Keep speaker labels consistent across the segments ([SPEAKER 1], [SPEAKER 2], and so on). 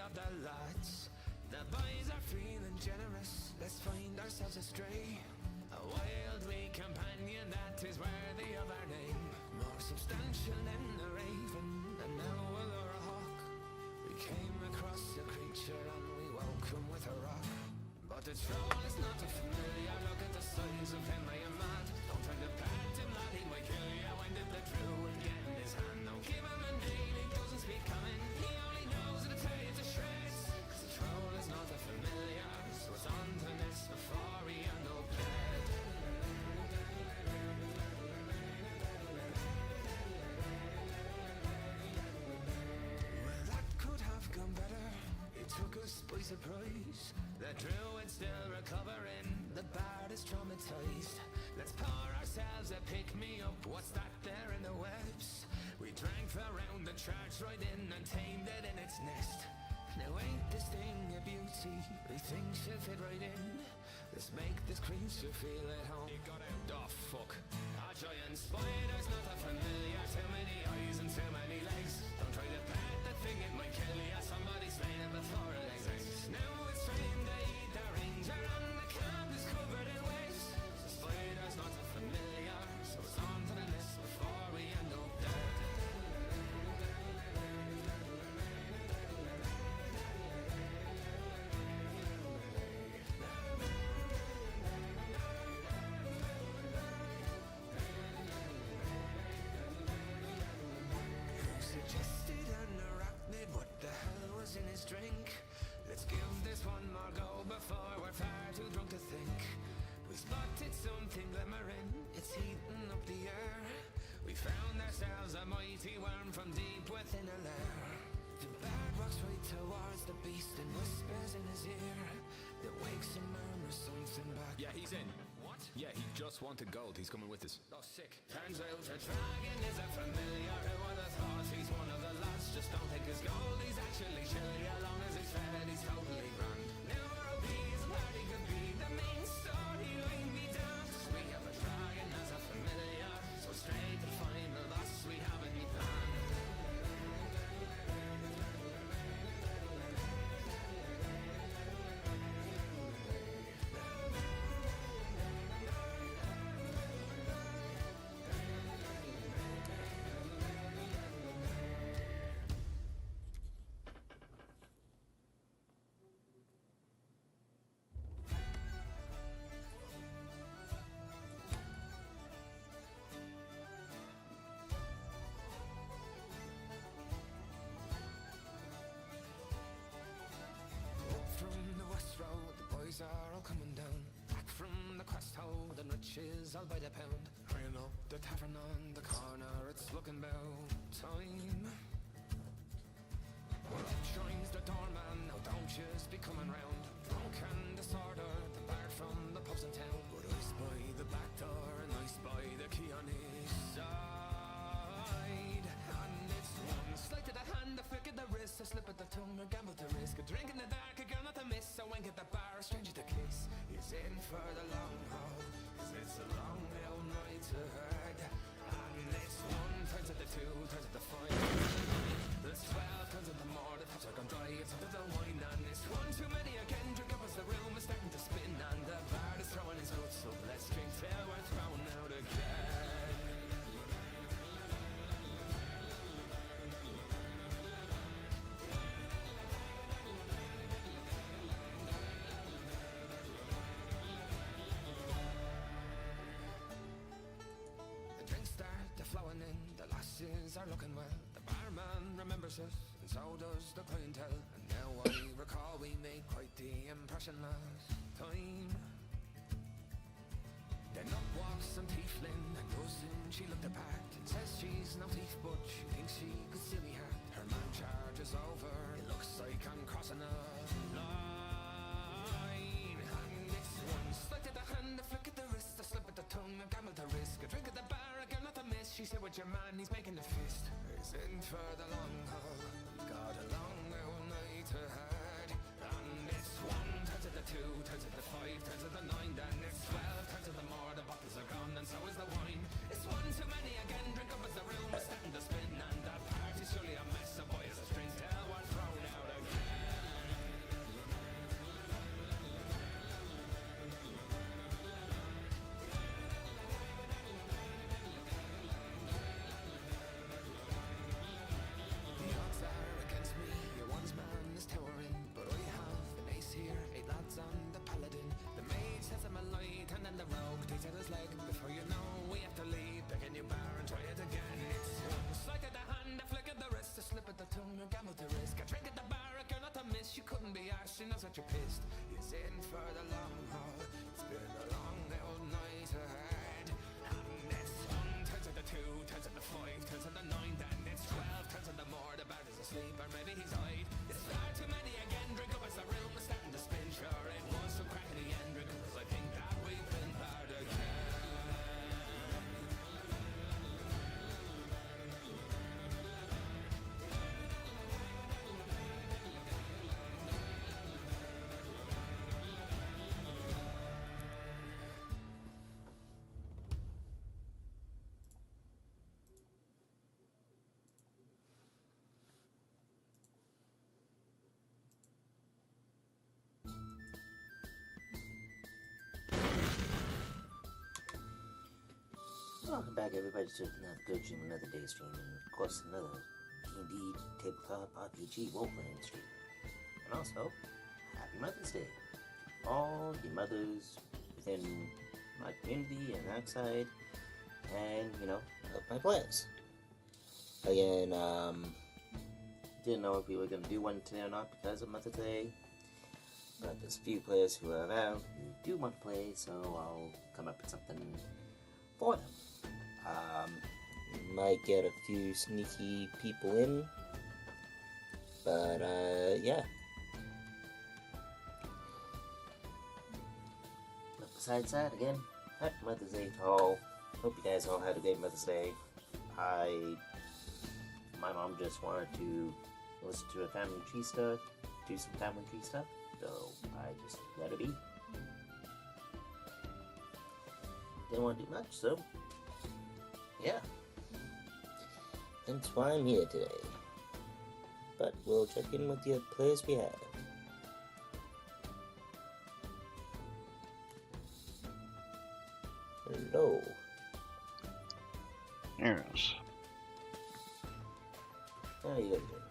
[SPEAKER 1] of the lads. The boys are feeling generous, let's find ourselves a stray. A wild wee companion that is worthy of our name. More substantial than a raven, and now a lure a hawk. We came across a creature and we welcome with a rock. But the troll is not a familiar, look at the size of him, I am mad. Don't try to pat him, lad, he might kill ya. When did the druid get in his hand? Don't give him a nail, he doesn't speak common. He only knows how to tear you to shreds. Cause the troll is not a familiar, so it's on to this before we end up dead. Well, that could have gone better, it took us by surprise. The druid's still recovering, the bard is traumatized. Let's pour ourselves a pick-me-up, what's that there in the webs? We drank around the church right in and tamed it in its nest. Now ain't this thing a beauty, we think she'll fit right in. Let's make this creature feel at home. He got out, oh fuck. A giant spider's not a familiar, too many eyes and too many legs. Don't try to pet the thing, it might kill you. Somebody's slain it before it exists. Now it's trying to eat the ranger and the camp is covered in waves. The spider's not a familiar, so it's on to the list before we end up dead. Suggested an arachnid, what the hell was in his drink? Let's give this one more go before we're far too drunk to think. We spotted something glimmering, it's heating up the air. We found ourselves a mighty worm from deep within a lair. The bard walks right towards the beast and whispers in his ear. That wakes him murmurs something back.
[SPEAKER 2] Yeah, he's in. What? Yeah, he just wanted gold. He's coming with us.
[SPEAKER 1] Oh, sick. Turns out a dragon is a familiar. Who would have thought he's one of the lads? Just don't think his gold. He's actually chilly. As long as he's fed, he's totally grand. Now our OP's party could be the main storyline we dance. We have a dragon as a familiar, so straight to final boss we have a new plan. Are all coming down, back from the quest hold and riches all by the pound. Ring up the tavern on the corner, it's looking about time. Well, up shines the doorman, now don't just be coming round. Drunk and disorder, the bard from the pubs in town. But I spy the back door and I spy the key on his side. And it's one sleight of the hand, a flick of the wrist, a slip of the tongue, a gamble to risk. A drink in the dark, a girl not to miss, a wink at the bar, a stranger to kiss. He's in for the long haul, cause it's a long old night ahead. And it's one turns at the two, turns at the five. There's 12 turns at the more, the taps are gone dry, it's under the wine. And it's one too many again, drink up as the room is starting to spin. And the bard is throwing his guts up, let's drink till we're thrown out again. Flowing in, the lasses are looking well. The barman remembers us, and so does the clientele. And now I recall we made quite the impression last time. Then up walks some tiefling, and doesn't she look the part? And says she's no thief, but she thinks she could steal me heart. Her man charges over, it looks like I'm crossing a line. And it's one sleight of the hand, a flick at the wrist, a slip at the tongue, a gamble to risk, a drink at the bar. She said with your man, he's making the fist. He's in for the long haul, got a long old night ahead. And it's one turns at the two, turns at the five, turns at the nine. Then it's 12, turns at the more, the bottles are gone and so is the wine. It's one too many again, drink up as the room is starting to spin. And the party's surely a mess, so boys, a string till we're thrown out again. feels that you're pissed. He's in for the long haul. It's been a long old night ahead. And it's 1 turns into 2, turns into 5, turns into 9, then it's 12, turns into more. The bird is asleep, or maybe he's eyed. It's far too many again. Drink up as the room is starting to spin. Sure, it was some crack at the end. Drink up 'cause I think that we've been hard again.
[SPEAKER 3] Welcome back, everybody, to another good stream, another day stream, and of course another D&D tabletop RPG role-playing stream. And also, Happy Mother's Day! All the mothers within my community and outside, and of my players. Again, didn't know if we were gonna do one today or not because of Mother's Day, but there's a few players who are around who do want to play, so I'll come up with something for them. Might get a few sneaky people in, but yeah. But besides that, again, happy Mother's Day to all. Hope you guys all had a great Mother's Day. My mom just wanted to listen to a family tree stuff, do some family tree stuff, so I just let it be. Didn't want to do much, so yeah. That's why I'm here today. But we'll check in with the players we have. Hello.
[SPEAKER 4] Yes.
[SPEAKER 3] How are you doing?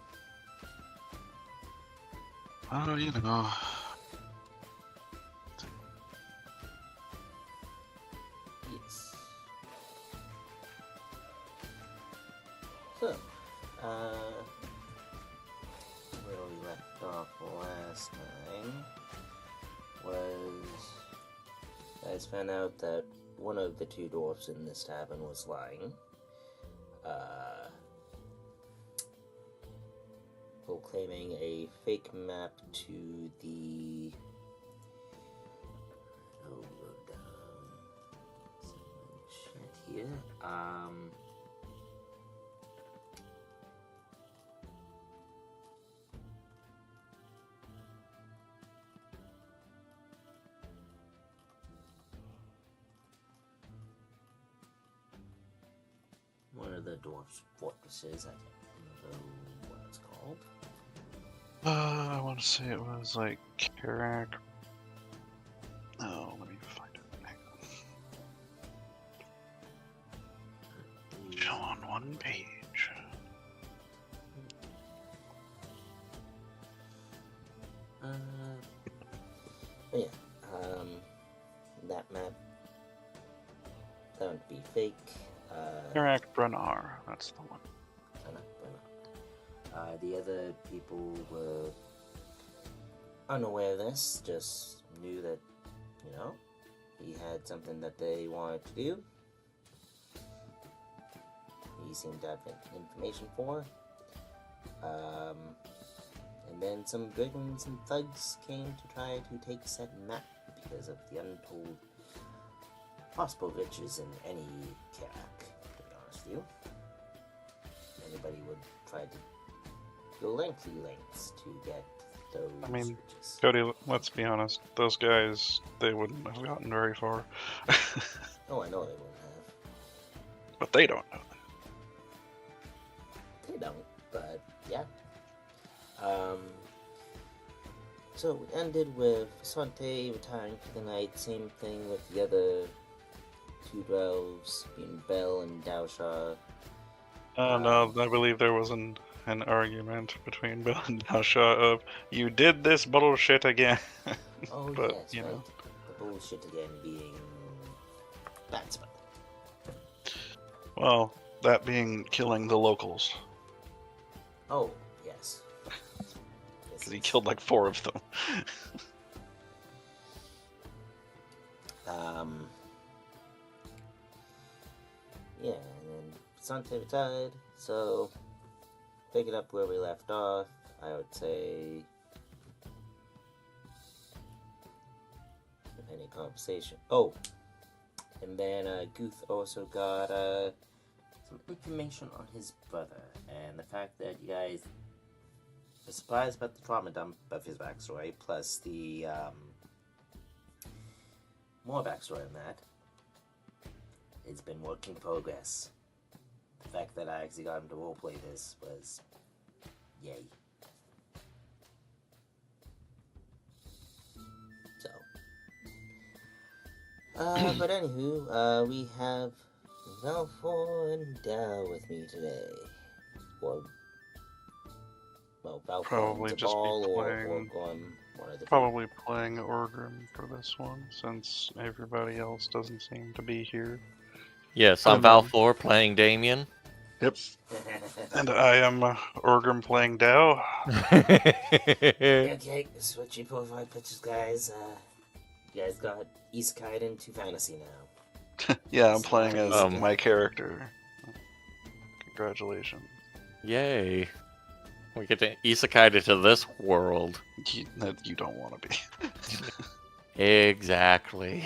[SPEAKER 4] Oh, you know.
[SPEAKER 3] Yes. So, where we left off last time was I just found out that one of the two dwarfs in this tavern was lying. Proclaiming a fake map to the chat here. One of the dwarf's fortresses, I can't remember what it's called.
[SPEAKER 4] I want to say it was like Karak. Oh, let me find it. Hang on. Show on one page.
[SPEAKER 3] But yeah, that map found to be fake.
[SPEAKER 4] Karak Brenar, that's the one.
[SPEAKER 3] The other people were unaware of this, just knew that, he had something that they wanted to do. He seemed to have information for. And then some brigands and thugs came to try to take said map because of the untold possible riches in any Karak, to be honest with you. Anybody would try to go lengthy lengths to get those riches.
[SPEAKER 4] Cody, let's be honest, those guys, they wouldn't have gotten very far.
[SPEAKER 3] Oh, I know they wouldn't have.
[SPEAKER 4] But they don't know that.
[SPEAKER 3] They don't, but yeah. So we ended with Svante retiring for the night, same thing with the other two dwarves, being Bell and Daosha.
[SPEAKER 4] No, I believe there was an argument between Bill and Nasha of, you did this bullshit again.
[SPEAKER 3] Oh,
[SPEAKER 4] but,
[SPEAKER 3] yes,
[SPEAKER 4] you
[SPEAKER 3] right.
[SPEAKER 4] know.
[SPEAKER 3] The bullshit again being bad spot.
[SPEAKER 4] Well, that being killing the locals.
[SPEAKER 3] Oh, yes. Yes,
[SPEAKER 4] because he killed like 4 of them.
[SPEAKER 3] Yeah, and then Sunday died, so pick it up where we left off. I would say any conversation. Oh, and then Guth also got some information on his brother and the fact that you guys were surprised about the trauma dump of his backstory, plus the more backstory on that. It's been work in progress. The fact that I actually got him to roleplay this was yay. So, but anywho, we have Valfor and Dow with me today. Well, Valfor
[SPEAKER 4] Probably
[SPEAKER 3] and
[SPEAKER 4] just be
[SPEAKER 3] Jabal or
[SPEAKER 4] playing-
[SPEAKER 3] Gorm, one of the two.
[SPEAKER 4] Probably playing Orgrim for this one, since everybody else doesn't seem to be here.
[SPEAKER 5] Yes, I'm Valfor playing Damien.
[SPEAKER 4] Yep. And I am Orgrim playing Dow.
[SPEAKER 3] Okay, switch your profile pictures, guys. You guys got Isekai into fantasy now.
[SPEAKER 4] Yeah, I'm playing as
[SPEAKER 5] Um,
[SPEAKER 4] my character. Congratulations.
[SPEAKER 5] Yay. We get to isekai to this world.
[SPEAKER 4] That you don't want to be.
[SPEAKER 5] Exactly.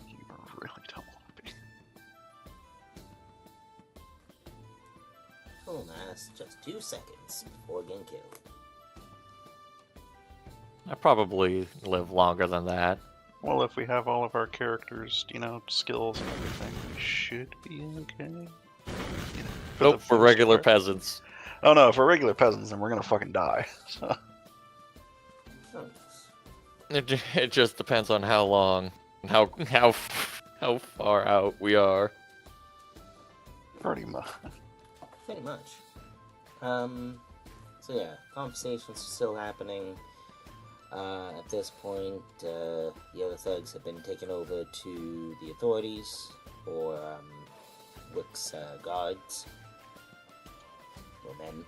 [SPEAKER 4] You really don't want to be.
[SPEAKER 3] Cool, nice. Just 2 seconds before getting killed.
[SPEAKER 5] I probably live longer than that.
[SPEAKER 4] Well, if we have all of our characters, skills and everything, we should be okay. For
[SPEAKER 5] Nope,
[SPEAKER 4] the
[SPEAKER 5] for
[SPEAKER 4] most
[SPEAKER 5] regular
[SPEAKER 4] part.
[SPEAKER 5] peasants.
[SPEAKER 4] Oh no, for regular peasants, then we're gonna fucking die. So.
[SPEAKER 3] Thanks.
[SPEAKER 5] It just depends on how long, how far out we are.
[SPEAKER 4] Pretty much.
[SPEAKER 3] Pretty much. So yeah, conversations are still happening. At this point, the other thugs have been taken over to the authorities, or Wick's guards, or men.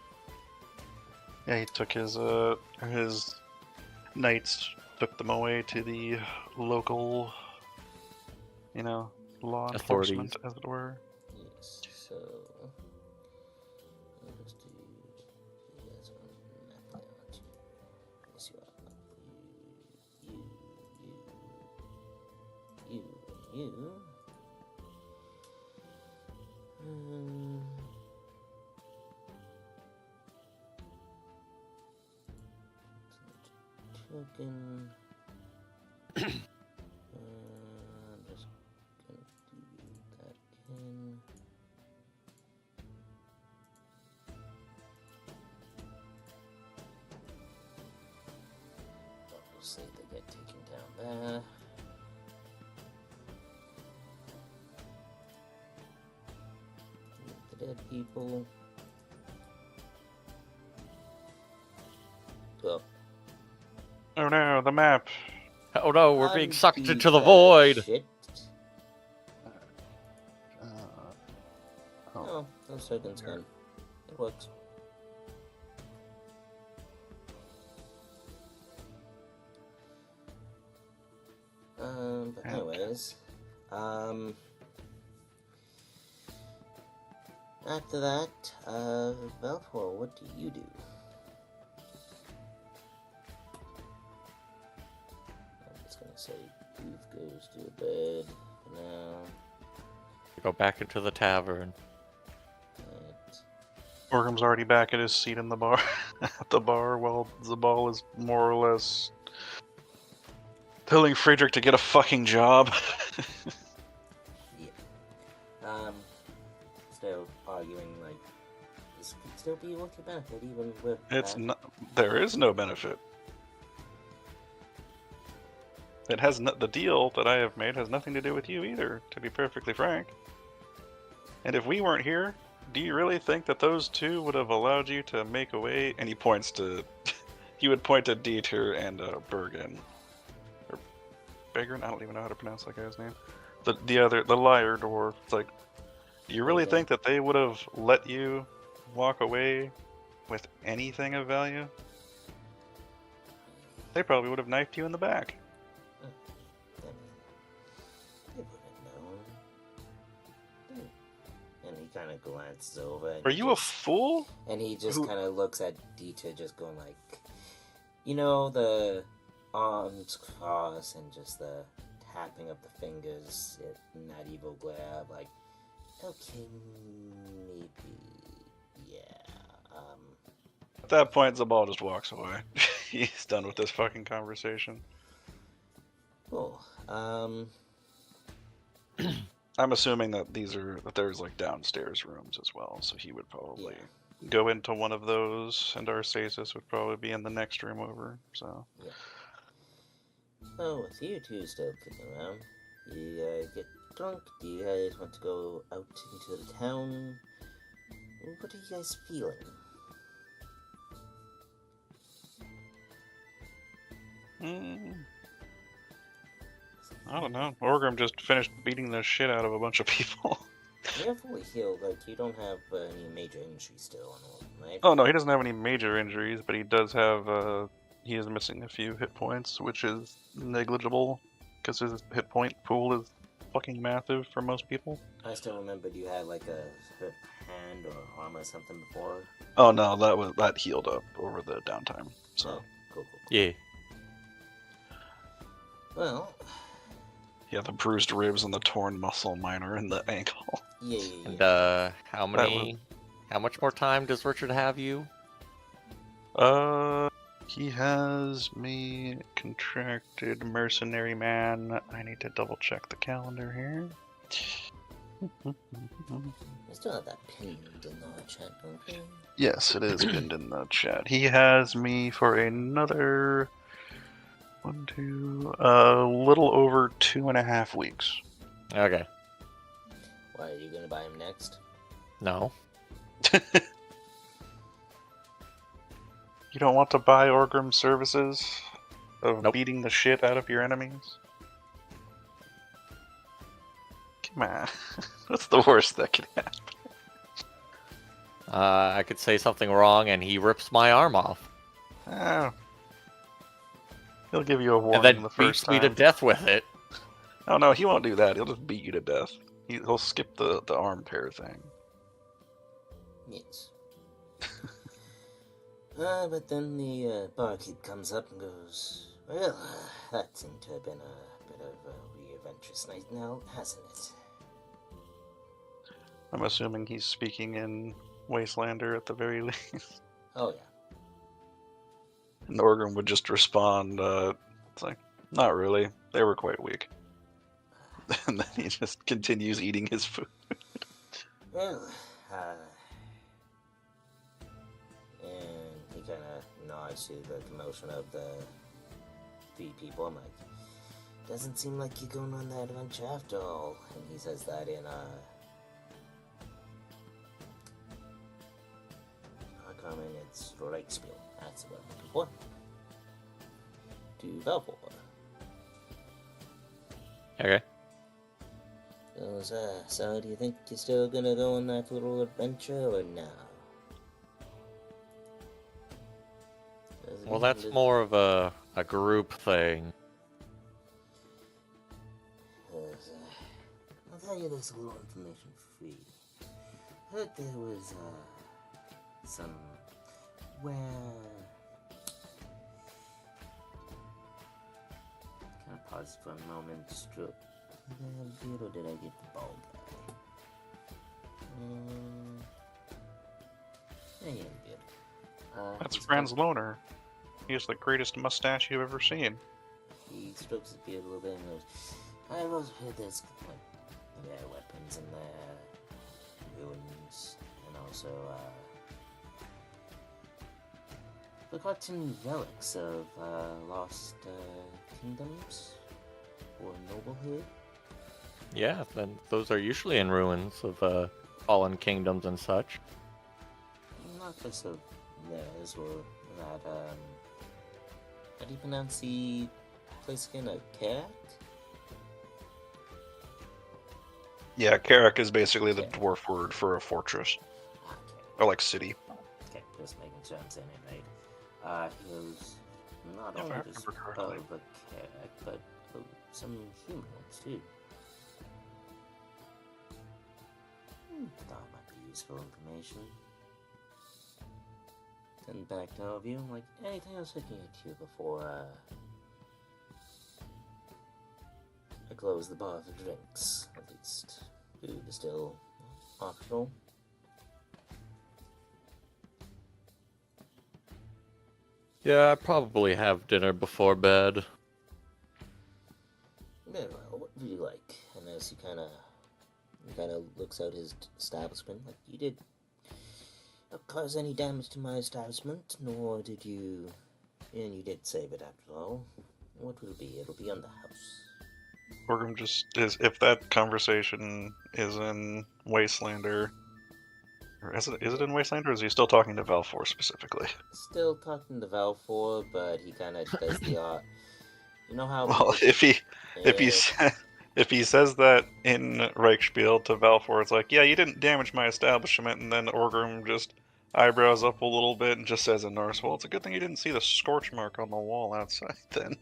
[SPEAKER 4] Yeah, he took his knights, took them away to the local, law
[SPEAKER 5] Authorities.
[SPEAKER 4] enforcement, as it were.
[SPEAKER 3] Yes, so let's do you guys on the map layout. Let's see what you. Token. I'm just gonna do that again. We'll see if they get taken down there. The dead people. Oh.
[SPEAKER 4] Oh no, the map.
[SPEAKER 5] Oh no, we're being sucked
[SPEAKER 3] Undo
[SPEAKER 5] into the
[SPEAKER 3] that
[SPEAKER 5] void.
[SPEAKER 3] shit.
[SPEAKER 4] Oh.
[SPEAKER 3] Oh, those tokens gone. It works. But anyways, after that, Valfor, what do you do? I'm just gonna say Booth goes to bed for now.
[SPEAKER 5] Go back into the tavern.
[SPEAKER 3] Right.
[SPEAKER 4] Orgrim's already back at his seat in the bar, at the bar, while Zabal is more or less telling Friedrich to get a fucking job.
[SPEAKER 3] Yeah. Still arguing like this could still be worth your benefit even with
[SPEAKER 4] It's
[SPEAKER 3] that.
[SPEAKER 4] not. There is no benefit. It has the deal that I have made has nothing to do with you either, to be perfectly frank. And if we weren't here, do you really think that those two would have allowed you to make away? And he points to, he would point to Dieter and Bergen, or Begren. I don't even know how to pronounce that guy's name. The liar dwarf. It's like, do you really
[SPEAKER 3] Okay.
[SPEAKER 4] think that they would have let you walk away with anything of value? They probably would have knifed you in the back.
[SPEAKER 3] I mean, they wouldn't know. And he kind of glances over. And
[SPEAKER 4] Are you a fool?
[SPEAKER 3] And he just kind of looks at Dieter, just going like, you know, the arms crossed and just the tapping of the fingers in that evil glare, like, okay, maybe, yeah,
[SPEAKER 4] At that point, Zabal just walks away. He's done with this fucking conversation.
[SPEAKER 3] cool,
[SPEAKER 4] I'm assuming that there's like downstairs rooms as well, so he would probably go into one of those, and Arcesis would probably be in the next room over. So.
[SPEAKER 3] yeah. Well, with you two still kicking around, you guys get drunk. Do you guys want to go out into the town? What are you guys feeling?
[SPEAKER 4] I don't know. Orgrim just finished beating the shit out of a bunch of people.
[SPEAKER 3] You're fully healed, like, you don't have any major injuries still on all, right?
[SPEAKER 4] Oh no, he doesn't have any major injuries, but he does have, he is missing a few hit points, which is negligible, because his hit point pool is fucking massive for most people.
[SPEAKER 3] I still remembered you had, like, a hurt hand or arm or something before.
[SPEAKER 4] Oh no, that healed up over the downtime, so.
[SPEAKER 3] Oh, cool.
[SPEAKER 5] Yeah.
[SPEAKER 3] Well...
[SPEAKER 4] Yeah, the bruised ribs and the torn muscle minor in the ankle.
[SPEAKER 3] Yeah.
[SPEAKER 5] And how much more time does Richard have you?
[SPEAKER 4] He has me contracted mercenary man. I need to double check the calendar here.
[SPEAKER 3] I still have that pinned in the chat, don't we?
[SPEAKER 4] Yes, it is pinned in the chat. He has me for another a little over 2.5 weeks.
[SPEAKER 5] Okay.
[SPEAKER 3] Why, are you gonna buy him next?
[SPEAKER 5] No.
[SPEAKER 4] You don't want to buy Orgrim's services of
[SPEAKER 5] Nope.
[SPEAKER 4] beating the shit out of your enemies? Come on. What's the worst that could happen?
[SPEAKER 5] I could say something wrong and he rips my arm off.
[SPEAKER 4] Oh. He'll give you a warning
[SPEAKER 5] And then
[SPEAKER 4] the first
[SPEAKER 5] beats me to
[SPEAKER 4] time.
[SPEAKER 5] death with it.
[SPEAKER 4] Oh no, he won't do that. He'll just beat you to death. He'll skip the arm tear thing.
[SPEAKER 3] Yes. But then the barkeep comes up and goes, well, that seemed to have been a bit of a re-adventurous night now, hasn't it?
[SPEAKER 4] I'm assuming he's speaking in Wastelander at the very least.
[SPEAKER 3] Oh, yeah.
[SPEAKER 4] And Orgrim would just respond, it's like, not really. They were quite weak. And then he just continues eating his food.
[SPEAKER 3] Well, and he kind of nods to the commotion of the 3 people. I'm like, doesn't seem like you're going on that adventure after all. And he says that in, common, it's Reichspiel. That's what I'm looking for. To Valfor.
[SPEAKER 5] Okay.
[SPEAKER 3] So do you think you're still gonna go on that little adventure or no?
[SPEAKER 5] Well, that's more of a group thing.
[SPEAKER 3] I'll tell you this little information for free. Heard there was somewhere. Kind of pause for a moment. Did I have good or did I get the bald guy? I am good.
[SPEAKER 4] That's Franz Loner. He has the greatest mustache you've ever seen.
[SPEAKER 3] He strokes his beard a little bit and goes, I've also heard there's like rare weapons in there, ruins, and also forgotten relics of lost kingdoms or noblehood.
[SPEAKER 5] Yeah, then those are usually in ruins of fallen kingdoms and such.
[SPEAKER 3] Not just of theirs or that, how do you pronounce the place again? Karak?
[SPEAKER 4] Yeah, Karak is basically the
[SPEAKER 3] Okay.
[SPEAKER 4] dwarf word for a fortress.
[SPEAKER 3] Okay.
[SPEAKER 4] Or like city.
[SPEAKER 3] Okay, just making sure I'm saying it right. He goes, Not
[SPEAKER 4] If I
[SPEAKER 3] only just
[SPEAKER 4] remember
[SPEAKER 3] of
[SPEAKER 4] correctly.
[SPEAKER 3] a cat, but of some human ones too. Thought it might be useful information. Then back to all of you. Like, anything else I can get to you before I close the bar for drinks? At least food is still optional.
[SPEAKER 5] Yeah, I probably have dinner before bed.
[SPEAKER 3] Very well. What do you like? And as he kind of looks out his establishment, like, you did not cause any damage to my establishment, nor did you, and you did save it after all. What will it be? It'll be on the house.
[SPEAKER 4] Orgrim just is. If that conversation is in Wastelander, or is it in Wastelander, or is he still talking to Valfor specifically?
[SPEAKER 3] Still talking to Valfor, but he kind of does the you know how
[SPEAKER 4] Well,
[SPEAKER 3] people-
[SPEAKER 4] if he says that in Reichspiel to Valfor, it's like, yeah, you didn't damage my establishment, and then Orgrim just eyebrows up a little bit and just says in Norse, well, it's a good thing you didn't see the scorch mark on the wall outside then.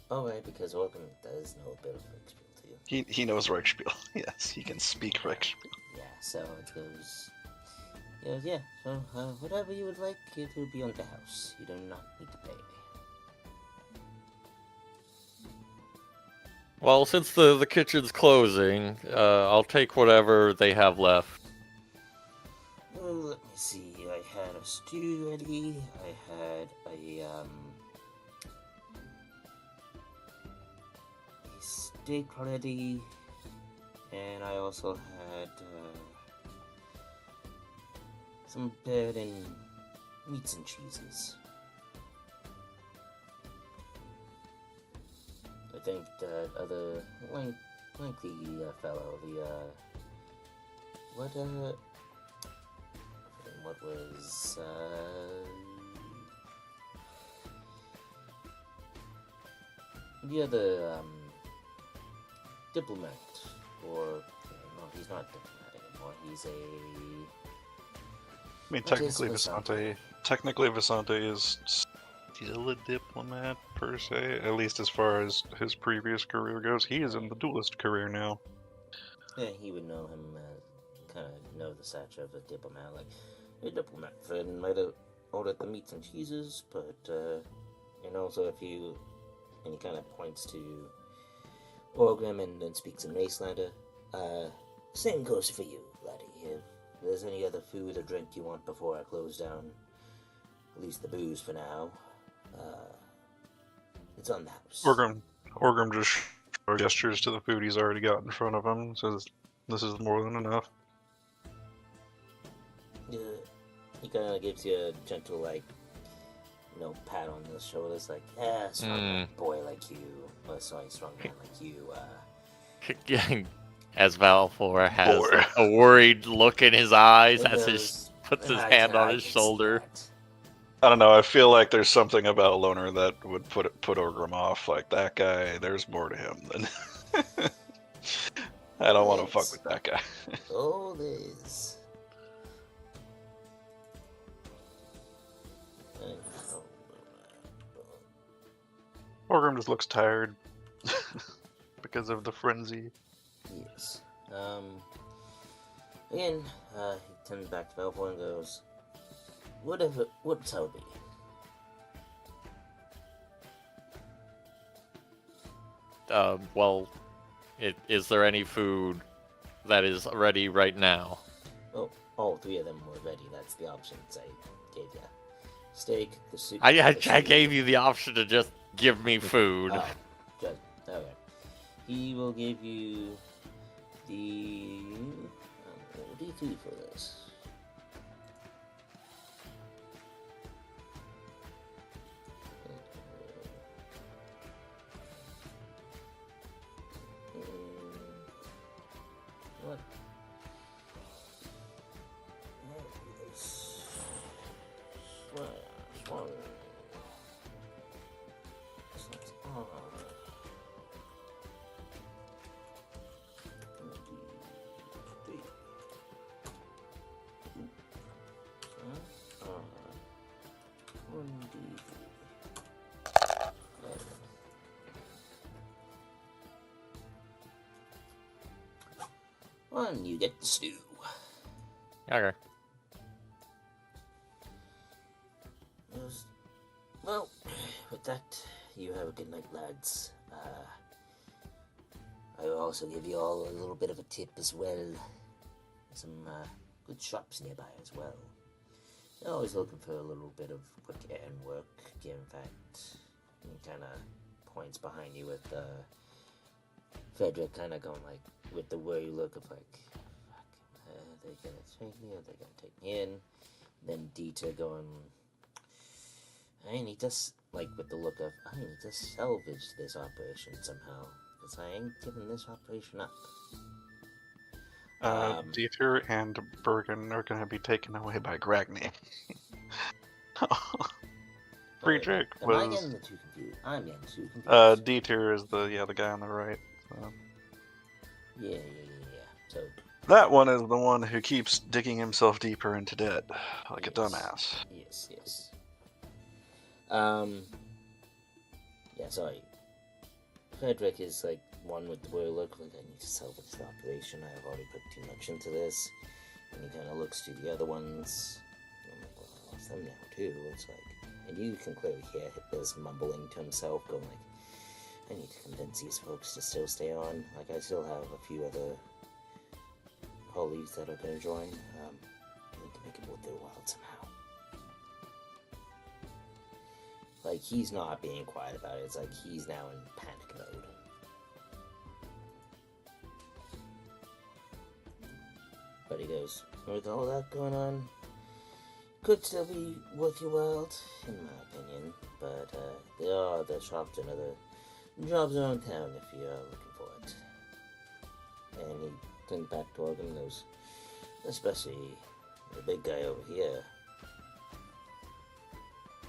[SPEAKER 3] Oh, right, because Organ does know a bit of Reichspiel too.
[SPEAKER 4] He knows Reichspiel. Yes, he can speak Reichspiel.
[SPEAKER 3] Yeah, so it goes. Yeah, so whatever you would like, it will be on the house. You do not need to pay.
[SPEAKER 5] Well, since the kitchen's closing, I'll take whatever they have left.
[SPEAKER 3] Well, let me see. I had a stew ready. I had a steak ready, and I also had some bread and meats and cheeses. I think that other lengthy fellow, what was the other diplomat, or no, he's not diplomat anymore. He's a.
[SPEAKER 4] I mean,
[SPEAKER 3] What is
[SPEAKER 4] technically Visante is still a diplomat, per se, at least as far as his previous career goes. He is in the duelist career now.
[SPEAKER 3] Yeah, he would know him, kind of know the stature of a diplomat. Like, a diplomat friend might have ordered the meats and cheeses, but, and also if you, and he kind of points to Orgrim and then speaks in Wastelander, same goes for you, laddie. If there's any other food or drink you want before I close down, at least the booze for now, it's on the house.
[SPEAKER 4] Orgrim just gestures to the food he's already got in front of him, says, this is more than enough.
[SPEAKER 3] He kind of gives you a gentle, like, pat on the shoulders, like, strong boy like you, or sorry, strong man like you,
[SPEAKER 5] As Valfor has like, a worried look in his eyes as he puts his hand on his shoulder.
[SPEAKER 4] I don't know, I feel like there's something about Loner that would put Orgrim off. Like, that guy, there's more to him than... I don't want to fuck with that guy.
[SPEAKER 3] Oh, this.
[SPEAKER 4] Orgrim just looks tired because of the frenzy.
[SPEAKER 3] Yes. Again, he turns back to Valfor and goes, what shall it be?
[SPEAKER 5] Well, is there any food that is ready right now?
[SPEAKER 3] Oh, all three of them were ready. That's the options I gave you. Steak, the soup.
[SPEAKER 5] I gave you the option to just give me food.
[SPEAKER 3] Oh, good. Okay. He will give you the... what do you do for this? What? 1, you get the stew.
[SPEAKER 5] Okay.
[SPEAKER 3] Well, with that, you have a good night, lads. I will also give you all a little bit of a tip as well. Some good shops nearby as well. They're always looking for a little bit of quick errand work. In fact, he kind of points behind you with Frederick kind of going like, with the worry look of like, fuck, are they gonna take me? Are they gonna take me in? Then Dieter going, I need to, like, with the look of, I need to salvage this operation somehow, because I ain't giving this operation up.
[SPEAKER 4] Dieter and Bergen are going to be taken away by Gragny. Friedrich
[SPEAKER 3] Am
[SPEAKER 4] was...
[SPEAKER 3] I getting the two confused? I'm getting too confused.
[SPEAKER 4] Dieter is the guy on the right. So.
[SPEAKER 3] Yeah. So
[SPEAKER 4] that one is the one who keeps digging himself deeper into debt, like a dumbass.
[SPEAKER 3] Yes. Yeah, sorry. Frederick is like one with the worry look, like, I need to salvage the operation, I have already put too much into this. And he kind of looks to the other ones, and I'm like, well, I lost them now too. It's like, and you can clearly hear this mumbling to himself, going like, I need to convince these folks to still stay on. Like, I still have a few other colleagues that are going to join. I need to make it worth their while somehow. Like, he's not being quiet about it. It's like he's now in panic mode. But he goes, with all that going on, could still be worth your while, in my opinion. But there are other shops and other jobs around town if you are looking for it. And he turns back toward him and goes, especially the big guy over here.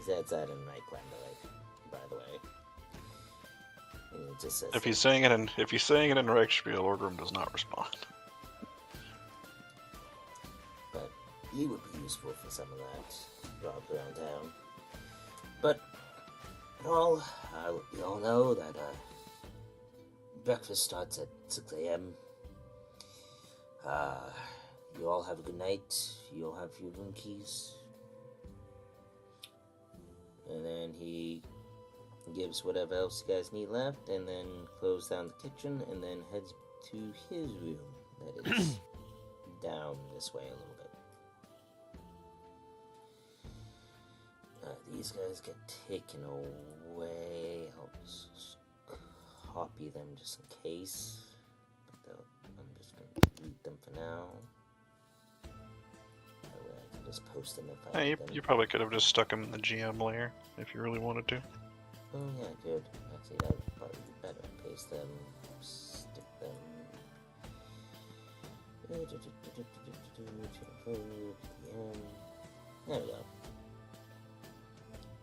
[SPEAKER 3] That's out in night plan, by the way. And he just says,
[SPEAKER 4] If he's saying it in Reichspiel, Orgrim does not respond.
[SPEAKER 3] but he would be useful for some of that job around town. But you all know that breakfast starts at 6 a.m. You all have a good night. You all have your room keys. And then he gives whatever else you guys need left, and then closes down the kitchen, and then heads to his room that is down this way a little bit. These guys get taken away. I'll just copy them just in case. But I'm just going to delete them for now. Just post them if I
[SPEAKER 4] Hey,
[SPEAKER 3] need them.
[SPEAKER 4] you probably could have just stuck him in the GM layer if you really wanted to.
[SPEAKER 3] Oh yeah, good. Actually, that would probably be better. Paste them, stick them. There we go.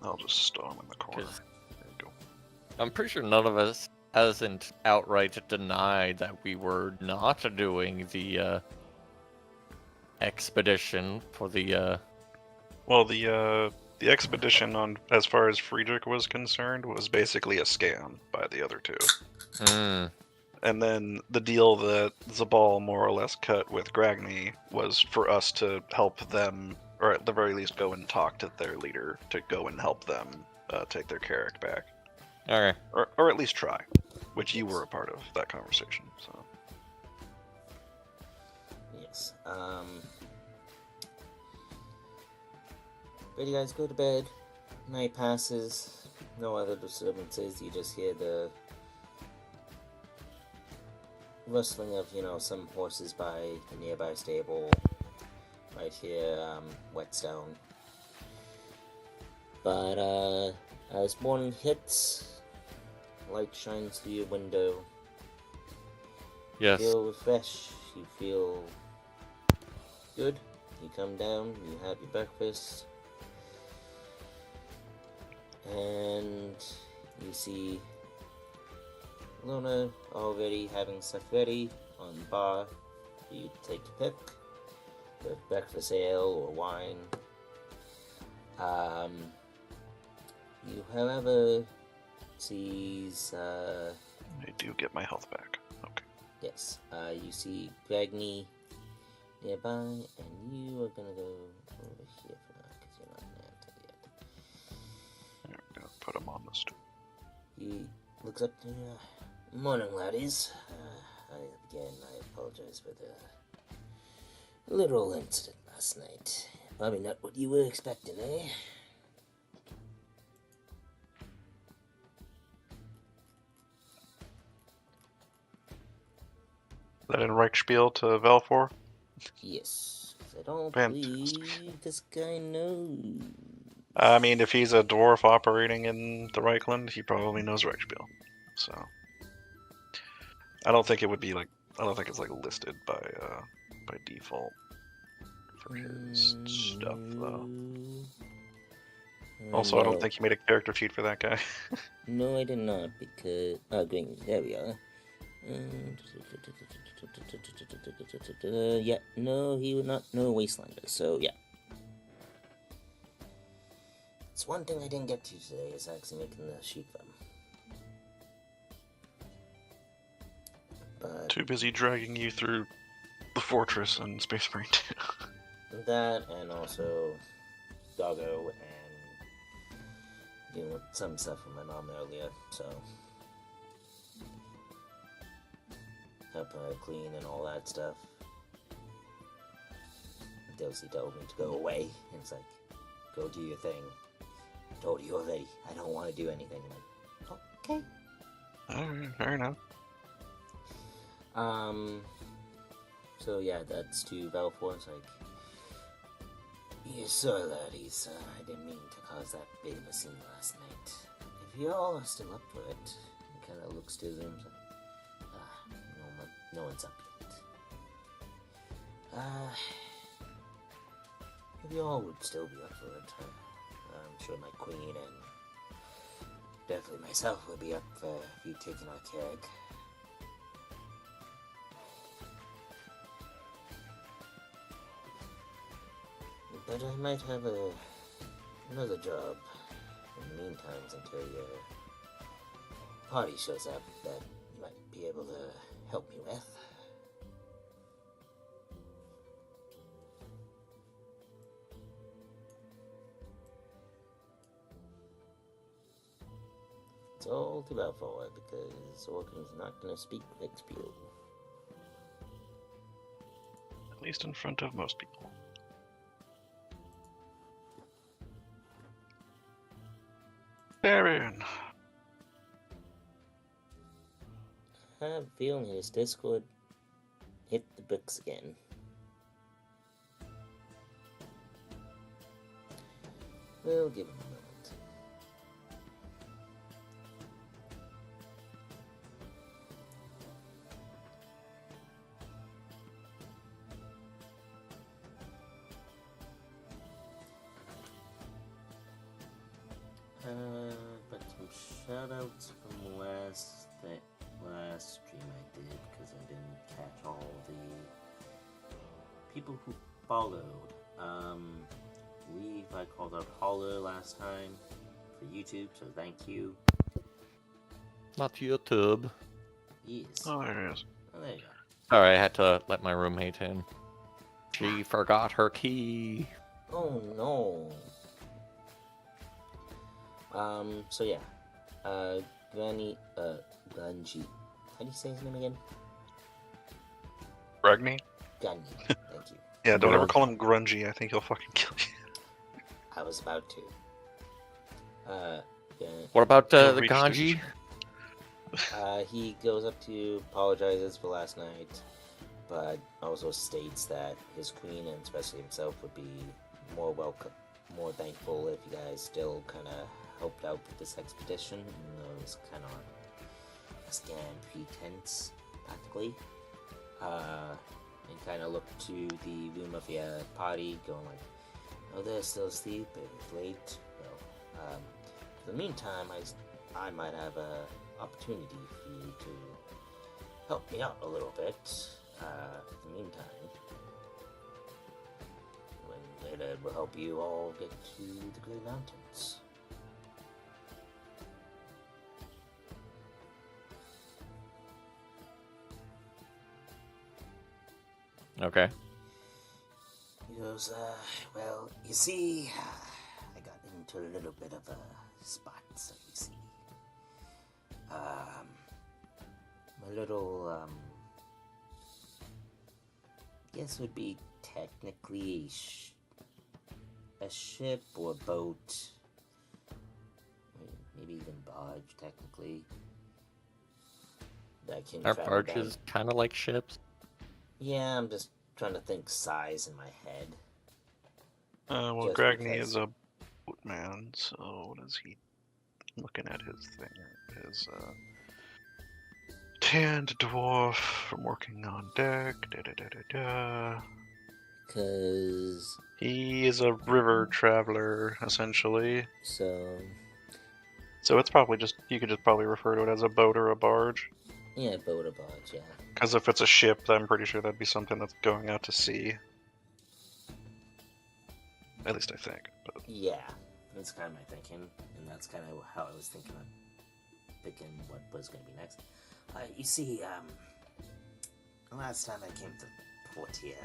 [SPEAKER 4] I'll just stow him in the corner. There you go.
[SPEAKER 5] I'm pretty sure none of us hasn't outright denied that we were not doing the expedition for the
[SPEAKER 4] Well, the expedition on as far as Friedrich was concerned was basically a scam by the other two. And then the deal that Zabal more or less cut with Gragny was for us to help them, or at the very least go and talk to their leader to go and help them take their Carrick back.
[SPEAKER 5] Okay.
[SPEAKER 4] Or at least try, which you were a part of that conversation, so.
[SPEAKER 3] Yes. But you guys go to bed. Night passes. No other disturbances. You just hear the rustling of, some horses by the nearby stable. Right here, Whetstone. But, as morning hits, light shines through your window.
[SPEAKER 5] Yes.
[SPEAKER 3] You feel refreshed. You feel good. You come down, you have your breakfast, and you see Luna already having stuff ready on the bar for you to take your pick with breakfast ale or wine. You, however, sees,
[SPEAKER 4] I do get my health back. Okay.
[SPEAKER 3] yes, you see Gregny nearby, and you are gonna go over here for now, because you're not an ant yet.
[SPEAKER 4] There we go. Put him on the stool.
[SPEAKER 3] He looks up to you. Morning, laddies. Again, I apologize for the little incident last night. Probably not what you were expecting, eh?
[SPEAKER 4] That in Reichspiel to Velfor?
[SPEAKER 3] Yes, 'cause I don't
[SPEAKER 4] Fantastic.
[SPEAKER 3] believe this guy knows.
[SPEAKER 4] I mean, if he's a dwarf operating in the Reichland, he probably knows Reichspiel. So I don't think it would be like, I don't think it's like listed by default for his stuff though. Also, I don't think he made a character sheet for that guy.
[SPEAKER 3] No, I did not, because... Oh, green, there we are. Yeah, no, he would not know Wastelander, so yeah. It's one thing I didn't get to today, is actually making the sheet for him. But
[SPEAKER 4] Too busy dragging you through the fortress and Space Marine 2.
[SPEAKER 3] that, and also Doggo, and dealing with some stuff with my mom earlier, so helping her clean and all that stuff. Dilsey told me to go away, and it's like, go do your thing. I told you already, I don't want to do anything. I'm like, okay.
[SPEAKER 4] Alright, fair enough.
[SPEAKER 3] So yeah, that's to Balfour. It's like, yes, sorry, laddies. I didn't mean to cause that big of a scene last night. If you all are still up for it, he kind of looks to them. Like, no one's up yet. If you all would still be up for it, I'm sure my queen and definitely myself would be up for you taking our carrick. But I might have another job in the meantime until your party shows up that you might be able to help me with. It's all to Balfour because Orkin's not going to speak Vexpio.
[SPEAKER 4] At least in front of most people. Baron!
[SPEAKER 3] I have a feeling his Discord hit the bricks again. We'll give him a moment. But some shoutouts from last stream I did, because I didn't catch all the people who followed. I believe I called out Holler last time for YouTube, so thank you.
[SPEAKER 5] Not YouTube.
[SPEAKER 3] Yes.
[SPEAKER 4] Oh, there it is.
[SPEAKER 3] Oh, there you go.
[SPEAKER 5] Sorry, I had to let my roommate in. She forgot her key.
[SPEAKER 3] Oh no. So yeah. Gunji. How do you say his name again?
[SPEAKER 4] Ragni?
[SPEAKER 3] Gunji. Thank you.
[SPEAKER 4] Yeah, don't
[SPEAKER 5] Yeah.
[SPEAKER 4] ever call him grungy. I think he'll fucking kill you.
[SPEAKER 3] I was about to. Yeah.
[SPEAKER 5] What about
[SPEAKER 4] You'll
[SPEAKER 5] the
[SPEAKER 4] reach
[SPEAKER 5] Ganji?
[SPEAKER 3] He goes up to apologizes for last night, but also states that his queen and especially himself would be more welcome, more thankful if you guys still kind of helped out with this expedition. And it was kind of a scam pretense, practically. And kind of looked to the room of your party, going like, "Oh, they're still asleep. It's late." Well, in the meantime, I might have a opportunity for you to help me out a little bit. In the meantime, when later it will help you all get to the Grey Mountains.
[SPEAKER 5] Okay.
[SPEAKER 3] He goes, well, you see, I got into a little bit of a spot, so you see. My little, guess would be technically a ship or a boat. Maybe even barge, technically. That can
[SPEAKER 5] Are
[SPEAKER 3] travel
[SPEAKER 5] barges
[SPEAKER 3] down.
[SPEAKER 5] kind of like ships?
[SPEAKER 3] Yeah, I'm just trying to think size in my head.
[SPEAKER 4] Well,
[SPEAKER 3] Just
[SPEAKER 4] Gragny
[SPEAKER 3] because-
[SPEAKER 4] is a boatman, so what is he looking at his thing? His tanned dwarf from working on deck.
[SPEAKER 3] Cause
[SPEAKER 4] He is a river traveler, essentially.
[SPEAKER 3] so
[SPEAKER 4] So it's probably just, you could just probably refer to it as a boat or a barge.
[SPEAKER 3] yeah, boat or barge, yeah.
[SPEAKER 4] Because if it's a ship, I'm pretty sure that'd be something that's going out to sea. At least I think. But
[SPEAKER 3] Yeah, that's kind of my thinking, and that's kind of how I was thinking what was going to be next. You see, last time I came to port here,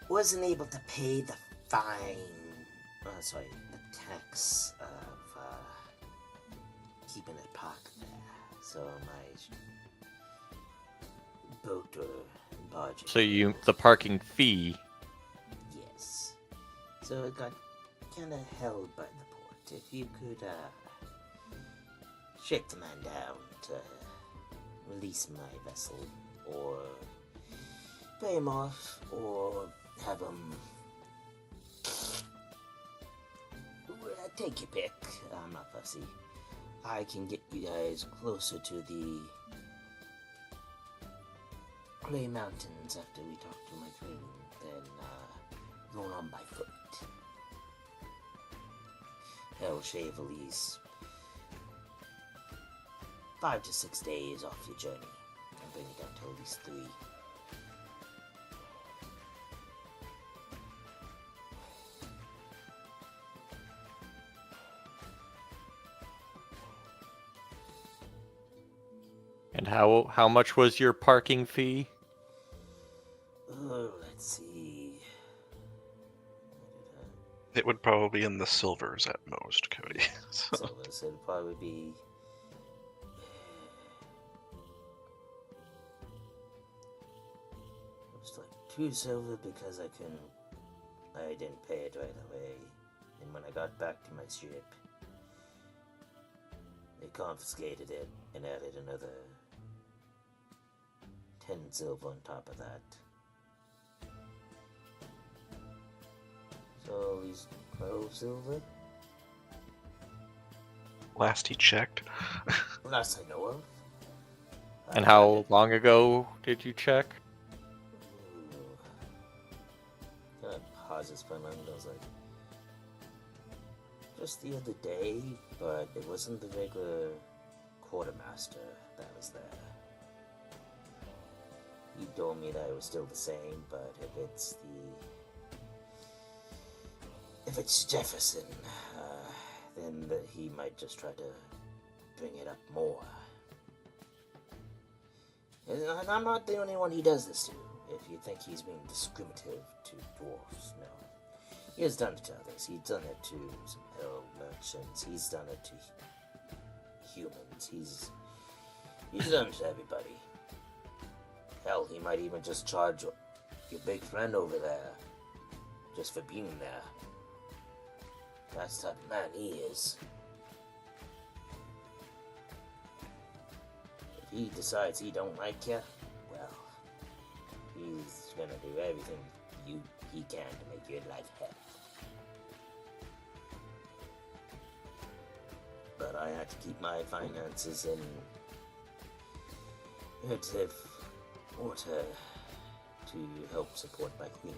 [SPEAKER 3] wasn't able to pay the fine, the tax of keeping it parked there. So my boat or barge.
[SPEAKER 5] So the parking fee.
[SPEAKER 3] Yes. So it got kind of held by the port. If you could shake the man down to release my vessel, or pay him off, or have him take your pick. I'm not fussy. I can get you guys closer to the Clay Mountains after we talk to my queen than going on by foot. That'll shave at least 5 to 6 days off your journey and bring it down to at least 3.
[SPEAKER 5] And how much was your parking fee?
[SPEAKER 3] Oh, let's see.
[SPEAKER 4] it would probably be in the silvers at most, Cody. So,
[SPEAKER 3] So this would probably be. It was like 2 silver because I didn't pay it right away, and when I got back to my ship, they confiscated it and added another 10 silver on top of that. So at least 12 silver?
[SPEAKER 4] last he checked.
[SPEAKER 3] Last I know of.
[SPEAKER 5] And how long ago did you check?
[SPEAKER 3] Kind of pauses for a moment. I was like, just the other day, but it wasn't the regular quartermaster that was there. He told me that it was still the same, but if it's Jefferson, then he might just try to bring it up more. And I'm not the only one he does this to. If you think he's being discriminative to dwarfs, no. He has done it to others. He's done it to some hell merchants. He's done it to humans. He's done it to everybody. Hell, he might even just charge your big friend over there just for being there. That's the type of man he is. If he decides he don't like you, well, he's gonna do everything he can to make your life hell. But I had to keep my finances in relative order to help support my queen.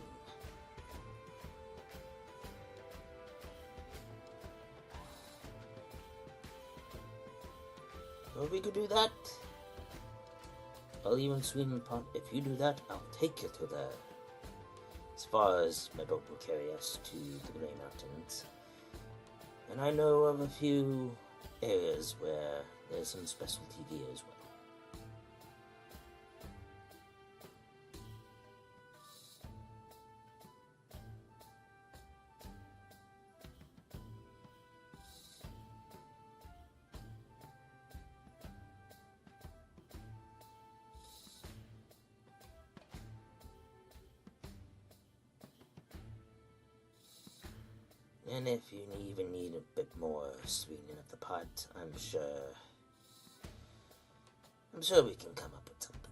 [SPEAKER 3] Well, we could do that. I'll even swim in pond. If you do that, I'll take you to the. As far as my boat will carry us to the Grey Mountains. And I know of a few areas where there's some specialty gear as well. And if you even need a bit more sweetening of the pot, I'm sure we can come up with something.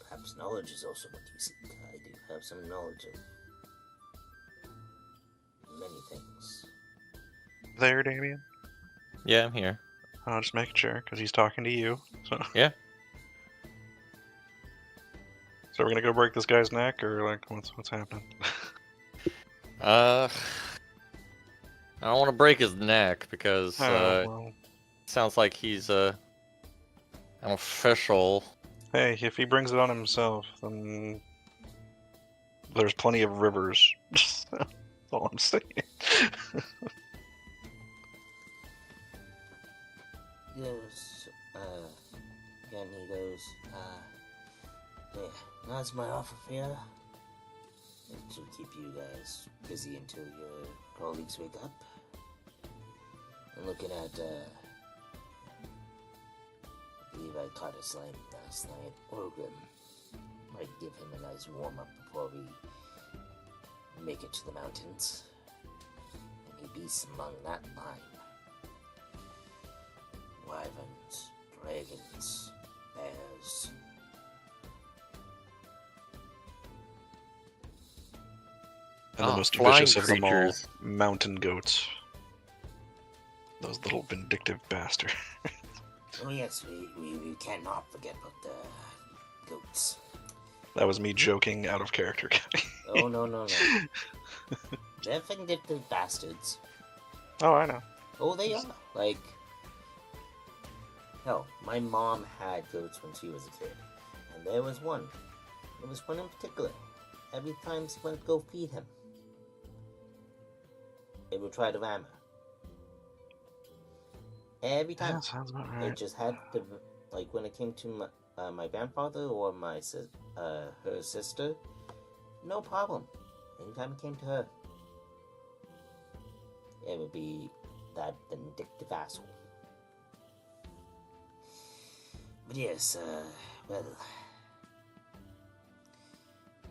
[SPEAKER 3] Perhaps knowledge is also what you seek. I do have some knowledge of many things.
[SPEAKER 4] There, Damien?
[SPEAKER 5] Yeah, I'm here.
[SPEAKER 4] I'll just make sure, because he's talking to you. So.
[SPEAKER 5] Yeah.
[SPEAKER 4] So we're gonna go break this guy's neck, or like, what's happening?
[SPEAKER 5] I don't want to break his neck because
[SPEAKER 4] Well,
[SPEAKER 5] sounds like he's an official.
[SPEAKER 4] hey, if he brings it on himself, then there's plenty of rivers. That's all I'm saying.
[SPEAKER 3] Again he goes, yeah, that's my offer for you. It should keep you guys busy until your colleagues wake up. I'm looking at, I believe I caught a slime last night. Orgrim. Might give him a nice warm-up before we make it to the mountains. Any beasts among that line. Wyverns, dragons, bears.
[SPEAKER 4] And the most
[SPEAKER 5] flying
[SPEAKER 4] vicious of them all,
[SPEAKER 5] creatures.
[SPEAKER 4] mountain goats. Those little vindictive bastards.
[SPEAKER 3] Oh yes, we cannot forget about the goats.
[SPEAKER 4] That was me joking out of character, Kenny.
[SPEAKER 3] Oh no. They're vindictive bastards.
[SPEAKER 4] Oh, I know.
[SPEAKER 3] Oh, they are. Like, hell, my mom had goats when she was a kid. And there was one. There was one in particular. Every time she went to go feed him, it would try to ram her. Every time.
[SPEAKER 4] Yeah, sounds about
[SPEAKER 3] It
[SPEAKER 4] right.
[SPEAKER 3] just had to, like, when it came to my grandfather or her sister, no problem. Anytime it came to her, it would be that vindictive asshole. But yes, well,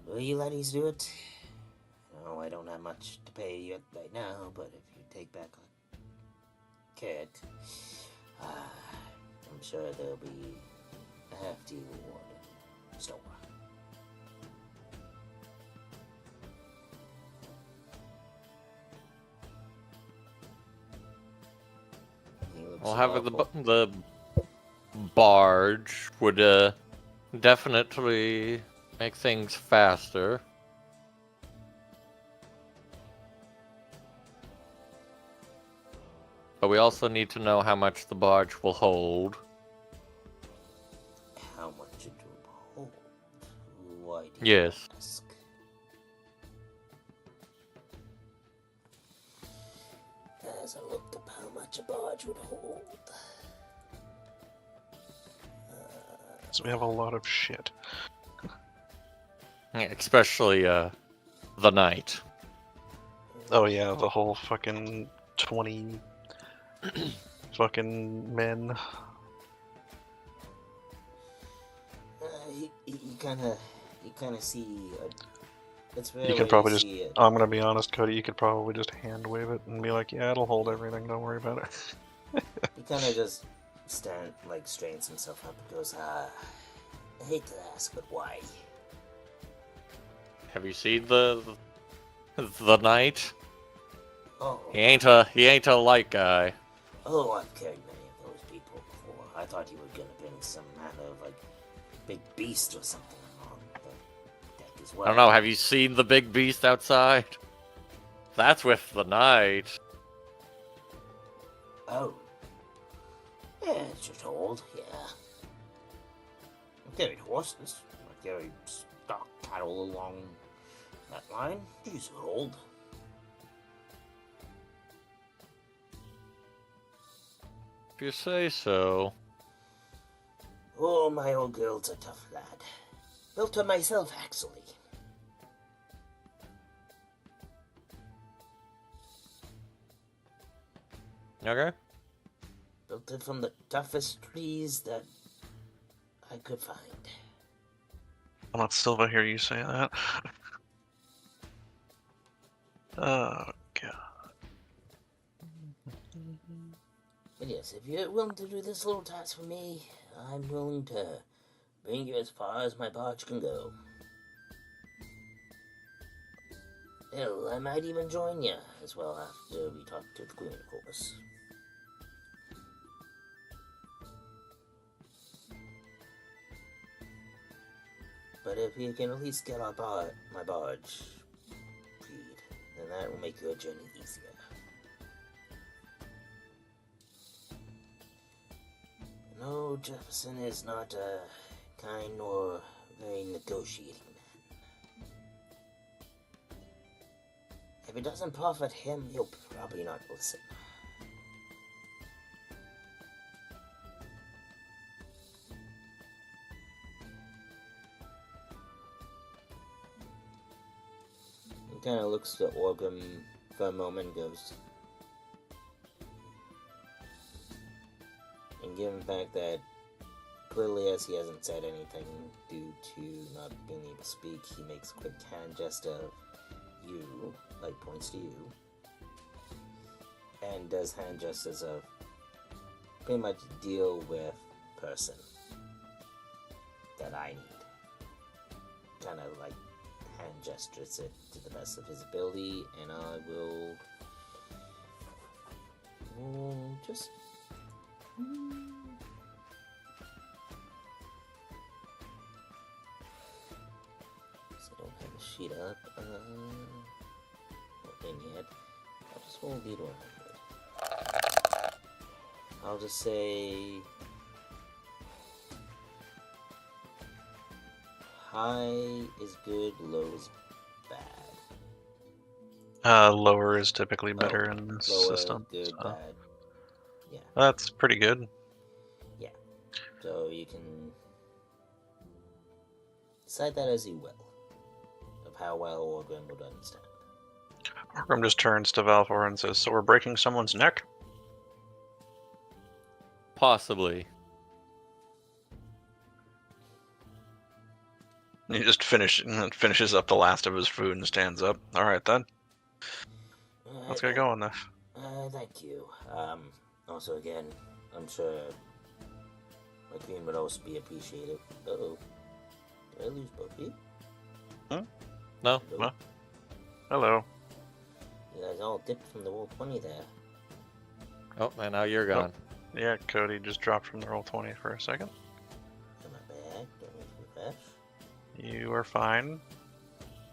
[SPEAKER 3] will you laddies do it? No, I don't have much to pay you right now, but if you take back a kid, I'm sure there'll be a hefty reward in store.
[SPEAKER 5] Well, having the barge would definitely make things faster. But we also need to know how much the barge will hold.
[SPEAKER 3] How much it will hold? Why do
[SPEAKER 5] Yes.
[SPEAKER 3] you ask? As I look up how much a barge would hold.
[SPEAKER 4] So we have a lot of shit.
[SPEAKER 5] Yeah, especially the night.
[SPEAKER 4] Oh yeah, the whole fucking 20 fucking men.
[SPEAKER 3] You kind of see. It's very.
[SPEAKER 4] You could probably just.
[SPEAKER 3] see it.
[SPEAKER 4] I'm gonna be honest, Cody. You could probably just hand wave it and be like, "Yeah, it'll hold everything. Don't worry about it."
[SPEAKER 3] He kind of just strains himself up and goes, I hate to ask, but why?
[SPEAKER 5] Have you seen the knight?
[SPEAKER 3] Oh,
[SPEAKER 5] He ain't a light guy.
[SPEAKER 3] oh, I've carried many of those people before. I thought you were gonna bring some manner of, like, big beast or something on the deck as well.
[SPEAKER 5] I don't know. Have you seen the big beast outside? That's with the knight.
[SPEAKER 3] Oh. Yeah, it's just old, yeah. I've carried horses. I've carried stock cattle along that line. She's old.
[SPEAKER 5] If you say so.
[SPEAKER 3] Oh, my old girl's a tough lad. Built her myself, actually.
[SPEAKER 5] Okay.
[SPEAKER 3] Built it from the toughest trees that I could find.
[SPEAKER 4] I'll let Silva hear you say that. Oh, God.
[SPEAKER 3] But yes, if you're willing to do this little task for me, I'm willing to bring you as far as my barge can go. Hell, I might even join you as well after we talk to the Queen, of course. But if you can at least get my barge freed, then that will make your journey easier. No, Jefferson is not a kind nor very negotiating man. If it doesn't profit him, he'll probably not listen. He kind of looks to Orgrim for a moment and goes, and given the fact that clearly as he hasn't said anything due to not being able to speak, he makes a quick hand gesture of you, like points to you, and does hand gestures of pretty much deal with person that I need. Kind of like hand gestures it to the best of his ability, and I will just so I don't have a sheet up in yet. I'll just roll D100. I'll just say high is good, low is bad.
[SPEAKER 4] Lower is typically better in this
[SPEAKER 3] Lower,
[SPEAKER 4] system.
[SPEAKER 3] good,
[SPEAKER 4] So.
[SPEAKER 3] bad. Yeah.
[SPEAKER 4] That's pretty good.
[SPEAKER 3] Yeah. So you can decide that as you will, of how well Orgrim would understand.
[SPEAKER 4] Orgrim just turns to Valfor and says, "So we're breaking someone's neck?"
[SPEAKER 5] Possibly.
[SPEAKER 4] He just finishes up the last of his food and stands up. All right then, let's get going then.
[SPEAKER 3] Thank you. Also again, I'm sure my queen would also be appreciated. Uh-oh. Did I lose both of you?
[SPEAKER 5] No.
[SPEAKER 3] Hello?
[SPEAKER 4] Hello.
[SPEAKER 3] You guys all dipped from the roll 20 there.
[SPEAKER 5] Oh, and now you're gone.
[SPEAKER 4] Yeah, Cody just dropped from the roll 20 for a second.
[SPEAKER 3] Am I back? Do I need to refresh?
[SPEAKER 4] You are fine.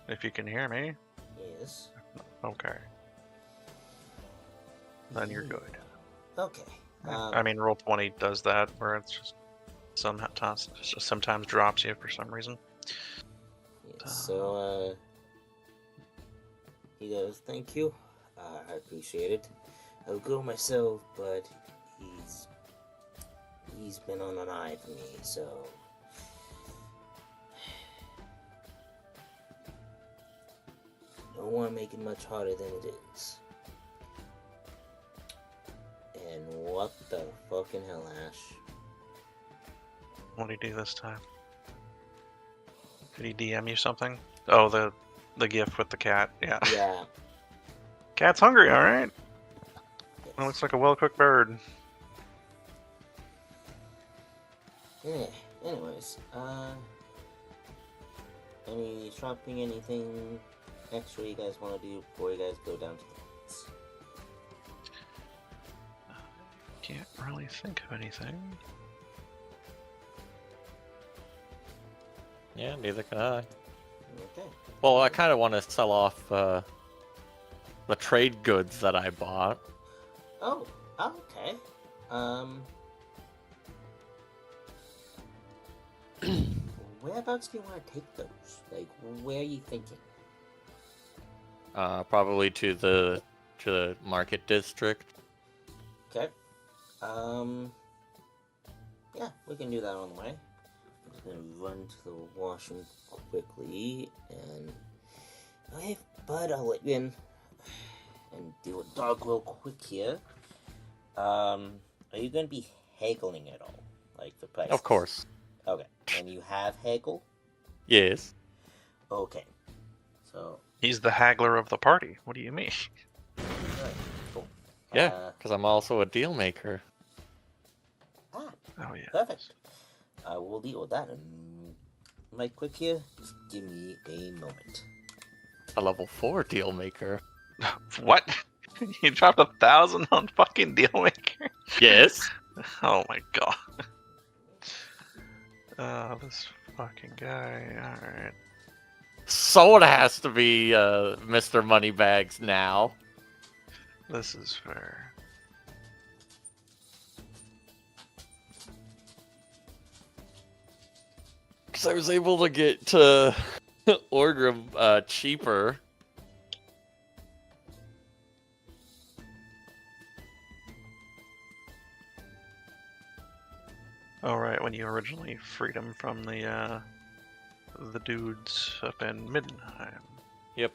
[SPEAKER 4] If you can hear me.
[SPEAKER 3] Yes.
[SPEAKER 4] Okay. Then you're good.
[SPEAKER 3] Okay.
[SPEAKER 4] I mean, roll 20 does that, where it's just sometimes drops you for some reason.
[SPEAKER 3] Yes, so, he goes, thank you. I appreciate it. I'll go myself, but he's been on an eye for me, so don't want to make it much harder than it is. And what the fucking hell, Ash?
[SPEAKER 4] What did he do this time? Did he DM you something? Oh, the gift with the cat. Yeah.
[SPEAKER 3] Yeah.
[SPEAKER 4] Cat's hungry, alright.
[SPEAKER 3] Yes.
[SPEAKER 4] It looks like a well-cooked bird.
[SPEAKER 3] Yeah, anyways, any shopping, anything extra you guys want to do before you guys go down to the place?
[SPEAKER 4] Can't really think of anything.
[SPEAKER 5] Yeah, neither can I.
[SPEAKER 3] Okay.
[SPEAKER 5] Well, I kind of want to sell off the trade goods that I bought.
[SPEAKER 3] Oh, okay. Whereabouts do you want to take those? Like, where are you thinking?
[SPEAKER 5] Probably to the market district.
[SPEAKER 3] Okay. Yeah, we can do that on the way. I'm just gonna run to the washroom quickly and. Okay, bud, I'll let you in and deal with dog real quick here. Are you gonna be haggling at all, like the price?
[SPEAKER 5] Of course.
[SPEAKER 3] Okay. And you have haggle?
[SPEAKER 5] Yes.
[SPEAKER 3] Okay. So,
[SPEAKER 4] He's the haggler of the party. What do you mean?
[SPEAKER 3] alright, cool.
[SPEAKER 5] Yeah, because I'm also a deal maker.
[SPEAKER 3] Ah,
[SPEAKER 4] Oh yeah.
[SPEAKER 3] perfect. I will deal with that in right quick here. Just give me a moment.
[SPEAKER 5] A level 4 deal maker.
[SPEAKER 4] What? You dropped 1,000 on fucking Dealmaker?
[SPEAKER 5] Yes.
[SPEAKER 4] Oh my god. This fucking guy. Alright.
[SPEAKER 5] Someone has to be Mr. Moneybags now.
[SPEAKER 4] This is fair.
[SPEAKER 5] Because I was able to get order them cheaper.
[SPEAKER 4] Alright, when you originally freed him from the dudes up in Middenheim.
[SPEAKER 5] Yep.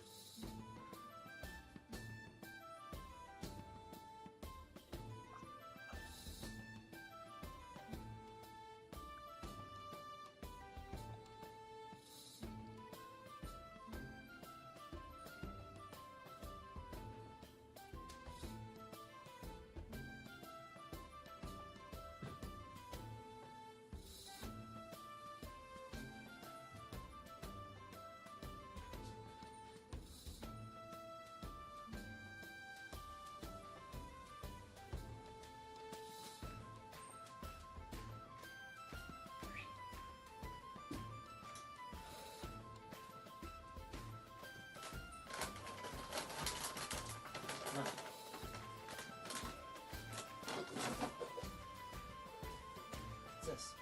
[SPEAKER 3] What's this?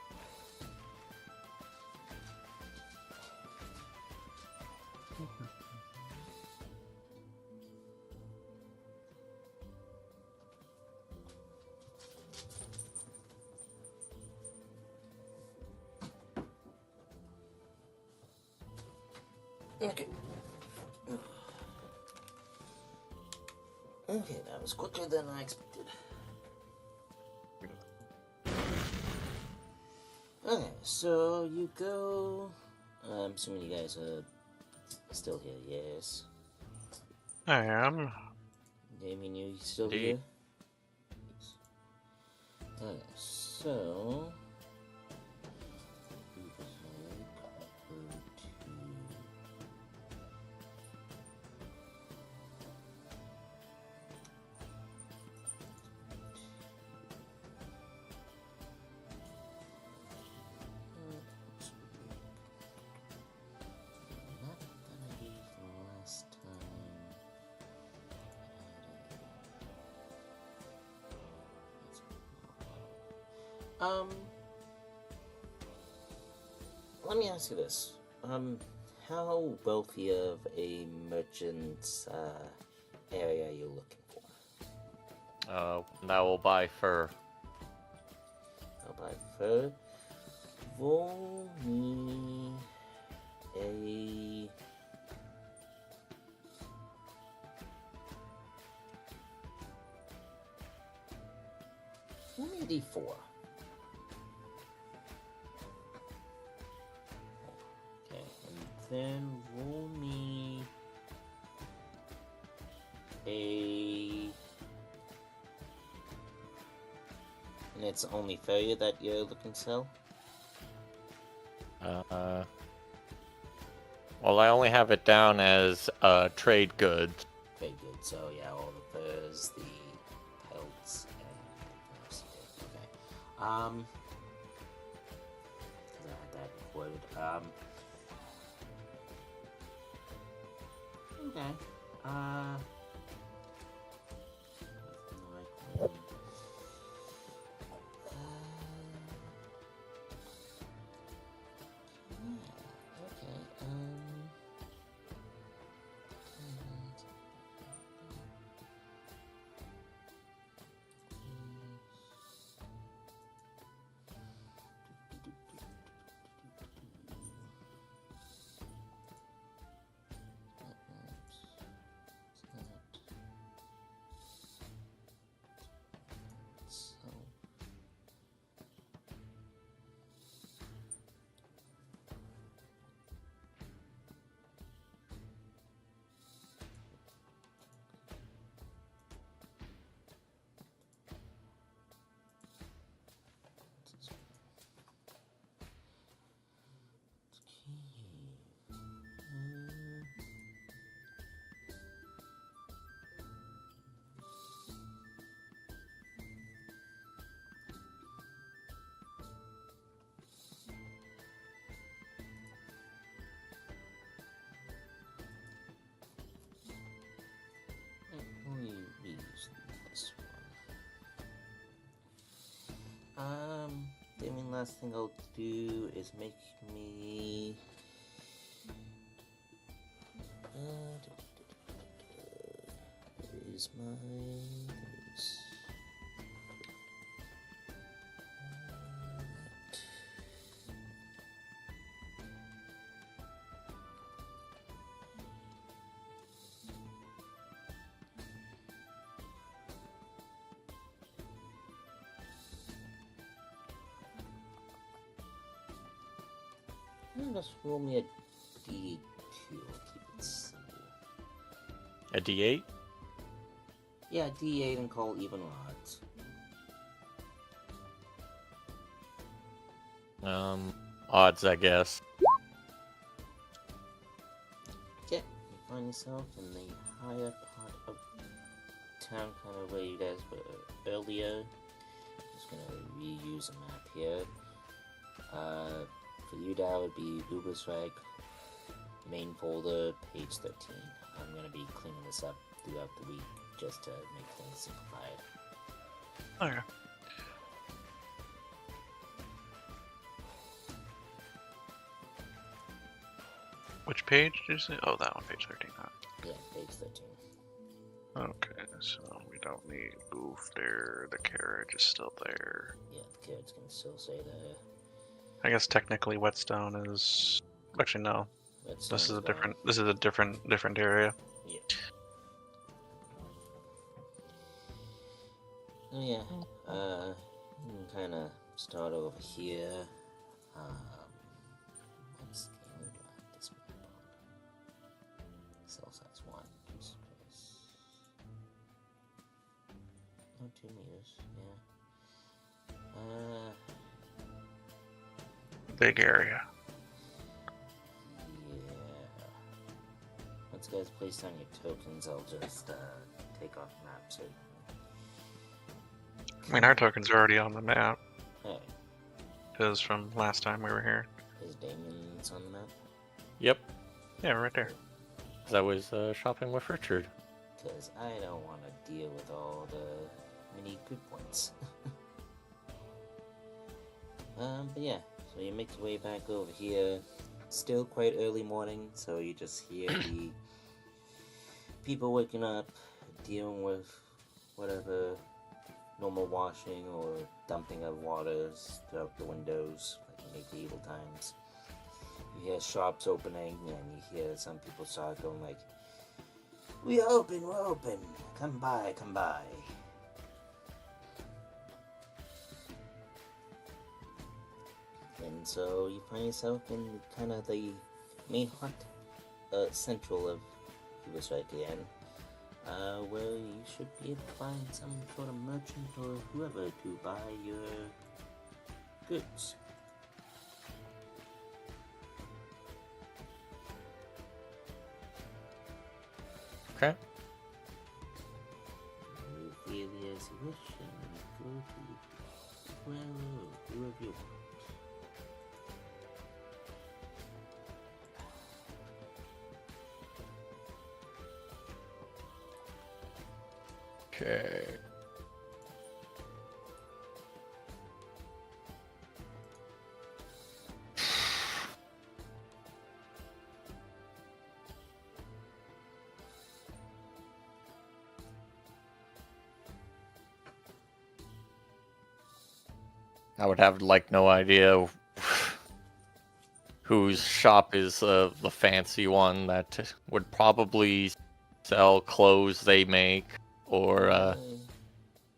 [SPEAKER 3] Okay. Okay, that was quicker than I expected. Okay, so you go. I'm assuming you guys are still here, yes?
[SPEAKER 4] I am.
[SPEAKER 3] Damien, you still
[SPEAKER 5] Indeed.
[SPEAKER 3] here? Yes. Okay, so. You go to. Not gonna be the last time. Let me ask you this. How wealthy of a merchant's area are you looking for?
[SPEAKER 5] That will buy fur.
[SPEAKER 3] I'll buy fur. Roll me a. Roll me a d4. Okay, and then roll me a. And it's only failure that you're looking to sell?
[SPEAKER 5] Well, I only have it down as trade goods.
[SPEAKER 3] Very good. So yeah, all the furs, the pelts, and everything else. Okay. I had that quoted. Okay. the only last thing I'll do is make me... Where's my... Just roll me a D2. I'll keep it simple.
[SPEAKER 5] A D8?
[SPEAKER 3] Yeah, D8 and call even odds.
[SPEAKER 5] Odds, I guess.
[SPEAKER 3] Okay, you find yourself in the higher part of town, kind of where you guys were earlier. Just gonna reuse a map here. For you, that would be Uberstrike, main folder, page 13. I'm going to be cleaning this up throughout the week just to make things simplified.
[SPEAKER 4] Okay. Which page did you say? Oh, that one, page 13.
[SPEAKER 3] Yeah, page 13.
[SPEAKER 4] Okay, so we don't need Goof there. The carriage is still there.
[SPEAKER 3] Yeah, the carriage can still stay there.
[SPEAKER 4] I guess technically Whetstone is... Actually, no.
[SPEAKER 3] Whetstone
[SPEAKER 4] This is a
[SPEAKER 3] gone.
[SPEAKER 4] different. This is a different area.
[SPEAKER 3] Yeah. Oh yeah. You can kind of start over here. What's the this map on? Cell size 1. Jesus Christ. No, 2 meters. Yeah.
[SPEAKER 4] Big area.
[SPEAKER 3] Yeah. Once you guys place down your tokens, I'll just take off maps.
[SPEAKER 4] I mean, our tokens are already on the map.
[SPEAKER 3] Hey,
[SPEAKER 4] Because from last time we were here.
[SPEAKER 3] is Damien's on the map?
[SPEAKER 5] Yep.
[SPEAKER 4] Yeah, right there.
[SPEAKER 5] 'Cause I was shopping with Richard.
[SPEAKER 3] Because I don't want to deal with all the mini good points. But yeah, so you make your way back over here. Still quite early morning, so you just hear the people waking up, dealing with whatever normal washing or dumping of waters throughout the windows, like in medieval times. You hear shops opening, and you hear some people start going like, we're open, come by, come by. And so you find yourself in kind of the main heart, central of Uberstrike again, where you should be able to find some sort of merchant or whoever to buy your goods.
[SPEAKER 5] Okay.
[SPEAKER 3] You feel as you wish and go to whoever you want.
[SPEAKER 5] Okay. I would have like no idea whose shop is the fancy one that would probably sell clothes they make or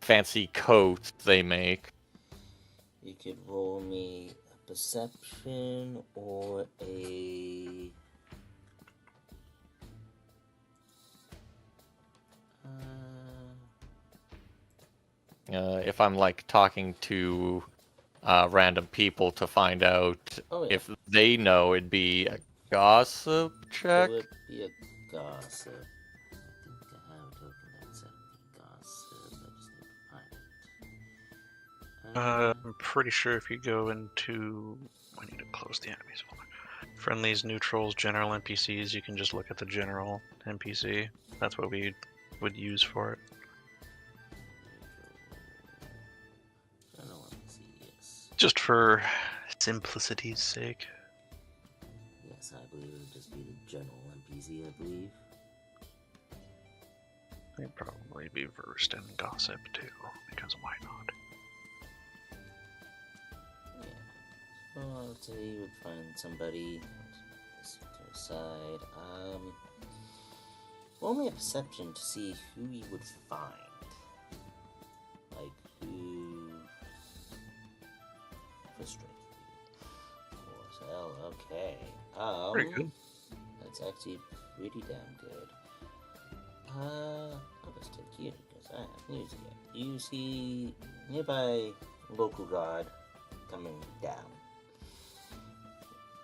[SPEAKER 5] fancy coats they make.
[SPEAKER 3] You could roll me a perception or a...
[SPEAKER 5] If I'm like talking to random people to find out if they know, it'd be a gossip check.
[SPEAKER 3] It would be a gossip. I think I have a token that's a gossip. I just need to find it.
[SPEAKER 4] I'm pretty sure if you go into... I need to close the enemies. Hold on. Friendlies, neutrals, general NPCs, you can just look at the general NPC. That's what we would use for it.
[SPEAKER 3] I don't want to see, yes.
[SPEAKER 4] Just for simplicity's sake.
[SPEAKER 3] Yes, I believe it would just be the general NPC, I believe.
[SPEAKER 4] They'd probably be versed in gossip too, because why not?
[SPEAKER 3] Yeah. So I would say you would find somebody to the side. Roll me a perception to see who you would find. Like who frustrated you. Well, okay.
[SPEAKER 4] Pretty good.
[SPEAKER 3] That's actually pretty damn good. I'll just take you because I have news here. You see nearby local guard coming down.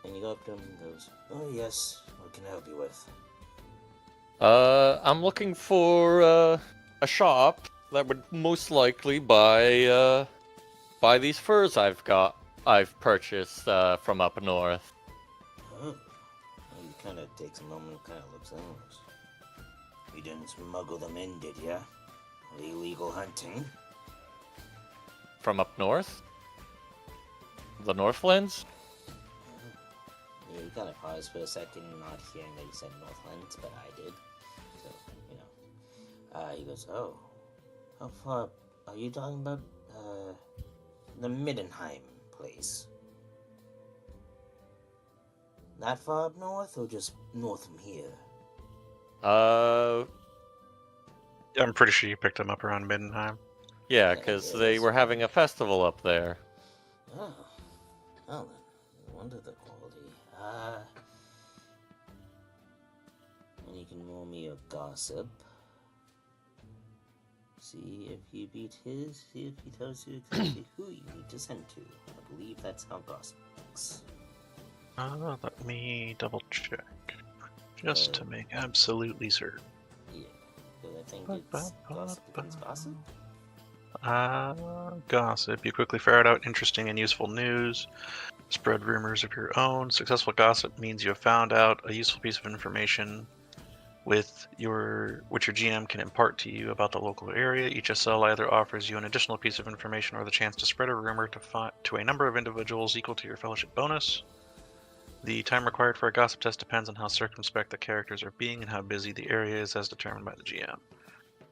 [SPEAKER 3] And you go up to him and goes, "Oh yes, what can I help you with?"
[SPEAKER 5] I'm looking for a shop that would most likely buy these furs I've purchased from up north.
[SPEAKER 3] Oh. He kind of takes a moment and kind of looks at him. You didn't smuggle them in, did ya? Illegal hunting?
[SPEAKER 5] From up north? The Northlands?
[SPEAKER 3] Yeah, you kind of paused for a second, not hearing that you said Northlands, but I did. So, you know. He goes, "Oh, how far are you talking about? The Middenheim place. That far up north, or just north from here?"
[SPEAKER 4] I'm pretty sure you picked them up around Middenheim.
[SPEAKER 5] Yeah,
[SPEAKER 3] Yeah,
[SPEAKER 5] because
[SPEAKER 3] it
[SPEAKER 5] they
[SPEAKER 3] is.
[SPEAKER 5] were having a festival up there.
[SPEAKER 3] Oh, well then, no wonder the quality. And you can roll me a gossip. See if you beat his, see if he tells you exactly who you need to send to. I believe that's how gossip works.
[SPEAKER 4] Let me double check. Just to make absolutely certain.
[SPEAKER 3] Yeah, because I think it's gossip against gossip.
[SPEAKER 4] Gossip. You quickly ferret out interesting and useful news. Spread rumors of your own. Successful gossip means you have found out a useful piece of information which your GM can impart to you about the local area. Each SL either offers you an additional piece of information or the chance to spread a rumor to a number of individuals equal to your fellowship bonus. The time required for a gossip test depends on how circumspect the characters are being and how busy the area is as determined by the GM.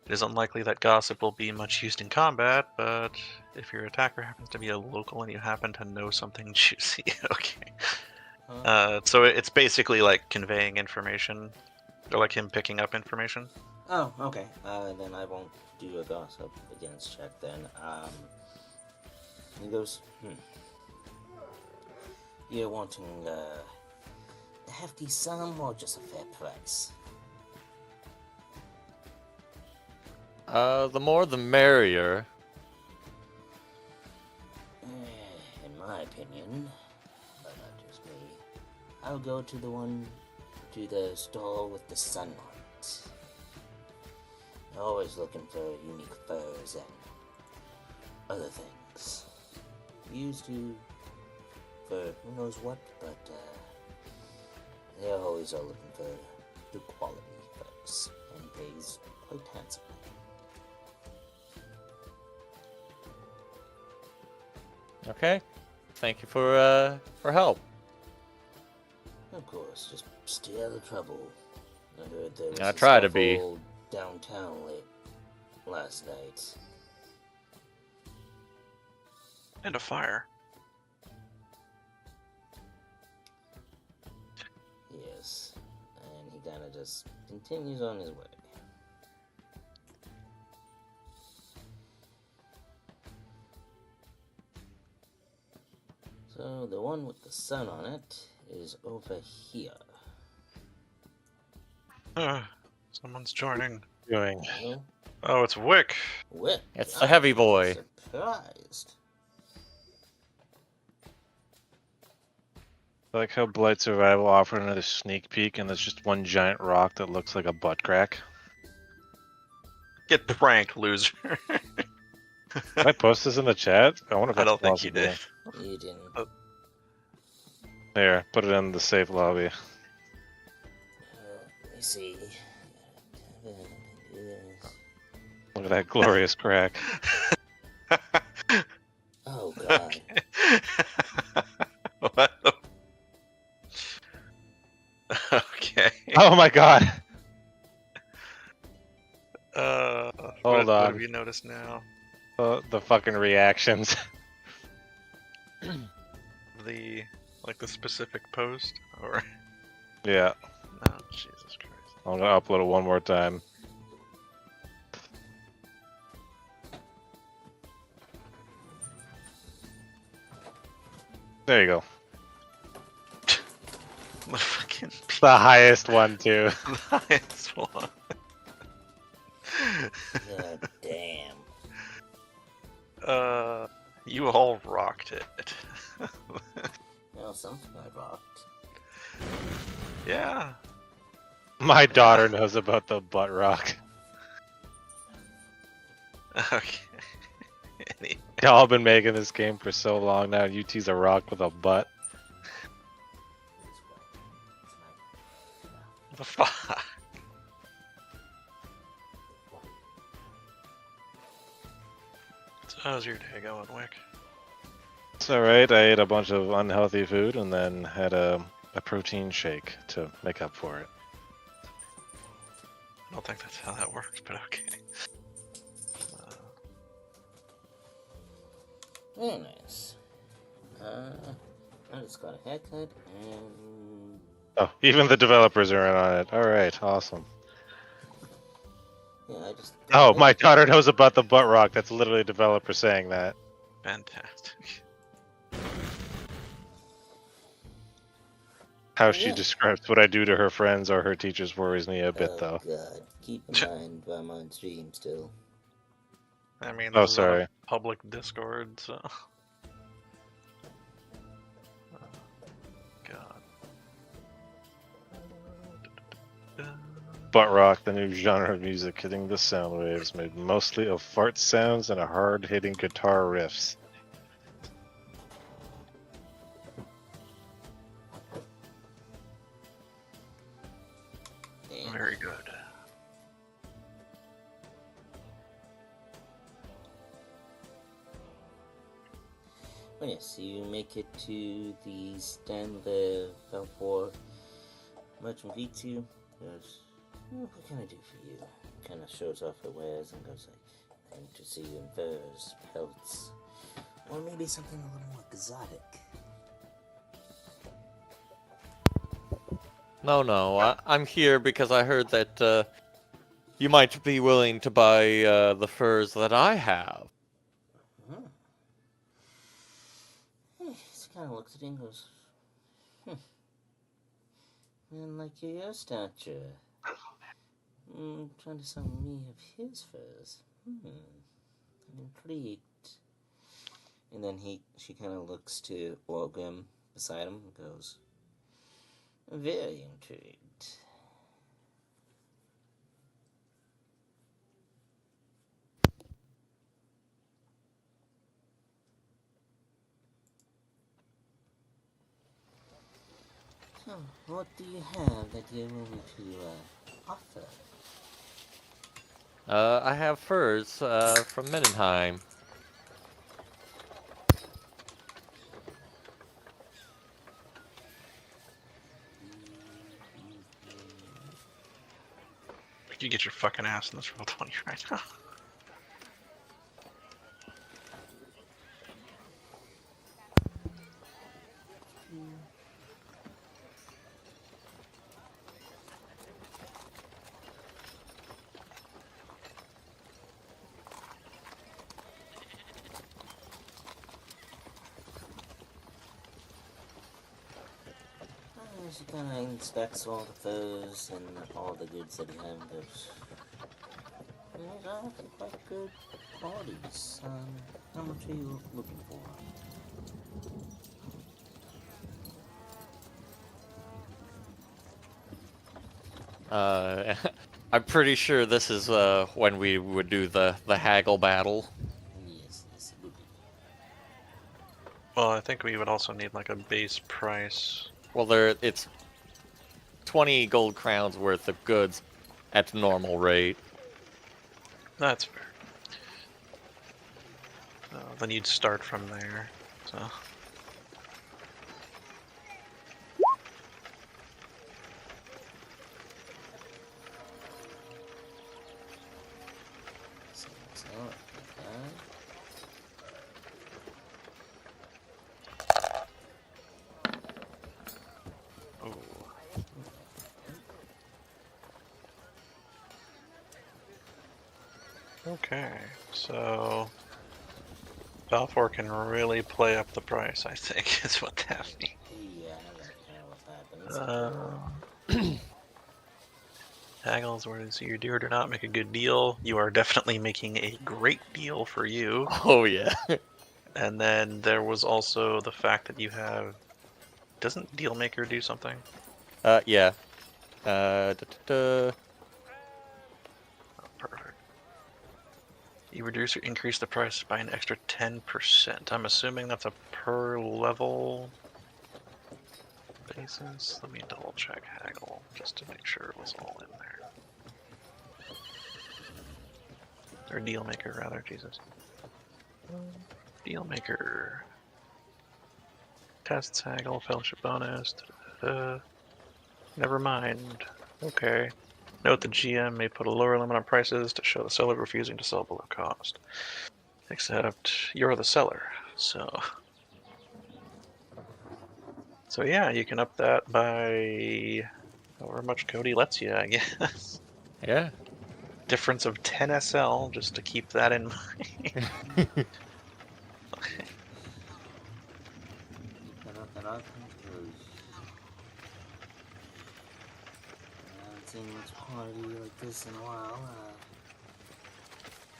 [SPEAKER 4] It is unlikely that gossip will be much used in combat, but if your attacker happens to be a local and you happen to know something juicy, okay. So it's basically like conveying information, or like him picking up information.
[SPEAKER 3] Oh, okay. Then I won't do a gossip against check then. He goes, You're wanting a hefty sum or just a fair price?
[SPEAKER 5] The more the merrier.
[SPEAKER 3] In my opinion, but not just me, I'll go to the stall with the sun on it. Always looking for unique furs and other things. Used to for who knows what, but they always are looking for good quality furs and pays quite handsomely.
[SPEAKER 5] Okay. Thank you for help.
[SPEAKER 3] Of course, just stay out of trouble. I heard there was
[SPEAKER 5] I
[SPEAKER 3] a
[SPEAKER 5] try to be.
[SPEAKER 3] scuffle downtown last night.
[SPEAKER 4] And a fire.
[SPEAKER 3] Yes, and he kind of just continues on his way. So the one with the sun on it is over here.
[SPEAKER 4] Someone's joining.
[SPEAKER 6] Doing.
[SPEAKER 3] Well,
[SPEAKER 4] Oh, it's Wick.
[SPEAKER 5] It's the heavy boy.
[SPEAKER 3] Surprised.
[SPEAKER 6] I like how Blight Survival offered another sneak peek, and there's just one giant rock that looks like a butt crack.
[SPEAKER 4] Get pranked, loser.
[SPEAKER 6] Did I post this in the chat? I wonder if
[SPEAKER 4] I
[SPEAKER 6] that's
[SPEAKER 4] don't think you
[SPEAKER 6] possible.
[SPEAKER 4] did.
[SPEAKER 3] You didn't.
[SPEAKER 6] There, put it in the safe lobby.
[SPEAKER 3] Let me see.
[SPEAKER 6] Look at that glorious crack.
[SPEAKER 3] Oh god.
[SPEAKER 6] What? Okay.
[SPEAKER 4] Oh my god.
[SPEAKER 6] What
[SPEAKER 4] Hold on.
[SPEAKER 6] have you noticed now?
[SPEAKER 4] The fucking reactions.
[SPEAKER 6] The specific post, or
[SPEAKER 4] Yeah.
[SPEAKER 6] oh Jesus Christ!
[SPEAKER 4] I'm gonna upload it one more time. There you go.
[SPEAKER 6] The fucking
[SPEAKER 4] The highest one too.
[SPEAKER 6] the highest one.
[SPEAKER 3] God damn.
[SPEAKER 6] You all rocked it.
[SPEAKER 3] Well, something I rocked.
[SPEAKER 6] Yeah.
[SPEAKER 4] My daughter knows about the butt rock.
[SPEAKER 6] Okay.
[SPEAKER 4] Y'all been making this game for so long now. You tease a rock with a butt.
[SPEAKER 6] The fuck? So how's your day going, Wick?
[SPEAKER 4] It's alright. I ate a bunch of unhealthy food and then had a protein shake to make up for it.
[SPEAKER 6] I don't think that's how that works, but okay.
[SPEAKER 3] Very nice. I just got a haircut and
[SPEAKER 4] Oh, even the developers are in on it. Alright, awesome.
[SPEAKER 3] yeah, I just.
[SPEAKER 4] Oh, my daughter knows about the butt rock. That's literally a developer saying that.
[SPEAKER 6] Fantastic.
[SPEAKER 4] How she
[SPEAKER 3] Yeah.
[SPEAKER 4] describes what I do to her friends or her teachers worries me a bit,
[SPEAKER 3] Oh
[SPEAKER 4] though.
[SPEAKER 3] god, keep in mind I'm on stream still.
[SPEAKER 6] I mean,
[SPEAKER 4] Oh,
[SPEAKER 6] this is on a
[SPEAKER 4] sorry.
[SPEAKER 6] public Discord, so. God.
[SPEAKER 4] Butt rock, the new genre of music hitting the sound waves, made mostly of fart sounds and hard-hitting guitar riffs.
[SPEAKER 3] Damn.
[SPEAKER 6] Very good.
[SPEAKER 3] Oh yes, you make it to the stand the Valfor Merchant V2. Goes, what can I do for you? Kind of shows off her wares and goes like, I'm to see you in furs, pelts, or maybe something a little more exotic.
[SPEAKER 5] No, I'm here because I heard that you might be willing to buy the furs that I have.
[SPEAKER 3] He kind of looks at it and goes, man like your stature. Trying to sell me of his furs. I'm intrigued. And then she kind of looks to Orgrim beside him and goes, very intrigued. So, what do you have that you're willing to offer?
[SPEAKER 5] I have furs from Middenheim.
[SPEAKER 6] You get your fucking ass in this roll 20 right now.
[SPEAKER 3] She kind of inspects all the furs and all the goods that he has and goes, these are quite good qualities. How much are you looking for?
[SPEAKER 5] I'm pretty sure this is when we would do the haggle battle.
[SPEAKER 3] Yes, yes, it would be.
[SPEAKER 6] Well, I think we would also need like a base price.
[SPEAKER 5] Well, it's 20 gold crowns worth of goods at normal rate.
[SPEAKER 6] That's fair. Then you'd start from there. So
[SPEAKER 4] Okay, so Balfour can really play up the price, I think, is what that means.
[SPEAKER 3] Yeah, I know what happens.
[SPEAKER 4] Haggles, where you do or do not make a good deal. You are definitely making a great deal for you.
[SPEAKER 5] Oh yeah.
[SPEAKER 4] And then there was also the fact that you have. Doesn't Dealmaker do something?
[SPEAKER 5] Yeah. Da.
[SPEAKER 4] Oh, perfect. You reduce or increase the price by an extra 10%. I'm assuming that's a per level basis. Let me double check Haggle just to make sure it was all in there. Or Dealmaker, rather, Jesus. Dealmaker. Tests, Haggle, Fellowship bonus. Never mind. Okay. Note the GM may put a lower limit on prices to show the seller refusing to sell below cost. Except you're the seller, so yeah, you can up that by however much Cody lets you, I guess.
[SPEAKER 5] Yeah.
[SPEAKER 4] Difference of 10 SL, just to keep that in mind.
[SPEAKER 3] Keep that up and up, because I haven't seen much quantity like this in a while.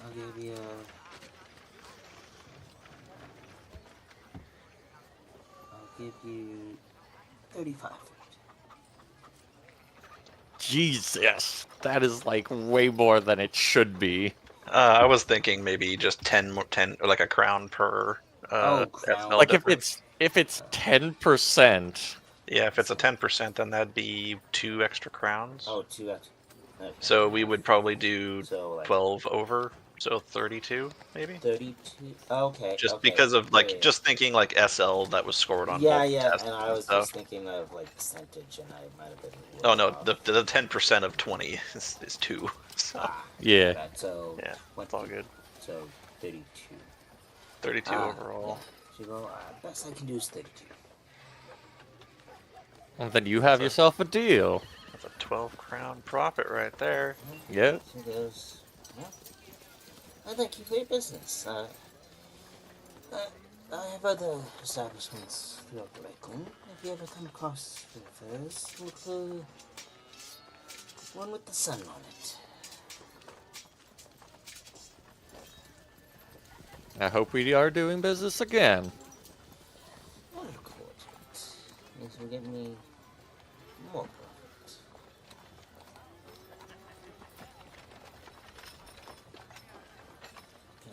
[SPEAKER 3] I'll give you I'll give you 35 for it.
[SPEAKER 5] Jesus, that is like way more than it should be.
[SPEAKER 4] I was thinking maybe just 10 or like a crown per
[SPEAKER 3] crown.
[SPEAKER 4] SL
[SPEAKER 5] Like
[SPEAKER 4] difference.
[SPEAKER 5] if it's 10%.
[SPEAKER 4] Yeah, if it's a 10%, then that'd be 2 extra crowns.
[SPEAKER 3] Oh, 2 extra. Okay.
[SPEAKER 4] So we would probably do
[SPEAKER 3] So, like,
[SPEAKER 4] 12 over, so 32 maybe.
[SPEAKER 3] 32. Okay.
[SPEAKER 4] Just
[SPEAKER 3] okay.
[SPEAKER 4] because of like
[SPEAKER 3] Yeah, yeah.
[SPEAKER 4] just thinking like SL that was scored on.
[SPEAKER 3] Yeah,
[SPEAKER 4] both
[SPEAKER 3] yeah,
[SPEAKER 4] tests
[SPEAKER 3] and I was
[SPEAKER 4] stuff.
[SPEAKER 3] just thinking of like percentage, and I might have been.
[SPEAKER 4] Oh no,
[SPEAKER 3] off.
[SPEAKER 4] the 10% of 20 is 2. So
[SPEAKER 5] Yeah.
[SPEAKER 3] Right, so
[SPEAKER 4] yeah,
[SPEAKER 3] 20,
[SPEAKER 4] it's all good.
[SPEAKER 3] So 32.
[SPEAKER 4] 32 overall.
[SPEAKER 3] Yeah. So best I can do is 32.
[SPEAKER 5] Well, then you have yourself a deal.
[SPEAKER 4] That's a 12 crown profit right there.
[SPEAKER 5] Yeah.
[SPEAKER 3] So goes. Well, I thank you for your business. I have other establishments throughout the Lakeland. If you ever come across affairs, include one with the sun on it.
[SPEAKER 5] I hope we are doing business again.
[SPEAKER 3] What a course. This will give me more profit.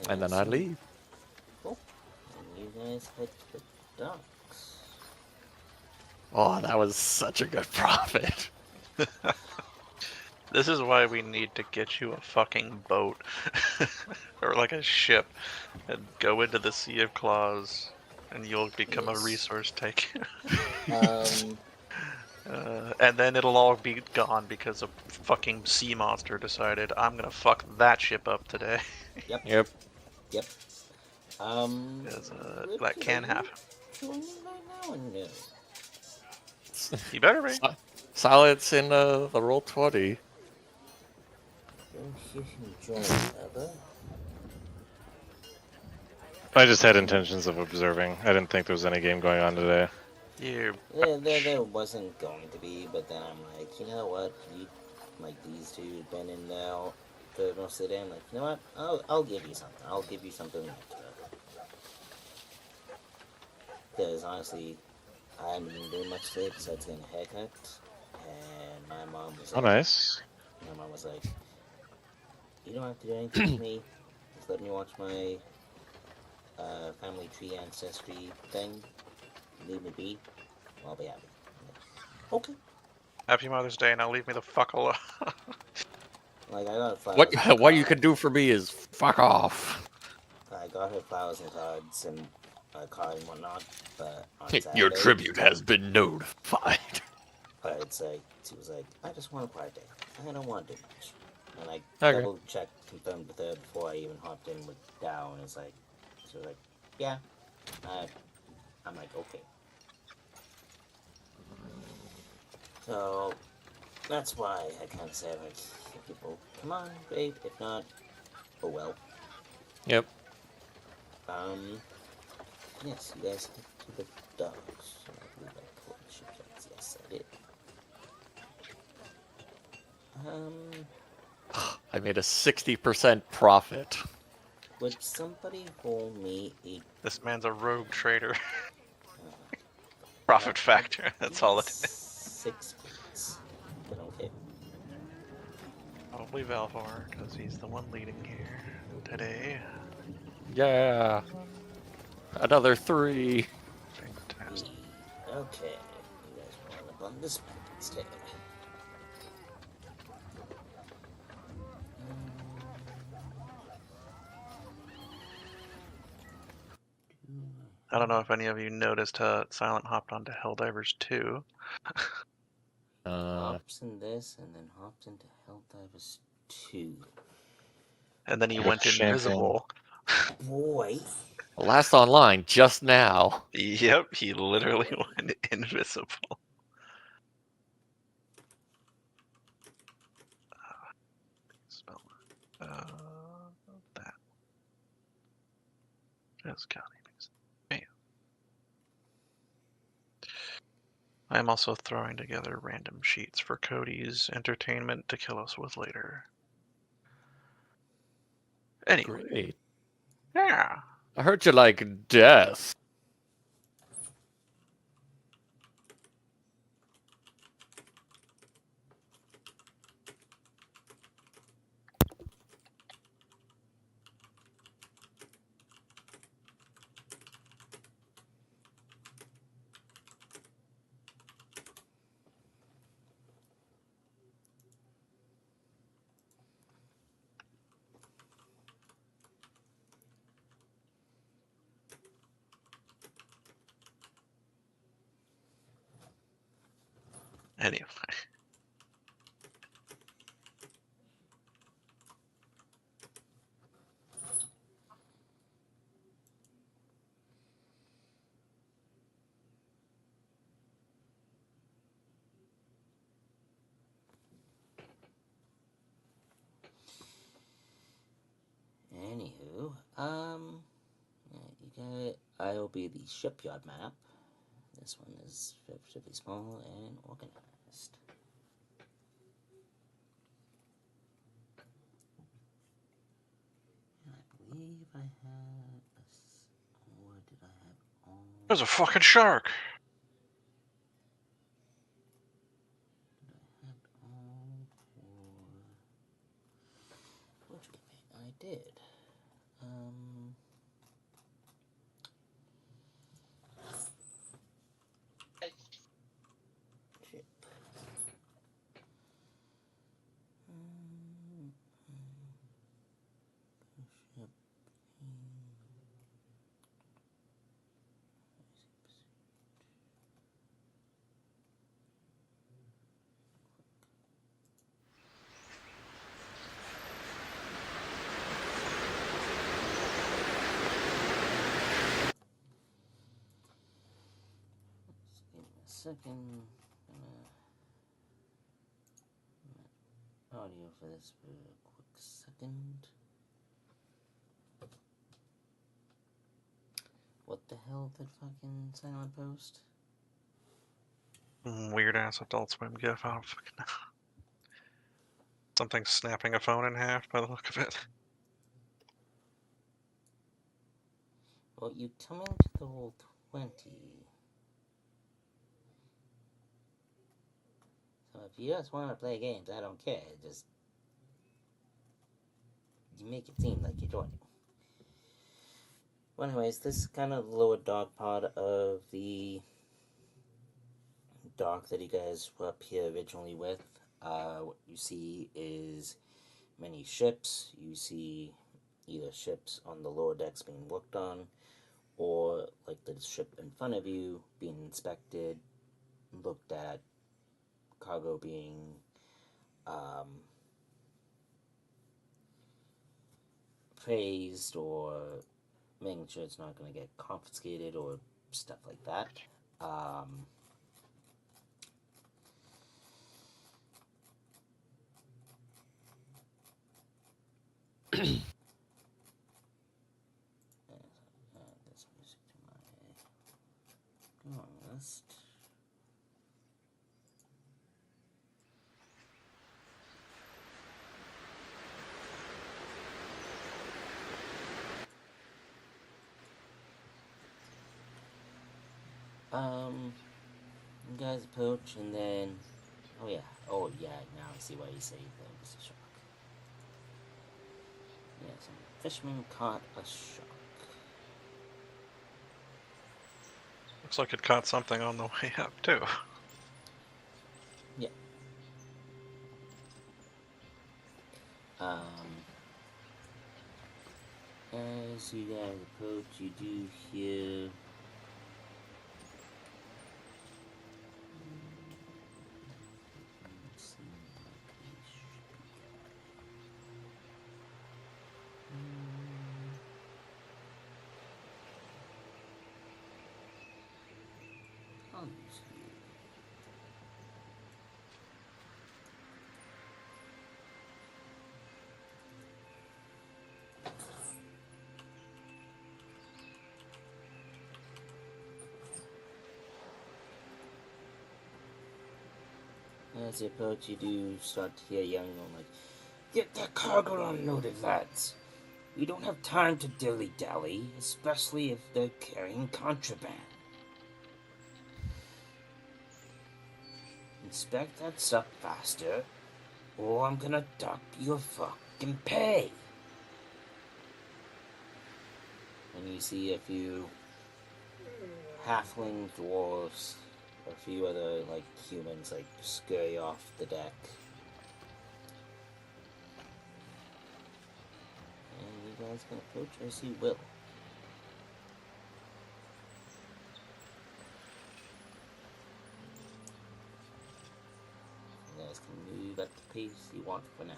[SPEAKER 5] And then I leave.
[SPEAKER 3] Cool. And you guys head to the docks.
[SPEAKER 5] Oh, that was such a good profit.
[SPEAKER 4] This is why we need to get you a fucking boat. Or like a ship. And go into the Sea of Claws. And you'll become a resource taker. And then it'll all be gone because a fucking sea monster decided, I'm gonna fuck that ship up today.
[SPEAKER 3] Yep.
[SPEAKER 5] Yep.
[SPEAKER 3] Yep.
[SPEAKER 4] Because that can happen.
[SPEAKER 3] Joining right now and no.
[SPEAKER 4] You better be.
[SPEAKER 5] Silence in the roll 20.
[SPEAKER 6] I just had intentions of observing. I didn't think there was any game going on today.
[SPEAKER 4] You.
[SPEAKER 3] There wasn't going to be, but then I'm like, you know what? Like these two have been in now for most of the day. I'm like, you know what? I'll give you something. I'll give you something extra. Because honestly, I haven't been doing much today besides getting a haircut. And my mom was like,
[SPEAKER 6] Oh, nice.
[SPEAKER 3] my mom was like, you don't have to do anything with me. Just let me watch my family tree ancestry thing. Leave me be. I'll be happy. Okay.
[SPEAKER 4] Happy Mother's Day, now leave me the fuck alone.
[SPEAKER 3] Like, I got flowers.
[SPEAKER 5] What you can do for me is fuck off.
[SPEAKER 3] I got her flowers and cards and a card and whatnot, but on
[SPEAKER 5] Your
[SPEAKER 3] Saturday,
[SPEAKER 5] tribute has been notified.
[SPEAKER 3] But it's like, she was like, I just want a quiet day. I don't want to do much. And I
[SPEAKER 5] Okay.
[SPEAKER 3] double checked, confirmed with her before I even hopped in with Dow, and it's like, she was like, yeah. I'm like, okay. So, that's why I kind of said, like, people, come on, babe. If not, Oh well.
[SPEAKER 5] Yep.
[SPEAKER 3] Yes, you guys head to the docks. I believe I pulled the shipyards. Yes, I did.
[SPEAKER 5] I made a 60% profit.
[SPEAKER 3] Would somebody roll me a
[SPEAKER 4] This man's a rogue trader. Profit factor. That's all it is.
[SPEAKER 3] 6, please? But okay.
[SPEAKER 4] Probably Valvar, because he's the one leading here today.
[SPEAKER 5] Yeah. Another 3.
[SPEAKER 4] Fantastic.
[SPEAKER 3] Okay. You guys roll up on this instead.
[SPEAKER 4] I don't know if any of you noticed Silent hopped onto Helldivers 2.
[SPEAKER 3] Hops in this, and then hopped into Helldivers 2.
[SPEAKER 4] And then he
[SPEAKER 6] Like
[SPEAKER 4] went
[SPEAKER 6] champagne.
[SPEAKER 4] invisible.
[SPEAKER 3] Boy.
[SPEAKER 5] Last online, just now.
[SPEAKER 4] Yep, he literally went invisible. Spell that. Just counting. Bam. I'm also throwing together random sheets for Cody's entertainment to kill us with later. Anyway,
[SPEAKER 5] Great.
[SPEAKER 4] yeah.
[SPEAKER 5] I heard you like death.
[SPEAKER 4] Anyway.
[SPEAKER 3] Anywho, I'll be the shipyard map. This one is relatively small and organized. And I believe I had or did I have all?
[SPEAKER 4] There's a fucking shark!
[SPEAKER 3] Did I have all for which campaign? I did. Ship. Ship. Give me a second. Audio for this for a quick second. What the hell did fucking Silent post?
[SPEAKER 4] Weird ass Adult Swim gif. I don't fucking know. Something snapping a phone in half by the look of it.
[SPEAKER 3] Well, you come into the whole 20. So if you just want to play games, I don't care. Just you make it seem like you're joining. Well, anyways, this is kind of the lower dock part of the dock that you guys were up here originally with. What you see is many ships. You see either ships on the lower decks being worked on, or like the ship in front of you being inspected, looked at, cargo being appraised, or making sure it's not going to get confiscated or stuff like that. Lost. You guys approach, and then, oh yeah, now I see why you say that was a shark. Yeah, some fisherman caught a shark.
[SPEAKER 4] Looks like it caught something on the way up, too.
[SPEAKER 3] Yeah. As you guys approach, you do hear let's see, I'll use you. As you approach, you do start to hear a young one like, "Get that cargo unloaded, lads. We don't have time to dilly-dally, especially if they're carrying contraband. Inspect that stuff faster, or I'm gonna dock your fucking pay." And you see a few halfling dwarves, a few other, like, humans, like, scurry off the deck. And you guys can approach as you will. You guys can move at the pace you want for now.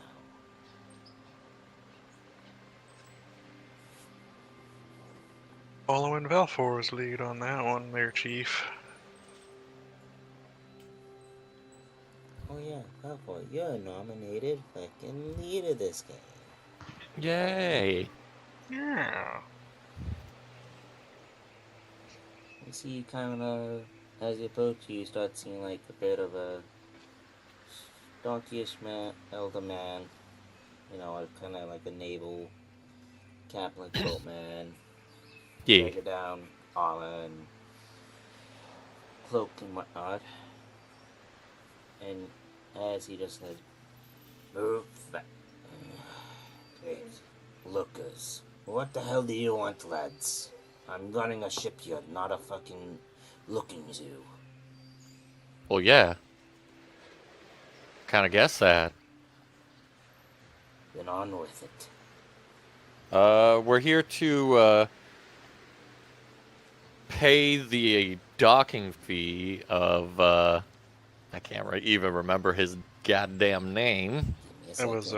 [SPEAKER 4] Following Valfor's lead on that one, there, Chief.
[SPEAKER 3] Oh yeah, Malfoy, you're a nominated fucking leader this game.
[SPEAKER 5] Yay!
[SPEAKER 4] Yeah.
[SPEAKER 3] You see, kind of, as you approach, you start seeing like a bit of a donkeyish man, elder man, you know, kind of like a naval captain, like boatman,
[SPEAKER 5] Yeah.
[SPEAKER 3] dagger down, armor and cloak and whatnot. And as he just says, "Move that." Great. Lookers. What the hell do you want, lads? I'm running a shipyard, not a fucking looking zoo.
[SPEAKER 5] Well, yeah. Kind of guess that.
[SPEAKER 3] Then on with it.
[SPEAKER 5] We're here to pay the docking fee of I can't even remember his goddamn name.
[SPEAKER 3] Give me a
[SPEAKER 4] It
[SPEAKER 3] second.
[SPEAKER 4] was,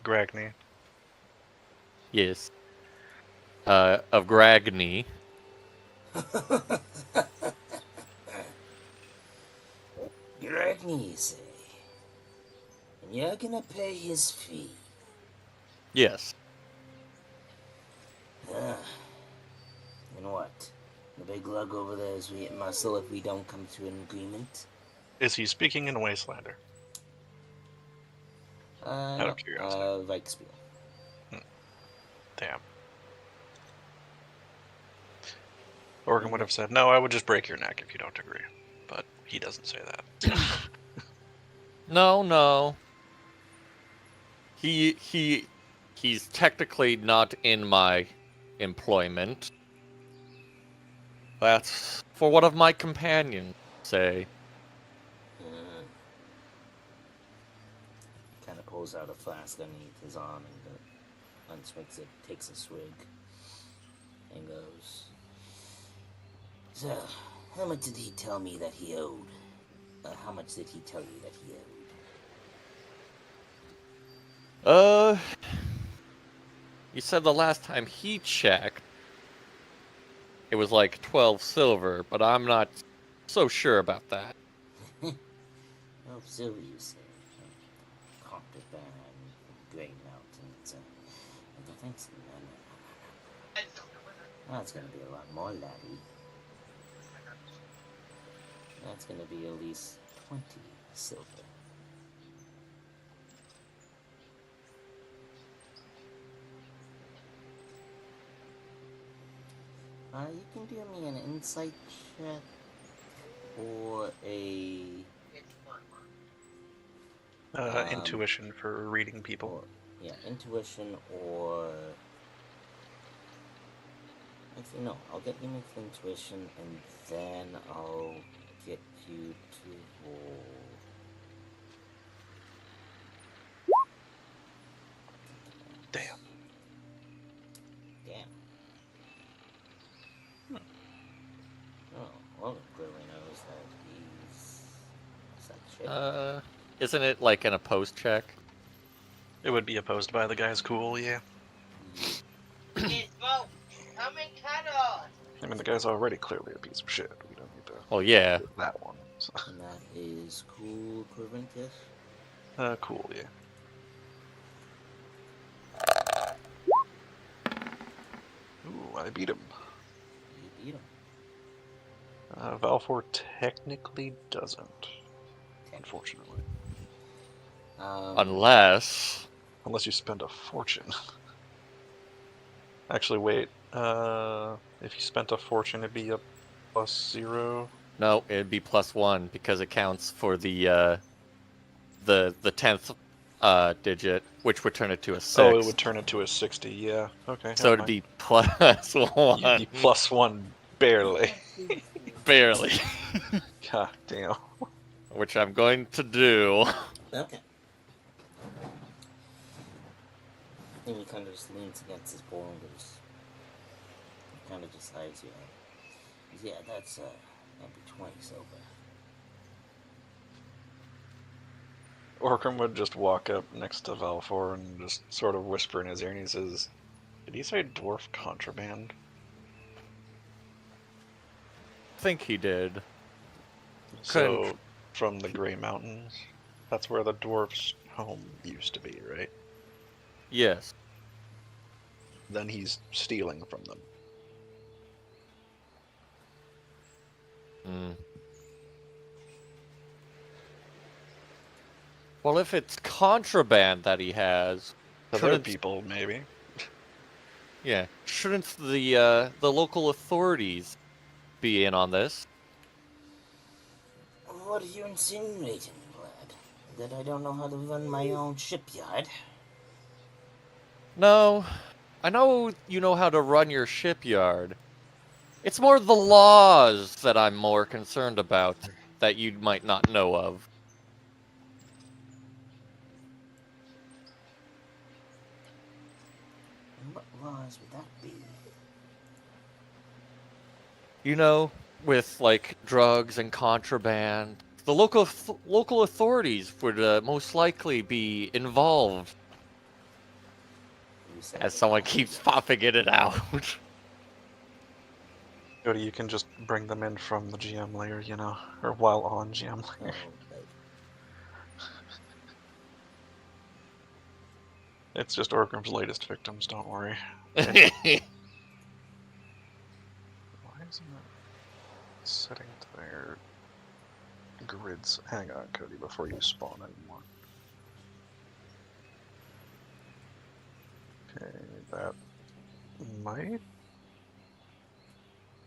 [SPEAKER 4] Gragny.
[SPEAKER 5] Yes. Of Gragny.
[SPEAKER 3] Gragny, you say? And you're gonna pay his fee.
[SPEAKER 5] Yes.
[SPEAKER 3] Ah. And what? The big lug over there is we hit muscle if we don't come to an agreement?
[SPEAKER 4] Is he speaking in Wastelander? Out of curiosity.
[SPEAKER 3] Reichspiel.
[SPEAKER 4] Damn. Organ would have said, "No, I would just break your neck if you don't agree." But he doesn't say that.
[SPEAKER 5] No. He's technically not in my employment. That's for one of my companions, say.
[SPEAKER 3] Kind of pulls out a flask underneath his arm and unswigs it, takes a swig, and goes, "So, how much did he tell me that he owed? How much did he tell you that he owed?"
[SPEAKER 5] You said the last time he checked, it was like 12 silver, but I'm not so sure about that.
[SPEAKER 3] Oh, so you say. Contraband, Grey Mountains. I think so. No. That's gonna be a lot more, laddie. That's gonna be at least 20 silver. You can do me an insight check or a
[SPEAKER 4] Intuition for reading people.
[SPEAKER 3] or, yeah, intuition or actually no, I'll get you for intuition and then I'll get you to roll.
[SPEAKER 4] Damn.
[SPEAKER 3] Damn. Oh, well, clearly knows that he's such shit.
[SPEAKER 5] Isn't it like an opposed check?
[SPEAKER 4] It would be opposed by the guy's cool, yeah.
[SPEAKER 7] It's both. Come and cuddle.
[SPEAKER 4] I mean, the guy's already clearly a piece of shit. We don't need to
[SPEAKER 5] Oh yeah.
[SPEAKER 4] do that one. So.
[SPEAKER 3] And that is cool equivalent, yes?
[SPEAKER 4] Cool, yeah. Ooh, I beat him.
[SPEAKER 3] You beat him.
[SPEAKER 4] Valfor technically doesn't, unfortunately.
[SPEAKER 5] Unless
[SPEAKER 4] Unless you spend a fortune. Actually, wait. If you spent a fortune, it'd be a +0.
[SPEAKER 5] no, it'd be +1 because it counts for the 10th digit, which would turn it to a 6.
[SPEAKER 4] Oh, it would turn it to a 60, yeah. Okay.
[SPEAKER 5] So it'd be +1.
[SPEAKER 4] You'd be +1, barely.
[SPEAKER 5] Barely.
[SPEAKER 4] God damn.
[SPEAKER 5] Which I'm going to do.
[SPEAKER 3] Okay. And he kind of just leans against his pole and goes, kind of decides, yeah, that'd be 20 silver.
[SPEAKER 4] Orcrum would just walk up next to Valfor and just sort of whisper in his ear, and he says, "Did he say dwarf contraband?"
[SPEAKER 5] I think he did.
[SPEAKER 4] So, from the Grey Mountains, that's where the dwarf's home used to be, right?
[SPEAKER 5] Yes.
[SPEAKER 4] Then he's stealing from them.
[SPEAKER 5] Hmm. Well, if it's contraband that he has,
[SPEAKER 4] Other
[SPEAKER 5] shouldn't
[SPEAKER 4] people, maybe.
[SPEAKER 5] shouldn't the local authorities be in on this?
[SPEAKER 3] What are you insinuating, lad? That I don't know how to run my own shipyard?
[SPEAKER 5] No, I know you know how to run your shipyard. It's more the laws that I'm more concerned about that you might not know of.
[SPEAKER 3] What laws would that be?
[SPEAKER 5] You know, with like drugs and contraband, the local authorities would most likely be involved.
[SPEAKER 3] You said
[SPEAKER 5] As
[SPEAKER 3] it.
[SPEAKER 5] someone keeps popping in and out.
[SPEAKER 4] Cody, you can just bring them in from the GM layer, you know, or while on GM
[SPEAKER 3] Oh,
[SPEAKER 4] layer.
[SPEAKER 3] right.
[SPEAKER 4] It's just Orgrim's latest victims, don't worry. Why isn't it setting to their grids? Hang on, Cody, before you spawn anymore. Okay, that might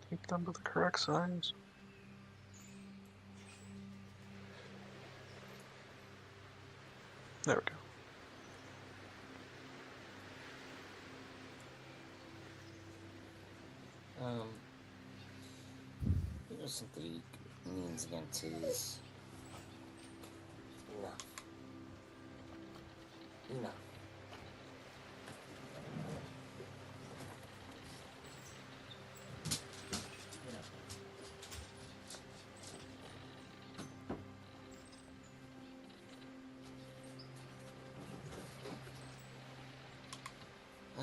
[SPEAKER 4] keep them to the correct size. There we go.
[SPEAKER 3] He just simply leans against his. Enough. Enough.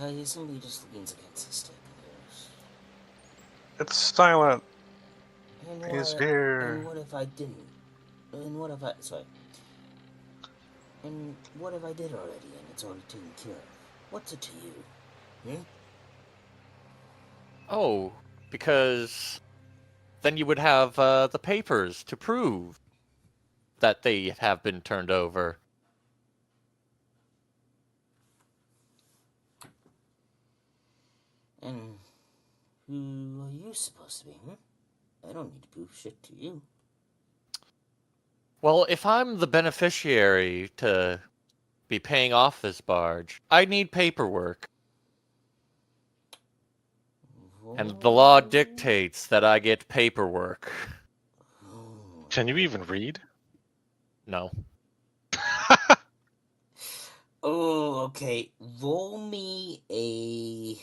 [SPEAKER 3] He simply just leans against his stick and goes,
[SPEAKER 4] It's silent.
[SPEAKER 3] and
[SPEAKER 4] He's
[SPEAKER 3] what,
[SPEAKER 4] here.
[SPEAKER 3] And what if I didn't? And what if I... Sorry. And what if I did already and it's already taken care of? What's it to you? Hmm?
[SPEAKER 5] Oh, because then you would have the papers to prove that they have been turned over.
[SPEAKER 3] And who are you supposed to be, I don't need to prove shit to you.
[SPEAKER 5] Well, if I'm the beneficiary to be paying off this barge, I need paperwork. And the law dictates that I get paperwork.
[SPEAKER 6] Can you even read?
[SPEAKER 5] No.
[SPEAKER 3] Oh, okay. Roll me a.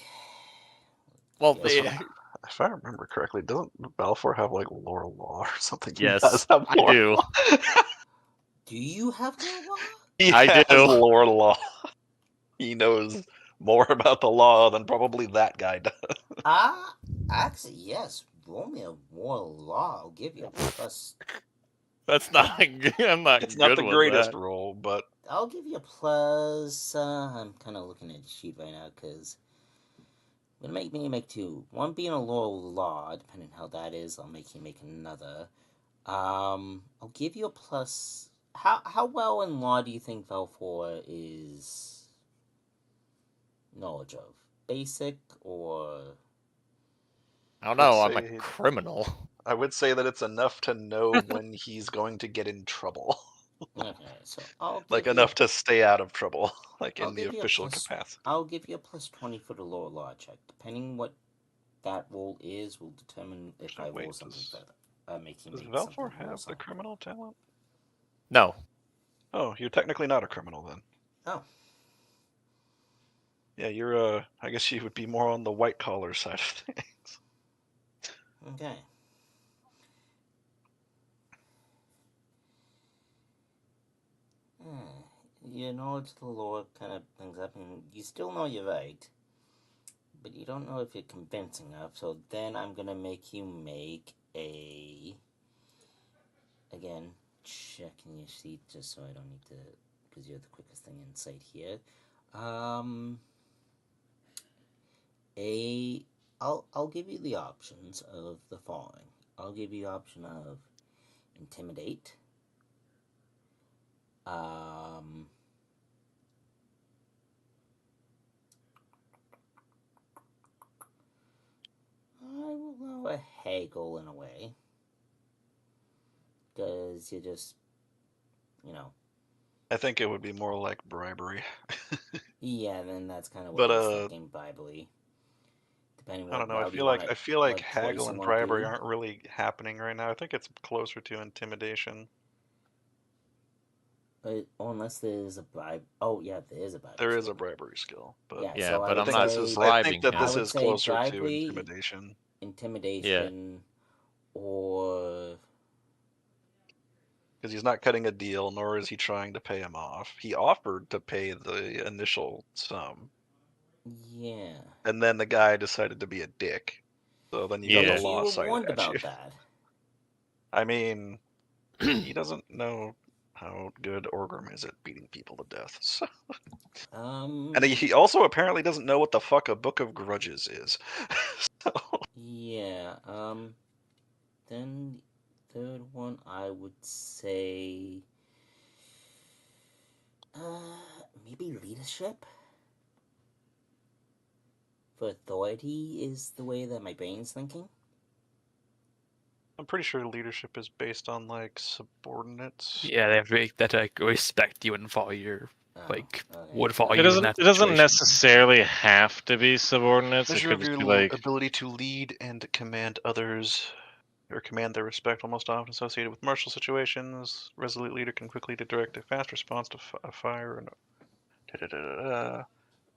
[SPEAKER 5] Well,
[SPEAKER 4] If I remember correctly, doesn't Balfour have like lore law or something?
[SPEAKER 5] yes,
[SPEAKER 4] He does have
[SPEAKER 5] I
[SPEAKER 4] lore
[SPEAKER 5] do.
[SPEAKER 4] law.
[SPEAKER 3] Do you have no law?
[SPEAKER 4] He
[SPEAKER 5] I
[SPEAKER 4] has
[SPEAKER 5] do.
[SPEAKER 4] lore law. He knows more about the law than probably that guy does.
[SPEAKER 3] Actually, yes. Roll me a more law. I'll give you a plus.
[SPEAKER 5] That's not. I'm not
[SPEAKER 4] It's
[SPEAKER 5] good
[SPEAKER 4] not the
[SPEAKER 5] with
[SPEAKER 4] greatest
[SPEAKER 5] that.
[SPEAKER 4] roll, but
[SPEAKER 3] I'll give you a plus. I'm kind of looking at the sheet right now because it'll make me make two. One being a law, depending on how that is, I'll make you make another. I'll give you a plus. How well in law do you think Valfor is knowledge of? Basic or?
[SPEAKER 5] I don't know. I'm a
[SPEAKER 4] say-
[SPEAKER 5] criminal.
[SPEAKER 4] I would say that it's enough to know when he's going to get in trouble.
[SPEAKER 3] Okay, so I'll give
[SPEAKER 4] Like
[SPEAKER 3] you
[SPEAKER 4] enough to stay out of trouble, like
[SPEAKER 3] I'll
[SPEAKER 4] in the
[SPEAKER 3] give you a
[SPEAKER 4] official
[SPEAKER 3] plus-
[SPEAKER 4] capacity.
[SPEAKER 3] I'll give you a plus 20 for the lower law check. Depending what that roll is, will determine if I roll
[SPEAKER 4] Wait,
[SPEAKER 3] something
[SPEAKER 4] does,
[SPEAKER 3] better. Make you
[SPEAKER 4] does
[SPEAKER 3] make
[SPEAKER 4] Valfor
[SPEAKER 3] something roll
[SPEAKER 4] have the
[SPEAKER 3] something.
[SPEAKER 4] criminal talent?
[SPEAKER 5] No.
[SPEAKER 4] Oh, you're technically not a criminal then.
[SPEAKER 3] Oh.
[SPEAKER 4] Yeah, you're I guess you would be more on the white collar side of things.
[SPEAKER 3] Okay. Your knowledge of the law kind of brings up, and you still know you're right, but you don't know if you're convincing enough, so then I'm gonna make you make a. Again, checking your sheet just so I don't need to, because you're the quickest thing in sight here. I'll give you the options of the following. I'll give you the option of intimidate. I will allow a haggle in a way, because you just,
[SPEAKER 4] I think it would be more like bribery.
[SPEAKER 3] yeah. Then that's kind of what
[SPEAKER 4] But
[SPEAKER 3] I was thinking, bribery. Depending
[SPEAKER 4] I
[SPEAKER 3] what
[SPEAKER 4] don't know.
[SPEAKER 3] route you want
[SPEAKER 4] I feel like
[SPEAKER 3] what choice
[SPEAKER 4] haggle
[SPEAKER 3] you
[SPEAKER 4] and
[SPEAKER 3] want to
[SPEAKER 4] bribery
[SPEAKER 3] do.
[SPEAKER 4] aren't really happening right now. I think it's closer to intimidation.
[SPEAKER 3] Unless there's a bribe. Oh yeah, there is a bribe.
[SPEAKER 4] There is a bribery skill, but
[SPEAKER 3] Yeah,
[SPEAKER 5] Yeah,
[SPEAKER 3] so
[SPEAKER 5] but
[SPEAKER 3] I
[SPEAKER 5] I'm
[SPEAKER 3] would
[SPEAKER 5] not
[SPEAKER 3] say
[SPEAKER 4] I think that
[SPEAKER 5] bribing
[SPEAKER 4] this
[SPEAKER 3] I
[SPEAKER 5] him.
[SPEAKER 3] would
[SPEAKER 4] is
[SPEAKER 3] say
[SPEAKER 4] closer to
[SPEAKER 3] bribery,
[SPEAKER 4] intimidation.
[SPEAKER 3] intimidation, or
[SPEAKER 4] Because he's not cutting a deal, nor is he trying to pay him off. He offered to pay the initial sum,
[SPEAKER 3] yeah.
[SPEAKER 4] and then the guy decided to be a dick. So then you got
[SPEAKER 5] Yeah.
[SPEAKER 4] the
[SPEAKER 3] But you
[SPEAKER 4] law
[SPEAKER 3] were
[SPEAKER 4] cited
[SPEAKER 3] warned
[SPEAKER 4] at you.
[SPEAKER 3] about that.
[SPEAKER 4] I mean, he doesn't know how good Orgrim is at beating people to death. So. And he also apparently doesn't know what the fuck a Book of Grudges is. So.
[SPEAKER 3] Yeah. Then third one, I would say, maybe leadership. For authority is the way that my brain's thinking.
[SPEAKER 4] I'm pretty sure leadership is based on like subordinates.
[SPEAKER 8] Yeah, they have to make that like respect you and follow your would follow
[SPEAKER 6] It
[SPEAKER 8] you in
[SPEAKER 6] doesn't.
[SPEAKER 8] that
[SPEAKER 6] It doesn't
[SPEAKER 8] situation.
[SPEAKER 6] necessarily have to be subordinates. It
[SPEAKER 4] Measure
[SPEAKER 6] could
[SPEAKER 4] of
[SPEAKER 6] just
[SPEAKER 4] your
[SPEAKER 6] be like.
[SPEAKER 4] ability to lead and command others, or command their respect, almost often associated with martial situations. Resolute leader can quickly direct a fast response to a fire. And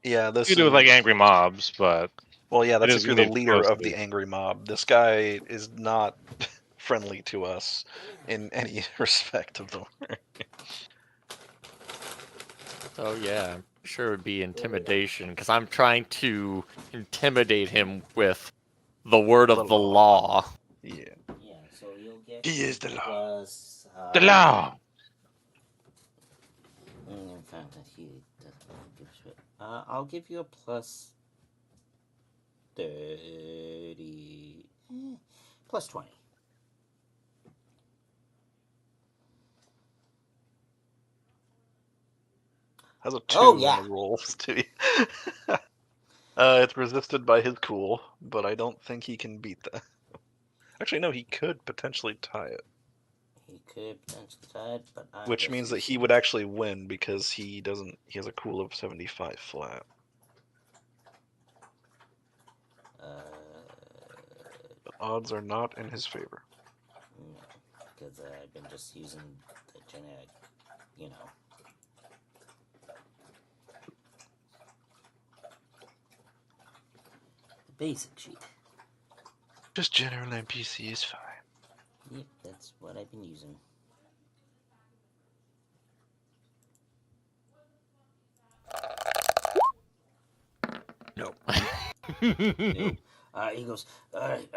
[SPEAKER 4] yeah, this
[SPEAKER 6] You do with like angry mobs, but
[SPEAKER 4] well, yeah,
[SPEAKER 6] it
[SPEAKER 4] that's
[SPEAKER 6] is
[SPEAKER 4] if you're the
[SPEAKER 6] made
[SPEAKER 4] leader of
[SPEAKER 6] closely.
[SPEAKER 4] the angry mob. This guy is not friendly to us in any respect of the word.
[SPEAKER 5] So yeah, I'm sure it would be intimidation because I'm trying to intimidate him with the word of the law.
[SPEAKER 4] Yeah.
[SPEAKER 3] Yeah, so you'll get
[SPEAKER 4] He is the law.
[SPEAKER 3] plus,
[SPEAKER 6] The law.
[SPEAKER 3] in fact, he doesn't give a shit. I'll give you a plus 30. Plus 20.
[SPEAKER 4] Has a 2
[SPEAKER 3] Oh, yeah.
[SPEAKER 4] on the rolls to be. It's resisted by his cool, but I don't think he can beat that. Actually, no, he could potentially tie it.
[SPEAKER 3] He could potentially tie it, but I'm
[SPEAKER 4] Which
[SPEAKER 3] just
[SPEAKER 4] means that he
[SPEAKER 3] using-
[SPEAKER 4] would actually win because he doesn't. He has a cool of 75 flat. The odds are not in his favor.
[SPEAKER 3] No, because I've been just using the genetic, you know. The basic sheet.
[SPEAKER 4] Just general NPC is fine.
[SPEAKER 3] Yep, that's what I've been using.
[SPEAKER 8] No.
[SPEAKER 3] Nope. He goes, alright.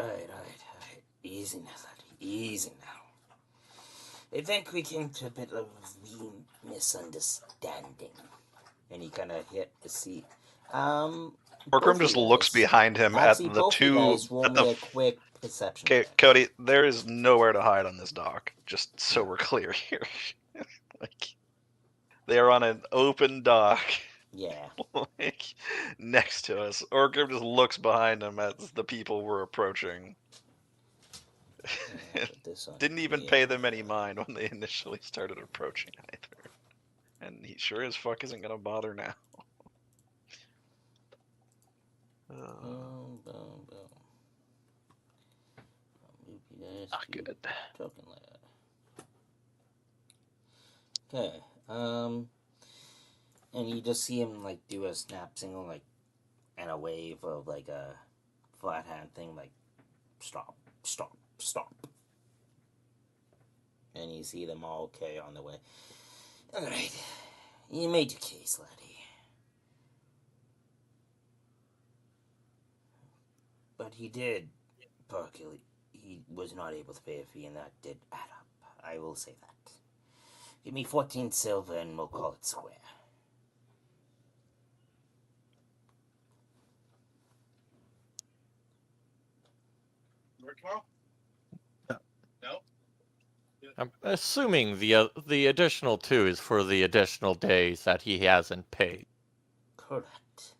[SPEAKER 3] Easy now, laddie. Easy now. I think we came to a bit of a misunderstanding. And he kind of hit the seat.
[SPEAKER 4] Orgrim just looks behind him
[SPEAKER 3] Actually,
[SPEAKER 4] at the
[SPEAKER 3] both
[SPEAKER 4] two.
[SPEAKER 3] you guys roll me a quick perception
[SPEAKER 4] Okay,
[SPEAKER 3] check.
[SPEAKER 4] Cody, there is nowhere to hide on this dock. Just so we're clear here. Like, they are on an open dock.
[SPEAKER 3] Yeah.
[SPEAKER 4] Like, next to us. Orgrim just looks behind him as the people were approaching.
[SPEAKER 3] Put this on
[SPEAKER 4] Didn't even
[SPEAKER 3] here.
[SPEAKER 4] pay them any mind when they initially started approaching either. And he sure as fuck isn't gonna bother now.
[SPEAKER 3] Boom, boom, boom. I'll move you guys
[SPEAKER 8] Not
[SPEAKER 3] to
[SPEAKER 8] good.
[SPEAKER 3] token ladder. Okay. And you just see him like do a snap signal, like, and a wave of like a flat hand thing, like stop. And you see them all on the way. Alright. You made your case, laddie. But he did, Parkley. He was not able to pay a fee, and that did add up. I will say that. Give me 14 silver, and we'll call it square.
[SPEAKER 9] Work tomorrow? No.
[SPEAKER 5] I'm assuming the additional 2 is for the additional days that he hasn't paid.
[SPEAKER 3] Correct.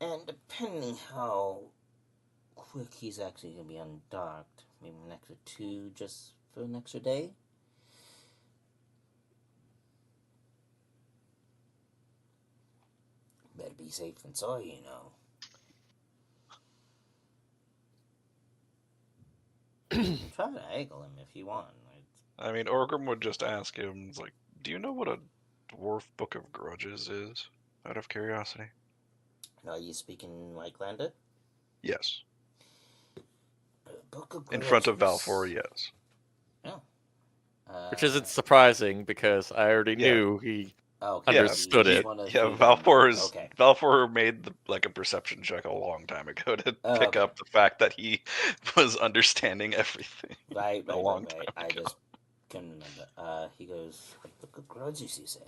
[SPEAKER 3] And depending how quick he's actually going to be undocked, maybe an extra 2 just for an extra day. Better be safe than sorry, you know. Try to haggle him if you want.
[SPEAKER 4] I mean, Orgrim would just ask him, like, do you know what a dwarf book of grudges is? Out of curiosity.
[SPEAKER 3] Are you speaking like Lander?
[SPEAKER 4] Yes.
[SPEAKER 3] Book of
[SPEAKER 4] In front of
[SPEAKER 3] Grudges.
[SPEAKER 4] Valfor, yes.
[SPEAKER 3] Oh.
[SPEAKER 5] Which isn't surprising because I already knew he
[SPEAKER 3] Okay,
[SPEAKER 5] understood
[SPEAKER 3] he's
[SPEAKER 5] it.
[SPEAKER 3] one of
[SPEAKER 4] Yeah,
[SPEAKER 3] the- Okay.
[SPEAKER 4] Valfor made like a perception check a long time ago to pick up the fact that he was understanding everything.
[SPEAKER 3] Right.
[SPEAKER 4] a long time
[SPEAKER 3] I
[SPEAKER 4] ago.
[SPEAKER 3] just couldn't remember. He goes, Book of Grudges, you say?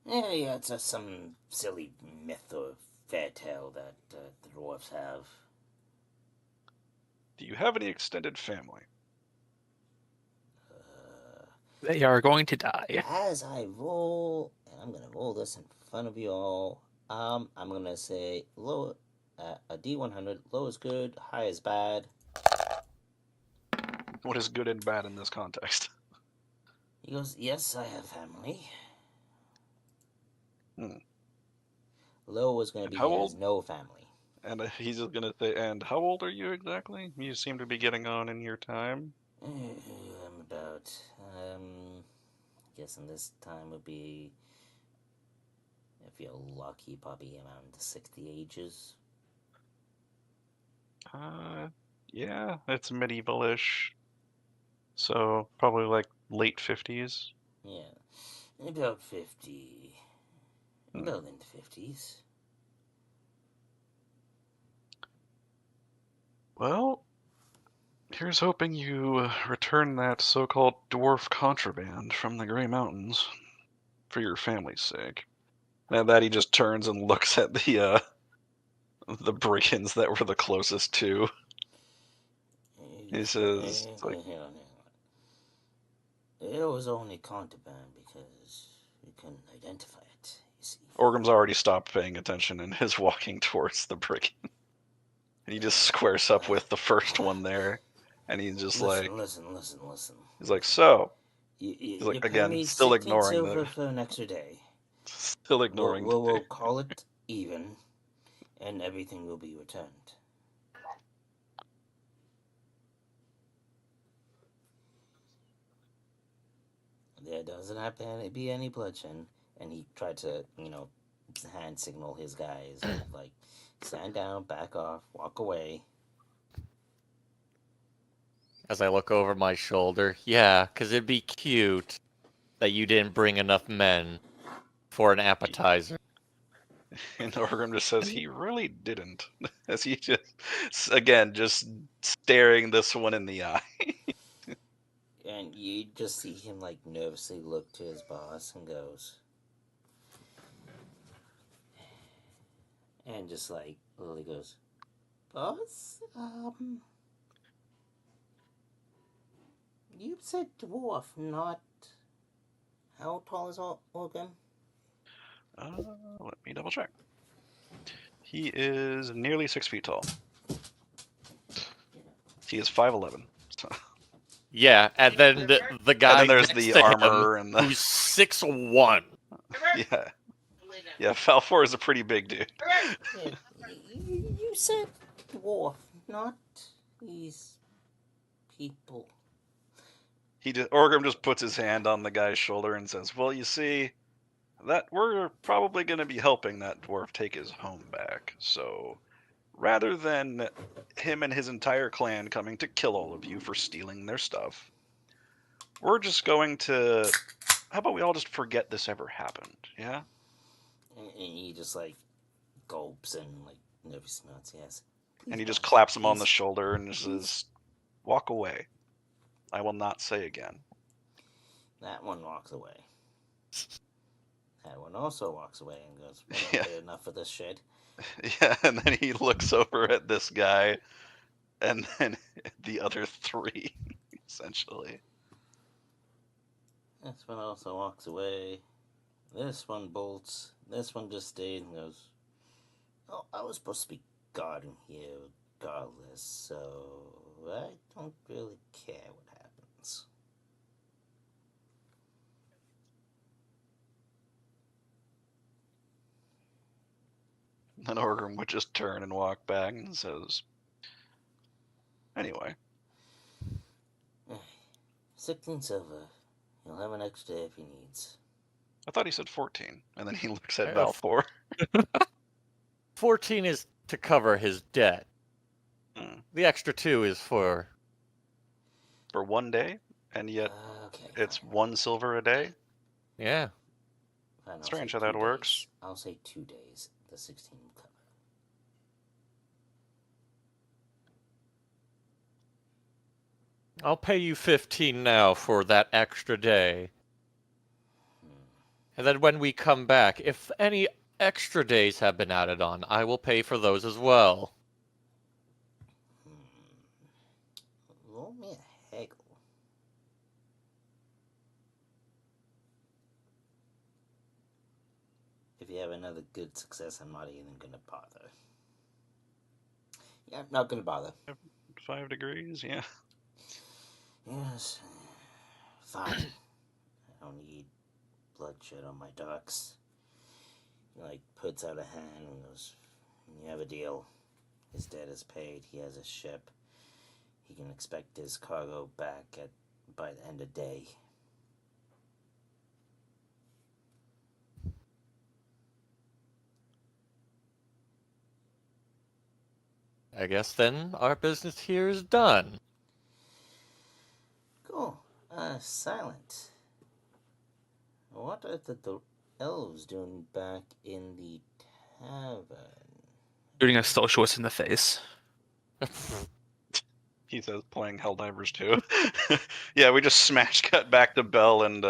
[SPEAKER 3] Yeah, it's just some silly myth or fair tale that the dwarves have.
[SPEAKER 4] Do you have any extended family?
[SPEAKER 8] They are going to die.
[SPEAKER 3] As I roll, and I'm gonna roll this in front of you all. I'm gonna say low, a D100. Low is good, high is bad.
[SPEAKER 4] What is good and bad in this context?
[SPEAKER 3] He goes, yes, I have family. Low is gonna be
[SPEAKER 4] how
[SPEAKER 3] he has
[SPEAKER 4] old?
[SPEAKER 3] no family.
[SPEAKER 4] And he's just gonna say, and how old are you exactly? You seem to be getting on in your time.
[SPEAKER 3] I'm about, guessing this time would be, if you're lucky, probably around the 60 ages.
[SPEAKER 4] Yeah, it's medieval-ish. So probably like late 50s.
[SPEAKER 3] Yeah, about 50. About in the 50s.
[SPEAKER 4] Well, here's hoping you return that so-called dwarf contraband from the Grey Mountains for your family's sake. And that he just turns and looks at the brigands that were the closest to. He says,
[SPEAKER 3] Hang on. It was only contraband because we couldn't identify it, you see.
[SPEAKER 4] Orgrim's already stopped paying attention and is walking towards the brigand. And he just squares up with the first one there. And he's just
[SPEAKER 3] Listen.
[SPEAKER 4] he's like, so?
[SPEAKER 3] You
[SPEAKER 4] He's like,
[SPEAKER 3] pay
[SPEAKER 4] again,
[SPEAKER 3] me
[SPEAKER 4] still
[SPEAKER 3] 16
[SPEAKER 4] ignoring
[SPEAKER 3] silver for an extra day.
[SPEAKER 4] Still ignoring
[SPEAKER 3] We'll call it even, and everything will be returned. There doesn't have to be any bloodshed. And he tried to, hand signal his guys, like, stand down, back off, walk away.
[SPEAKER 5] As I look over my shoulder, yeah, 'cause it'd be cute that you didn't bring enough men for an appetizer.
[SPEAKER 4] And Orgrim just says he really didn't. As he just, again, just staring this one in the eye.
[SPEAKER 3] And you just see him, like, nervously look to his boss and goes... And just, like, Lily goes, Boss, you said dwarf, not... How tall is Orgrim?
[SPEAKER 4] Let me double check. He is nearly 6 feet tall. He is 5'11". So.
[SPEAKER 5] Yeah, and then the guy
[SPEAKER 4] and then there's
[SPEAKER 5] next
[SPEAKER 4] the
[SPEAKER 5] to
[SPEAKER 4] armor
[SPEAKER 5] him,
[SPEAKER 4] and the...
[SPEAKER 5] who's 6'1".
[SPEAKER 4] Yeah. Yeah, Falfor is a pretty big dude.
[SPEAKER 3] Yeah, you said dwarf, not these people.
[SPEAKER 4] Orgrim just puts his hand on the guy's shoulder and says, well, you see, that we're probably going to be helping that dwarf take his home back. So rather than him and his entire clan coming to kill all of you for stealing their stuff, we're just going to... How about we all just forget this ever happened, yeah?
[SPEAKER 3] And he just, like, gulps and, like, nervously nods, yes.
[SPEAKER 4] And he just claps him on the shoulder and says, walk away. I will not say again.
[SPEAKER 3] That one walks away. That one also walks away and goes, well,
[SPEAKER 4] Yeah.
[SPEAKER 3] okay, enough of this shit.
[SPEAKER 4] Yeah, and then he looks over at this guy and then the other three, essentially.
[SPEAKER 3] This one also walks away. This one bolts. This one just stayed and goes, oh, I was supposed to be guarding here regardless, so I don't really care what happens.
[SPEAKER 4] Then Orgrim would just turn and walk back and says, anyway.
[SPEAKER 3] 16 silver. He'll have an extra if he needs.
[SPEAKER 4] I thought he said 14, and then he looks at Balfour.
[SPEAKER 5] 14 is to cover his debt. The extra 2 is for
[SPEAKER 4] 1 day, and yet it's
[SPEAKER 3] fine.
[SPEAKER 4] 1 silver a day?
[SPEAKER 5] Yeah.
[SPEAKER 3] Fine,
[SPEAKER 4] Strange how that works.
[SPEAKER 3] I'll say 2 days. The 16 will cover.
[SPEAKER 5] I'll pay you 15 now for that extra day. And then when we come back, if any extra days have been added on, I will pay for those as well.
[SPEAKER 3] Roll me a haggle. If you have another good success, I'm not even gonna bother. Yeah, not gonna bother.
[SPEAKER 4] 5 degrees, yeah.
[SPEAKER 3] Yes. Fine. I don't need bloodshed on my ducks. He, like, puts out a hand and goes, you have a deal. His debt is paid. He has a ship. He can expect his cargo back by the end of day.
[SPEAKER 5] I guess then our business here is done.
[SPEAKER 3] Cool. Silent. What are the elves doing back in the tavern?
[SPEAKER 8] Shooting a socialist in the face.
[SPEAKER 4] He says playing Helldivers 2. Yeah, we just smash cut back to Bell and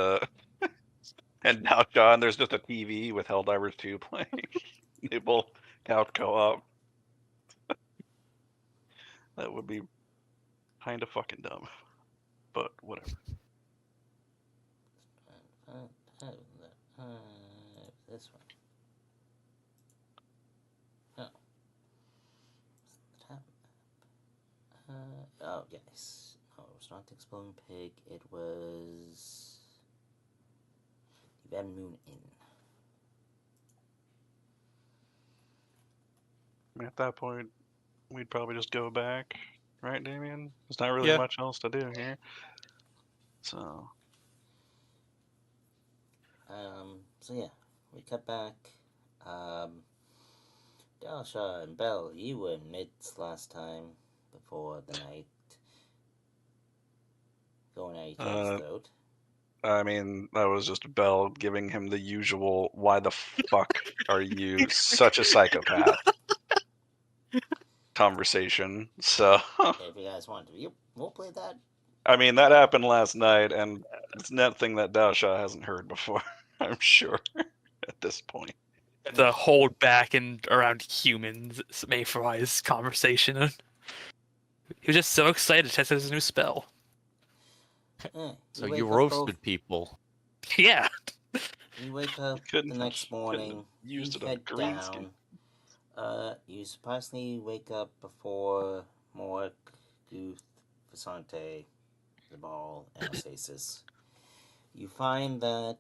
[SPEAKER 4] now John. There's just a TV with Helldivers 2 playing. They both couch co-op. That would be kind of fucking dumb, but whatever.
[SPEAKER 3] This one. Oh. Tap map. Oh, yes. No, it was not the Exploding Pig. It was the Van Moon Inn.
[SPEAKER 4] At that point, we'd probably just go back, right, Damien? There's not really
[SPEAKER 5] Yeah.
[SPEAKER 4] much else to do here. So,
[SPEAKER 3] So yeah, we cut back. Dalsha and Bell, you were in midst last time before the night. Going at each other's throat.
[SPEAKER 4] I mean, that was just Belle giving him the usual, why the fuck are you such a psychopath conversation. So,
[SPEAKER 3] If you guys want to, we'll play that.
[SPEAKER 4] I mean, that happened last night, and it's nothing that Dalsha hasn't heard before, I'm sure, at this point.
[SPEAKER 8] The hold back and around humans Mayfly's conversation. He was just so excited to test his new spell.
[SPEAKER 5] So you roasted people.
[SPEAKER 8] Yeah.
[SPEAKER 3] You wake up the next morning. You head down. You surprisingly wake up before Mork, Gooth, Vasante, the ball, and Osasis. You find that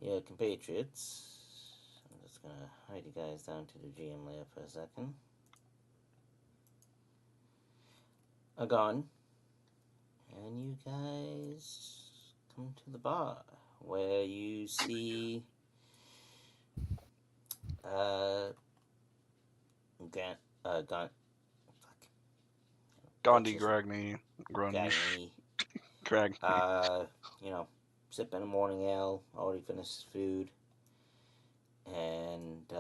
[SPEAKER 3] your compatriots. I'm just gonna hide you guys down to the GM layer for a second. Are gone. And you guys come to the bar where you see
[SPEAKER 4] Gandhi, Gragny, Grunge,
[SPEAKER 3] Gragny. Sipping a morning ale, already finished his food. And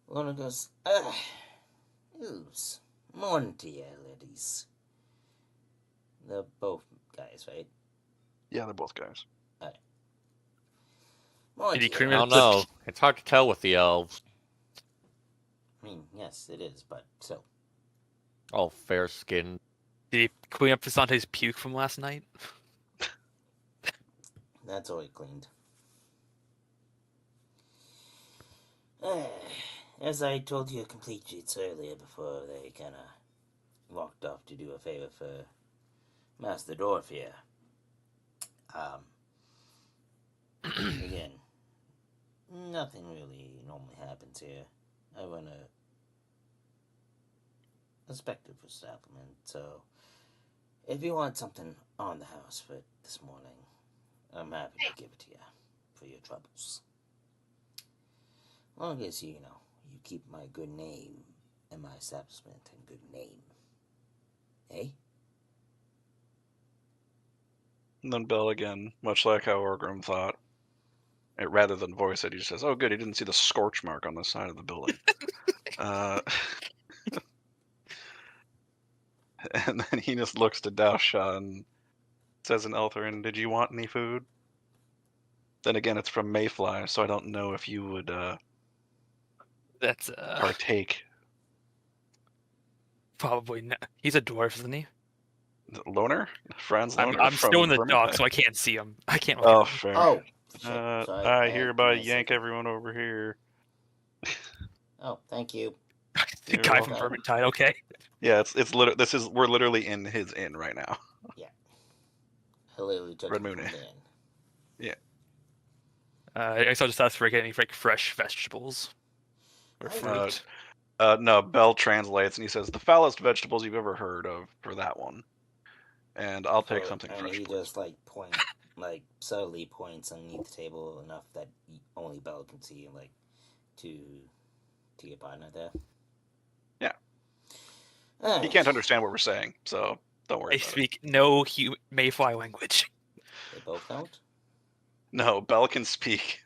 [SPEAKER 3] Lorna goes, ooze. Morning to you, ladies. They're both guys, right?
[SPEAKER 4] Yeah, they're both guys.
[SPEAKER 3] Alright.
[SPEAKER 5] I don't know. It's hard to tell with the elves.
[SPEAKER 3] I mean, yes, it is, but still.
[SPEAKER 5] All fair skinned.
[SPEAKER 8] Did he clean up Vasante's puke from last night?
[SPEAKER 3] That's already cleaned. As I told your compatriots earlier before they kind of walked off to do a favor for Master Dwarf here. Again, nothing really normally happens here. I run a respective establishment, so if you want something on the house for this morning, I'm happy to give it to you for your troubles. As long as you keep my good name and my establishment in good name. Eh?
[SPEAKER 4] And then Bell again, much like how Orgrim thought, rather than voice it, he just says, oh good, he didn't see the scorch mark on the side of the building. And then he just looks to Dalsha and says in Eltherin, did you want any food? Then again, it's from Mayfly, so I don't know if you would
[SPEAKER 8] That's
[SPEAKER 4] partake.
[SPEAKER 8] Probably not. He's a dwarf, isn't he?
[SPEAKER 4] Loner? Franz Loner?
[SPEAKER 8] I'm still in the
[SPEAKER 4] Vermintide?
[SPEAKER 8] dock, so I can't see him. I can't look
[SPEAKER 4] Oh,
[SPEAKER 8] at him.
[SPEAKER 4] fair.
[SPEAKER 3] Oh, shit. Sorry.
[SPEAKER 4] I hereby
[SPEAKER 3] give me a
[SPEAKER 4] yank
[SPEAKER 3] second.
[SPEAKER 4] everyone over here.
[SPEAKER 3] Oh, thank you.
[SPEAKER 8] The guy from Vermintide, okay.
[SPEAKER 4] Yeah, it's literally we're literally in his inn right now.
[SPEAKER 3] Yeah. I literally took
[SPEAKER 4] Red
[SPEAKER 3] it
[SPEAKER 4] Moon
[SPEAKER 3] from
[SPEAKER 4] Inn.
[SPEAKER 3] the inn.
[SPEAKER 4] Yeah.
[SPEAKER 8] I guess I'll just ask for any fresh vegetables or fruit.
[SPEAKER 4] No, Bell translates and he says the foulest vegetables you've ever heard of for that one. And I'll take something
[SPEAKER 3] and
[SPEAKER 4] fresh.
[SPEAKER 3] he
[SPEAKER 4] please.
[SPEAKER 3] just subtly points underneath the table enough that only Bell can see, to your partner there.
[SPEAKER 4] Yeah.
[SPEAKER 3] All
[SPEAKER 4] He
[SPEAKER 3] right.
[SPEAKER 4] can't understand what we're saying, so don't worry
[SPEAKER 8] I
[SPEAKER 4] about it.
[SPEAKER 8] speak no Mayfly language.
[SPEAKER 3] They both don't.
[SPEAKER 4] No, Bell can speak.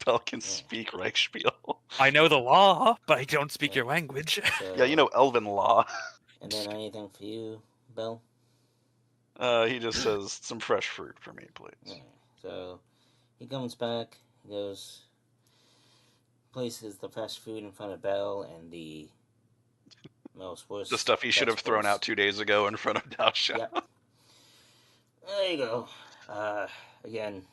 [SPEAKER 4] Bell can speak Reichspiel.
[SPEAKER 8] I know the law, but I don't speak your language.
[SPEAKER 3] So,
[SPEAKER 4] Yeah, you know Elven law.
[SPEAKER 3] And then anything for you, Bell?
[SPEAKER 4] He just says some fresh fruit for me, please.
[SPEAKER 3] Alright, so he comes back, he goes, places the fresh food in front of Bell, and the Most worse.
[SPEAKER 4] The stuff he should have
[SPEAKER 3] that's
[SPEAKER 4] thrown
[SPEAKER 3] worse.
[SPEAKER 4] out 2 days ago in front of Daosha.
[SPEAKER 3] Yep. There you go. Again,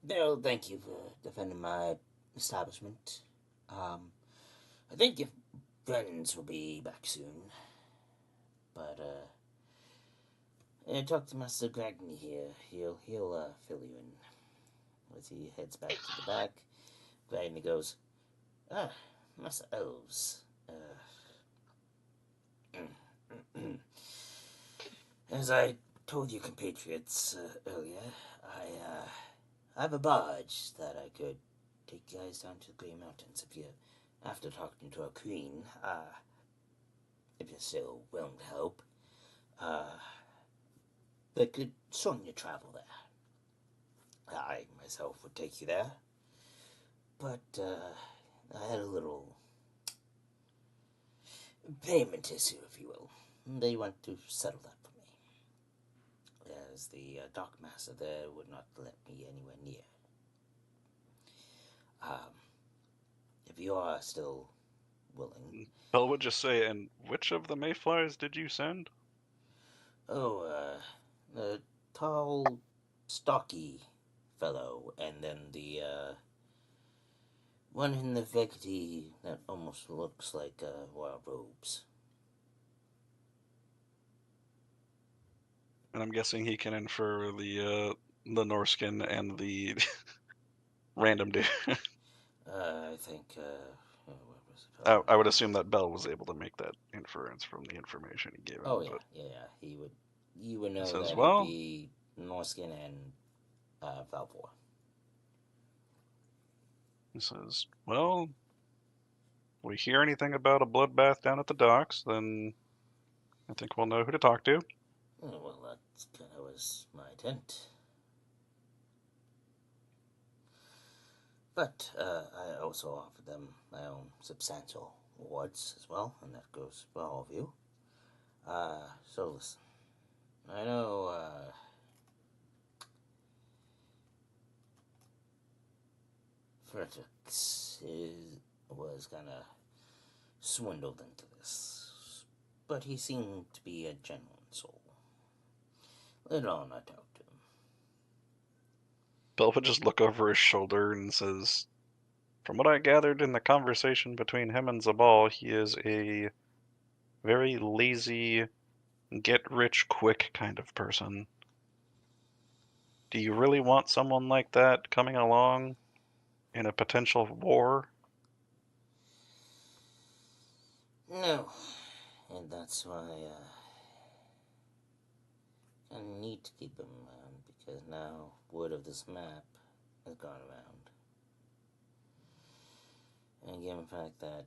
[SPEAKER 3] Daryl, thank you for defending my establishment. I think your friends will be back soon. But, talk to Master Gragney here. He'll fill you in. As he heads back to the back, Gragney goes, Master Elves, as I told you compatriots earlier, I have a barge that I could take you guys down to the Grey Mountains if you, after talking to our queen, if you're still willing to help, that could shorten your travel there. I myself would take you there, but I had a little payment issue, if you will. They want to settle that for me, as the dockmaster there would not let me anywhere near. If you are still willing.
[SPEAKER 4] Bell would just say, and which of the mayflies did you send?
[SPEAKER 3] Oh, the tall, stocky fellow, and then the one in the vegety that almost looks like royal robes.
[SPEAKER 4] And I'm guessing he can infer the Norskin and the random dude.
[SPEAKER 3] I think, what was it called?
[SPEAKER 4] I would assume that Bell was able to make that inference from the information he gave him.
[SPEAKER 3] Oh, yeah,
[SPEAKER 4] but
[SPEAKER 3] you would know
[SPEAKER 4] says,
[SPEAKER 3] that
[SPEAKER 4] well,
[SPEAKER 3] it'd be Norskin and Valvor.
[SPEAKER 4] He says, well, we hear anything about a bloodbath down at the docks, then I think we'll know who to talk to.
[SPEAKER 3] Oh, well, that kind of was my intent. But I also offered them my own substantial rewards as well, and that goes for all of you. So listen, I know Fredericks was kind of swindled into this, but he seemed to be a genuine soul. Later on, I talked to him.
[SPEAKER 4] Bell would just look over his shoulder and says, from what I gathered in the conversation between him and Zabal, he is a very lazy, get-rich-quick kind of person. Do you really want someone like that coming along in a potential war?
[SPEAKER 3] No, and that's why I need to keep him around, because now word of this map has gone around. And given the fact that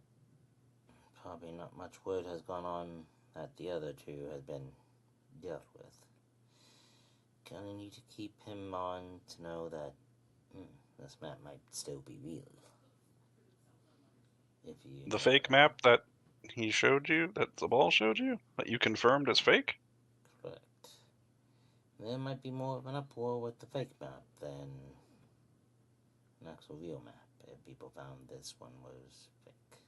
[SPEAKER 3] probably not much word has gone on that the other two have been dealt with, gonna need to keep him on to know that this map might still be real. If you
[SPEAKER 4] The fake map that he showed you, that Zabal showed you, that you confirmed is fake?
[SPEAKER 3] Correct. There might be more of an uproar with the fake map than an actual real map. If people found this one was fake.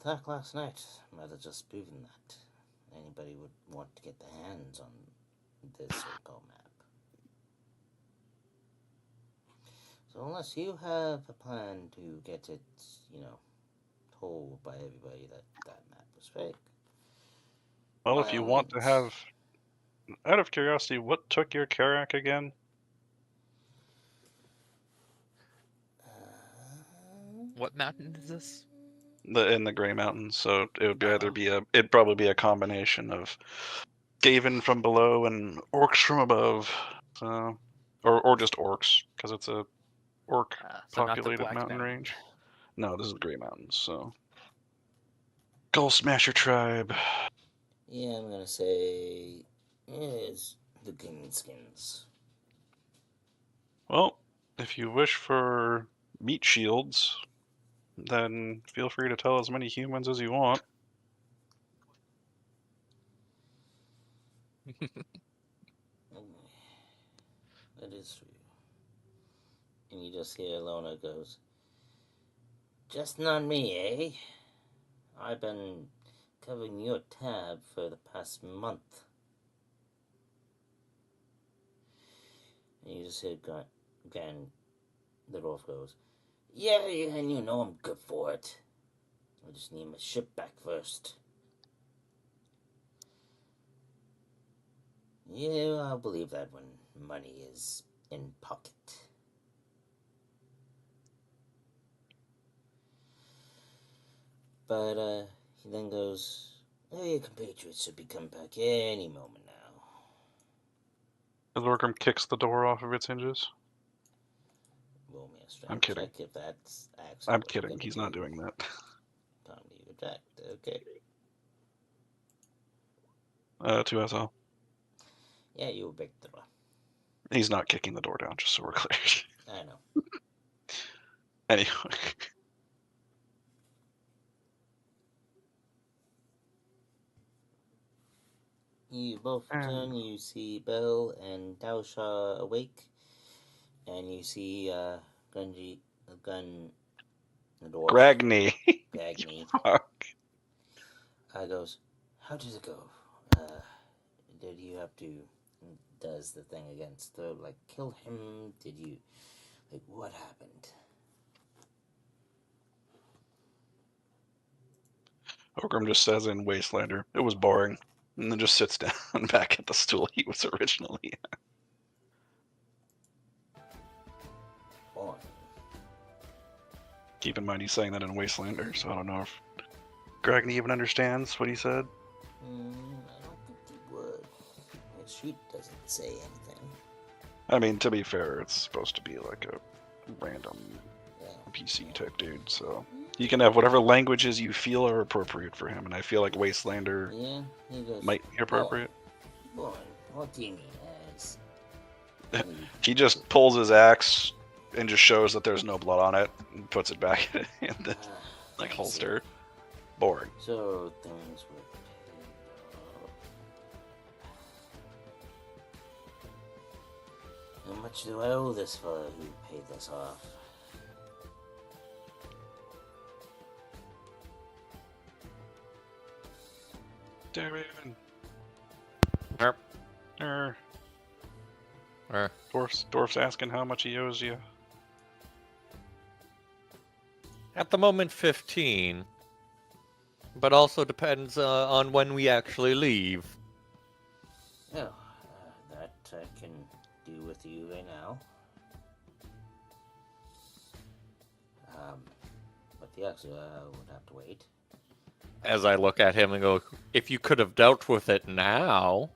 [SPEAKER 3] Attack last night might have just proven that anybody would want to get their hands on this so-called map. So unless you have a plan to get it, told by everybody that that map was fake.
[SPEAKER 4] Well, if you want to have... Out of curiosity, what took your Karak again?
[SPEAKER 8] What mountain is this?
[SPEAKER 4] In the Grey Mountains, so it would it'd probably be a combination of Skaven from below and orcs from above, so, or just orcs, because it's a orc
[SPEAKER 8] So not the
[SPEAKER 4] populated
[SPEAKER 8] Black
[SPEAKER 4] mountain
[SPEAKER 8] Mountain.
[SPEAKER 4] range. No, this is the Grey Mountains, so. Gull Smasher tribe.
[SPEAKER 3] Yeah, I'm gonna say it's the Greenskins.
[SPEAKER 4] Well, if you wish for meat shields, then feel free to tell as many humans as you want.
[SPEAKER 3] That is true. And you just hear Lona goes, just not me, eh? I've been covering your tab for the past month. And you just hear again, the dwarf goes, yeah, and you know I'm good for it. I just need my ship back first. Yeah, I'll believe that when money is in pocket. But, he then goes, oh, your compatriots should be coming back any moment now.
[SPEAKER 4] The Orgrim kicks the door off of its hinges.
[SPEAKER 3] Roll me a strength
[SPEAKER 4] I'm kidding.
[SPEAKER 3] check if that's actually
[SPEAKER 4] I'm
[SPEAKER 3] what you're
[SPEAKER 4] kidding.
[SPEAKER 3] gonna
[SPEAKER 4] He's
[SPEAKER 3] do.
[SPEAKER 4] not doing that.
[SPEAKER 3] Time to attack. Okay.
[SPEAKER 4] 2 SL.
[SPEAKER 3] Yeah, you break the door.
[SPEAKER 4] He's not kicking the door down, just so we're clear.
[SPEAKER 3] I know.
[SPEAKER 4] Anyway.
[SPEAKER 3] You both turn, you see Bell and Daosha awake, and you see the dwarf,
[SPEAKER 4] Gragny.
[SPEAKER 3] Gagny,
[SPEAKER 4] Fuck.
[SPEAKER 3] goes, how did it go? Did you have to, does the thing against the, like, kill him? Did you, like, what happened?
[SPEAKER 4] Orgrim just says in Wastelander, it was boring, and then just sits down back at the stool he was originally at.
[SPEAKER 3] Boring.
[SPEAKER 4] Keep in mind he's saying that in Wastelander, so I don't know if Gragny even understands what he said.
[SPEAKER 3] I don't think he would. His sheet doesn't say anything.
[SPEAKER 4] I mean, to be fair, it's supposed to be like a random
[SPEAKER 3] Yeah.
[SPEAKER 4] PC type dude, so you can have whatever languages you feel are appropriate for him, and I feel like Wastelander
[SPEAKER 3] Yeah, he goes,
[SPEAKER 4] might be appropriate.
[SPEAKER 3] boring. What do you mean, as?
[SPEAKER 4] He just pulls his axe and just shows that there's no blood on it and puts it back in the like holster. Boring.
[SPEAKER 3] So things were paid off. How much do I owe this fellow who paid this off?
[SPEAKER 4] Darren.
[SPEAKER 5] Erp.
[SPEAKER 4] Dwarf's asking how much he owes you.
[SPEAKER 5] At the moment, 15. But also depends on when we actually leave.
[SPEAKER 3] Well, that I can do with you right now. But the extra would have to wait.
[SPEAKER 5] As I look at him and go, if you could have dealt with it now,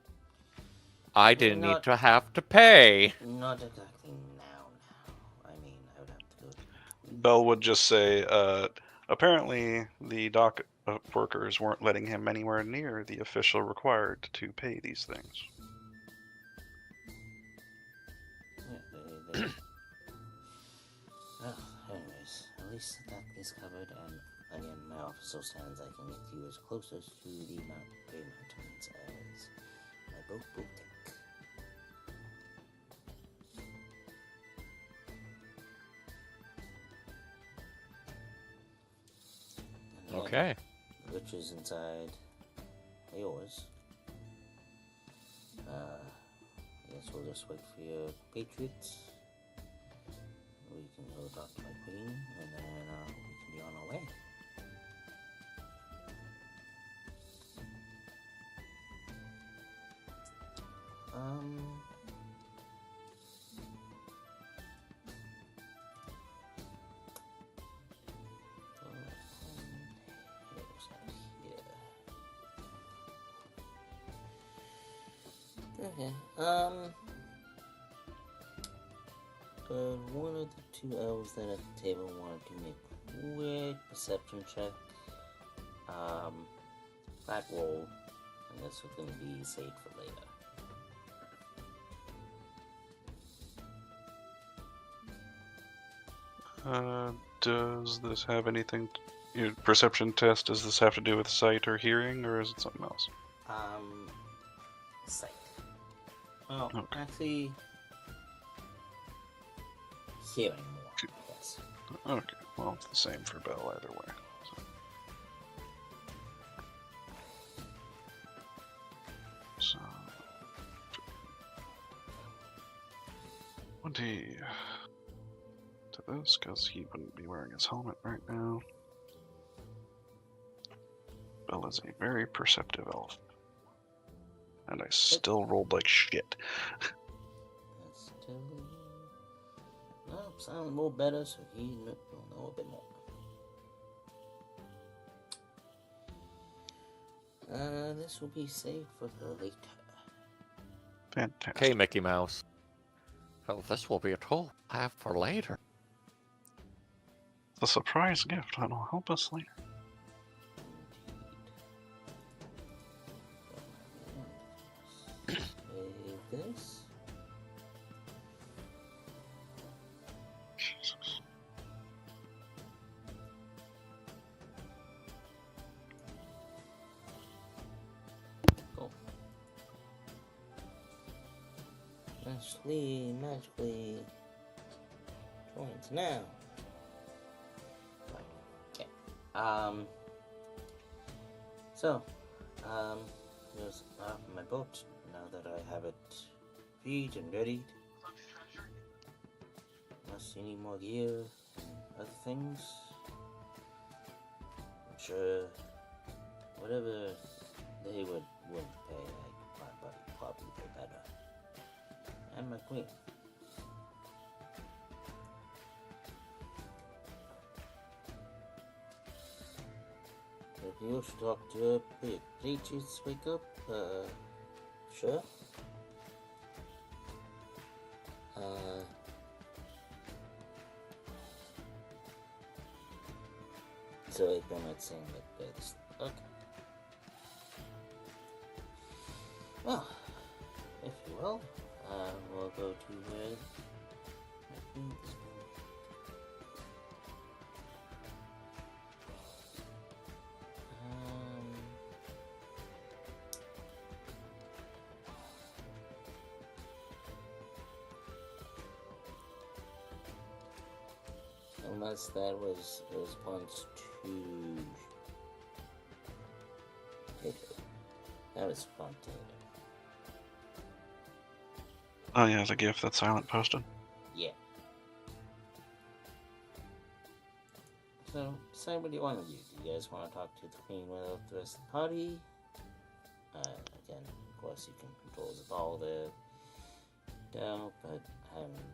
[SPEAKER 5] I didn't need to have to pay.
[SPEAKER 3] Not exactly now. I mean, I would have to go.
[SPEAKER 4] Bell would just say, apparently the dock workers weren't letting him anywhere near the official required to pay these things.
[SPEAKER 3] Yeah, they well, anyways, at least that is covered, and again, my office still stands. I can get you as close as to the Mount Grey Mountains as my boat will take. And again,
[SPEAKER 5] Okay.
[SPEAKER 3] the riches inside are yours. I guess we'll just wait for your patriots. We can go talk to my queen, and then we can be on our way. Okay. One of the two elves then at the table wanted to make a quick perception check. Back roll. I guess it's going to be saved for later.
[SPEAKER 4] Does this have anything? Your perception test, does this have to do with sight or hearing, or is it something else?
[SPEAKER 3] Sight. Well,
[SPEAKER 4] Okay.
[SPEAKER 3] actually, hearing more, yes.
[SPEAKER 4] Okay, well, it's the same for Bell either way. So. D to this because he wouldn't be wearing his helmet right now. Bill is a very perceptive elf. And I still rolled like shit.
[SPEAKER 3] That's still. No, Silent rolled better, so he will know a bit more. This will be saved for the later.
[SPEAKER 4] Fantastic.
[SPEAKER 5] Okay, Mickey Mouse. Well, this will be a tool I have for later.
[SPEAKER 4] The surprise gift that'll help us later.
[SPEAKER 3] Save this.
[SPEAKER 4] Jesus.
[SPEAKER 3] Cool. Magically joins now. Okay. So, here's my boat. Now that I have it freed and readied. Unless you need more gear and other things. I'm sure whatever they wouldn't pay, my buddy probably pay better. And my queen. If you should talk to a Patriots wake up, sure. So I'm not saying that that's okay. Well, if you will, we'll go to where my queen is going. Unless that was a response to Tato. That was spontaneous.
[SPEAKER 4] Oh yeah, the gift that Silent posted.
[SPEAKER 3] Yeah. So, decide what you want to do. Do you guys want to talk to the queen without the rest of the party? Again, of course, you can control the ball there. No, but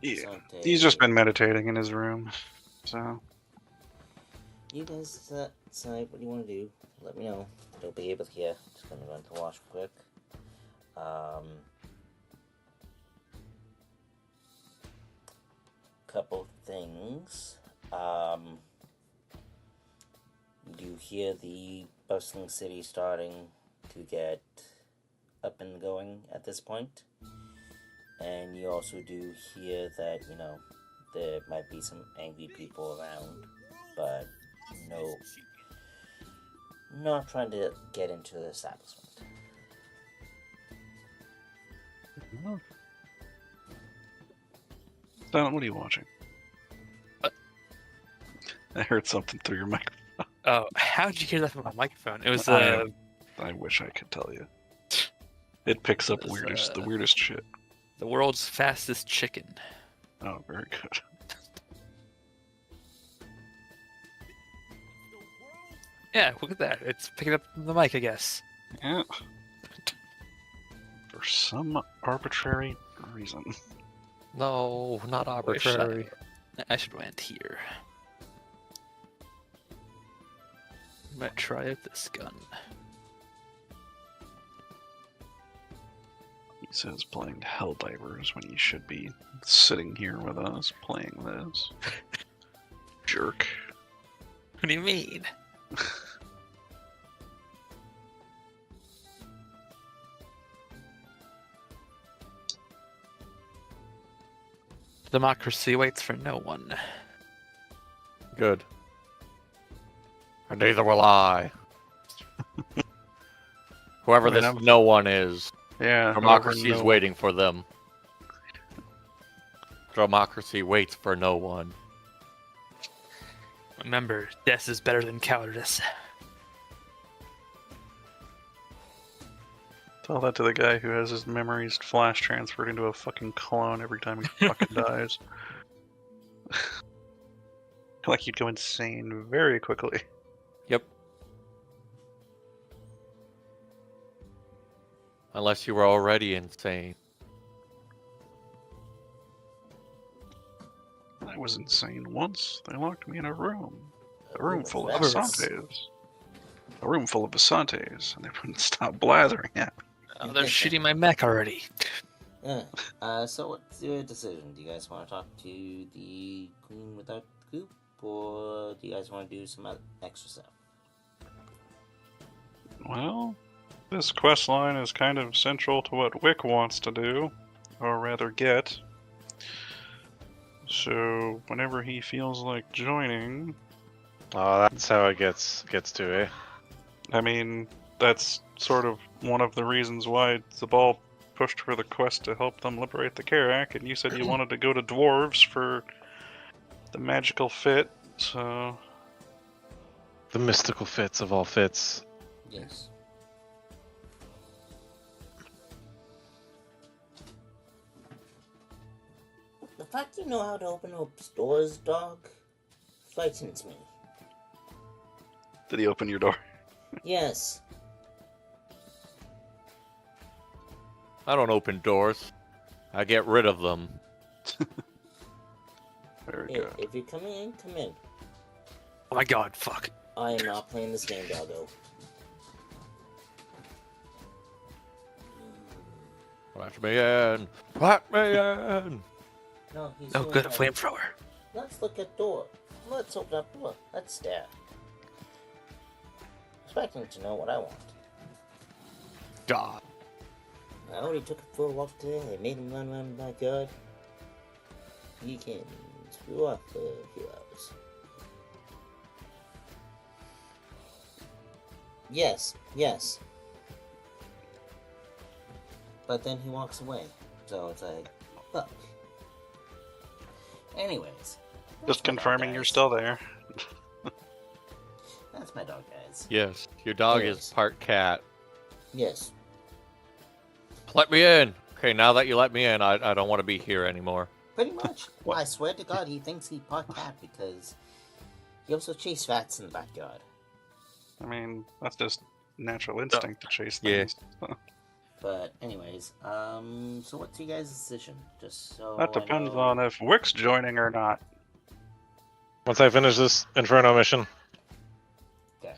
[SPEAKER 4] Yeah, he's just been meditating in his room, so.
[SPEAKER 3] You guys decide what you want to do. Let me know. You'll be able to hear. Just gonna go into wash quick. Couple things. You hear the bustling city starting to get up and going at this point. And you also do hear that, you know, there might be some angry people around, but no, not trying to get into the establishment.
[SPEAKER 4] Silent, what are you watching? I heard something through your microphone.
[SPEAKER 8] Oh, how did you hear that from my microphone? It was
[SPEAKER 4] I wish I could tell you. It picks up
[SPEAKER 8] It was,
[SPEAKER 4] the weirdest shit.
[SPEAKER 8] the world's fastest chicken.
[SPEAKER 4] Oh, very good.
[SPEAKER 8] Yeah, look at that. It's picking up the mic, I guess.
[SPEAKER 4] Yeah. For some arbitrary reason.
[SPEAKER 5] No, not
[SPEAKER 8] Wish
[SPEAKER 5] arbitrary.
[SPEAKER 8] I should land here. Might try out this gun.
[SPEAKER 4] He says playing Helldivers when he should be sitting here with us playing this. Jerk.
[SPEAKER 8] What do you mean? Democracy waits for no one.
[SPEAKER 5] Good. And neither will I. Whoever
[SPEAKER 4] I mean,
[SPEAKER 5] this no one is,
[SPEAKER 4] Yeah.
[SPEAKER 5] democracy is
[SPEAKER 4] no-
[SPEAKER 5] waiting for them. Democracy waits for no one.
[SPEAKER 8] Remember, death is better than cowardice.
[SPEAKER 4] Tell that to the guy who has his memories flash transferred into a fucking clone every time he fucking dies. Like you'd go insane very quickly.
[SPEAKER 5] Yep. Unless you were already insane.
[SPEAKER 4] I was insane once. They locked me in a room. A room
[SPEAKER 3] with
[SPEAKER 4] full of
[SPEAKER 3] veterans.
[SPEAKER 4] Basantes. A room full of Basantes, and they wouldn't stop blathering at me.
[SPEAKER 8] Oh, they're shooting my mech already.
[SPEAKER 3] Yeah. So what's your decision? Do you guys want to talk to the queen without the coop, or do you guys want to do some other extra stuff?
[SPEAKER 4] Well, this quest line is kind of central to what Wick wants to do, or rather get. So whenever he feels like joining,
[SPEAKER 6] Oh, that's how it gets to, eh?
[SPEAKER 4] I mean, that's sort of one of the reasons why Zabal pushed for the quest to help them liberate the Karak, and you said you wanted to go to dwarves for the magical fit, so...
[SPEAKER 6] The mystical fits of all fits.
[SPEAKER 3] Yes. The fact you know how to open up doors, dog, frightens me.
[SPEAKER 4] Did he open your door?
[SPEAKER 3] Yes.
[SPEAKER 5] I don't open doors. I get rid of them.
[SPEAKER 4] Very
[SPEAKER 3] Hey,
[SPEAKER 4] good.
[SPEAKER 3] if you're coming in, come in.
[SPEAKER 8] Oh my god, fuck.
[SPEAKER 3] I am not playing this game, doggo.
[SPEAKER 5] Let me in. Let me in.
[SPEAKER 3] No, he's
[SPEAKER 8] Oh,
[SPEAKER 3] doing
[SPEAKER 8] good, a
[SPEAKER 3] that.
[SPEAKER 8] flamethrower.
[SPEAKER 3] Let's look at door. Let's open up door. Let's stare. Expecting to know what I want.
[SPEAKER 5] God.
[SPEAKER 3] I already took it for a walk today. I made him run around the backyard. He can screw up for a few hours. Yes, yes. But then he walks away. So it's like, fuck. Anyways.
[SPEAKER 4] Just
[SPEAKER 3] that's my dog,
[SPEAKER 4] confirming you're
[SPEAKER 3] guys.
[SPEAKER 4] still there.
[SPEAKER 3] That's my dog, guys.
[SPEAKER 5] Yes, your dog
[SPEAKER 3] Yes.
[SPEAKER 5] is part cat.
[SPEAKER 3] Yes.
[SPEAKER 5] Let me in. Okay, now that you let me in, I don't want to be here anymore.
[SPEAKER 3] Pretty much.
[SPEAKER 4] What?
[SPEAKER 3] I swear to God, he thinks he part cat because he also chased rats in the backyard.
[SPEAKER 4] I mean, that's just natural instinct to chase
[SPEAKER 5] Yeah.
[SPEAKER 4] things.
[SPEAKER 3] But anyways, so what's your guys' decision? Just so
[SPEAKER 4] That
[SPEAKER 3] I
[SPEAKER 4] depends
[SPEAKER 3] know-
[SPEAKER 4] on if Wick's joining or not.
[SPEAKER 6] Once I finish this Inferno mission,
[SPEAKER 3] Okay.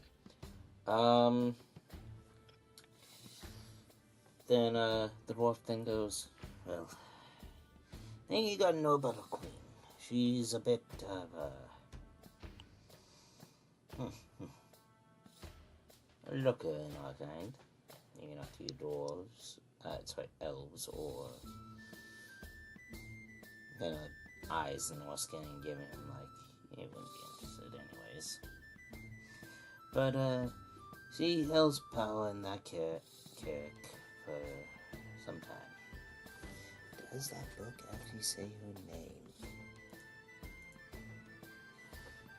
[SPEAKER 3] Then the dwarf thing goes, well, thing you gotta know about a queen. She's a bit of a looker in our kind. Maybe not to you dwarves, elves, or kind of eyes and more skin and giving him like you wouldn't be interested anyways. But she holds power in that character for some time. Does that book actually say her name?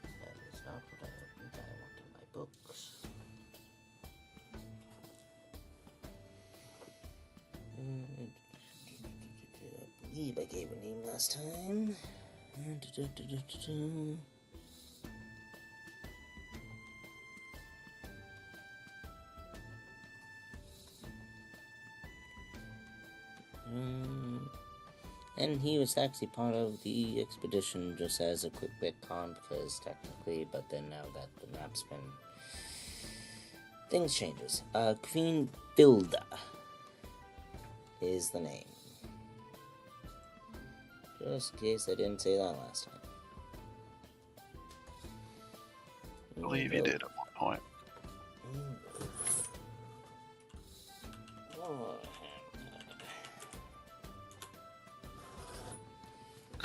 [SPEAKER 3] That is not what I opened. I wanted my books. I believe I gave her name last time. And he was actually part of the expedition just as a quick retcon because technically, but then now that the map's been... things changes. Queen Bilda is the name. Just in case I didn't say that last time.
[SPEAKER 4] I believe you did at one point.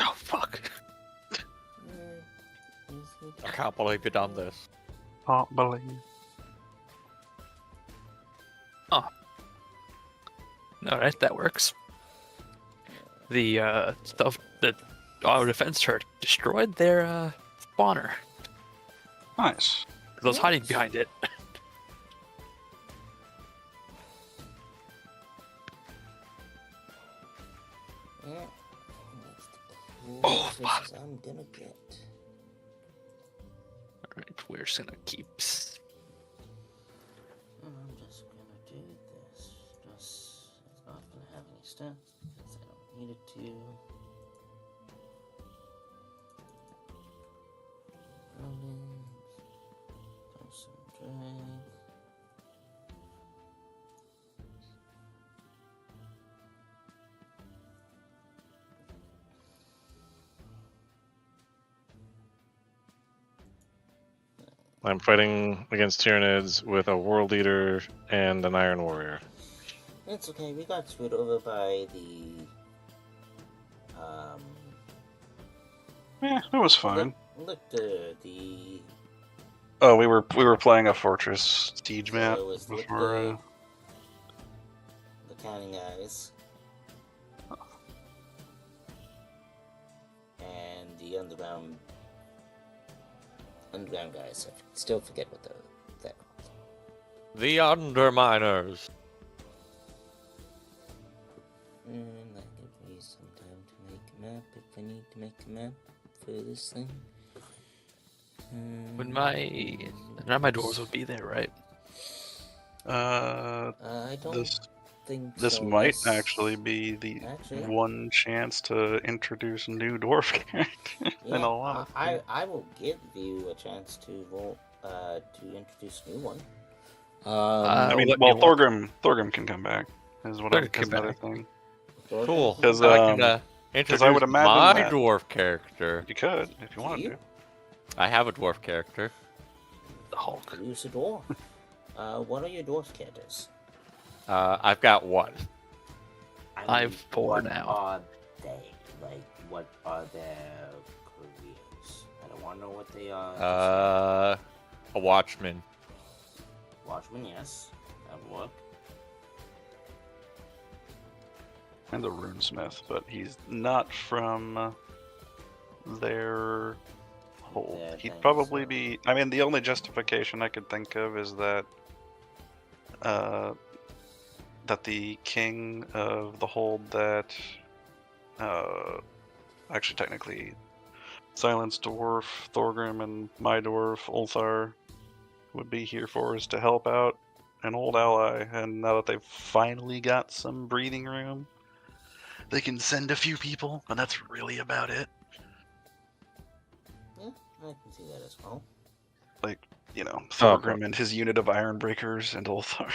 [SPEAKER 8] Oh, fuck.
[SPEAKER 5] I can't believe you done this.
[SPEAKER 4] Can't believe.
[SPEAKER 8] Alright, that works. The auto defense turret destroyed their spawner.
[SPEAKER 4] Nice.
[SPEAKER 8] I was hiding behind it. Oh,
[SPEAKER 3] This I'm gonna get.
[SPEAKER 8] Alright, we're just gonna keep.
[SPEAKER 3] I'm just gonna do this. Just it's not gonna have any stats because I don't need it to. Drag.
[SPEAKER 6] I'm fighting against Tyranids with a World Eater and an Iron Warrior.
[SPEAKER 3] It's okay. We got screwed over by the.
[SPEAKER 4] It was fine.
[SPEAKER 3] Look the.
[SPEAKER 4] Oh, we were playing a fortress siege map
[SPEAKER 3] So it was
[SPEAKER 4] before.
[SPEAKER 3] The cannon guys. And the underground guys. I still forget what they're called.
[SPEAKER 5] The Underminers.
[SPEAKER 3] And that gives me some time to make a map if I need to make a map for this thing.
[SPEAKER 8] When none of my doors would be there, right?
[SPEAKER 3] I don't think
[SPEAKER 4] This
[SPEAKER 3] so.
[SPEAKER 4] might
[SPEAKER 3] Yes.
[SPEAKER 4] actually be the
[SPEAKER 3] Actually.
[SPEAKER 4] one chance to introduce a new dwarf character in a lot of
[SPEAKER 3] I will give you a chance to vote to introduce a new one.
[SPEAKER 4] I mean,
[SPEAKER 8] let
[SPEAKER 4] well,
[SPEAKER 8] me walk-
[SPEAKER 4] Thorgrim can come back. Is what
[SPEAKER 8] Thorgrim
[SPEAKER 4] is
[SPEAKER 8] can
[SPEAKER 4] another
[SPEAKER 8] back.
[SPEAKER 4] thing.
[SPEAKER 5] Cool.
[SPEAKER 4] 'Cause,
[SPEAKER 5] So I can
[SPEAKER 4] I
[SPEAKER 5] introduce
[SPEAKER 4] would imagine
[SPEAKER 5] my
[SPEAKER 4] that-
[SPEAKER 5] dwarf character.
[SPEAKER 4] You could if you wanted
[SPEAKER 3] you?
[SPEAKER 4] to.
[SPEAKER 5] I have a dwarf character.
[SPEAKER 8] The Hulk.
[SPEAKER 3] Use a dwarf. What are your dwarf characters?
[SPEAKER 5] I've got one.
[SPEAKER 3] I
[SPEAKER 8] I've four
[SPEAKER 3] what
[SPEAKER 8] now.
[SPEAKER 3] Are they like? What are their careers? I don't want to know what they are.
[SPEAKER 5] A watchman.
[SPEAKER 3] Watchman, yes, that would work.
[SPEAKER 4] And a runesmith, but he's not from their hold.
[SPEAKER 3] Yeah, I
[SPEAKER 4] He'd
[SPEAKER 3] think
[SPEAKER 4] probably
[SPEAKER 3] so.
[SPEAKER 4] be. I mean, the only justification I could think of is that that the king of the hold that actually technically Silence Dwarf, Thorgrim, and my dwarf Ulthar would be here for is to help out an old ally, and now that they've finally got some breathing room, they can send a few people, and that's really about it.
[SPEAKER 3] Yeah, I can see that as well.
[SPEAKER 4] Like, you know,
[SPEAKER 6] Oh,
[SPEAKER 4] Thorgrim and his unit of Ironbreakers and Ulthar.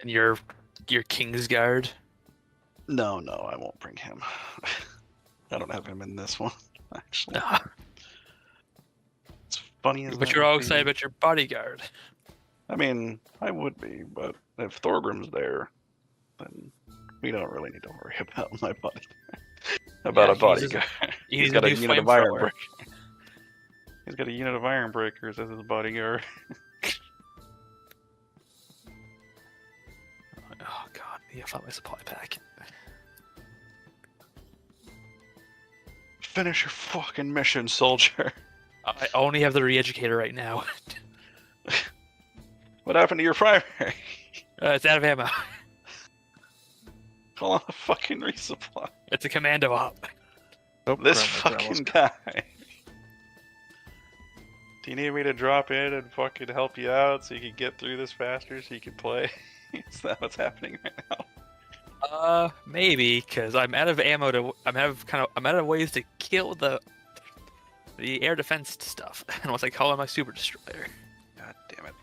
[SPEAKER 8] And your Kingsguard.
[SPEAKER 4] No, I won't bring him. I don't have him in this one, actually.
[SPEAKER 8] Nah.
[SPEAKER 4] It's funny as
[SPEAKER 8] But
[SPEAKER 4] that
[SPEAKER 8] you're all
[SPEAKER 4] would be.
[SPEAKER 8] excited about your bodyguard.
[SPEAKER 4] I mean, I would be, but if Thorgrim's there, then we don't really need to worry about my body. About
[SPEAKER 8] Yeah,
[SPEAKER 4] a bodyguard.
[SPEAKER 8] he's
[SPEAKER 4] got
[SPEAKER 8] a
[SPEAKER 4] a
[SPEAKER 8] new
[SPEAKER 4] unit of
[SPEAKER 8] flamethrower.
[SPEAKER 4] Ironbreakers. He's got a unit of Ironbreakers as his bodyguard.
[SPEAKER 8] Oh god, I found my supply pack.
[SPEAKER 4] Finish your fucking mission, soldier.
[SPEAKER 8] I only have the re-educator right now.
[SPEAKER 4] What happened to your primary?
[SPEAKER 8] It's out of ammo.
[SPEAKER 4] Call on a fucking resupply.
[SPEAKER 8] It's a commando op.
[SPEAKER 4] This fucking guy. Do you need me to drop in and fucking help you out so you can get through this faster so you can play? Is that what's happening right now?
[SPEAKER 8] Maybe because I'm out of ammo to. I'm out of ways to kill the air defense stuff. And once I call on my super destroyer.
[SPEAKER 4] God damn it.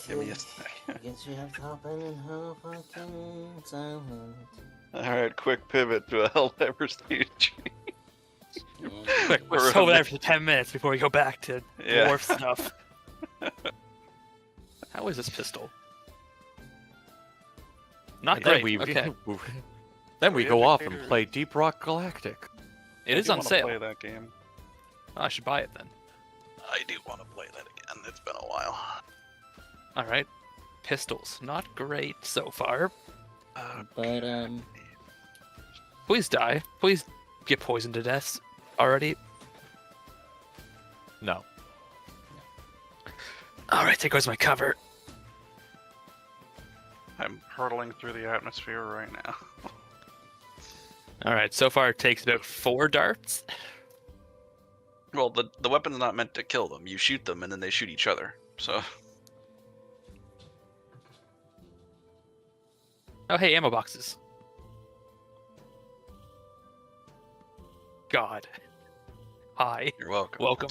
[SPEAKER 4] Give me a sec.
[SPEAKER 3] I guess you have to hop in and her fucking silent.
[SPEAKER 4] Alright, quick pivot to a Helldiver stage.
[SPEAKER 8] Quick,
[SPEAKER 4] We're
[SPEAKER 8] let's
[SPEAKER 4] on
[SPEAKER 8] over there
[SPEAKER 4] the-
[SPEAKER 8] for 10 minutes before we go back to
[SPEAKER 4] Yeah.
[SPEAKER 8] dwarf stuff. How is this pistol? Not
[SPEAKER 5] And then
[SPEAKER 8] great.
[SPEAKER 5] we
[SPEAKER 8] Okay,
[SPEAKER 5] then we go off and
[SPEAKER 4] Re-educator.
[SPEAKER 5] play Deep Rock Galactic.
[SPEAKER 8] it
[SPEAKER 4] I
[SPEAKER 8] is
[SPEAKER 4] do
[SPEAKER 8] on
[SPEAKER 4] wanna
[SPEAKER 8] sale.
[SPEAKER 4] Play that game.
[SPEAKER 8] I should buy it then.
[SPEAKER 4] I do want to play that again. It's been a while.
[SPEAKER 8] All right, pistols, not great so far.
[SPEAKER 3] But
[SPEAKER 8] Please die. Please get poisoned to death already.
[SPEAKER 5] No.
[SPEAKER 8] All right, there goes my cover.
[SPEAKER 4] I'm hurtling through the atmosphere right now.
[SPEAKER 8] All right. So far, it takes about 4 darts.
[SPEAKER 4] Well, the weapon's not meant to kill them. You shoot them, and then they shoot each other. So
[SPEAKER 8] Oh, hey, ammo boxes. God. Hi.
[SPEAKER 4] you're welcome.
[SPEAKER 8] Welcome.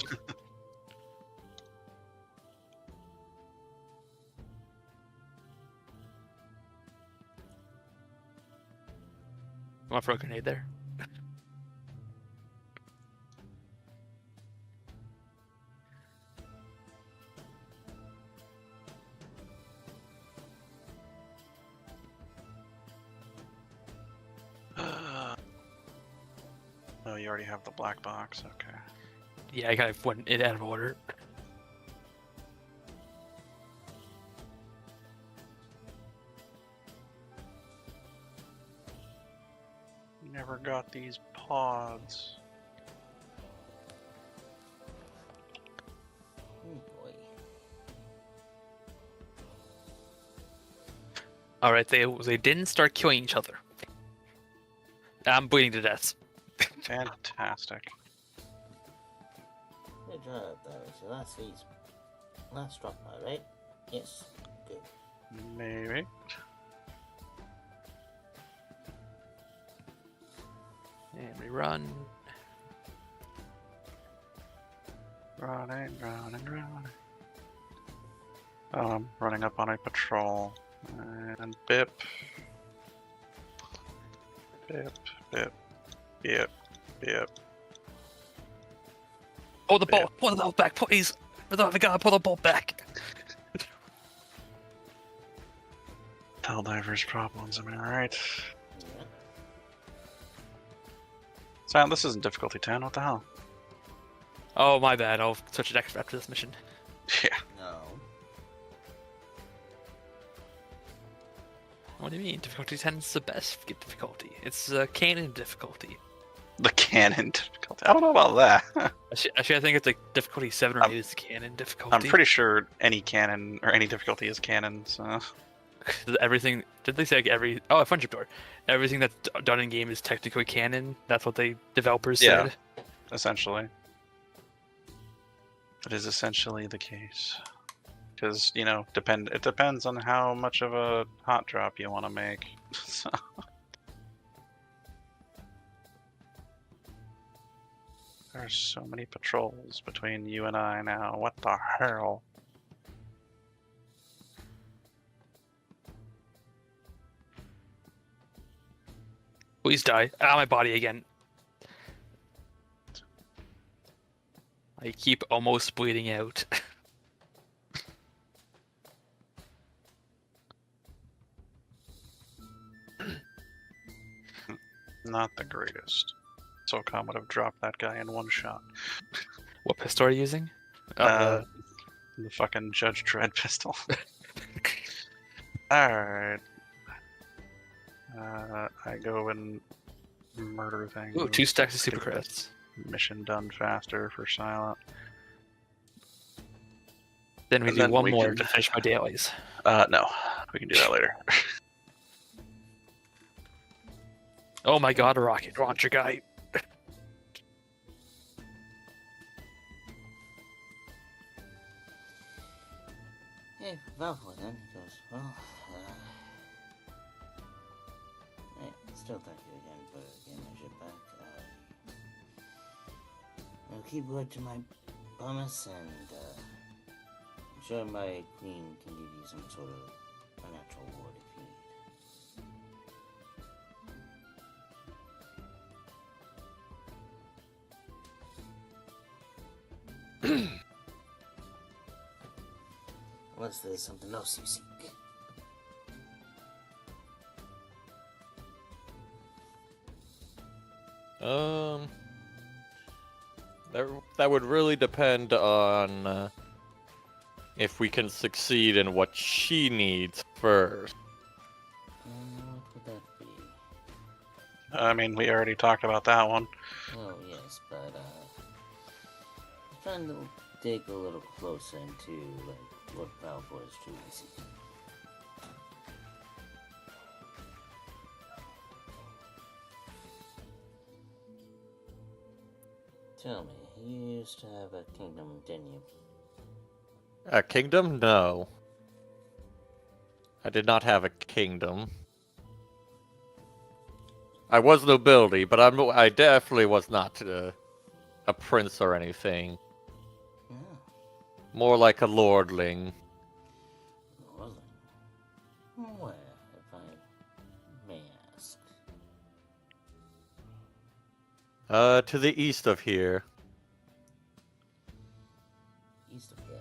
[SPEAKER 8] Want to throw a grenade there?
[SPEAKER 4] Oh, you already have the black box. Okay.
[SPEAKER 8] Yeah, I kind of went it out of order.
[SPEAKER 4] Never got these pods.
[SPEAKER 3] Oh boy.
[SPEAKER 8] All right, they didn't start killing each other. I'm bleeding to death.
[SPEAKER 4] Fantastic.
[SPEAKER 3] Good job, though. So last drop by, right? Yes. Good.
[SPEAKER 4] Maybe.
[SPEAKER 8] And we run.
[SPEAKER 4] Running. I'm running up on a patrol. And bip. Bip.
[SPEAKER 8] Pull the bolt. Pull the bolt back, please. For the love of God, pull the bolt back.
[SPEAKER 4] Helldivers problems, am I right?
[SPEAKER 3] Yeah.
[SPEAKER 4] Silent, this isn't difficulty 10, what the hell?
[SPEAKER 8] Oh, my bad. I'll switch it after this mission.
[SPEAKER 4] Yeah.
[SPEAKER 3] No.
[SPEAKER 8] What do you mean? Difficulty 10 is the best difficulty. It's canon difficulty.
[SPEAKER 4] The canon difficulty. I don't know about that.
[SPEAKER 8] Actually, I think it's like difficulty 7 or 8 is the canon difficulty.
[SPEAKER 4] I'm pretty sure any canon or any difficulty is canon, so.
[SPEAKER 8] Everything. Did they say like every? Oh, a friendship door. Everything that's done in game is technically canon. That's what the developers
[SPEAKER 4] Yeah.
[SPEAKER 8] said.
[SPEAKER 4] Essentially. That is essentially the case. Because, you know, it depends on how much of a hot drop you want to make. So. There's so many patrols between you and I now. What the hell?
[SPEAKER 8] Please die. Ah, my body again. I keep almost bleeding out.
[SPEAKER 4] Not the greatest. SOCOM would have dropped that guy in one shot.
[SPEAKER 8] What pistol are you using?
[SPEAKER 4] The fucking Judge Dredd pistol. Alright. I go and murder things.
[SPEAKER 8] Ooh, 2 stacks of super credits.
[SPEAKER 4] Mission done faster for Silent.
[SPEAKER 8] Then we
[SPEAKER 4] And
[SPEAKER 8] do
[SPEAKER 4] then
[SPEAKER 8] one
[SPEAKER 4] we
[SPEAKER 8] more
[SPEAKER 4] can-
[SPEAKER 8] to finish my dailies.
[SPEAKER 4] No. We can do that later.
[SPEAKER 8] Oh my god, a rocket launcher guy.
[SPEAKER 3] Hey, Valvoy then. He goes, well, still thank you again for getting my shit back. I'll keep word to my promise, and I'm sure my queen can give you some sort of unnatural reward if you need. Unless there's something else you seek.
[SPEAKER 5] That would really depend on if we can succeed in what she needs first.
[SPEAKER 3] What would that be?
[SPEAKER 4] I mean, we already talked about that one.
[SPEAKER 3] Oh, yes, but, trying to dig a little closer into, like, what Valvoy is truly seeking. Tell me, you used to have a kingdom, didn't you?
[SPEAKER 5] A kingdom? No. I did not have a kingdom. I was nobility, but I definitely was not a prince or anything.
[SPEAKER 3] Yeah.
[SPEAKER 5] More like a lordling.
[SPEAKER 3] Well, where, if I may ask?
[SPEAKER 5] To the east of here.
[SPEAKER 3] East of here.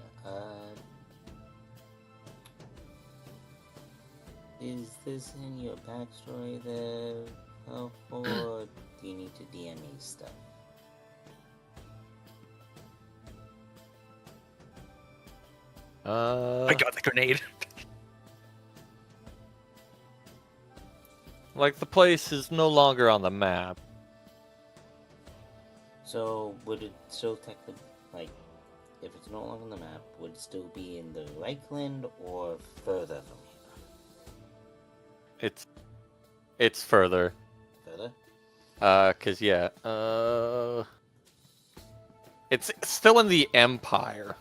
[SPEAKER 3] Is this in your backstory there, Elf, or do you need to DM me stuff?
[SPEAKER 8] I got the grenade.
[SPEAKER 5] Like, the place is no longer on the map.
[SPEAKER 3] So, would it still technically, like, if it's no longer on the map, would it still be in the Reichland or further from here?
[SPEAKER 5] It's further.
[SPEAKER 3] Further?
[SPEAKER 5] 'Cause yeah, it's still in the Empire.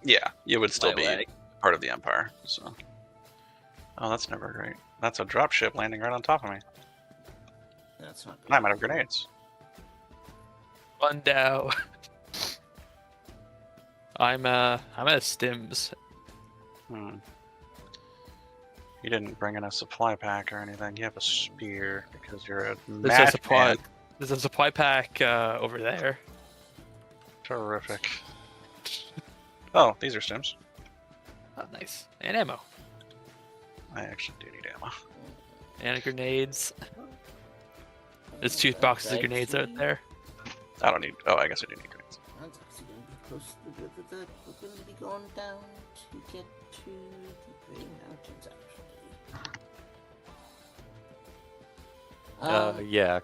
[SPEAKER 10] Yeah, you would still
[SPEAKER 8] My
[SPEAKER 10] be
[SPEAKER 8] leg.
[SPEAKER 10] part of the Empire. So. Oh, that's never great. That's a dropship landing right on top of me.
[SPEAKER 3] That's not
[SPEAKER 10] And I'm out of grenades.
[SPEAKER 8] Rundown. I'm at Stims.
[SPEAKER 10] Hmm. You didn't bring in a supply pack or anything. You have a spear because you're a
[SPEAKER 8] There's a supply.
[SPEAKER 10] madman.
[SPEAKER 8] There's a supply pack over there.
[SPEAKER 10] Terrific. Oh, these are stims.
[SPEAKER 8] Oh, nice. And ammo.
[SPEAKER 10] I actually do need ammo.
[SPEAKER 8] And grenades. There's 2 boxes of grenades out there.
[SPEAKER 10] I don't need. Oh, I guess I do need grenades.
[SPEAKER 3] That's actually going to be close to the river that we're going to be going down to get to the Grey Mountains, actually.
[SPEAKER 5] Yeah.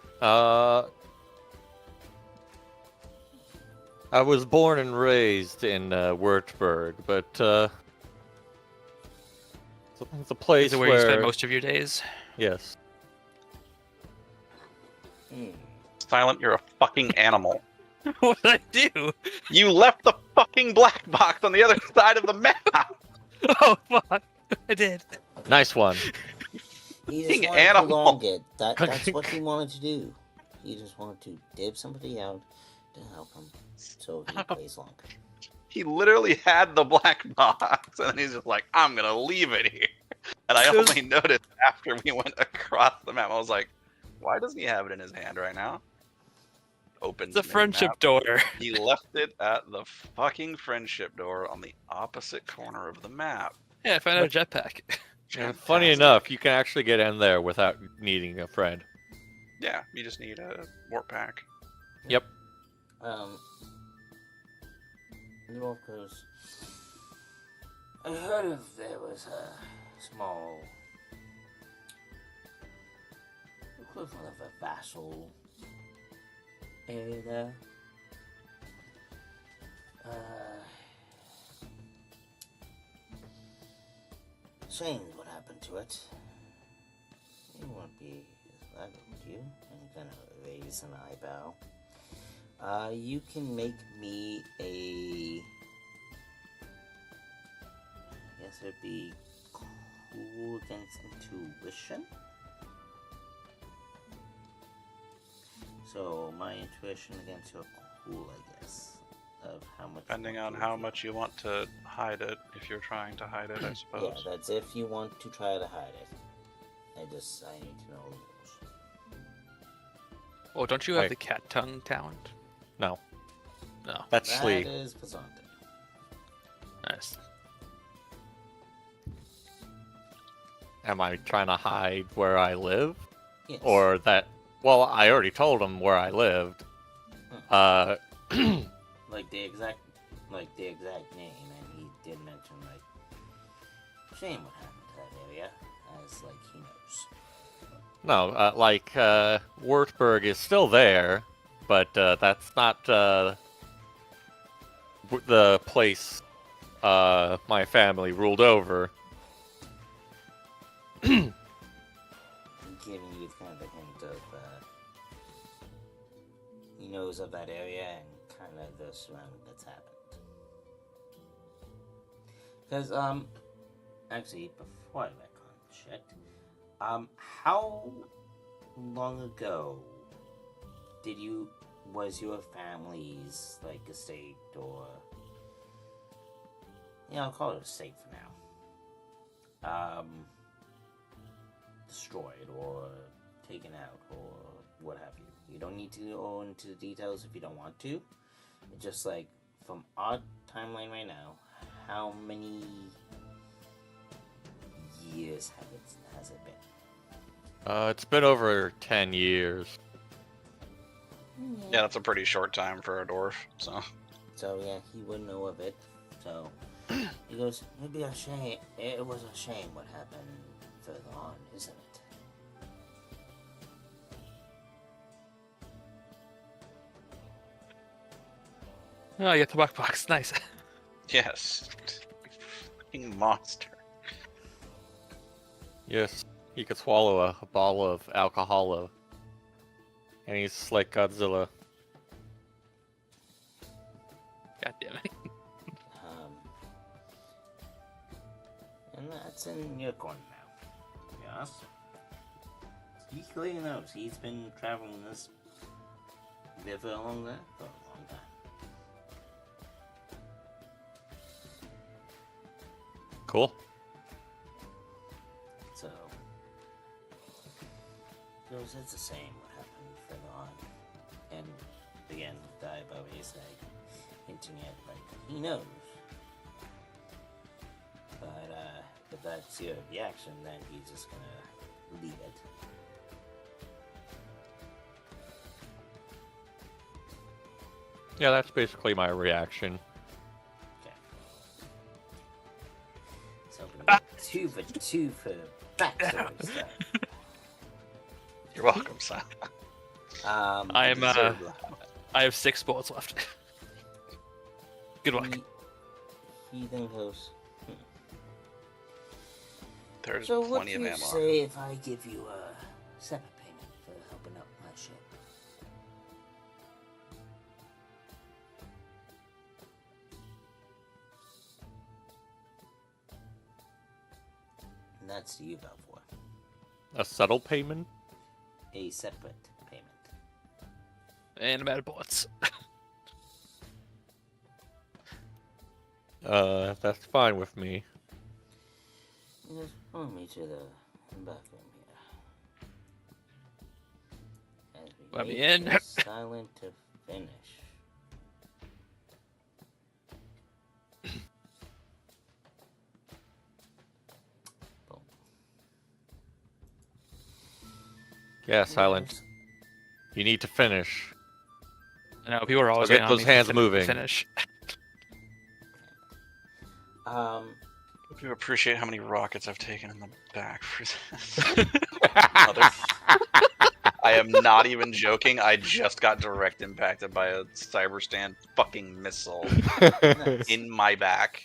[SPEAKER 5] I was born and raised in Württemberg, but it's a place
[SPEAKER 8] Is it where you spend most of your days?
[SPEAKER 5] Yes.
[SPEAKER 10] Silent, you're a fucking animal.
[SPEAKER 8] What did I do?
[SPEAKER 10] You left the fucking black box on the other side of the map.
[SPEAKER 8] Oh fuck! I did.
[SPEAKER 5] Nice one.
[SPEAKER 3] He
[SPEAKER 10] Fucking
[SPEAKER 3] just wanted to
[SPEAKER 10] animal.
[SPEAKER 3] prolong it. That's what he wanted to do. He just wanted to dib somebody out to help him so he plays longer.
[SPEAKER 10] He literally had the black box, and then he's just like, "I'm gonna leave it here." And I
[SPEAKER 8] Just-
[SPEAKER 10] only noticed after we went across the map. I was like, "Why doesn't he have it in his hand right now?" Opens
[SPEAKER 8] It's a
[SPEAKER 10] the
[SPEAKER 8] friendship
[SPEAKER 10] map.
[SPEAKER 8] door.
[SPEAKER 10] He left it at the fucking friendship door on the opposite corner of the map.
[SPEAKER 8] Yeah, I found out a jetpack.
[SPEAKER 5] And funny enough, you can actually get in there without needing a friend.
[SPEAKER 10] Yeah, you just need a warp pack.
[SPEAKER 5] Yep.
[SPEAKER 3] North Coast. I heard if there was a small equivalent of a vassal area there. Shame what happened to it. It won't be as valuable to you. I'm gonna raise an eyebrow. You can make me a. I guess it'd be cool against intuition. So my intuition against your cool, I guess. Of how much.
[SPEAKER 10] Depending on how much you want to hide it, if you're trying to hide it, I
[SPEAKER 3] Yeah,
[SPEAKER 10] suppose.
[SPEAKER 3] that's if you want to try to hide it. I need to know the rules.
[SPEAKER 8] Oh, don't you have
[SPEAKER 5] Wait.
[SPEAKER 8] the cat tongue talent?
[SPEAKER 5] No.
[SPEAKER 8] No.
[SPEAKER 5] That's
[SPEAKER 3] That
[SPEAKER 5] sleep.
[SPEAKER 3] is Pazante.
[SPEAKER 8] Nice.
[SPEAKER 5] Am I trying to hide where I live?
[SPEAKER 3] Yes.
[SPEAKER 5] Or that... Well, I already told him where I lived.
[SPEAKER 3] like the exact name, and he did mention like shame what happened to that area, as like he knows.
[SPEAKER 5] No, Württemberg is still there, but that's not the place my family ruled over.
[SPEAKER 3] I'm giving you kind of a hint of he knows of that area and kind of the surrounding that's happened. Because, actually, before I retcon shit, how long ago was your family's, like, estate, or, I'll call it estate for now, destroyed, or taken out, or what have you? You don't need to go into the details if you don't want to. It's just, like, from our timeline right now, how many years has it been?
[SPEAKER 5] It's been over 10 years.
[SPEAKER 10] Yeah, that's a pretty short time for a dwarf.
[SPEAKER 3] So yeah, he would know of it. So he goes, it'd be a shame. It was a shame what happened further on, isn't it?
[SPEAKER 8] Oh, you got the black box. Nice.
[SPEAKER 10] Yes, fucking monster.
[SPEAKER 5] Yes, he could swallow a bottle of alcohol, and he's like Godzilla.
[SPEAKER 8] God damn it.
[SPEAKER 3] And that's in your corner now. Yes. He clearly knows. He's been traveling this river along there for a long time.
[SPEAKER 5] Cool.
[SPEAKER 3] So, it's the same what happened further on. And again, Diablo is like hinting at, like, he knows. But if that's your reaction, then he's just gonna leave it.
[SPEAKER 5] Yeah, that's basically my reaction.
[SPEAKER 3] Okay. So I'm gonna get 2 for 2 for backstory stuff.
[SPEAKER 10] You're welcome, son.
[SPEAKER 8] I am. I have 6 bullets left. Good luck.
[SPEAKER 3] He then goes,
[SPEAKER 10] There's
[SPEAKER 3] so what
[SPEAKER 10] plenty
[SPEAKER 3] do
[SPEAKER 10] of
[SPEAKER 3] you
[SPEAKER 10] ammo.
[SPEAKER 3] say if I give you a separate payment for helping out my ship? And that's to you, Belvoir.
[SPEAKER 5] A subtle payment?
[SPEAKER 3] A separate payment.
[SPEAKER 8] And I'm out of bullets.
[SPEAKER 5] That's fine with me.
[SPEAKER 3] Just follow me to the bathroom here. As we
[SPEAKER 8] Let me
[SPEAKER 3] wait
[SPEAKER 8] in.
[SPEAKER 3] for Silent to finish. Boom.
[SPEAKER 5] Yeah, Silent. You need to finish.
[SPEAKER 8] I know people are always
[SPEAKER 5] So get
[SPEAKER 8] waiting on
[SPEAKER 5] those
[SPEAKER 8] me
[SPEAKER 5] hands
[SPEAKER 8] to
[SPEAKER 5] moving.
[SPEAKER 8] Finish.
[SPEAKER 10] Hope you appreciate how many rockets I've taken in the back for this. I am not even joking. I just got direct impacted by a Cyberstand fucking missile in my back.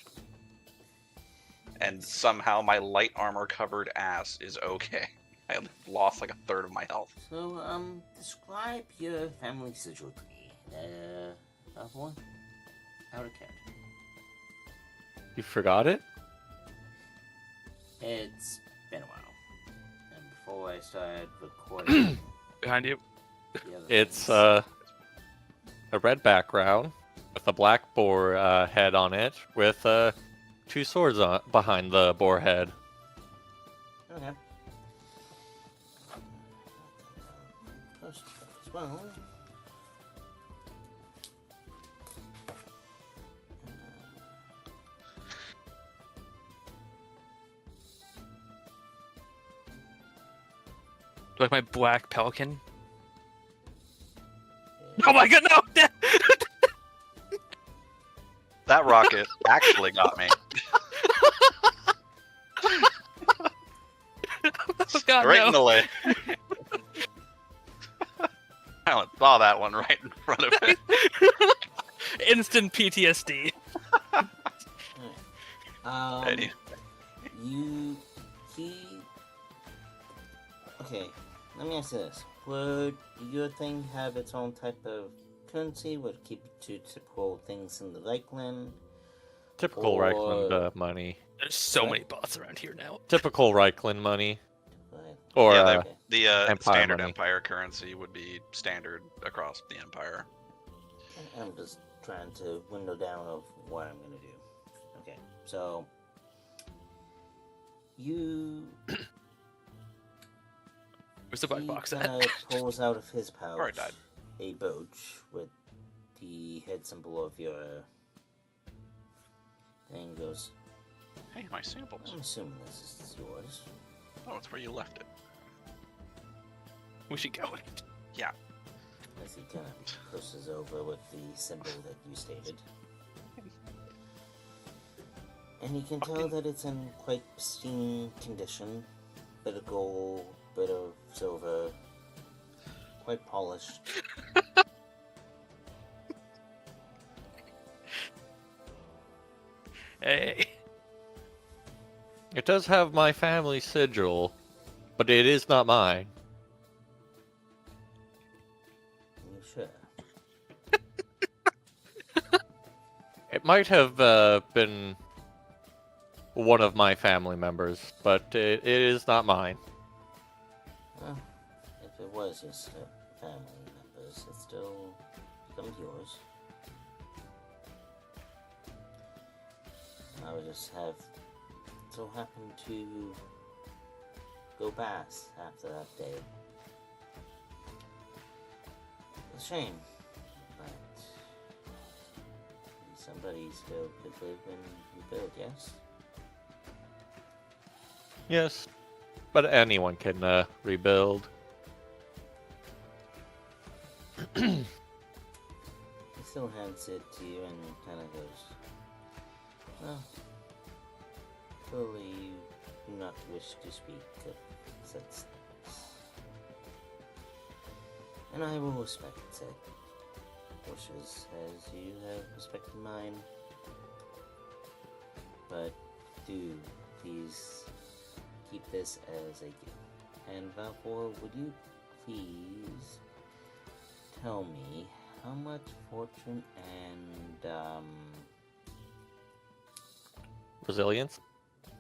[SPEAKER 10] And somehow my light armor covered ass is okay. I lost like a third of my health.
[SPEAKER 3] So, describe your family sigil to me. Belvoir? Out of character.
[SPEAKER 5] You forgot it?
[SPEAKER 3] It's been a while. And before I started recording,
[SPEAKER 8] Behind you.
[SPEAKER 3] the other
[SPEAKER 5] It's
[SPEAKER 3] things-
[SPEAKER 5] a red background with a black boar head on it with 2 swords behind the boar head.
[SPEAKER 3] Okay. Post stuff as well.
[SPEAKER 8] Like my black pelican. Oh my god, no!
[SPEAKER 10] That rocket actually got me.
[SPEAKER 8] Oh god,
[SPEAKER 10] Right
[SPEAKER 8] no.
[SPEAKER 10] in the leg. I saw that one right in front of it.
[SPEAKER 8] Instant PTSD.
[SPEAKER 10] Eddie.
[SPEAKER 3] Okay, let me ask you this. Would your thing have its own type of currency? Would it keep it to typical things in the Reichland?
[SPEAKER 5] Typical
[SPEAKER 3] Or-
[SPEAKER 5] Reichland money.
[SPEAKER 8] There's so
[SPEAKER 3] Right.
[SPEAKER 8] many bots around here now.
[SPEAKER 5] Typical Reichland money.
[SPEAKER 3] Right.
[SPEAKER 5] Or
[SPEAKER 10] yeah,
[SPEAKER 3] okay.
[SPEAKER 10] the
[SPEAKER 5] Empire
[SPEAKER 10] standard
[SPEAKER 5] money.
[SPEAKER 10] Empire currency would be standard across the Empire.
[SPEAKER 3] I'm just trying to window down of what I'm gonna do. Okay, so you
[SPEAKER 8] Where's the bug box at?
[SPEAKER 3] kinda pulls out of his pouch
[SPEAKER 10] Alright, died.
[SPEAKER 3] a brooch with the head symbol of your thing. Goes,
[SPEAKER 10] Hey, my samples.
[SPEAKER 3] I'm assuming this is yours.
[SPEAKER 10] Oh, it's where you left it.
[SPEAKER 8] We should go.
[SPEAKER 3] As he kind of pushes over with the symbol that you stated. And you can tell that it's in quite pristine condition. Bit of gold, bit of silver, quite polished.
[SPEAKER 8] Hey.
[SPEAKER 5] It does have my family sigil, but it is not mine.
[SPEAKER 3] You sure?
[SPEAKER 5] It might have been one of my family members, but it is not mine.
[SPEAKER 3] Well, if it was just family members, it still becomes yours. I would just have so happen to go past after that day. It's a shame, but somebody still could live and rebuild, yes?
[SPEAKER 5] Yes, but anyone can rebuild.
[SPEAKER 3] He still hands it to you and kind of goes, well, clearly you do not wish to speak of such things. And I will respect said wishes as you have respected mine. But do please keep this as a gift. And Valfor, would you please tell me how much fortune and
[SPEAKER 5] Resilience?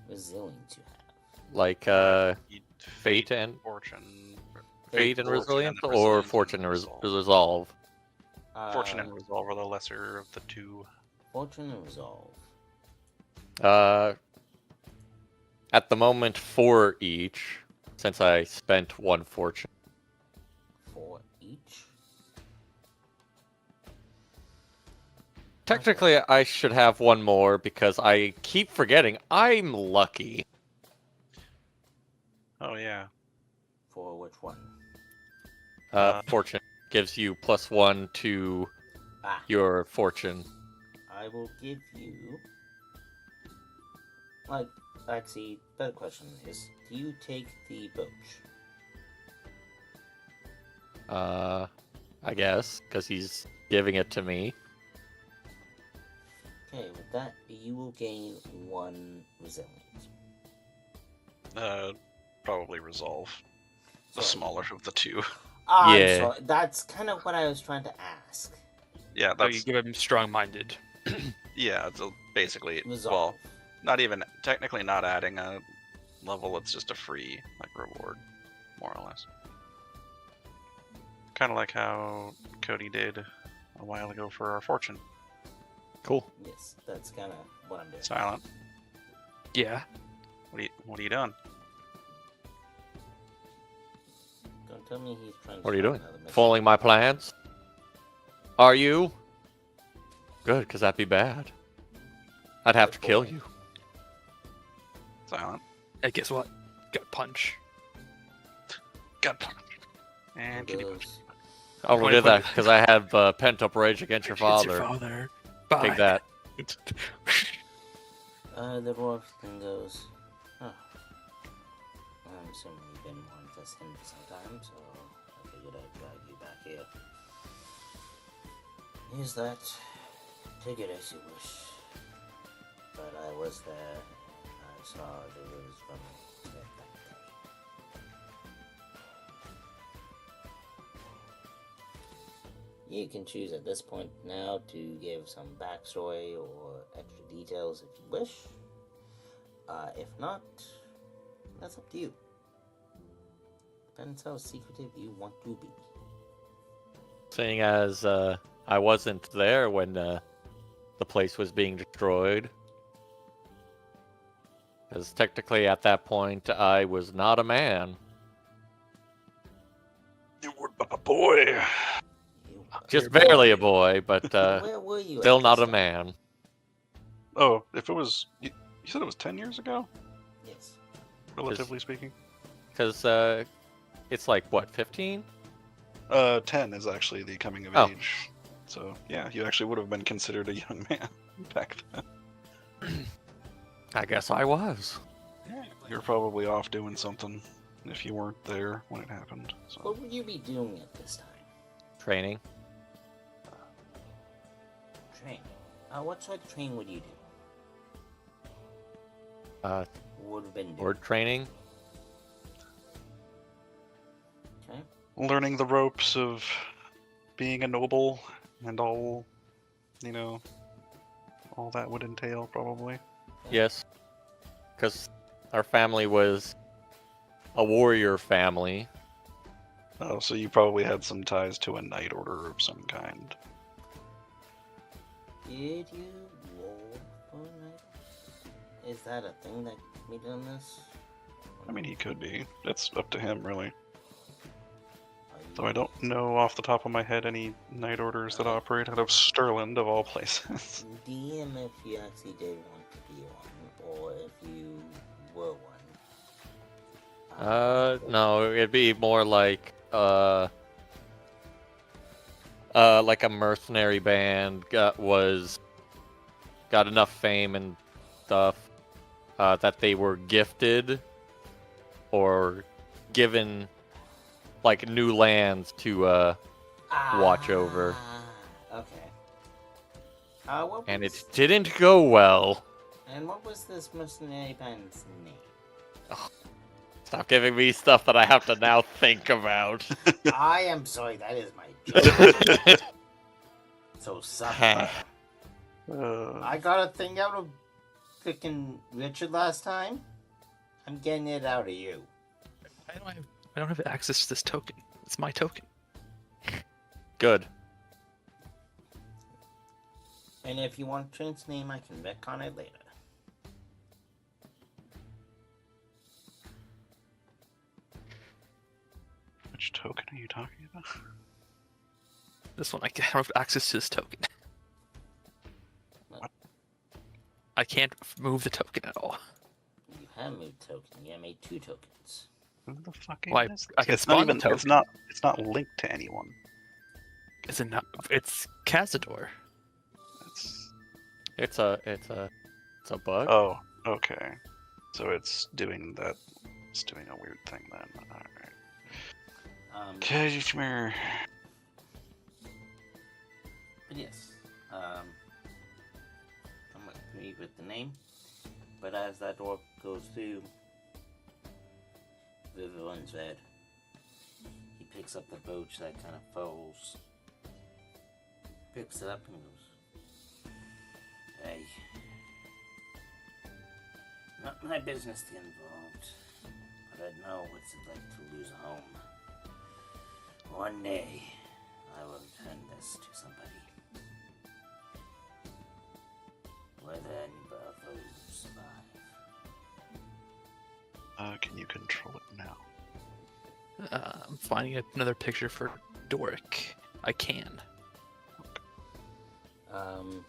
[SPEAKER 3] resilience you have?
[SPEAKER 5] Like
[SPEAKER 10] You'd
[SPEAKER 5] fate and
[SPEAKER 10] fortune.
[SPEAKER 5] fate and
[SPEAKER 10] fortune
[SPEAKER 5] resilience,
[SPEAKER 10] and
[SPEAKER 5] or
[SPEAKER 10] resilience
[SPEAKER 5] fortune
[SPEAKER 10] and
[SPEAKER 5] and resolve?
[SPEAKER 10] Fortune and resolve are the lesser of the two.
[SPEAKER 3] Fortune and resolve.
[SPEAKER 5] At the moment, 4 each, since I spent 1 fortune.
[SPEAKER 3] 4 each.
[SPEAKER 5] Technically, I should have 1 more because I keep forgetting I'm lucky.
[SPEAKER 10] Oh yeah.
[SPEAKER 3] For which one?
[SPEAKER 5] Fortune gives you +1 to
[SPEAKER 3] Ah,
[SPEAKER 5] your fortune.
[SPEAKER 3] I will give you. Like, actually, better question is: do you take the brooch?
[SPEAKER 5] I guess, because he's giving it to me.
[SPEAKER 3] Okay, with that, you will gain 1 resilience.
[SPEAKER 10] Probably resolve. The
[SPEAKER 3] Sorry.
[SPEAKER 10] smaller of the two.
[SPEAKER 3] I'm
[SPEAKER 5] Yeah.
[SPEAKER 3] sorry. That's kind of what I was trying to ask.
[SPEAKER 10] Yeah,
[SPEAKER 8] Oh,
[SPEAKER 10] that's
[SPEAKER 8] you give him strong-minded.
[SPEAKER 10] yeah. It's basically
[SPEAKER 3] Resolve.
[SPEAKER 10] well, not even technically not adding a level. It's just a free like reward, more or less. Kind of like how Cody did a while ago for our fortune.
[SPEAKER 5] Cool.
[SPEAKER 3] Yes, that's kind of what I'm doing.
[SPEAKER 10] Silent.
[SPEAKER 8] Yeah.
[SPEAKER 10] What are you doing?
[SPEAKER 3] Don't tell me he's trying to
[SPEAKER 5] What are you
[SPEAKER 3] start
[SPEAKER 5] doing?
[SPEAKER 3] another mission.
[SPEAKER 5] Following my plans? Are you? Good, because that'd be bad. I'd have to kill you.
[SPEAKER 10] Silent.
[SPEAKER 8] Hey, guess what? Got punch.
[SPEAKER 10] Got punch. And
[SPEAKER 3] There
[SPEAKER 10] kitty punch.
[SPEAKER 3] goes-
[SPEAKER 5] I only did that because I have pent-up rage against your
[SPEAKER 8] It's
[SPEAKER 5] father.
[SPEAKER 8] your father. Bye.
[SPEAKER 5] Take that.
[SPEAKER 3] The dwarf then goes, oh. I'm assuming you've been wanting this him for some time, so I figured I'd drag you back here. Use that. Take it as you wish. But I was there. I saw the news from it that day. You can choose at this point now to give some backstory or extra details if you wish. If not, that's up to you. Depends how secretive you want to be.
[SPEAKER 5] Seeing as I wasn't there when the place was being destroyed. Because technically at that point I was not a man.
[SPEAKER 4] You were a boy.
[SPEAKER 5] Just barely a boy, but
[SPEAKER 3] Where were you
[SPEAKER 5] still
[SPEAKER 3] at
[SPEAKER 5] not
[SPEAKER 3] this
[SPEAKER 5] a
[SPEAKER 3] time?
[SPEAKER 5] man.
[SPEAKER 4] Oh, if it was... You said it was 10 years ago?
[SPEAKER 3] Yes.
[SPEAKER 4] Relatively speaking?
[SPEAKER 5] Because it's like, what, 15?
[SPEAKER 4] 10 is actually the coming of
[SPEAKER 5] Oh.
[SPEAKER 4] age. So, yeah, you actually would have been considered a young man back then.
[SPEAKER 5] I guess I was.
[SPEAKER 4] You're probably off doing something if you weren't there when it happened. So.
[SPEAKER 3] What would you be doing at this time?
[SPEAKER 5] Training.
[SPEAKER 3] Train. What sort of train would you do? Would have been doing?
[SPEAKER 5] Board training.
[SPEAKER 3] Okay.
[SPEAKER 4] Learning the ropes of being a noble and all, all that would entail, probably.
[SPEAKER 5] Yes. Because our family was a warrior family.
[SPEAKER 4] Oh, so you probably had some ties to a knight order of some kind.
[SPEAKER 3] Did you roll for a night? Is that a thing that can be done this?
[SPEAKER 4] I mean, he could be. It's up to him, really.
[SPEAKER 3] Are
[SPEAKER 4] Though I
[SPEAKER 3] you-
[SPEAKER 4] don't know off the top of my head any knight orders that operate out of Stirland, of all places.
[SPEAKER 3] DM if you actually did want to be one, or if you were one.
[SPEAKER 5] No, it'd be more like a mercenary band got enough fame and stuff that they were gifted or given like new lands to watch over,
[SPEAKER 3] Okay. What
[SPEAKER 5] and
[SPEAKER 3] was,
[SPEAKER 5] it didn't go well.
[SPEAKER 3] And what was this mercenary band's name?
[SPEAKER 5] Stop giving me stuff that I have to now think about.
[SPEAKER 3] I am sorry, that is my job. So suck. I got a thing out of frickin' Richard last time. I'm getting it out of you.
[SPEAKER 8] I don't have access to this token. It's my token.
[SPEAKER 5] Good.
[SPEAKER 3] And if you want Trent's name, I can retcon it later.
[SPEAKER 4] Which token are you talking about?
[SPEAKER 8] This one, I don't have access to this token.
[SPEAKER 3] What?
[SPEAKER 8] I can't move the token at all.
[SPEAKER 3] You have moved token. You have made 2 tokens.
[SPEAKER 4] Who the fuck
[SPEAKER 8] Why,
[SPEAKER 4] is
[SPEAKER 8] I can
[SPEAKER 4] it's not
[SPEAKER 8] spawn the
[SPEAKER 4] even.
[SPEAKER 8] token.
[SPEAKER 4] It's not linked to anyone.
[SPEAKER 8] Is it not? It's Cazador.
[SPEAKER 4] It's
[SPEAKER 5] It's a bug.
[SPEAKER 4] oh, okay. So it's doing that. It's doing a weird thing then. All right. Kashmir.
[SPEAKER 3] But yes, I'm not familiar with the name, but as that orc goes through, River runs red. He picks up the brooch that kind of falls, picks it up and goes, "Hey, not my business to get involved, but I know what's it like to lose a home. One day, I will return this to somebody. Whether any of those survive."
[SPEAKER 4] Can you control it now?
[SPEAKER 8] I'm finding another picture for Doric. I can.
[SPEAKER 3] Do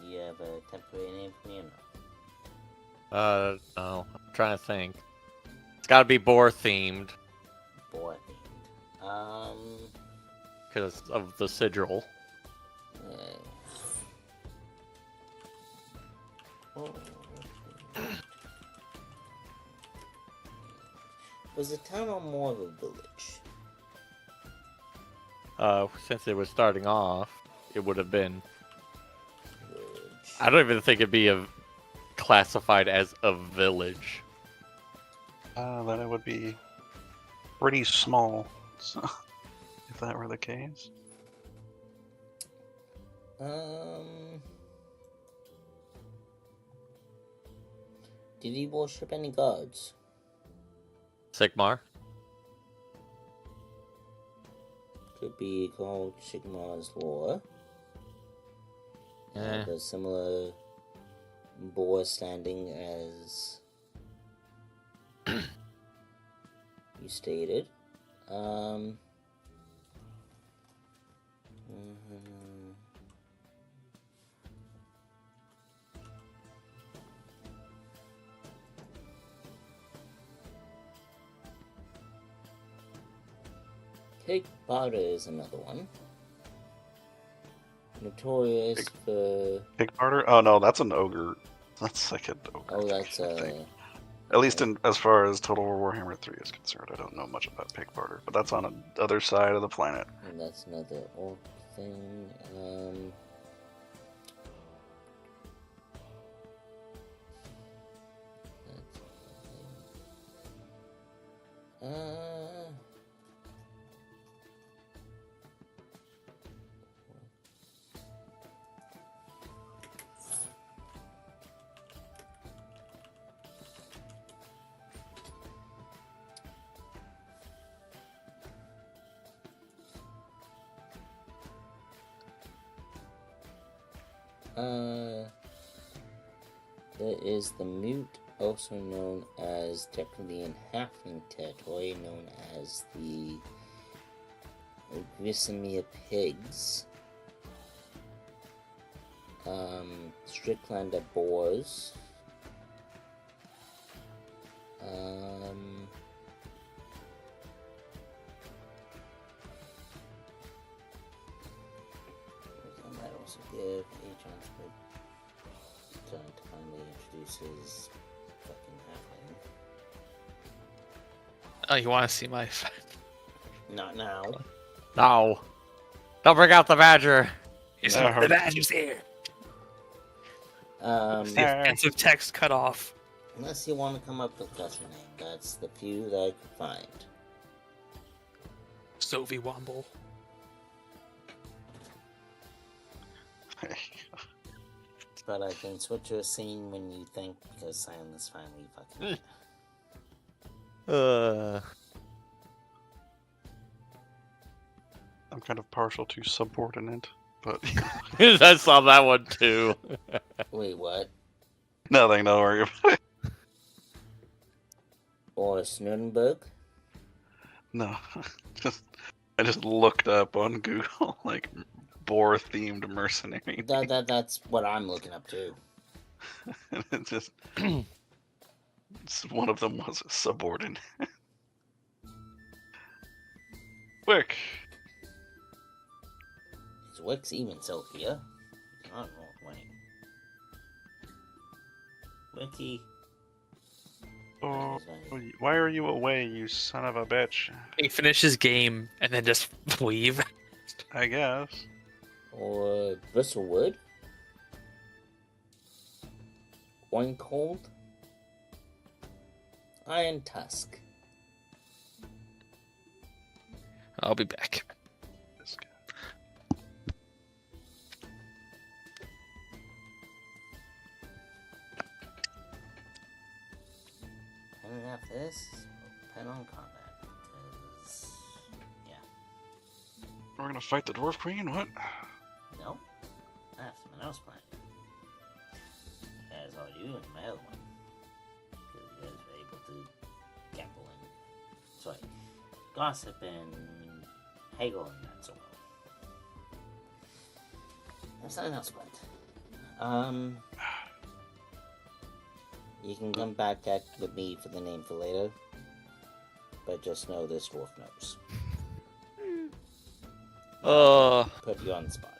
[SPEAKER 3] you have a temporary name for me or no?
[SPEAKER 5] No. I'm trying to think. It's got to be boar themed
[SPEAKER 3] Boy themed.
[SPEAKER 5] because of the sigil.
[SPEAKER 3] Oh. Was the town or more of a village?
[SPEAKER 5] Since it was starting off, it would have been.
[SPEAKER 3] Village.
[SPEAKER 5] I don't even think it'd be classified as a village.
[SPEAKER 4] Then it would be pretty small. So, if that were the case.
[SPEAKER 3] Did he worship any gods?
[SPEAKER 5] Sigmar?
[SPEAKER 3] Could be called Sigmar's Law.
[SPEAKER 5] Eh.
[SPEAKER 3] A similar boar standing as you stated. Mhm. Pig Potter is another one. Notorious for...
[SPEAKER 4] Pig Barter? Oh no, that's an ogre. That's like an ogre.
[SPEAKER 3] Oh, that's
[SPEAKER 4] I think. At least in as far as Total War Warhammer 3 is concerned, I don't know much about Pig Barter, but that's on the other side of the planet.
[SPEAKER 3] And that's another orc thing. There is the Mute, also known as technically in Halfling territory, known as the Grisomere Pigs. Strictlander Boars. I might also give agents, but don't kindly introduce his fucking halfling.
[SPEAKER 8] Oh, you want to see my?
[SPEAKER 3] Not now.
[SPEAKER 5] No. Don't bring out the badger.
[SPEAKER 8] The badger's here.
[SPEAKER 3] Um,
[SPEAKER 8] The offensive text cut off.
[SPEAKER 3] Unless you want to come up with just a name, that's the few that I could find.
[SPEAKER 8] Sophie Womble.
[SPEAKER 3] But I can switch to a scene when you think, because Simon is finally fucking.
[SPEAKER 4] I'm kind of partial to subordinate, but
[SPEAKER 5] I saw that one too.
[SPEAKER 3] Wait, what?
[SPEAKER 4] nothing. Don't worry about it.
[SPEAKER 3] Or Snoodenberg?
[SPEAKER 4] No, I just looked up on Google like boar-themed mercenary.
[SPEAKER 3] That's what I'm looking up to.
[SPEAKER 4] And it just one of them was a subordinate. Quick.
[SPEAKER 3] Is Wix even still here? He's not North Wing. Wiki.
[SPEAKER 4] Oh, why are you away, you son of a bitch?
[SPEAKER 8] He finishes game and then just leave.
[SPEAKER 4] I guess.
[SPEAKER 3] Or Bristlewood. Oincold. Iron Tusk.
[SPEAKER 8] I'll be back.
[SPEAKER 4] This guy.
[SPEAKER 3] And after this, we'll pen on combat. Because, yeah.
[SPEAKER 4] We're gonna fight the Dwarf Queen? What?
[SPEAKER 3] No. I have someone else planned. As are you and my other one. Because you guys were able to gamble and, sorry, gossip and haggle and not so well. There's something else planned. You can come back with me for the name for later. But just know this dwarf knows. Put you on the spot.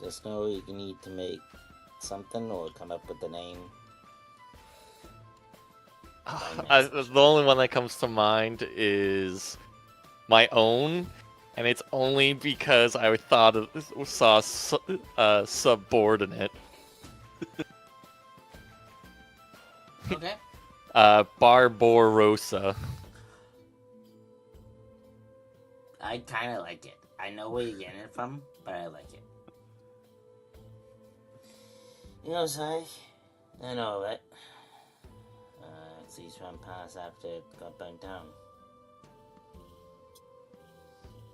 [SPEAKER 3] Just know you need to make something or come up with the name.
[SPEAKER 5] The only one that comes to mind is my own, and it's only because I saw subordinate.
[SPEAKER 3] Okay.
[SPEAKER 5] Barbarossa.
[SPEAKER 3] I kind of like it. I know where you're getting it from, but I like it. You know, Si, I know that. These vampires after it got burnt down.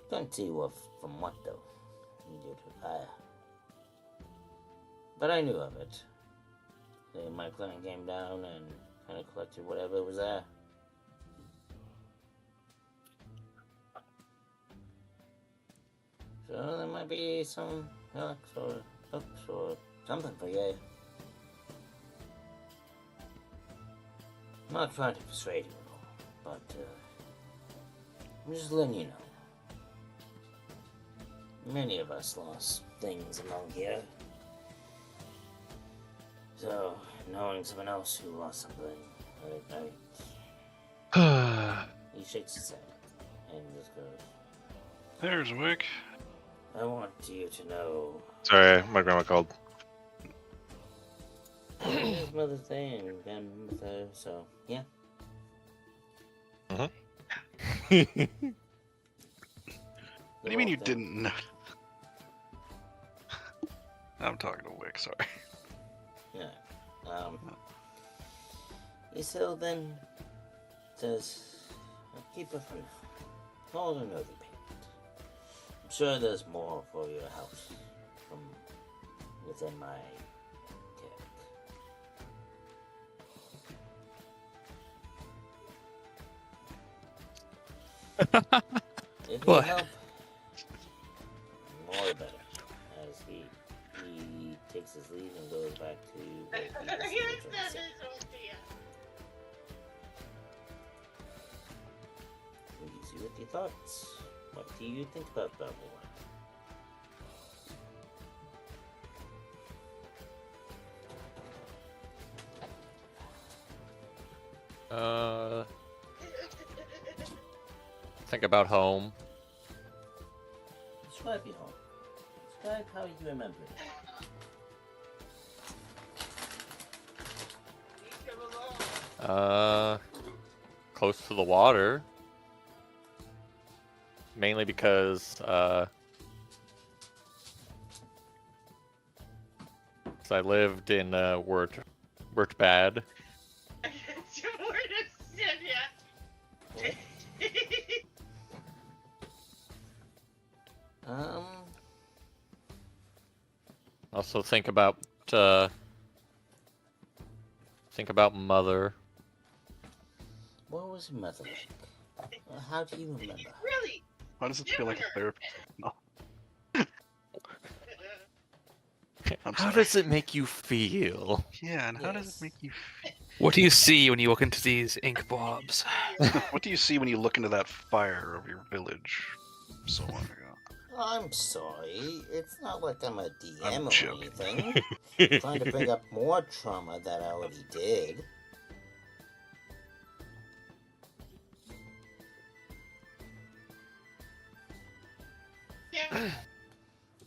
[SPEAKER 3] Couldn't see what from what though. Due to fire. But I knew of it. My clan came down and kind of collected whatever was there. So there might be some relics or books or something for you. I'm not trying to persuade you at all, but I'm just letting you know. Many of us lost things along here. So, knowing someone else who lost something, he shakes his head and just goes,
[SPEAKER 4] There's Wick.
[SPEAKER 3] I want you to know.
[SPEAKER 6] Sorry, my grandma called.
[SPEAKER 3] His mother's there and been with her, so yeah.
[SPEAKER 4] What do you mean you didn't know? I'm talking to Wick, sorry.
[SPEAKER 3] Yeah. Isil then says, I'll keep it for now. Call it an overpayment. I'm sure there's more for your house from within my care. If you
[SPEAKER 8] What?
[SPEAKER 3] help, more the better. As he takes his leave and goes back to where he was originally sent. Easy with your thoughts. What do you think about that one?
[SPEAKER 5] Think about home.
[SPEAKER 3] Describe your home. Describe how you remember it.
[SPEAKER 5] Close to the water. Mainly because, I lived in, Wurtbad. Also think about mother.
[SPEAKER 3] What was your mother like? How do you remember?
[SPEAKER 7] Really?
[SPEAKER 4] Why does it feel like a therapy? No. I'm
[SPEAKER 5] How
[SPEAKER 4] sorry.
[SPEAKER 5] does it make you feel?
[SPEAKER 4] Yeah, and how does it make you feel?
[SPEAKER 8] What do you see when you look into these ink blobs?
[SPEAKER 4] What do you see when you look into that fire of your village so long ago?
[SPEAKER 3] I'm sorry. It's not like I'm a DM
[SPEAKER 4] I'm
[SPEAKER 3] or
[SPEAKER 4] joking.
[SPEAKER 3] anything. I'm trying to bring up more trauma that I already did.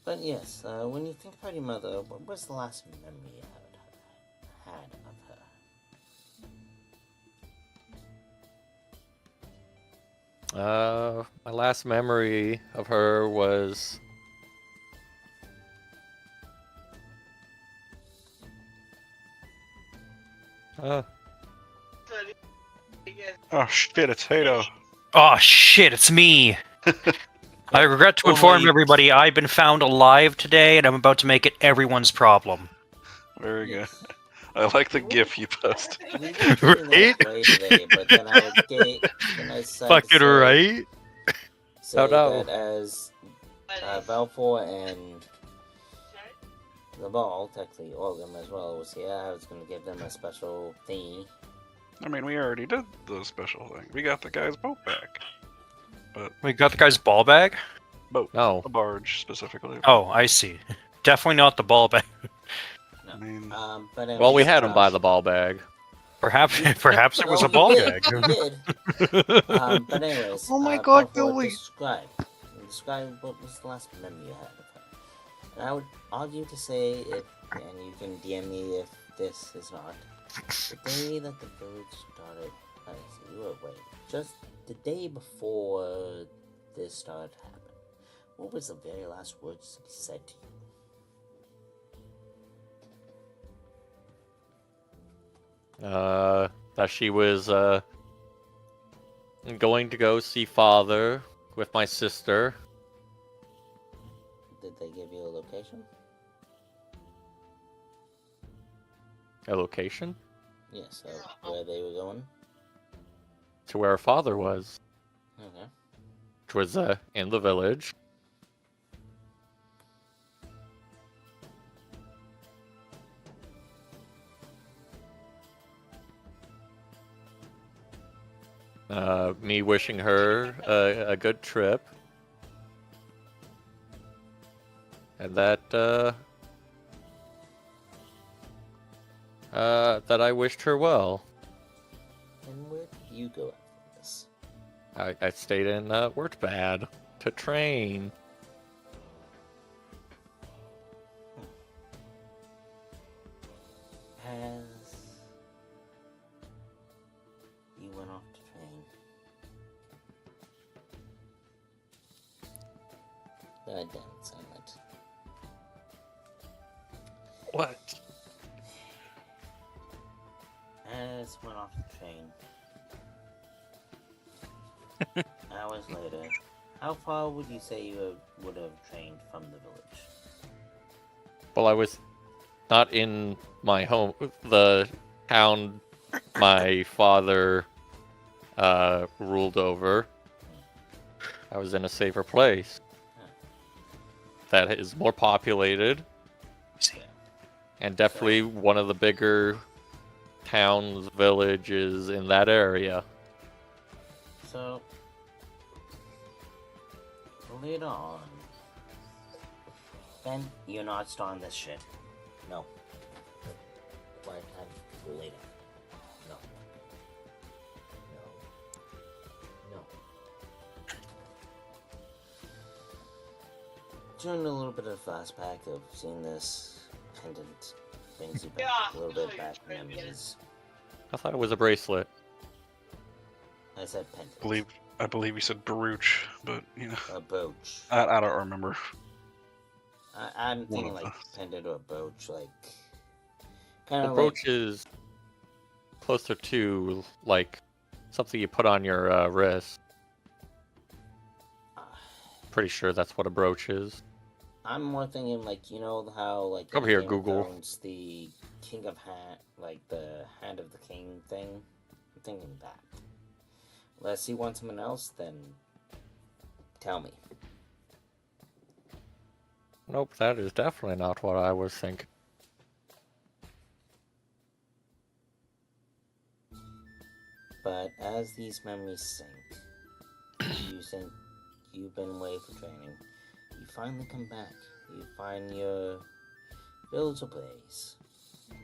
[SPEAKER 3] But yes, when you think about your mother, what was the last memory you had of her?
[SPEAKER 5] My last memory of her was
[SPEAKER 4] Oh shit, it's Hato.
[SPEAKER 11] Oh shit, it's me! I regret to inform everybody I've been found alive today and I'm about to make it everyone's problem.
[SPEAKER 4] Very good. I like the gif you post.
[SPEAKER 3] We were doing
[SPEAKER 11] Right?
[SPEAKER 3] that way today, but then I decided
[SPEAKER 11] Fucking
[SPEAKER 3] to say,
[SPEAKER 11] right?
[SPEAKER 3] say
[SPEAKER 5] Oh, no.
[SPEAKER 3] that as Valfor and the ball, technically Orgum as well, was here, I was going to give them a special thingy.
[SPEAKER 4] I mean, we already did the special thing. We got the guy's boat back. But
[SPEAKER 11] We got the guy's ball bag?
[SPEAKER 4] boat,
[SPEAKER 5] no.
[SPEAKER 4] a barge specifically.
[SPEAKER 11] Oh, I see. Definitely not the ball bag.
[SPEAKER 3] No.
[SPEAKER 4] I mean,
[SPEAKER 3] But anyways,
[SPEAKER 5] Well, we had him buy the ball bag.
[SPEAKER 11] Perhaps it was
[SPEAKER 3] No,
[SPEAKER 11] a ball
[SPEAKER 3] we
[SPEAKER 11] bag.
[SPEAKER 3] did, we did. But anyways,
[SPEAKER 11] Oh my God,
[SPEAKER 3] Valfor,
[SPEAKER 11] Billy.
[SPEAKER 3] Describe what was the last memory you had of her. And I would argue to say it, and you can DM me if this is not. The day that the village started, you were away. Just the day before this started to happen. What was the very last words he said to you?
[SPEAKER 5] That she was going to go see father with my sister.
[SPEAKER 3] Did they give you a location?
[SPEAKER 5] A location?
[SPEAKER 3] Yes, where they were going?
[SPEAKER 5] To where father was.
[SPEAKER 3] Okay.
[SPEAKER 5] Which was in the village. Me wishing her a good trip. And that I wished her well.
[SPEAKER 3] And where did you go after this?
[SPEAKER 5] I stayed in Wurtbad to train.
[SPEAKER 3] As you went off to train, down silent.
[SPEAKER 8] What?
[SPEAKER 3] As went off to train. Hours later, how far would you say you would have trained from the village?
[SPEAKER 5] Well, I was not in my home, the town my father ruled over. I was in a safer place that is more populated, and definitely one of the bigger towns, villages in that area.
[SPEAKER 3] So, later on, Ben, you're not starting this shit. No. By the time later. No. No. During a little bit of flashback of seeing this pendant, brings you back a little bit back memories.
[SPEAKER 5] I thought it was a bracelet.
[SPEAKER 3] I said pendant.
[SPEAKER 4] I believe you said brooch, but you know.
[SPEAKER 3] A brooch.
[SPEAKER 4] I don't remember.
[SPEAKER 3] I'm thinking like pendant or brooch, like kind
[SPEAKER 5] The
[SPEAKER 3] of
[SPEAKER 5] brooch is closer to like something you put on your wrist. Pretty sure that's what a brooch is.
[SPEAKER 3] I'm more thinking like, you know how like
[SPEAKER 5] Over
[SPEAKER 3] in
[SPEAKER 5] here,
[SPEAKER 3] Game of
[SPEAKER 5] Google.
[SPEAKER 3] Thrones, the King of Hand, like the Hand of the King thing. I'm thinking that. Unless you want someone else, then tell me.
[SPEAKER 5] Nope, that is definitely not what I was thinking.
[SPEAKER 3] But as these memories sink, you think you've been away for training. You finally come back. You find your village ablaze.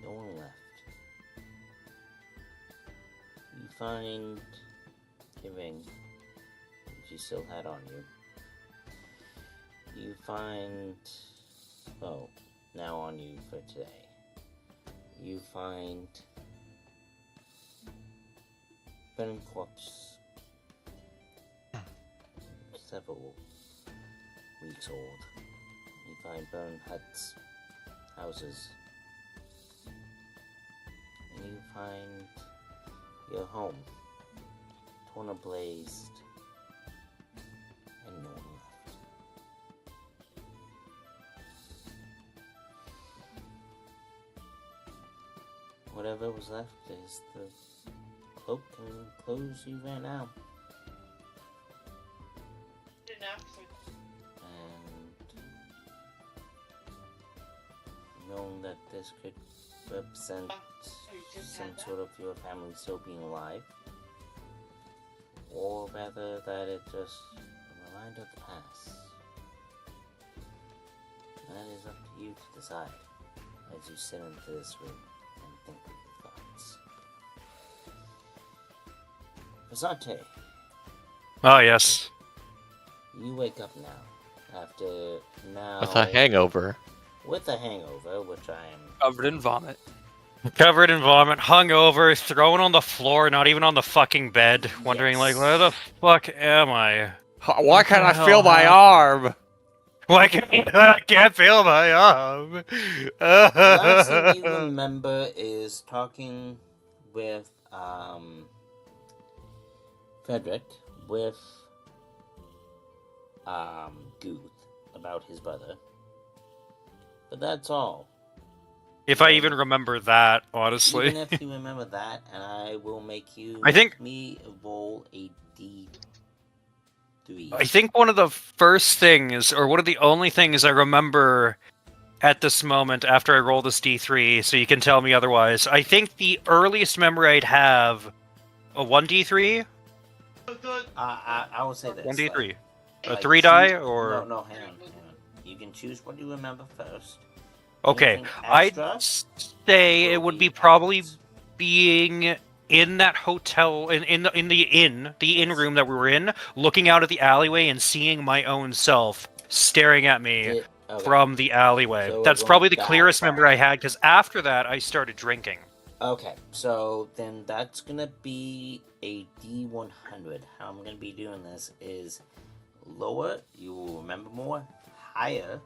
[SPEAKER 3] No one left. You find your ring, which you still had on you. You find, oh, now on you for today. You find burning corpse, several weeks old. You find burned huts, houses, and you find your home torn ablaze, and no one left. Whatever was left is the cloak and clothes you ran out. And knowing that this could represent some sort of your family still being alive, or rather that it's just a reminder of the past. That is up to you to decide as you sit into this room and think of your thoughts. Basante,
[SPEAKER 11] Oh, yes.
[SPEAKER 3] you wake up now. After now.
[SPEAKER 5] With a hangover.
[SPEAKER 3] With a hangover, which I am.
[SPEAKER 8] Covered in vomit.
[SPEAKER 11] Covered in vomit, hungover, thrown on the floor, not even on the fucking bed, wondering like, where the fuck am I?
[SPEAKER 5] Why can't I
[SPEAKER 11] the
[SPEAKER 5] feel
[SPEAKER 11] hell
[SPEAKER 5] my
[SPEAKER 11] happened?
[SPEAKER 5] arm?
[SPEAKER 11] Why can't I can't feel my arm?
[SPEAKER 3] The last thing you remember is talking with Frederick with Guth about his brother. But that's all.
[SPEAKER 11] If I even remember that, honestly.
[SPEAKER 3] Even if you remember that, and I will make you
[SPEAKER 11] I think-
[SPEAKER 3] me roll a D3.
[SPEAKER 11] I think one of the first things, or one of the only things I remember at this moment after I roll this D3, so you can tell me otherwise, I think the earliest memory I'd have a 1D3?
[SPEAKER 3] I will say this.
[SPEAKER 11] 1D3. A
[SPEAKER 3] like,
[SPEAKER 11] 3 die,
[SPEAKER 3] choose-
[SPEAKER 11] or...
[SPEAKER 3] No, hang on. You can choose what you remember first.
[SPEAKER 11] Okay,
[SPEAKER 3] Anything
[SPEAKER 11] I'd
[SPEAKER 3] extra
[SPEAKER 11] say
[SPEAKER 3] will
[SPEAKER 11] it would be
[SPEAKER 3] be
[SPEAKER 11] probably
[SPEAKER 3] afterwards.
[SPEAKER 11] being in that hotel, in the inn room that we were in, looking out at the alleyway and seeing my own self staring at me
[SPEAKER 3] Okay.
[SPEAKER 11] from the alleyway.
[SPEAKER 3] So we're
[SPEAKER 11] That's
[SPEAKER 3] going
[SPEAKER 11] probably the
[SPEAKER 3] that
[SPEAKER 11] clearest
[SPEAKER 3] far.
[SPEAKER 11] memory I had, because after that I started drinking.
[SPEAKER 3] Okay, so then that's gonna be a D100. How I'm gonna be doing this is lower, you will remember more. Higher,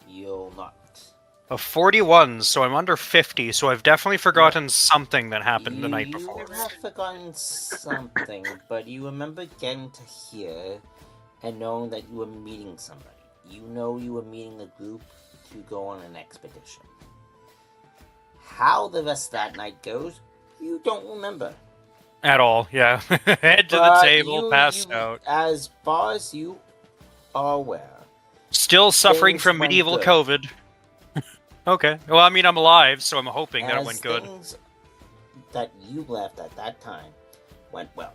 [SPEAKER 3] you'll not.
[SPEAKER 11] A 41, so I'm under 50, so I've definitely forgotten something that happened the night before.
[SPEAKER 3] You have forgotten something, but you remember getting to here and knowing that you were meeting somebody. You know you were meeting a group to go on an expedition. How the rest of that night goes, you don't remember.
[SPEAKER 11] At all, yeah. Head to the
[SPEAKER 3] But
[SPEAKER 11] table, pass out.
[SPEAKER 3] As far as you are aware,
[SPEAKER 11] Still suffering
[SPEAKER 3] things
[SPEAKER 11] from
[SPEAKER 3] went
[SPEAKER 11] medieval
[SPEAKER 3] good.
[SPEAKER 11] COVID. Okay. Well, I mean, I'm alive, so I'm hoping that it
[SPEAKER 3] as
[SPEAKER 11] went good.
[SPEAKER 3] things that you left at that time went well.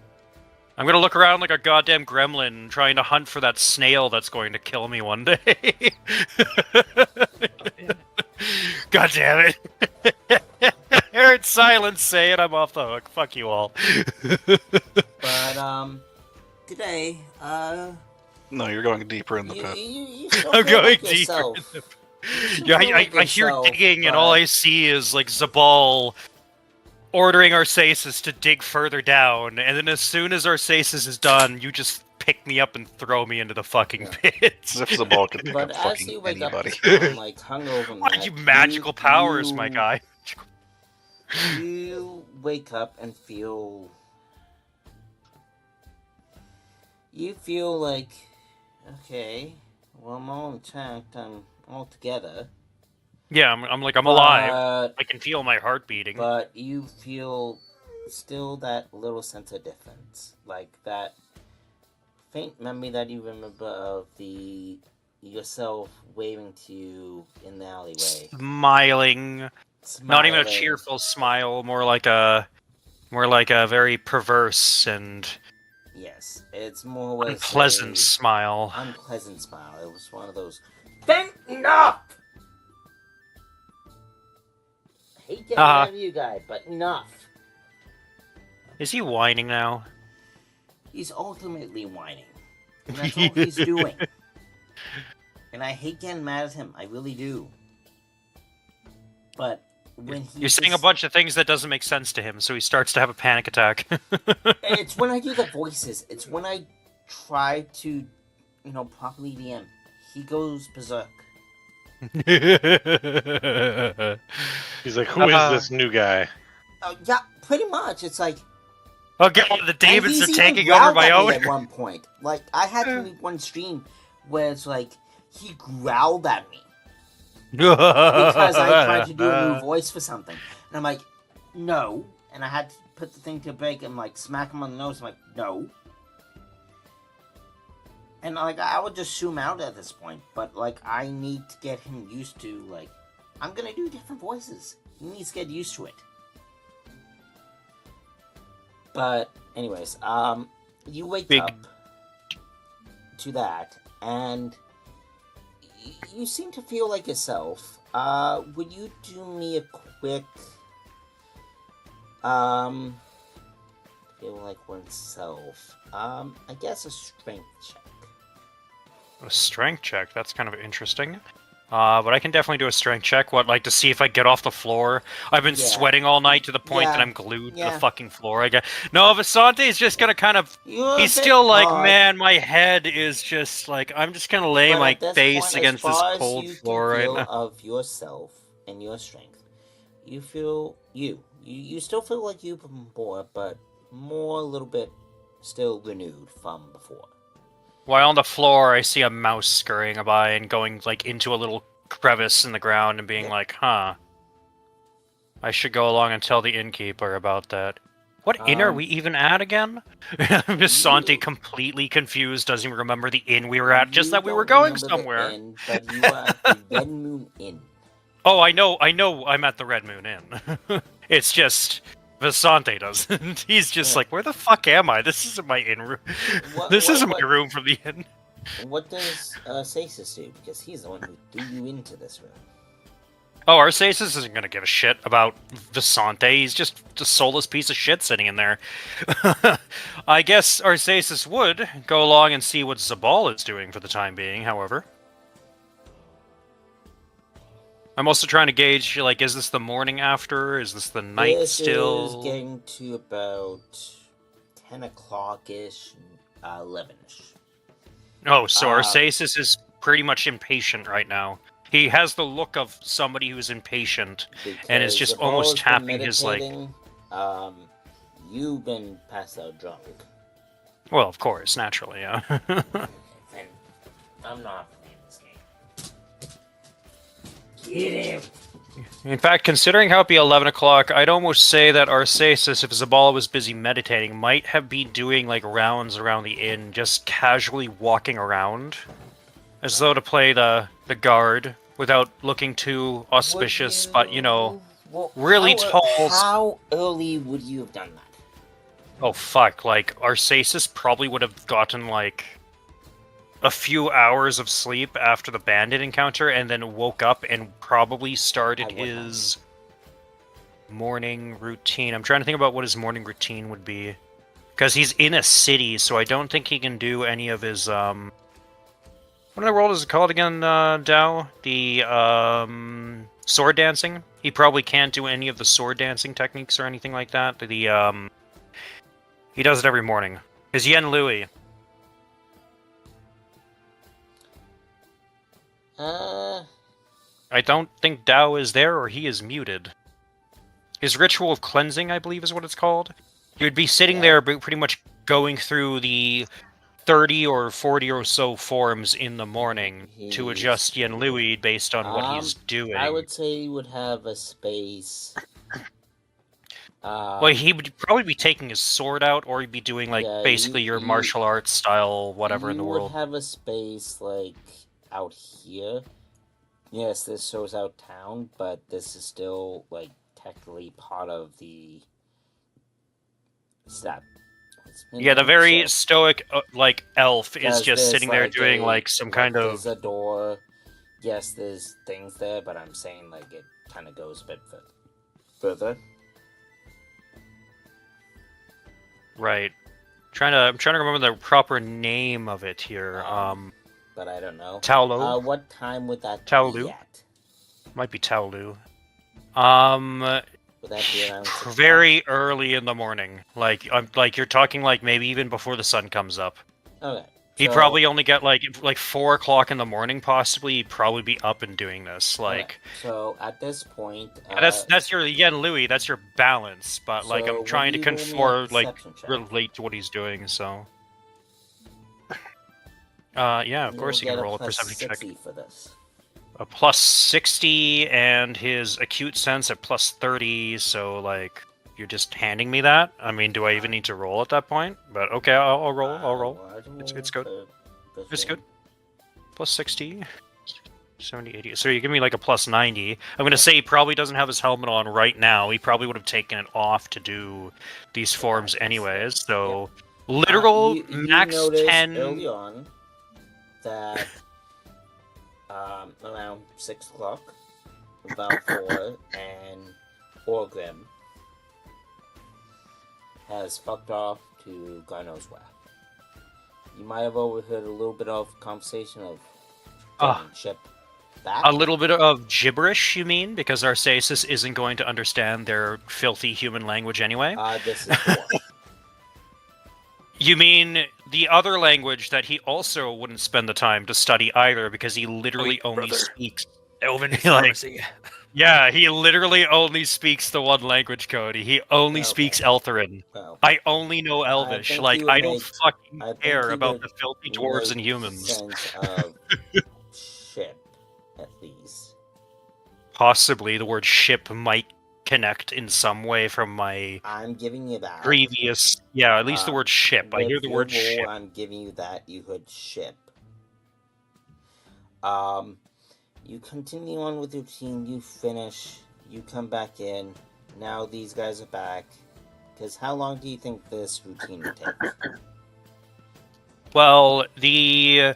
[SPEAKER 11] I'm gonna look around like a goddamn gremlin trying to hunt for that snail that's going to kill me one day. God damn it. I heard silence say it, I'm off the hook. Fuck you all.
[SPEAKER 3] But today,
[SPEAKER 4] No, you're going deeper in the
[SPEAKER 3] you,
[SPEAKER 4] pit.
[SPEAKER 3] you still
[SPEAKER 11] I'm
[SPEAKER 3] feel
[SPEAKER 11] going
[SPEAKER 3] like
[SPEAKER 11] deeper in
[SPEAKER 3] yourself.
[SPEAKER 11] the
[SPEAKER 3] You still
[SPEAKER 11] Yeah,
[SPEAKER 3] feel like
[SPEAKER 11] I hear
[SPEAKER 3] yourself,
[SPEAKER 11] digging, and all
[SPEAKER 3] but-
[SPEAKER 11] I see is like Zabal ordering Arsaces to dig further down, and then as soon as Arsaces is done, you just pick me up and throw me into the fucking pit.
[SPEAKER 4] As if the ball could pick
[SPEAKER 3] But
[SPEAKER 4] up
[SPEAKER 3] as
[SPEAKER 4] fucking
[SPEAKER 3] you wake
[SPEAKER 4] anybody.
[SPEAKER 3] up this morning, like hungover, and
[SPEAKER 11] What
[SPEAKER 3] that,
[SPEAKER 11] you magical powers, my
[SPEAKER 3] you-
[SPEAKER 11] guy?
[SPEAKER 3] You wake up and feel. You feel like, okay, well, I'm all intact, I'm all together.
[SPEAKER 11] Yeah, I'm like, I'm alive.
[SPEAKER 3] But,
[SPEAKER 11] I can feel my heart beating.
[SPEAKER 3] but you feel still that little sense of difference. Like that faint memory that you remember of the yourself waving to you in the alleyway.
[SPEAKER 11] Smiling. Not even a
[SPEAKER 3] Smiling.
[SPEAKER 11] cheerful smile, more like a very perverse and
[SPEAKER 3] Yes, it's more was
[SPEAKER 11] unpleasant
[SPEAKER 3] a
[SPEAKER 11] smile.
[SPEAKER 3] unpleasant smile. It was one of those. Then enough. I hate getting mad at you guys, but enough.
[SPEAKER 11] Is he whining now?
[SPEAKER 3] He's ultimately whining, and that's all he's doing. And I hate getting mad at him. I really do. But when he
[SPEAKER 11] You're saying a bunch of things that doesn't make sense to him, so he starts to have a panic attack.
[SPEAKER 3] It's when I do the voices. It's when I try to, properly DM. He goes berserk.
[SPEAKER 6] He's like, who is this new guy?
[SPEAKER 3] Yeah, pretty much. It's like.
[SPEAKER 11] Oh god, the demons
[SPEAKER 3] and
[SPEAKER 11] are
[SPEAKER 3] he's
[SPEAKER 11] taking
[SPEAKER 3] even
[SPEAKER 11] over
[SPEAKER 3] growled
[SPEAKER 11] my
[SPEAKER 3] at me
[SPEAKER 11] own.
[SPEAKER 3] at one point. Like, I had to make one stream where it's like, he growled at me. Because I tried to do a new voice for something. And I'm like, no. And I had to put the thing to break and, like, smack him on the nose. I'm like, no. And, like, I would just zoom out at this point. But, like, I need to get him used to, like, I'm gonna do different voices. He needs to get used to it. But, anyways, you wake up to that, and you seem to feel like yourself. Would you do me a quick, feel like oneself? I guess a strength check.
[SPEAKER 11] A strength check, that's kind of interesting. But I can definitely do a strength check. What, like to see if I get off the floor? I've been
[SPEAKER 3] Yeah.
[SPEAKER 11] sweating all night to the point that
[SPEAKER 3] Yeah.
[SPEAKER 11] I'm glued to
[SPEAKER 3] Yeah.
[SPEAKER 11] the fucking floor. I guess. No, Vasante's just gonna kind of.
[SPEAKER 3] You're a
[SPEAKER 11] He's
[SPEAKER 3] bit
[SPEAKER 11] still like,
[SPEAKER 3] hard,
[SPEAKER 11] man, my head is just like I'm just gonna lay
[SPEAKER 3] but
[SPEAKER 11] my
[SPEAKER 3] at this
[SPEAKER 11] face
[SPEAKER 3] point,
[SPEAKER 11] against
[SPEAKER 3] as
[SPEAKER 11] this
[SPEAKER 3] far as
[SPEAKER 11] cold
[SPEAKER 3] you
[SPEAKER 11] floor
[SPEAKER 3] can
[SPEAKER 11] right
[SPEAKER 3] feel
[SPEAKER 11] now.
[SPEAKER 3] of yourself and your strength, you feel you still feel like you before, but more a little bit still renewed from before.
[SPEAKER 11] While on the floor, I see a mouse scurrying by and going like into a little crevice in the ground and being
[SPEAKER 3] Yep.
[SPEAKER 11] like, huh. I should go along and tell the innkeeper about that. What inn are we even at again? Visante completely confused, doesn't even remember the inn we were at, just
[SPEAKER 3] You
[SPEAKER 11] that we were
[SPEAKER 3] don't
[SPEAKER 11] going
[SPEAKER 3] remember the
[SPEAKER 11] somewhere.
[SPEAKER 3] inn, but you are at the Red Moon Inn.
[SPEAKER 11] Oh, I know I'm at the Red Moon Inn. It's just Visante doesn't. He's just
[SPEAKER 3] Yeah.
[SPEAKER 11] like, where the fuck am I? This isn't my inn room. This isn't my room from the inn.
[SPEAKER 3] What does se3 do? Because he's the one who threw you into this room.
[SPEAKER 11] Oh, Arcesis isn't gonna give a shit about Visante. He's just a soulless piece of shit sitting in there. I guess Arcesis would go along and see what Zabal is doing for the time being, however. I'm also trying to gauge, like, is this the morning after? Is this the night
[SPEAKER 3] This
[SPEAKER 11] still?
[SPEAKER 3] is getting to about 10 o'clock-ish, 11-ish.
[SPEAKER 11] Oh, so Arcesis is pretty much impatient right now. He has the look of somebody who's impatient and is
[SPEAKER 3] Because
[SPEAKER 11] just
[SPEAKER 3] if
[SPEAKER 11] almost
[SPEAKER 3] Paul's been
[SPEAKER 11] tapping his, like...
[SPEAKER 3] meditating, you've been passed out drunk.
[SPEAKER 11] Well, of course, naturally, yeah.
[SPEAKER 3] And I'm not playing this game. Get him!
[SPEAKER 11] In fact, considering how it'd be 11 o'clock, I'd almost say that Arcesis, if Zabala was busy meditating, might have been doing, like, rounds around the inn, just casually walking around. As though to play the guard, without looking too auspicious, but, you know, really tall...
[SPEAKER 3] How early would you have done that?
[SPEAKER 11] Oh, fuck, like, Arcesis probably would have gotten, like, a few hours of sleep after the bandit encounter, and then woke up and probably started his morning routine. I'm trying to think about what his morning routine would be. Because he's in a city, so I don't think he can do any of his, what in the world is it called again, Dao? The, sword dancing? He probably can't do any of the sword dancing techniques or anything like that. The, he does it every morning. His Yen Louis. I don't think Dao is there, or he is muted. His ritual of cleansing, I believe, is what it's called. He would be sitting there, pretty much going through the 30 or 40 or so forms in the morning to adjust Yen Louis based on what he's doing.
[SPEAKER 3] I would say he would have a space.
[SPEAKER 11] Well, he would probably be taking his sword out, or he'd be doing, like, basically your martial arts style whatever in the world.
[SPEAKER 3] You would have a space, like, out here. Yes, this shows out town, but this is still, like, technically part of the... Stop.
[SPEAKER 11] Yeah, the very stoic, like, elf is just sitting there doing, like, some kind of...
[SPEAKER 3] There's a door. Yes, there's things there, but I'm saying, like, it kind of goes a bit further.
[SPEAKER 11] Right. I'm trying to remember the proper name of it here.
[SPEAKER 3] But I don't know.
[SPEAKER 11] Taolu?
[SPEAKER 3] What time would that
[SPEAKER 11] Taolu?
[SPEAKER 3] be at?
[SPEAKER 11] Might be Taolu.
[SPEAKER 3] Would that be around 6
[SPEAKER 11] Very early in the morning. Like you're talking like maybe even before the sun comes up.
[SPEAKER 3] Okay.
[SPEAKER 11] He'd probably only get like 4 o'clock in the morning, possibly. He'd probably be up and doing this. Like,
[SPEAKER 3] okay. So at this point,
[SPEAKER 11] that's your Yen Louis. That's your balance. But like, I'm trying to conform, like, relate to what he's doing. So, yeah, of course you can roll a perception check.
[SPEAKER 3] For this.
[SPEAKER 11] A plus 60 and his acute sense at plus 30. So like, you're just handing me that? I mean, do I even need to roll at that point? But okay, I'll roll. I'll roll. It's good. It's good. Plus 60. 70, 80. So you give me like a plus 90. I'm going to say he probably doesn't have his helmet on right now. He probably would have taken it off to do these forms anyways. So literal
[SPEAKER 3] you
[SPEAKER 11] max 10.
[SPEAKER 3] Early on that around 6 o'clock, Valfor and Orgrim has fucked off to God knows where. You might have overheard a little bit of conversation of ship back?
[SPEAKER 11] A little bit of gibberish, you mean? Because Arcesis isn't going to understand their filthy human language anyway?
[SPEAKER 3] This is dwarf.
[SPEAKER 11] You mean the other language that he also wouldn't spend the time to study either, because he literally only speaks
[SPEAKER 8] Elven
[SPEAKER 11] like,
[SPEAKER 8] pharmacy.
[SPEAKER 11] yeah, he literally only speaks the one language, Cody. He only speaks Eltherin.
[SPEAKER 3] Well,
[SPEAKER 11] I only know Elvish.
[SPEAKER 3] think
[SPEAKER 11] Like,
[SPEAKER 3] he would
[SPEAKER 11] I don't
[SPEAKER 3] make-
[SPEAKER 11] fucking
[SPEAKER 3] I think
[SPEAKER 11] care
[SPEAKER 3] he
[SPEAKER 11] about
[SPEAKER 3] would
[SPEAKER 11] the filthy dwarves and
[SPEAKER 3] make
[SPEAKER 11] humans.
[SPEAKER 3] sense of ship, at least.
[SPEAKER 11] Possibly the word ship might connect in some way from my
[SPEAKER 3] I'm giving you that.
[SPEAKER 11] previous. Yeah, at least the word ship. I
[SPEAKER 3] With
[SPEAKER 11] hear the
[SPEAKER 3] your
[SPEAKER 11] word
[SPEAKER 3] roll,
[SPEAKER 11] ship.
[SPEAKER 3] I'm giving you that. You heard ship. You continue on with your team. You finish. You come back in. Now these guys are back. Because how long do you think this routine would take?
[SPEAKER 11] Well, the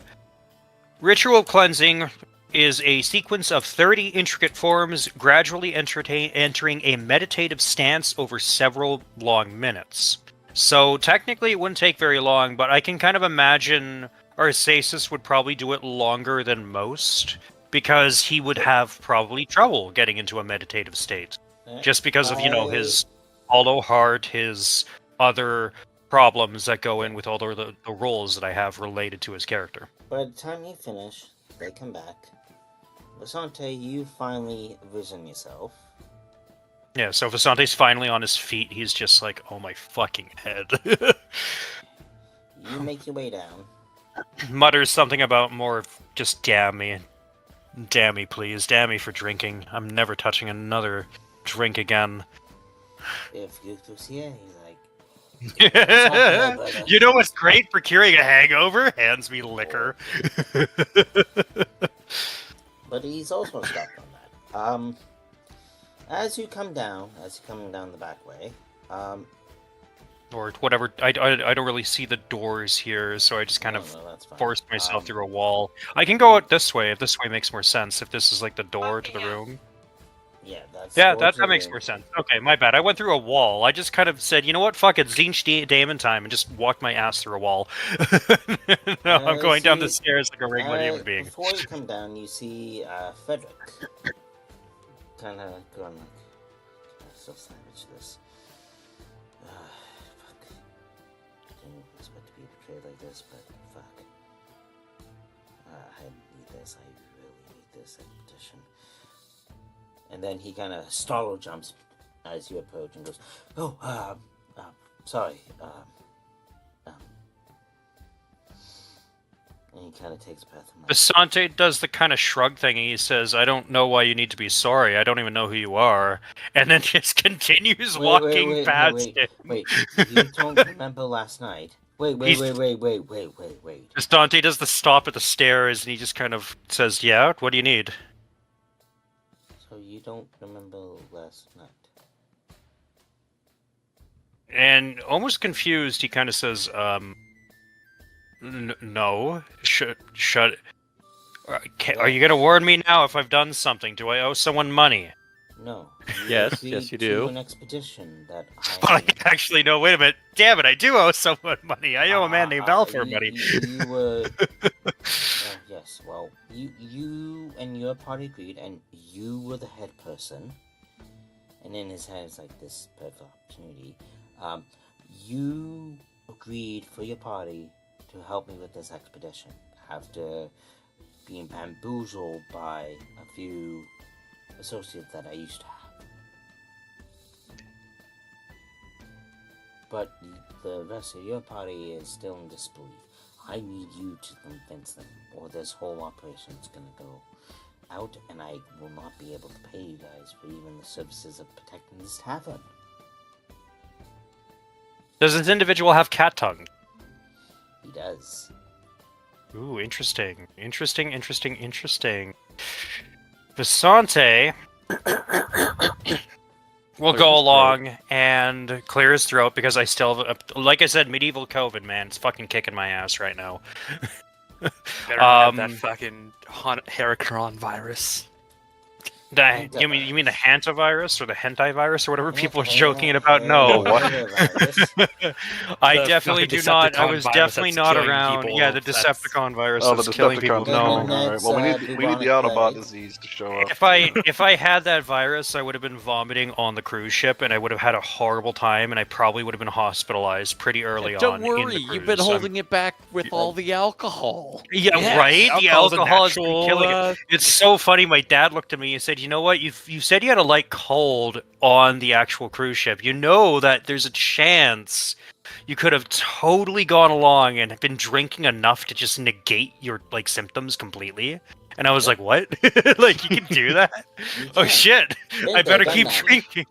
[SPEAKER 11] ritual cleansing is a sequence of 30 intricate forms gradually entering a meditative stance over several long minutes. So technically it wouldn't take very long, but I can kind of imagine Arcesis would probably do it longer than most, because he would have probably trouble getting into a meditative state. Just because of, his hollow heart, his other problems that go in with all the roles that I have related to his character.
[SPEAKER 3] By the time you finish, they come back. Vasante, you finally risen yourself.
[SPEAKER 11] Yeah, so Vasante's finally on his feet. He's just like, oh my fucking head.
[SPEAKER 3] You make your way down.
[SPEAKER 11] Mutters something about more just damn me. Damn me, please. Damn me for drinking. I'm never touching another drink again.
[SPEAKER 3] If Yuku's here, he's like...
[SPEAKER 11] You know what's great for curing a hangover? Hands me liquor.
[SPEAKER 3] But he's also stuck on that. As you come down the back way,
[SPEAKER 11] or whatever. I don't really see the doors here, so I just kind of forced myself through a wall. I can go out this way if this way makes more sense. If this is like the door to the room.
[SPEAKER 3] Yeah,
[SPEAKER 11] that makes more sense. Okay, my bad. I went through a wall. I just kind of said, you know what, fuck it, Zinch Damon time, and just walked my ass through a wall. No, I'm going down the stairs like a regular human being.
[SPEAKER 3] Before you come down, you see Frederick. Kind of going like, I'm so savage this. Fuck. Didn't expect to be betrayed like this, but fuck. I need this. I really need this expedition. And then he kind of startle jumps as you approach and goes, "Oh, sorry." And he kind of takes a breath.
[SPEAKER 11] Basante does the kind of shrug thing, and he says, "I don't know why you need to be sorry. I don't even know who you are." And then just continues walking past him.
[SPEAKER 3] Wait, you don't remember last night? Wait.
[SPEAKER 11] Basante does the stop at the stairs, and he just kind of says, "Yeah, what do you need?"
[SPEAKER 3] So you don't remember last night?
[SPEAKER 11] And almost confused, he kind of says, no. Shut. Are you gonna warn me now if I've done something? Do I owe someone money?
[SPEAKER 3] No.
[SPEAKER 5] Yes, you do.
[SPEAKER 3] An expedition that
[SPEAKER 11] I actually no. Wait a minute. Damn it! I do owe someone money. I owe a man named Balfour money.
[SPEAKER 3] You were. Yes. Well, you and your party agreed, and you were the head person. And in his head, it's like this perfect opportunity. You agreed for your party to help me with this expedition after being bamboozled by a few associates that I used to have. But the rest of your party is still in disbelief. I need you to convince them, or this whole operation is going to go out, and I will not be able to pay you guys for even the services of protecting this tavern.
[SPEAKER 11] Does this individual have cat tongue?
[SPEAKER 3] He does.
[SPEAKER 11] Ooh, interesting. Vasante will go along and clear his throat because I still, like I said, medieval COVID, man. It's fucking kicking my ass right now.
[SPEAKER 8] Better not have that fucking Heracron virus.
[SPEAKER 11] You mean the hantavirus or the hentai virus or whatever people are
[SPEAKER 3] Hanta-
[SPEAKER 11] joking about? No,
[SPEAKER 3] Hantavirus.
[SPEAKER 11] I
[SPEAKER 8] The
[SPEAKER 11] definitely do
[SPEAKER 8] fucking
[SPEAKER 11] not. I
[SPEAKER 8] Decepticon
[SPEAKER 11] was
[SPEAKER 8] virus
[SPEAKER 11] definitely
[SPEAKER 8] that's
[SPEAKER 11] not
[SPEAKER 8] killing
[SPEAKER 11] around.
[SPEAKER 8] people,
[SPEAKER 11] Yeah, the
[SPEAKER 8] that's-
[SPEAKER 11] Decepticon virus
[SPEAKER 4] Oh, the
[SPEAKER 11] that's killing people.
[SPEAKER 4] Decepticon.
[SPEAKER 11] No.
[SPEAKER 4] All right. Well, we need the Autobot
[SPEAKER 3] plague.
[SPEAKER 4] disease to show up.
[SPEAKER 11] If I had that virus, I would have been vomiting on the cruise ship, and I would have had a horrible time, and I probably would have been hospitalized pretty early on.
[SPEAKER 5] Don't
[SPEAKER 11] in
[SPEAKER 5] worry,
[SPEAKER 11] the
[SPEAKER 5] you've been
[SPEAKER 11] cruise.
[SPEAKER 5] holding it back with all the alcohol.
[SPEAKER 11] Yeah,
[SPEAKER 8] Yeah,
[SPEAKER 11] right. The
[SPEAKER 8] alcohol's a
[SPEAKER 11] alcohol has been
[SPEAKER 8] natural,
[SPEAKER 11] killing it. It's so funny. My dad looked at me and said, "You know what? You said you had a light cold on the actual cruise ship. You know that there's a chance you could have totally gone along and been drinking enough to just negate your like symptoms completely." And I was like, "What? Like you can do that? Oh shit! I better keep drinking."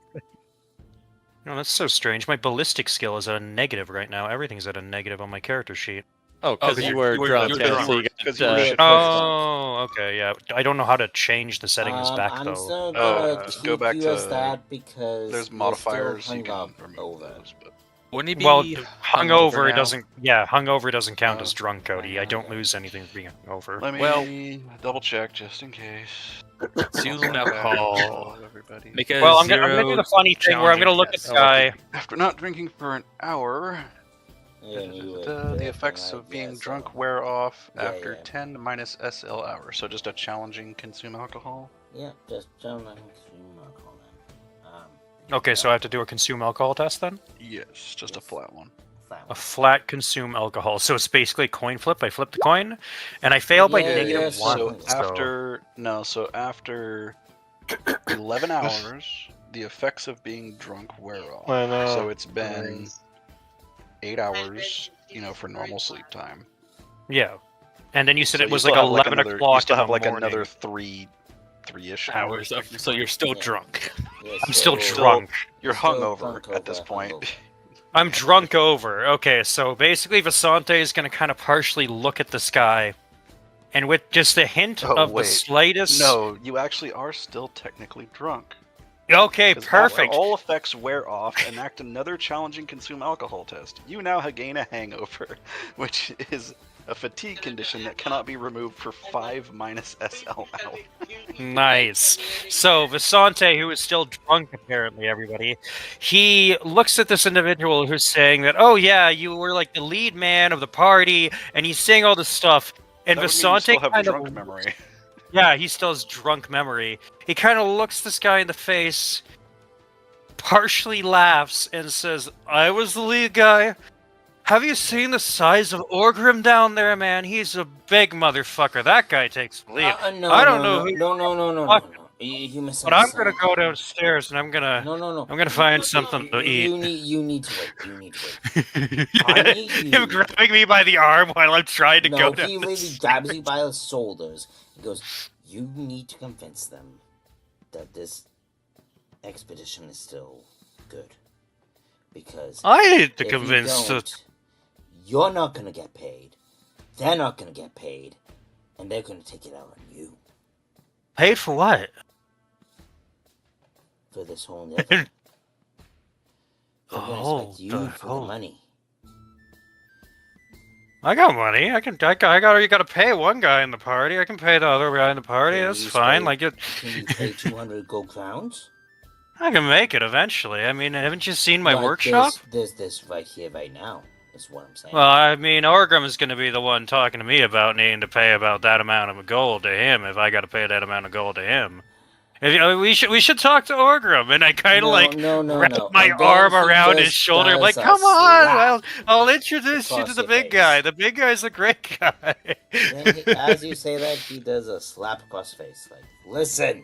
[SPEAKER 11] No, that's so strange. My ballistic skill is at a negative right now. Everything's at a negative on my character sheet.
[SPEAKER 5] Oh, because
[SPEAKER 8] Okay,
[SPEAKER 5] you were drunk.
[SPEAKER 8] you're
[SPEAKER 5] Yeah, so you
[SPEAKER 4] Because
[SPEAKER 5] got,
[SPEAKER 4] you were shit
[SPEAKER 11] Oh, okay, yeah. I don't know how to change the settings back
[SPEAKER 3] I'm
[SPEAKER 11] though.
[SPEAKER 3] still
[SPEAKER 4] Oh,
[SPEAKER 3] gonna
[SPEAKER 4] just
[SPEAKER 3] keep
[SPEAKER 4] go back
[SPEAKER 3] you
[SPEAKER 4] to-
[SPEAKER 3] as that because
[SPEAKER 4] There's
[SPEAKER 3] you're
[SPEAKER 4] modifiers
[SPEAKER 3] still
[SPEAKER 4] you
[SPEAKER 3] hung
[SPEAKER 4] can
[SPEAKER 3] up
[SPEAKER 4] remove
[SPEAKER 3] over.
[SPEAKER 4] those. But
[SPEAKER 8] Wouldn't he be
[SPEAKER 11] Well,
[SPEAKER 8] hungover
[SPEAKER 11] hungover
[SPEAKER 8] now?
[SPEAKER 11] doesn't. Yeah, hungover doesn't count as
[SPEAKER 4] Oh.
[SPEAKER 11] drunk, Cody. I don't lose anything for being hungover.
[SPEAKER 4] let me
[SPEAKER 8] Well-
[SPEAKER 4] double check just in case.
[SPEAKER 8] Consume alcohol.
[SPEAKER 4] Everybody.
[SPEAKER 8] Make a
[SPEAKER 11] Well, I'm gonna do
[SPEAKER 8] zero
[SPEAKER 11] the funny thing where I'm gonna look at the guy.
[SPEAKER 4] After not drinking for an hour,
[SPEAKER 3] Yeah, you would,
[SPEAKER 4] the effects of being drunk wear off
[SPEAKER 3] Yeah,
[SPEAKER 4] after
[SPEAKER 3] yeah.
[SPEAKER 4] 10 minus SL hours. So just a challenging consume alcohol.
[SPEAKER 3] Yeah, just don't consume alcohol then.
[SPEAKER 11] Okay, so I have to do a consume alcohol test then.
[SPEAKER 4] Yes, just a flat one.
[SPEAKER 11] A flat consume alcohol. So it's basically a coin flip. I flip the coin, and I fail by
[SPEAKER 3] Yeah,
[SPEAKER 11] negative
[SPEAKER 3] yeah,
[SPEAKER 11] one.
[SPEAKER 4] So
[SPEAKER 11] so-
[SPEAKER 4] after 11 hours, the effects of being drunk wear off.
[SPEAKER 6] I know.
[SPEAKER 4] So it's been 8 hours, for normal sleep time.
[SPEAKER 11] Yeah, and then you said
[SPEAKER 4] So
[SPEAKER 11] it
[SPEAKER 4] you
[SPEAKER 11] was
[SPEAKER 4] still
[SPEAKER 11] like
[SPEAKER 4] have,
[SPEAKER 11] 11
[SPEAKER 4] another,
[SPEAKER 11] o'clock.
[SPEAKER 4] You still
[SPEAKER 11] in
[SPEAKER 4] have
[SPEAKER 11] the
[SPEAKER 4] like
[SPEAKER 11] morning.
[SPEAKER 4] another three-ish
[SPEAKER 8] Hours of, so you're still
[SPEAKER 3] Yeah.
[SPEAKER 8] drunk.
[SPEAKER 11] I'm still drunk.
[SPEAKER 4] You're
[SPEAKER 3] Still
[SPEAKER 4] hungover
[SPEAKER 3] drunk
[SPEAKER 4] at this
[SPEAKER 3] over,
[SPEAKER 4] point.
[SPEAKER 3] hungover.
[SPEAKER 11] I'm drunk over. Okay, so basically Vasante is going to kind of partially look at this guy, and with just a hint
[SPEAKER 4] Oh,
[SPEAKER 11] of
[SPEAKER 4] wait.
[SPEAKER 11] the slightest.
[SPEAKER 4] No, you actually are still technically drunk.
[SPEAKER 11] Okay,
[SPEAKER 4] 'Cause after
[SPEAKER 11] perfect.
[SPEAKER 4] all effects wear off, enact another challenging consume alcohol test. You now gain a hangover, which is a fatigue condition that cannot be removed for 5 minus SL hours.
[SPEAKER 11] Nice. So Vasante, who is still drunk, apparently, everybody, he looks at this individual who's saying that, "Oh yeah, you were like the lead man of the party," and he's saying all this stuff. And
[SPEAKER 4] That would mean you
[SPEAKER 11] Vasante
[SPEAKER 4] still have
[SPEAKER 11] kind
[SPEAKER 4] drunk
[SPEAKER 11] of,
[SPEAKER 4] memory.
[SPEAKER 11] yeah, he still has drunk memory. He kind of looks this guy in the face, partially laughs, and says, "I was the lead guy. Have you seen the size of Orgrim down there, man? He's a big motherfucker. That guy takes the lead.
[SPEAKER 3] No,
[SPEAKER 11] I don't
[SPEAKER 3] no,
[SPEAKER 11] know who
[SPEAKER 3] no. You misunderstand.
[SPEAKER 11] But I'm gonna go downstairs and I'm gonna
[SPEAKER 3] No.
[SPEAKER 11] I'm gonna find something to eat."
[SPEAKER 3] You need to wait. You need to wait. I need
[SPEAKER 11] Him
[SPEAKER 3] you.
[SPEAKER 11] grabbing me by the arm while I'm trying to
[SPEAKER 3] No,
[SPEAKER 11] go
[SPEAKER 3] he
[SPEAKER 11] down.
[SPEAKER 3] really grabs you by the shoulders. He goes, "You need to convince them that this expedition is still good, because
[SPEAKER 11] I need to
[SPEAKER 3] if you
[SPEAKER 11] convince the
[SPEAKER 3] don't, you're not gonna get paid. They're not gonna get paid, and they're gonna take it out on you
[SPEAKER 11] paid for what?
[SPEAKER 3] for this whole endeavor. They're gonna
[SPEAKER 11] Oh,
[SPEAKER 3] expect you
[SPEAKER 11] the
[SPEAKER 3] for
[SPEAKER 11] hell.
[SPEAKER 3] the money.
[SPEAKER 11] I got money. You gotta pay one guy in the party. I can pay the other guy in the party.
[SPEAKER 3] Can
[SPEAKER 11] That's
[SPEAKER 3] you
[SPEAKER 11] fine.
[SPEAKER 3] pay-
[SPEAKER 11] Like it,
[SPEAKER 3] Can you pay 200 gold crowns?
[SPEAKER 11] I can make it eventually. I mean, haven't you seen my
[SPEAKER 3] But
[SPEAKER 11] workshop?
[SPEAKER 3] There's this right here, right now. Is what I'm saying.
[SPEAKER 11] Well, I mean, Orgrim is going to be the one talking to me about needing to pay about that amount of gold to him if I got to pay that amount of gold to him. If, we should talk to Orgrim, and I kind of wrap my
[SPEAKER 3] And then
[SPEAKER 11] arm
[SPEAKER 3] he
[SPEAKER 11] around his
[SPEAKER 3] just
[SPEAKER 11] shoulder,
[SPEAKER 3] does
[SPEAKER 11] like,
[SPEAKER 3] a
[SPEAKER 11] "Come on,
[SPEAKER 3] slap
[SPEAKER 11] I'll introduce you to
[SPEAKER 3] across
[SPEAKER 11] the
[SPEAKER 3] your
[SPEAKER 11] big
[SPEAKER 3] face.
[SPEAKER 11] guy. The big guy's a great guy."
[SPEAKER 3] Then as you say that, he does a slap across his face. Like, listen.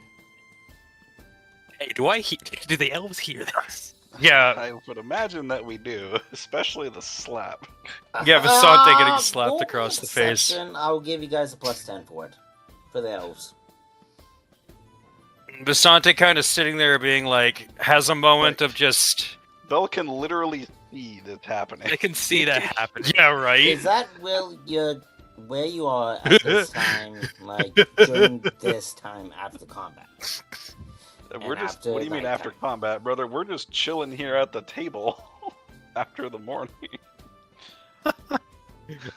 [SPEAKER 8] Hey, do the elves hear this?
[SPEAKER 11] Yeah,
[SPEAKER 4] I would imagine that we do, especially the slap.
[SPEAKER 11] yeah, Vasante getting
[SPEAKER 3] Ah,
[SPEAKER 11] slapped
[SPEAKER 3] roll
[SPEAKER 11] across the face.
[SPEAKER 3] perception. I'll give you guys a +10 for it. For the elves.
[SPEAKER 11] Vasante kind of sitting there being like, has a moment of just,
[SPEAKER 4] Bell can literally see this happening.
[SPEAKER 8] I can see that happening.
[SPEAKER 11] yeah, right?
[SPEAKER 3] Is that where you are at this time, like during this time after combat?
[SPEAKER 4] We're just.
[SPEAKER 3] after
[SPEAKER 4] What do you mean after
[SPEAKER 3] nighttime.
[SPEAKER 4] combat, brother? We're just chilling here at the table after the morning.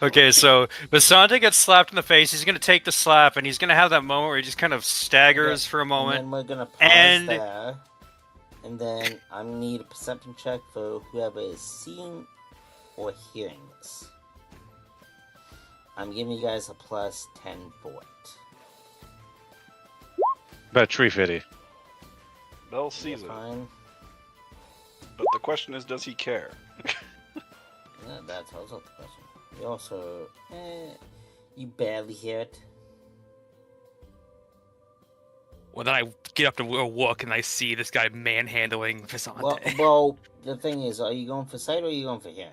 [SPEAKER 11] Okay, so Basante gets slapped in the face. He's gonna take the slap, and he's gonna have that moment where he just kind of staggers for a moment.
[SPEAKER 3] And then we're gonna pause
[SPEAKER 11] And-
[SPEAKER 3] there. And then I'm gonna need a perception check for whoever is seeing or hearing this. I'm giving you guys a plus 10 for it.
[SPEAKER 6] About tree fitty.
[SPEAKER 4] Bell sees
[SPEAKER 3] You're
[SPEAKER 4] it,
[SPEAKER 3] fine.
[SPEAKER 4] but the question is, does he care?
[SPEAKER 3] Yeah, that's also the question. You also, you barely hear it.
[SPEAKER 8] Well, then I get up to walk and I see this guy manhandling Visante.
[SPEAKER 3] Well, the thing is, are you going for sight or are you going for hearing?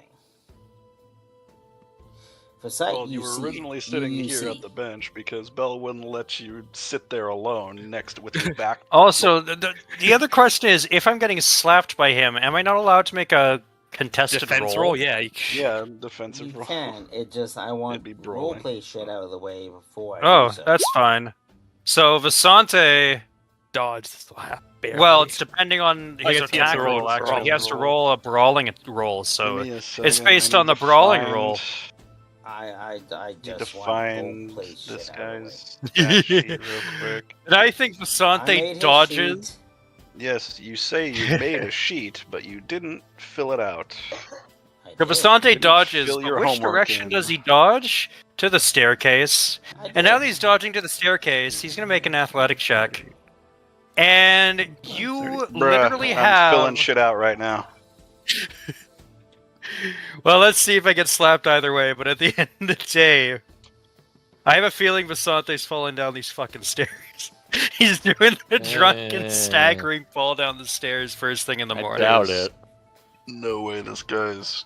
[SPEAKER 3] For sight,
[SPEAKER 4] Well, you were
[SPEAKER 3] see,
[SPEAKER 4] originally sitting
[SPEAKER 3] you
[SPEAKER 4] here
[SPEAKER 3] see.
[SPEAKER 4] at the bench because Bell wouldn't let you sit there alone next with your back.
[SPEAKER 11] Also, the other question is, if I'm getting slapped by him, am I not allowed to make a contested
[SPEAKER 8] Defense roll, yeah.
[SPEAKER 4] Yeah, defensive
[SPEAKER 3] You
[SPEAKER 4] roll.
[SPEAKER 3] can. It just I want
[SPEAKER 4] It'd be brawling.
[SPEAKER 3] roleplay shit out of the way before. I
[SPEAKER 11] Oh,
[SPEAKER 3] do so.
[SPEAKER 11] that's fine. So Visante,
[SPEAKER 8] Dodge. Barely.
[SPEAKER 11] well, it's depending on
[SPEAKER 8] I
[SPEAKER 11] his
[SPEAKER 8] guess he has
[SPEAKER 11] attack
[SPEAKER 8] to roll a
[SPEAKER 11] roll. Actually, he has to
[SPEAKER 4] brawling
[SPEAKER 11] roll a brawling roll. So
[SPEAKER 4] Give me a
[SPEAKER 11] it's
[SPEAKER 4] second,
[SPEAKER 11] based
[SPEAKER 4] I
[SPEAKER 11] on
[SPEAKER 4] need
[SPEAKER 11] the
[SPEAKER 4] to
[SPEAKER 11] brawling
[SPEAKER 4] find-
[SPEAKER 11] roll.
[SPEAKER 3] I
[SPEAKER 4] Need to
[SPEAKER 3] just want
[SPEAKER 4] find
[SPEAKER 3] roleplay shit
[SPEAKER 4] this
[SPEAKER 3] out of the way.
[SPEAKER 4] guy's stat sheet real quick.
[SPEAKER 11] And I think
[SPEAKER 3] I made
[SPEAKER 11] Visante
[SPEAKER 3] his
[SPEAKER 11] dodges.
[SPEAKER 3] sheet.
[SPEAKER 4] Yes, you say you made a sheet, but you didn't fill it out.
[SPEAKER 3] I
[SPEAKER 11] The
[SPEAKER 3] did.
[SPEAKER 11] Visante
[SPEAKER 4] Didn't
[SPEAKER 11] dodges.
[SPEAKER 4] fill
[SPEAKER 11] But
[SPEAKER 4] your
[SPEAKER 11] which
[SPEAKER 4] homework
[SPEAKER 11] direction
[SPEAKER 4] in.
[SPEAKER 11] does he dodge? To the staircase.
[SPEAKER 3] I
[SPEAKER 11] And now
[SPEAKER 3] did.
[SPEAKER 11] that he's dodging to the staircase, he's gonna make an athletic check. And you literally
[SPEAKER 4] I'm
[SPEAKER 11] have.
[SPEAKER 4] filling shit out right now.
[SPEAKER 11] Well, let's see if I get slapped either way. But at the end of the day, I have a feeling Visante's falling down these fucking stairs. He's doing the drunken, staggering fall down the stairs first thing in the
[SPEAKER 5] I
[SPEAKER 11] morning.
[SPEAKER 5] doubt it.
[SPEAKER 4] No way, this guy's.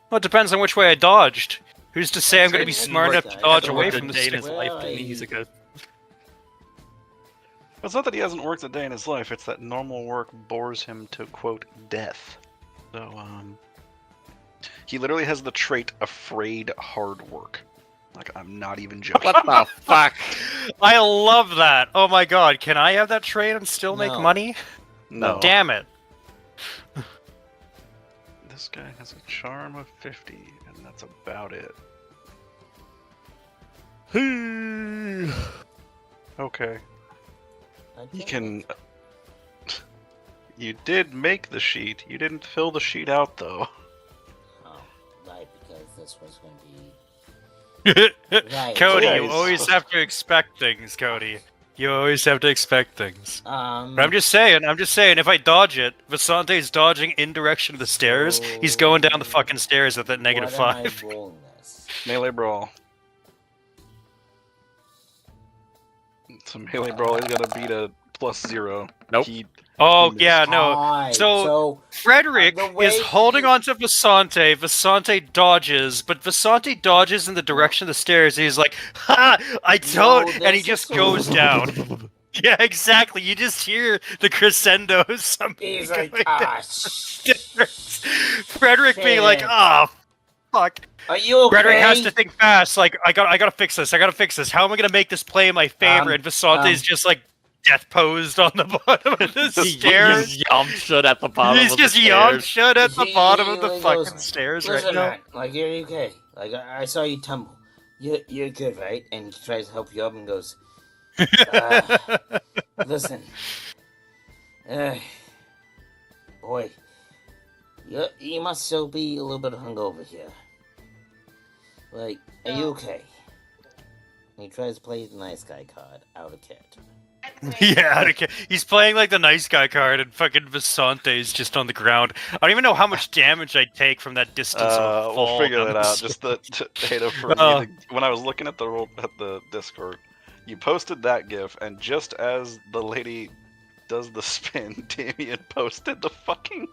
[SPEAKER 11] Well, it depends on which way I dodged. Who's to say I'm going to be
[SPEAKER 3] It's
[SPEAKER 11] smart enough to
[SPEAKER 3] like
[SPEAKER 11] dodge
[SPEAKER 3] that.
[SPEAKER 11] away
[SPEAKER 3] It's
[SPEAKER 11] from the
[SPEAKER 8] day in
[SPEAKER 11] stairs?
[SPEAKER 8] his
[SPEAKER 3] Where
[SPEAKER 8] life,
[SPEAKER 3] are
[SPEAKER 8] and he's
[SPEAKER 3] you?
[SPEAKER 8] a good.
[SPEAKER 4] It's not that he hasn't worked a day in his life, it's that normal work bores him to, quote, death. So, he literally has the trait afraid hard work. Like, I'm not even joking.
[SPEAKER 5] What the fuck?
[SPEAKER 11] I love that. Oh my god, can I have that trade and still make
[SPEAKER 3] No.
[SPEAKER 11] money?
[SPEAKER 4] No.
[SPEAKER 11] Damn it.
[SPEAKER 4] This guy has a charm of 50, and that's about it. Okay.
[SPEAKER 3] I
[SPEAKER 4] You
[SPEAKER 3] did.
[SPEAKER 4] can. You did make the sheet. You didn't fill the sheet out, though.
[SPEAKER 3] Oh, right, because this was going to be.
[SPEAKER 11] Cody,
[SPEAKER 4] Yeah,
[SPEAKER 11] you
[SPEAKER 4] he's-
[SPEAKER 11] always have to expect things, Cody. You always have to expect things. But
[SPEAKER 3] Um,
[SPEAKER 11] I'm just saying, if I dodge it, Visante's dodging in direction of the stairs. He's going down the fucking stairs at that negative
[SPEAKER 3] what am
[SPEAKER 11] 5.
[SPEAKER 3] I rolling this?
[SPEAKER 4] Melee brawl. It's a melee brawl. He's got to beat a +0.
[SPEAKER 5] Nope.
[SPEAKER 4] He,
[SPEAKER 11] Oh, yeah, no.
[SPEAKER 3] Alright,
[SPEAKER 11] So, Frederick
[SPEAKER 3] the way
[SPEAKER 11] is holding
[SPEAKER 3] he-
[SPEAKER 11] on to Visante. Visante dodges, but Visante dodges in the direction of the stairs. He's like, "Ha! I don't!"
[SPEAKER 3] No,
[SPEAKER 11] and he
[SPEAKER 3] this
[SPEAKER 11] just
[SPEAKER 3] is
[SPEAKER 11] goes
[SPEAKER 3] so-
[SPEAKER 11] down. Yeah, exactly. You just hear the crescendos. Something
[SPEAKER 3] He's like,
[SPEAKER 11] going
[SPEAKER 3] ah,
[SPEAKER 11] down the stairs. Frederick being like,
[SPEAKER 3] shit.
[SPEAKER 11] "Oh, fuck."
[SPEAKER 3] Are you okay?
[SPEAKER 11] Frederick has to think fast. Like, I gotta fix this. I gotta fix this. How am I gonna make this play in my favor? And Visante's just like death posed on the bottom of the stairs.
[SPEAKER 5] He's yum shut at the bottom
[SPEAKER 11] He's
[SPEAKER 5] of the
[SPEAKER 11] just yum
[SPEAKER 5] stairs.
[SPEAKER 11] shut at the
[SPEAKER 3] He
[SPEAKER 11] bottom of the
[SPEAKER 3] goes,
[SPEAKER 11] fucking stairs right
[SPEAKER 3] Listen,
[SPEAKER 11] now.
[SPEAKER 3] man, like, you're okay. Like, I saw you tumble. You're good, right? And he tries to help you up and goes, listen. Boy, you must still be a little bit hungover here. Like, are you okay? And he tries to play the nice guy card out of character.
[SPEAKER 11] Yeah, okay. He's playing like the nice guy card, and fucking Visante's just on the ground. I don't even know how much damage I'd take from that distance. Of a
[SPEAKER 4] we'll
[SPEAKER 11] fall
[SPEAKER 4] figure
[SPEAKER 11] down
[SPEAKER 4] that
[SPEAKER 11] the
[SPEAKER 4] out.
[SPEAKER 11] stairs.
[SPEAKER 4] Just the data for me.
[SPEAKER 11] Oh.
[SPEAKER 4] When I was looking at the Discord, you posted that GIF, and just as the lady does the spin, Damien posted the fucking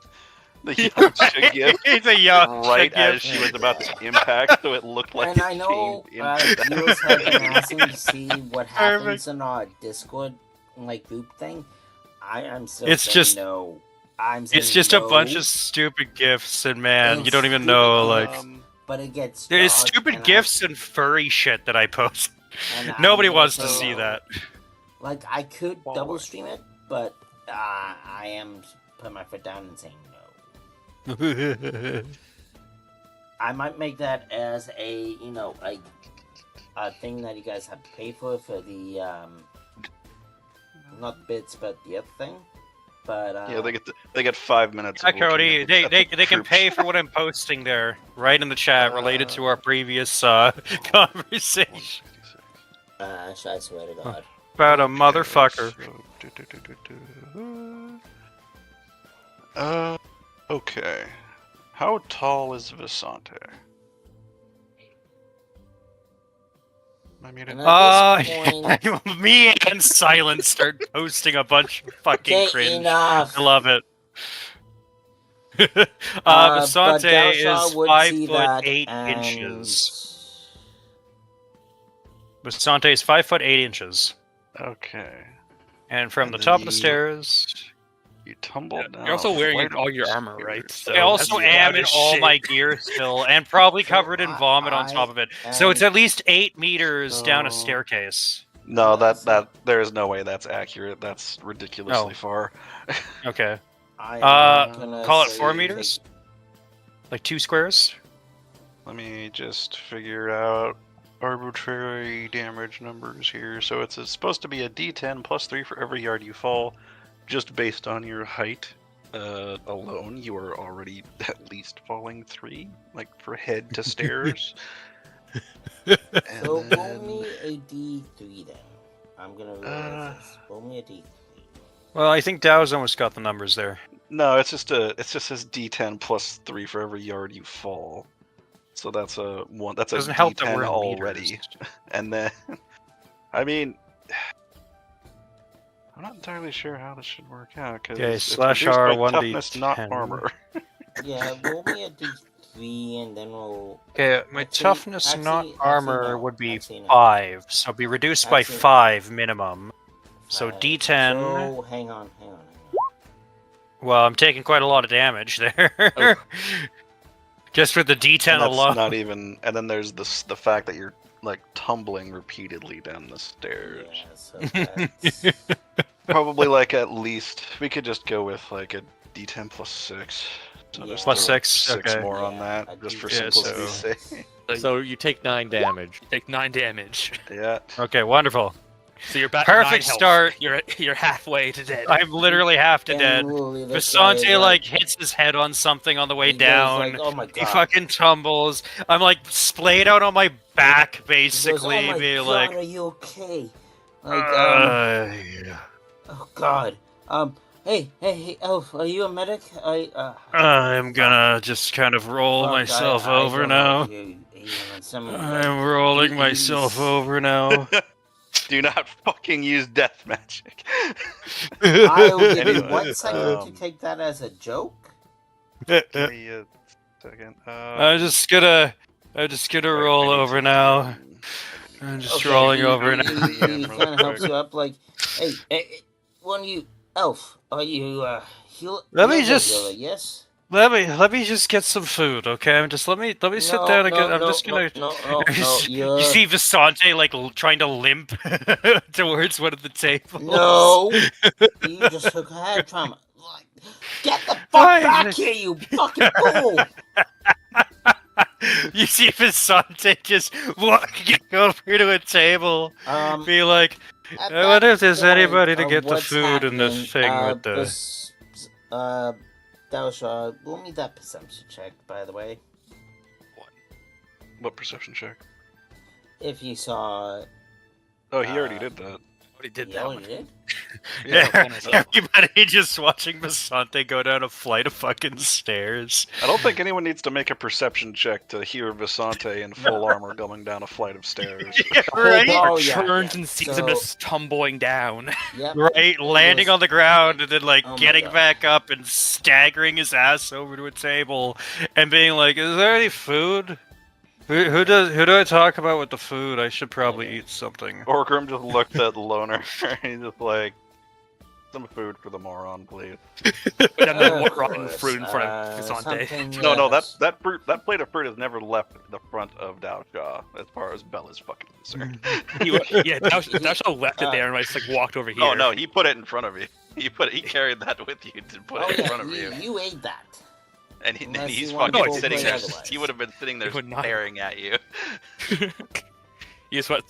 [SPEAKER 4] the Yamcha GIF
[SPEAKER 11] It's a young
[SPEAKER 4] right as she was about to impact, so it looked like
[SPEAKER 3] And
[SPEAKER 4] it
[SPEAKER 3] I know
[SPEAKER 4] came into that.
[SPEAKER 3] viewers have been asking to see what happens in our Discord like group thing. I'm still
[SPEAKER 11] It's
[SPEAKER 3] saying
[SPEAKER 11] just-
[SPEAKER 3] no. I'm saying
[SPEAKER 11] It's just a
[SPEAKER 3] no,
[SPEAKER 11] bunch of stupid gifs, and man,
[SPEAKER 3] And
[SPEAKER 11] you don't even
[SPEAKER 3] stupid
[SPEAKER 11] know like.
[SPEAKER 3] gifs. But it gets
[SPEAKER 11] There's
[SPEAKER 3] dark,
[SPEAKER 11] stupid
[SPEAKER 3] and
[SPEAKER 11] gifs and furry shit that I post.
[SPEAKER 3] and
[SPEAKER 11] Nobody
[SPEAKER 3] I'm
[SPEAKER 11] wants to
[SPEAKER 3] also-
[SPEAKER 11] see that.
[SPEAKER 3] Like I could
[SPEAKER 4] Boy.
[SPEAKER 3] double stream it, but I am putting my foot down and saying no. I might make that as a a thing that you guys have to pay for the not the bits but the other thing. But
[SPEAKER 4] Yeah, they get 5 minutes.
[SPEAKER 11] Yeah,
[SPEAKER 4] of looking
[SPEAKER 11] Cody,
[SPEAKER 4] at the
[SPEAKER 11] they can
[SPEAKER 4] group
[SPEAKER 11] pay
[SPEAKER 4] chat.
[SPEAKER 11] for what I'm posting there, right in the chat, related to our previous conversation
[SPEAKER 3] I swear to God.
[SPEAKER 11] about a
[SPEAKER 4] Okay,
[SPEAKER 11] motherfucker.
[SPEAKER 4] so, okay. How tall is Visante? I mean,
[SPEAKER 3] And at this point,
[SPEAKER 11] Me and Silence start posting a bunch of fucking
[SPEAKER 3] okay,
[SPEAKER 11] cringe.
[SPEAKER 3] enough.
[SPEAKER 11] I love it.
[SPEAKER 3] But
[SPEAKER 11] Visante
[SPEAKER 3] Delshaw
[SPEAKER 11] is
[SPEAKER 3] would
[SPEAKER 11] 5
[SPEAKER 3] see
[SPEAKER 11] foot
[SPEAKER 3] that
[SPEAKER 11] 8
[SPEAKER 3] and-
[SPEAKER 11] inches. Visante is 5 foot 8 inches.
[SPEAKER 4] okay.
[SPEAKER 11] And from
[SPEAKER 4] And
[SPEAKER 11] the
[SPEAKER 4] then
[SPEAKER 11] top of the
[SPEAKER 4] you-
[SPEAKER 11] stairs.
[SPEAKER 4] You tumble down.
[SPEAKER 8] You're also
[SPEAKER 4] a
[SPEAKER 8] wearing
[SPEAKER 4] flight
[SPEAKER 8] all
[SPEAKER 4] of
[SPEAKER 8] your armor,
[SPEAKER 4] stairs.
[SPEAKER 8] right? So
[SPEAKER 11] I also
[SPEAKER 8] that's
[SPEAKER 11] am
[SPEAKER 8] loud
[SPEAKER 11] in
[SPEAKER 8] as
[SPEAKER 11] all
[SPEAKER 8] shit.
[SPEAKER 11] my gear still, and probably covered in
[SPEAKER 3] So
[SPEAKER 11] vomit on top of it. So it's at least 8 meters down a
[SPEAKER 4] So-
[SPEAKER 11] staircase.
[SPEAKER 4] No,
[SPEAKER 3] Yes.
[SPEAKER 4] that there is no way that's accurate. That's ridiculously
[SPEAKER 11] Oh.
[SPEAKER 4] far.
[SPEAKER 11] Okay.
[SPEAKER 3] I am gonna
[SPEAKER 11] Call it
[SPEAKER 3] say
[SPEAKER 11] 4
[SPEAKER 3] you
[SPEAKER 11] meters? Like 2 squares?
[SPEAKER 4] Let me just figure out arbitrary damage numbers here. So it's supposed to be a D10 plus 3 for every yard you fall, just based on your height alone. You are already at least falling 3, like for head to stairs.
[SPEAKER 3] So
[SPEAKER 4] And
[SPEAKER 3] roll
[SPEAKER 4] then-
[SPEAKER 3] me a D3 then. I'm gonna roll this. Roll me a D3.
[SPEAKER 11] Well, I think Dow's almost got the numbers there.
[SPEAKER 4] No, it's just says D10 plus 3 for every yard you fall. So that's a one. That's a
[SPEAKER 11] Doesn't help that
[SPEAKER 4] D10
[SPEAKER 11] we're in
[SPEAKER 4] already.
[SPEAKER 11] meters.
[SPEAKER 4] And then, I mean, I'm not entirely sure how this should work out because
[SPEAKER 11] Okay,
[SPEAKER 4] it's
[SPEAKER 11] slash
[SPEAKER 4] reduced
[SPEAKER 11] R,
[SPEAKER 4] by
[SPEAKER 11] 1d10.
[SPEAKER 4] toughness, not armor.
[SPEAKER 3] Yeah, roll me a D3 and then we'll.
[SPEAKER 11] Okay, my
[SPEAKER 3] Actually-
[SPEAKER 11] toughness, not
[SPEAKER 3] actually,
[SPEAKER 11] armor,
[SPEAKER 3] no.
[SPEAKER 11] would be
[SPEAKER 3] Actually, no.
[SPEAKER 11] 5. So be reduced by
[SPEAKER 3] Actually-
[SPEAKER 11] 5 minimum. So D10.
[SPEAKER 3] So hang on.
[SPEAKER 11] Well, I'm taking quite a lot of damage there.
[SPEAKER 4] Oh.
[SPEAKER 11] Just for the D10
[SPEAKER 4] And that's
[SPEAKER 11] alone.
[SPEAKER 4] not even. And then there's the fact that you're like tumbling repeatedly down the stairs.
[SPEAKER 3] Yeah, so that's...
[SPEAKER 4] Probably like at least we could just go with like a D10 plus 6. So
[SPEAKER 3] Yeah.
[SPEAKER 4] just
[SPEAKER 11] Plus
[SPEAKER 4] throw
[SPEAKER 11] 6,
[SPEAKER 4] 6
[SPEAKER 11] okay.
[SPEAKER 4] more on
[SPEAKER 3] Yeah,
[SPEAKER 4] that,
[SPEAKER 3] a
[SPEAKER 4] just for
[SPEAKER 3] D10
[SPEAKER 4] simplicity's
[SPEAKER 11] so-
[SPEAKER 4] sake.
[SPEAKER 5] So you take 9 damage.
[SPEAKER 8] You take 9 damage.
[SPEAKER 4] Yeah.
[SPEAKER 11] Okay, wonderful.
[SPEAKER 8] So you're back.
[SPEAKER 11] Perfect
[SPEAKER 8] 9 health.
[SPEAKER 11] start.
[SPEAKER 8] You're halfway to dead.
[SPEAKER 11] I'm literally half to
[SPEAKER 3] And
[SPEAKER 11] dead.
[SPEAKER 3] literally this guy is
[SPEAKER 11] Visante like hits his head on something on the way
[SPEAKER 3] he goes
[SPEAKER 11] down.
[SPEAKER 3] like, oh my
[SPEAKER 11] He
[SPEAKER 3] God.
[SPEAKER 11] fucking tumbles. I'm like splayed out on my back,
[SPEAKER 3] He goes,
[SPEAKER 11] basically,
[SPEAKER 3] oh my
[SPEAKER 11] being
[SPEAKER 3] God,
[SPEAKER 11] like,
[SPEAKER 3] are you okay? Like,
[SPEAKER 11] yeah.
[SPEAKER 3] oh God. Hey, Elf, are you a medic?
[SPEAKER 11] I'm gonna just kind of roll
[SPEAKER 3] Fuck,
[SPEAKER 11] myself
[SPEAKER 3] I
[SPEAKER 11] over
[SPEAKER 3] don't know
[SPEAKER 11] now.
[SPEAKER 3] if you want someone,
[SPEAKER 11] I'm rolling myself over now.
[SPEAKER 4] Do not fucking use death magic.
[SPEAKER 3] I'll give you
[SPEAKER 4] Anyway,
[SPEAKER 3] 1 second to
[SPEAKER 4] um,
[SPEAKER 3] take that as a joke.
[SPEAKER 4] Give me a second.
[SPEAKER 11] I'm just gonna roll over now. I'm just rolling over now.
[SPEAKER 3] He kind of helps you up, like, hey, when you, Elf, are you heal?
[SPEAKER 11] Let me
[SPEAKER 3] you're
[SPEAKER 11] just-
[SPEAKER 3] healer, yes.
[SPEAKER 11] Let me just get some food, okay? Just let me sit
[SPEAKER 3] No,
[SPEAKER 11] down and
[SPEAKER 3] no,
[SPEAKER 11] get. I'm
[SPEAKER 3] no,
[SPEAKER 11] just gonna.
[SPEAKER 3] No,
[SPEAKER 11] You see Visante like trying to limp towards one of the tables.
[SPEAKER 3] No, you just took head trauma. Like, get the fuck
[SPEAKER 11] Fine.
[SPEAKER 3] back here, you fucking fool!
[SPEAKER 11] You see Visante just walking over to a table, be like,
[SPEAKER 3] At
[SPEAKER 11] I wonder
[SPEAKER 3] that
[SPEAKER 11] if there's
[SPEAKER 3] point
[SPEAKER 11] anybody to
[SPEAKER 3] of
[SPEAKER 11] get the
[SPEAKER 3] what's
[SPEAKER 11] food in this
[SPEAKER 3] happening,
[SPEAKER 11] thing with the.
[SPEAKER 3] Delshaw, roll me that perception check, by the way.
[SPEAKER 4] What perception check?
[SPEAKER 3] If you saw...
[SPEAKER 4] Oh, he already did that.
[SPEAKER 8] Already did
[SPEAKER 3] You
[SPEAKER 8] that
[SPEAKER 3] already
[SPEAKER 8] one.
[SPEAKER 3] did?
[SPEAKER 11] Yeah,
[SPEAKER 8] bonus.
[SPEAKER 11] everybody just watching Visante go down a flight of fucking stairs.
[SPEAKER 4] I don't think anyone needs to make a perception check to hear Visante in full armor going down a flight of stairs.
[SPEAKER 11] Yeah, right?
[SPEAKER 3] Oh, yeah,
[SPEAKER 8] Turns
[SPEAKER 3] yeah.
[SPEAKER 8] and sees
[SPEAKER 3] So-
[SPEAKER 8] him just tumbling down.
[SPEAKER 3] Yep.
[SPEAKER 11] Right, landing on the ground and then like
[SPEAKER 3] Oh my
[SPEAKER 11] getting
[SPEAKER 3] God.
[SPEAKER 11] back up and staggering his ass over to a table and being like, "Is there any food? Who do I talk about with the food? I should probably eat something."
[SPEAKER 4] Orgrim just looked at Loner and he's just like, some food for the moron, please.
[SPEAKER 8] But then the
[SPEAKER 3] Of
[SPEAKER 8] rotten
[SPEAKER 3] course,
[SPEAKER 8] fruit in front of Visante.
[SPEAKER 3] something
[SPEAKER 4] No,
[SPEAKER 3] that's-
[SPEAKER 4] that plate of fruit has never left the front of Daosha as far as Bella's fucking concerned.
[SPEAKER 8] Yeah, Dasha left it there and just like walked over here.
[SPEAKER 4] Oh no, he put it in front of you. He carried that with you to put
[SPEAKER 3] Oh,
[SPEAKER 4] it in
[SPEAKER 3] yeah,
[SPEAKER 4] front of you.
[SPEAKER 3] you ate that.
[SPEAKER 10] And
[SPEAKER 3] Unless
[SPEAKER 10] he's
[SPEAKER 3] you want
[SPEAKER 10] fucking
[SPEAKER 3] to
[SPEAKER 10] sitting
[SPEAKER 3] play
[SPEAKER 10] there.
[SPEAKER 3] otherwise.
[SPEAKER 10] He would have been sitting there
[SPEAKER 8] He would not.
[SPEAKER 10] staring at you.
[SPEAKER 8] He's what?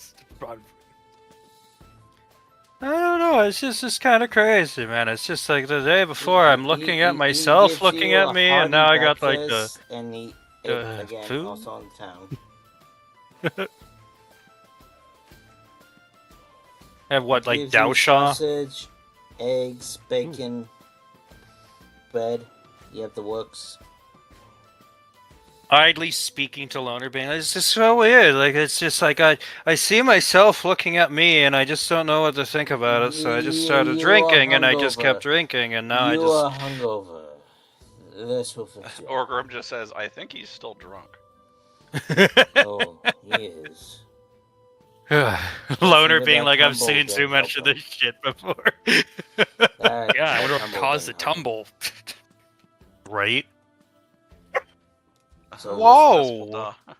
[SPEAKER 11] I don't know. It's just kind of crazy, man. It's just like the day before, I'm looking at
[SPEAKER 3] He
[SPEAKER 11] myself,
[SPEAKER 3] gives
[SPEAKER 11] looking
[SPEAKER 3] you
[SPEAKER 11] at
[SPEAKER 3] a
[SPEAKER 11] me, and now
[SPEAKER 3] hearty
[SPEAKER 11] I got like the
[SPEAKER 3] breakfast, and he again
[SPEAKER 11] food?
[SPEAKER 3] also in town.
[SPEAKER 11] and what like
[SPEAKER 3] Gives you
[SPEAKER 11] Daosha.
[SPEAKER 3] sausage, eggs, bacon, bread. You have the works.
[SPEAKER 11] Idly speaking to Loner Bane. It's just so weird. Like it's just like I see myself looking at me, and I just don't know what to think about it. So I just started
[SPEAKER 3] You are
[SPEAKER 11] drinking, and I just
[SPEAKER 3] hungover.
[SPEAKER 11] kept drinking, and now
[SPEAKER 3] You
[SPEAKER 11] I
[SPEAKER 3] are hungover. This will fix you.
[SPEAKER 10] Orgrim just says, "I think he's still drunk."
[SPEAKER 11] just.
[SPEAKER 3] Oh, he is.
[SPEAKER 11] Loner
[SPEAKER 3] Listen to
[SPEAKER 11] being
[SPEAKER 3] that
[SPEAKER 11] like, I've
[SPEAKER 3] tumble
[SPEAKER 11] seen too
[SPEAKER 3] again,
[SPEAKER 11] much of
[SPEAKER 3] Papa.
[SPEAKER 11] this shit before.
[SPEAKER 3] That-
[SPEAKER 8] Yeah, I wonder
[SPEAKER 3] that
[SPEAKER 8] what caused the
[SPEAKER 3] tumble
[SPEAKER 8] tumble.
[SPEAKER 11] right?
[SPEAKER 3] again. So
[SPEAKER 11] Whoa!
[SPEAKER 10] Duh.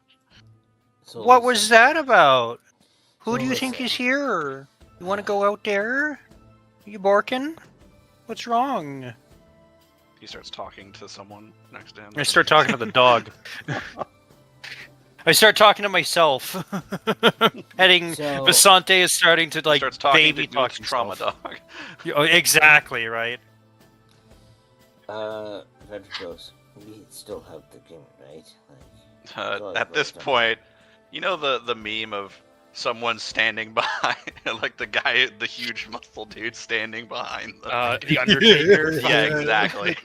[SPEAKER 3] So
[SPEAKER 11] What was
[SPEAKER 3] listen.
[SPEAKER 11] that about? Who
[SPEAKER 3] So
[SPEAKER 11] do you think
[SPEAKER 3] listen.
[SPEAKER 11] is here? You want to go out there? You barking? What's wrong?
[SPEAKER 10] He starts talking to someone next to him.
[SPEAKER 11] I start talking to the dog. I start talking to myself. Heading
[SPEAKER 3] So-
[SPEAKER 11] Vasante is starting to like
[SPEAKER 10] starts talking
[SPEAKER 11] baby
[SPEAKER 10] to
[SPEAKER 11] talk
[SPEAKER 10] Goof's trauma
[SPEAKER 11] himself.
[SPEAKER 10] dog.
[SPEAKER 11] Oh, exactly right.
[SPEAKER 3] Ventricles. We still have the game, right? Like,
[SPEAKER 10] At this point, you know the meme of someone standing behind, like the guy, the huge muscle dude standing behind the
[SPEAKER 8] The Undertaker.
[SPEAKER 10] yeah, exactly.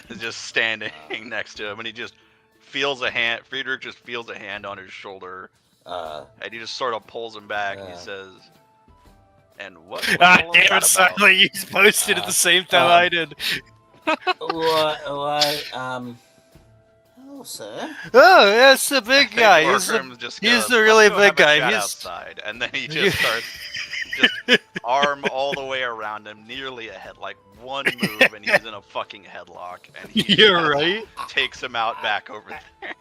[SPEAKER 10] He's just standing next to him, and he just feels a hand. Friedrich just feels a hand on his shoulder, and he just sort of pulls him back. And he says, "And what?" was all of
[SPEAKER 11] Damn
[SPEAKER 10] that
[SPEAKER 11] it,
[SPEAKER 10] about?"
[SPEAKER 11] Siley, you posted at the same time I did.
[SPEAKER 3] what? Hello, sir.
[SPEAKER 11] Oh, that's the big guy. He's
[SPEAKER 10] Orgrim just
[SPEAKER 11] he's
[SPEAKER 10] goes,
[SPEAKER 11] the really
[SPEAKER 10] "Let's go
[SPEAKER 11] big
[SPEAKER 10] have a
[SPEAKER 11] guy.
[SPEAKER 10] chat
[SPEAKER 11] He's
[SPEAKER 10] outside," and then he just starts just arm all the way around him, nearly a head, like one move, and he's in a fucking headlock, and he
[SPEAKER 11] You're right.
[SPEAKER 10] takes him out back over there.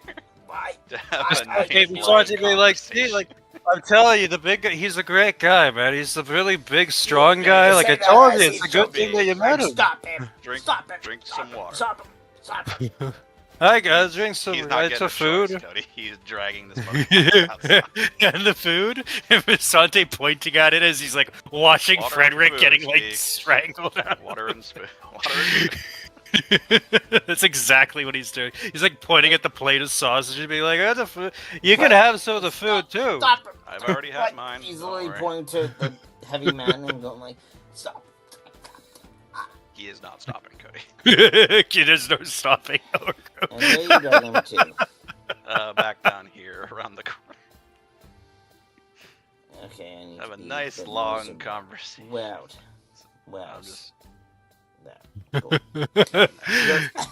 [SPEAKER 3] Why?
[SPEAKER 10] To have a nice
[SPEAKER 11] Okay,
[SPEAKER 10] long
[SPEAKER 11] besides to be like, see,
[SPEAKER 10] conversation.
[SPEAKER 11] like I'm telling you, the big guy, he's a great guy, man. He's a really big, strong guy.
[SPEAKER 3] You
[SPEAKER 11] Like I
[SPEAKER 3] said that
[SPEAKER 11] told
[SPEAKER 3] as
[SPEAKER 11] you,
[SPEAKER 3] he's
[SPEAKER 11] it's a good thing that you met him.
[SPEAKER 3] Stop him!
[SPEAKER 10] drink,
[SPEAKER 3] Stop it!
[SPEAKER 10] drink
[SPEAKER 3] Stop
[SPEAKER 10] some
[SPEAKER 3] him.
[SPEAKER 10] water.
[SPEAKER 3] Stop him! Stop him!
[SPEAKER 11] Hi guys, drink some
[SPEAKER 10] He's not
[SPEAKER 11] right
[SPEAKER 10] getting
[SPEAKER 11] to
[SPEAKER 10] a
[SPEAKER 11] food.
[SPEAKER 10] choice, Cody. He's dragging this motherfucker outside.
[SPEAKER 11] And the food, and Visante pointing at it as he's like watching
[SPEAKER 10] Water and
[SPEAKER 11] Frederick
[SPEAKER 10] food,
[SPEAKER 11] getting like
[SPEAKER 10] Speak.
[SPEAKER 11] strangled out.
[SPEAKER 10] Water and spoon. Water and spoon.
[SPEAKER 11] That's exactly what he's doing. He's like pointing at the plate of sausage and being like, "Oh, the food. You can have some of the food too."
[SPEAKER 3] Stop him!
[SPEAKER 10] I've already had
[SPEAKER 3] Like,
[SPEAKER 10] mine.
[SPEAKER 3] He's
[SPEAKER 10] don't
[SPEAKER 3] literally
[SPEAKER 10] worry.
[SPEAKER 3] pointing to the heavy man and going like, stop.
[SPEAKER 10] He is not stopping, Cody.
[SPEAKER 11] There's no stopping.
[SPEAKER 3] And there you got him too.
[SPEAKER 10] Back down here around the corner.
[SPEAKER 3] Okay, I need
[SPEAKER 10] Have
[SPEAKER 3] to
[SPEAKER 10] a
[SPEAKER 3] be
[SPEAKER 10] nice
[SPEAKER 3] bit
[SPEAKER 10] long
[SPEAKER 3] noisy.
[SPEAKER 10] conversation.
[SPEAKER 3] Way out. Way
[SPEAKER 10] I'll
[SPEAKER 3] out.
[SPEAKER 10] just
[SPEAKER 3] There. Cool.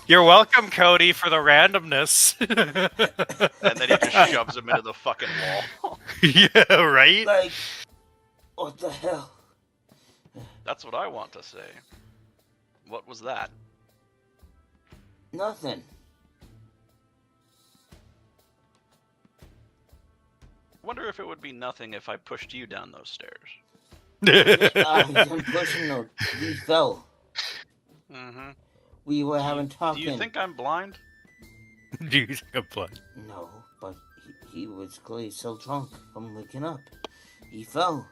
[SPEAKER 11] You're welcome, Cody, for the randomness.
[SPEAKER 10] and then he just shoves him into the fucking wall.
[SPEAKER 11] Yeah, right?
[SPEAKER 3] Like, what the hell?
[SPEAKER 10] That's what I want to say. What was that?
[SPEAKER 3] Nothing.
[SPEAKER 10] Wonder if it would be nothing if I pushed you down those stairs.
[SPEAKER 3] I'm pushing the. He fell.
[SPEAKER 10] Mm-hmm.
[SPEAKER 3] We were having
[SPEAKER 10] Do
[SPEAKER 3] talking.
[SPEAKER 10] you think I'm blind?
[SPEAKER 11] Do you think I'm blind?
[SPEAKER 3] No, but he was clearly so drunk from waking up. He fell.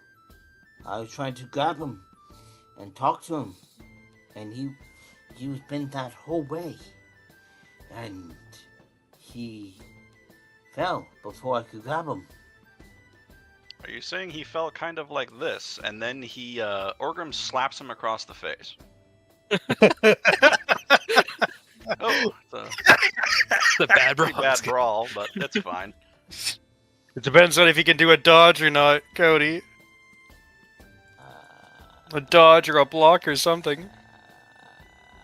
[SPEAKER 3] I was trying to grab him and talk to him, and he was bent that whole way, and he fell before I could grab him.
[SPEAKER 10] Are you saying he fell kind of like this, and then he, Orgrim slaps him across the face? Oh, it's
[SPEAKER 8] The bad
[SPEAKER 10] a pretty
[SPEAKER 8] brawl.
[SPEAKER 10] bad brawl, but that's fine.
[SPEAKER 11] It depends on if you can do a dodge or not, Cody. A dodge or a block or something.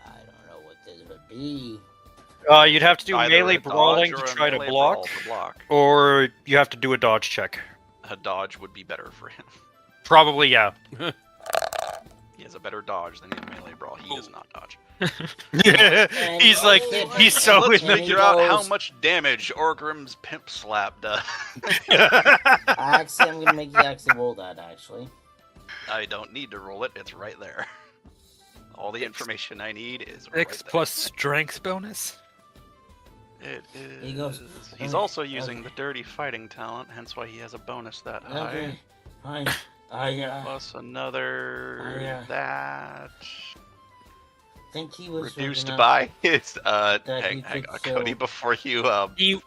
[SPEAKER 3] I don't know what this would be.
[SPEAKER 11] You'd have to do
[SPEAKER 10] Either
[SPEAKER 11] melee
[SPEAKER 10] a dodge
[SPEAKER 11] brawling
[SPEAKER 10] or
[SPEAKER 11] to
[SPEAKER 10] a
[SPEAKER 11] try to
[SPEAKER 10] melee
[SPEAKER 11] block,
[SPEAKER 10] brawl to block.
[SPEAKER 11] or you have to do a dodge check.
[SPEAKER 10] A dodge would be better for him.
[SPEAKER 11] Probably, yeah.
[SPEAKER 10] He has a better dodge than a melee brawl. He does not dodge.
[SPEAKER 11] He's like, he's so
[SPEAKER 10] Let's
[SPEAKER 11] in the.
[SPEAKER 10] figure out how much damage Orgrim's pimp slap does.
[SPEAKER 3] Actually, I'm gonna make you actually roll that. Actually,
[SPEAKER 10] I don't need to roll it. It's right there. All the information I need is
[SPEAKER 8] 6
[SPEAKER 10] right there.
[SPEAKER 8] plus strength bonus.
[SPEAKER 10] It is.
[SPEAKER 3] He goes,
[SPEAKER 10] He's
[SPEAKER 3] "Okay,
[SPEAKER 10] also using
[SPEAKER 3] okay.
[SPEAKER 10] the dirty fighting talent, hence why he has a bonus that high.
[SPEAKER 3] Okay, fine.
[SPEAKER 10] Plus another that
[SPEAKER 3] think he was
[SPEAKER 10] reduced
[SPEAKER 3] drunk
[SPEAKER 10] by his
[SPEAKER 3] that
[SPEAKER 10] hang
[SPEAKER 3] he
[SPEAKER 10] on,
[SPEAKER 3] could
[SPEAKER 10] Cody,
[SPEAKER 3] kill-
[SPEAKER 10] before you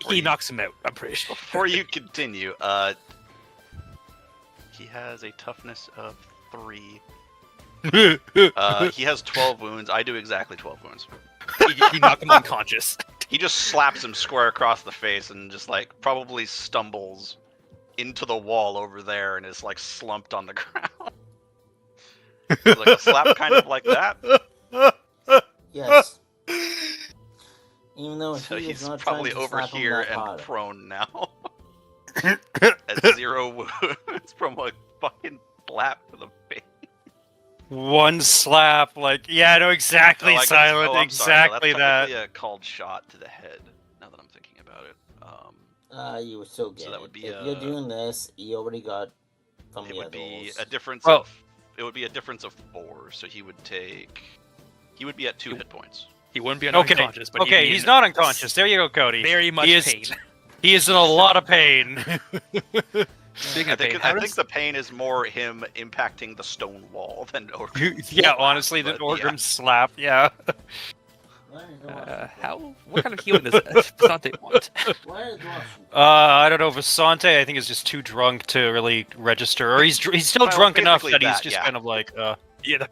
[SPEAKER 8] He knocks him out. I'm pretty sure.
[SPEAKER 10] before you continue, he has a toughness of 3. He has 12 wounds. I do exactly 12 wounds.
[SPEAKER 8] He knocked him unconscious.
[SPEAKER 10] He just slaps him square across the face and just like probably stumbles into the wall over there and is like slumped on the ground. Like a slap kind of like that.
[SPEAKER 3] Yes. Even though
[SPEAKER 10] So
[SPEAKER 3] he was
[SPEAKER 10] he's
[SPEAKER 3] not
[SPEAKER 10] probably
[SPEAKER 3] trying to
[SPEAKER 10] over
[SPEAKER 3] slap him
[SPEAKER 10] here
[SPEAKER 3] that
[SPEAKER 10] and
[SPEAKER 3] hard.
[SPEAKER 10] prone now. At 0 wounds from a fucking slap to the face.
[SPEAKER 11] One slap, like, yeah, I know exactly,
[SPEAKER 10] I guess-
[SPEAKER 11] Silent,
[SPEAKER 10] I'm sorry,
[SPEAKER 11] exactly
[SPEAKER 10] no,
[SPEAKER 11] that.
[SPEAKER 10] that's technically a called shot to the head. Now that I'm thinking about it,
[SPEAKER 3] You were so good.
[SPEAKER 10] so that would be
[SPEAKER 3] if you're doing this, you already got from
[SPEAKER 10] it
[SPEAKER 3] the
[SPEAKER 10] would
[SPEAKER 3] other
[SPEAKER 10] be
[SPEAKER 3] rolls.
[SPEAKER 10] a difference
[SPEAKER 11] Well-
[SPEAKER 10] of. It would be a difference of 4, so he would take. He would be at 2 hit points.
[SPEAKER 8] He wouldn't be
[SPEAKER 11] Okay,
[SPEAKER 8] unconscious, but
[SPEAKER 11] okay, he's not unconscious. There you go, Cody.
[SPEAKER 8] Very much
[SPEAKER 11] he is,
[SPEAKER 8] pain.
[SPEAKER 11] He is in a lot of pain.
[SPEAKER 8] Speaking
[SPEAKER 10] I
[SPEAKER 8] of pain,
[SPEAKER 10] think,
[SPEAKER 8] how
[SPEAKER 10] I
[SPEAKER 8] does-
[SPEAKER 10] think the pain is more him impacting the stone wall than Orgrim's
[SPEAKER 11] Yeah,
[SPEAKER 10] slap,
[SPEAKER 11] honestly, the
[SPEAKER 10] but
[SPEAKER 11] Orgrim slap, yeah.
[SPEAKER 8] what kind of healing does Vasante want?
[SPEAKER 11] I don't know. Vasante, I think, is just too drunk to really register, or he's still
[SPEAKER 10] Well,
[SPEAKER 11] drunk enough
[SPEAKER 10] basically
[SPEAKER 11] that he's
[SPEAKER 10] that,
[SPEAKER 11] just
[SPEAKER 10] yeah.
[SPEAKER 11] kind of like,
[SPEAKER 8] Yeah.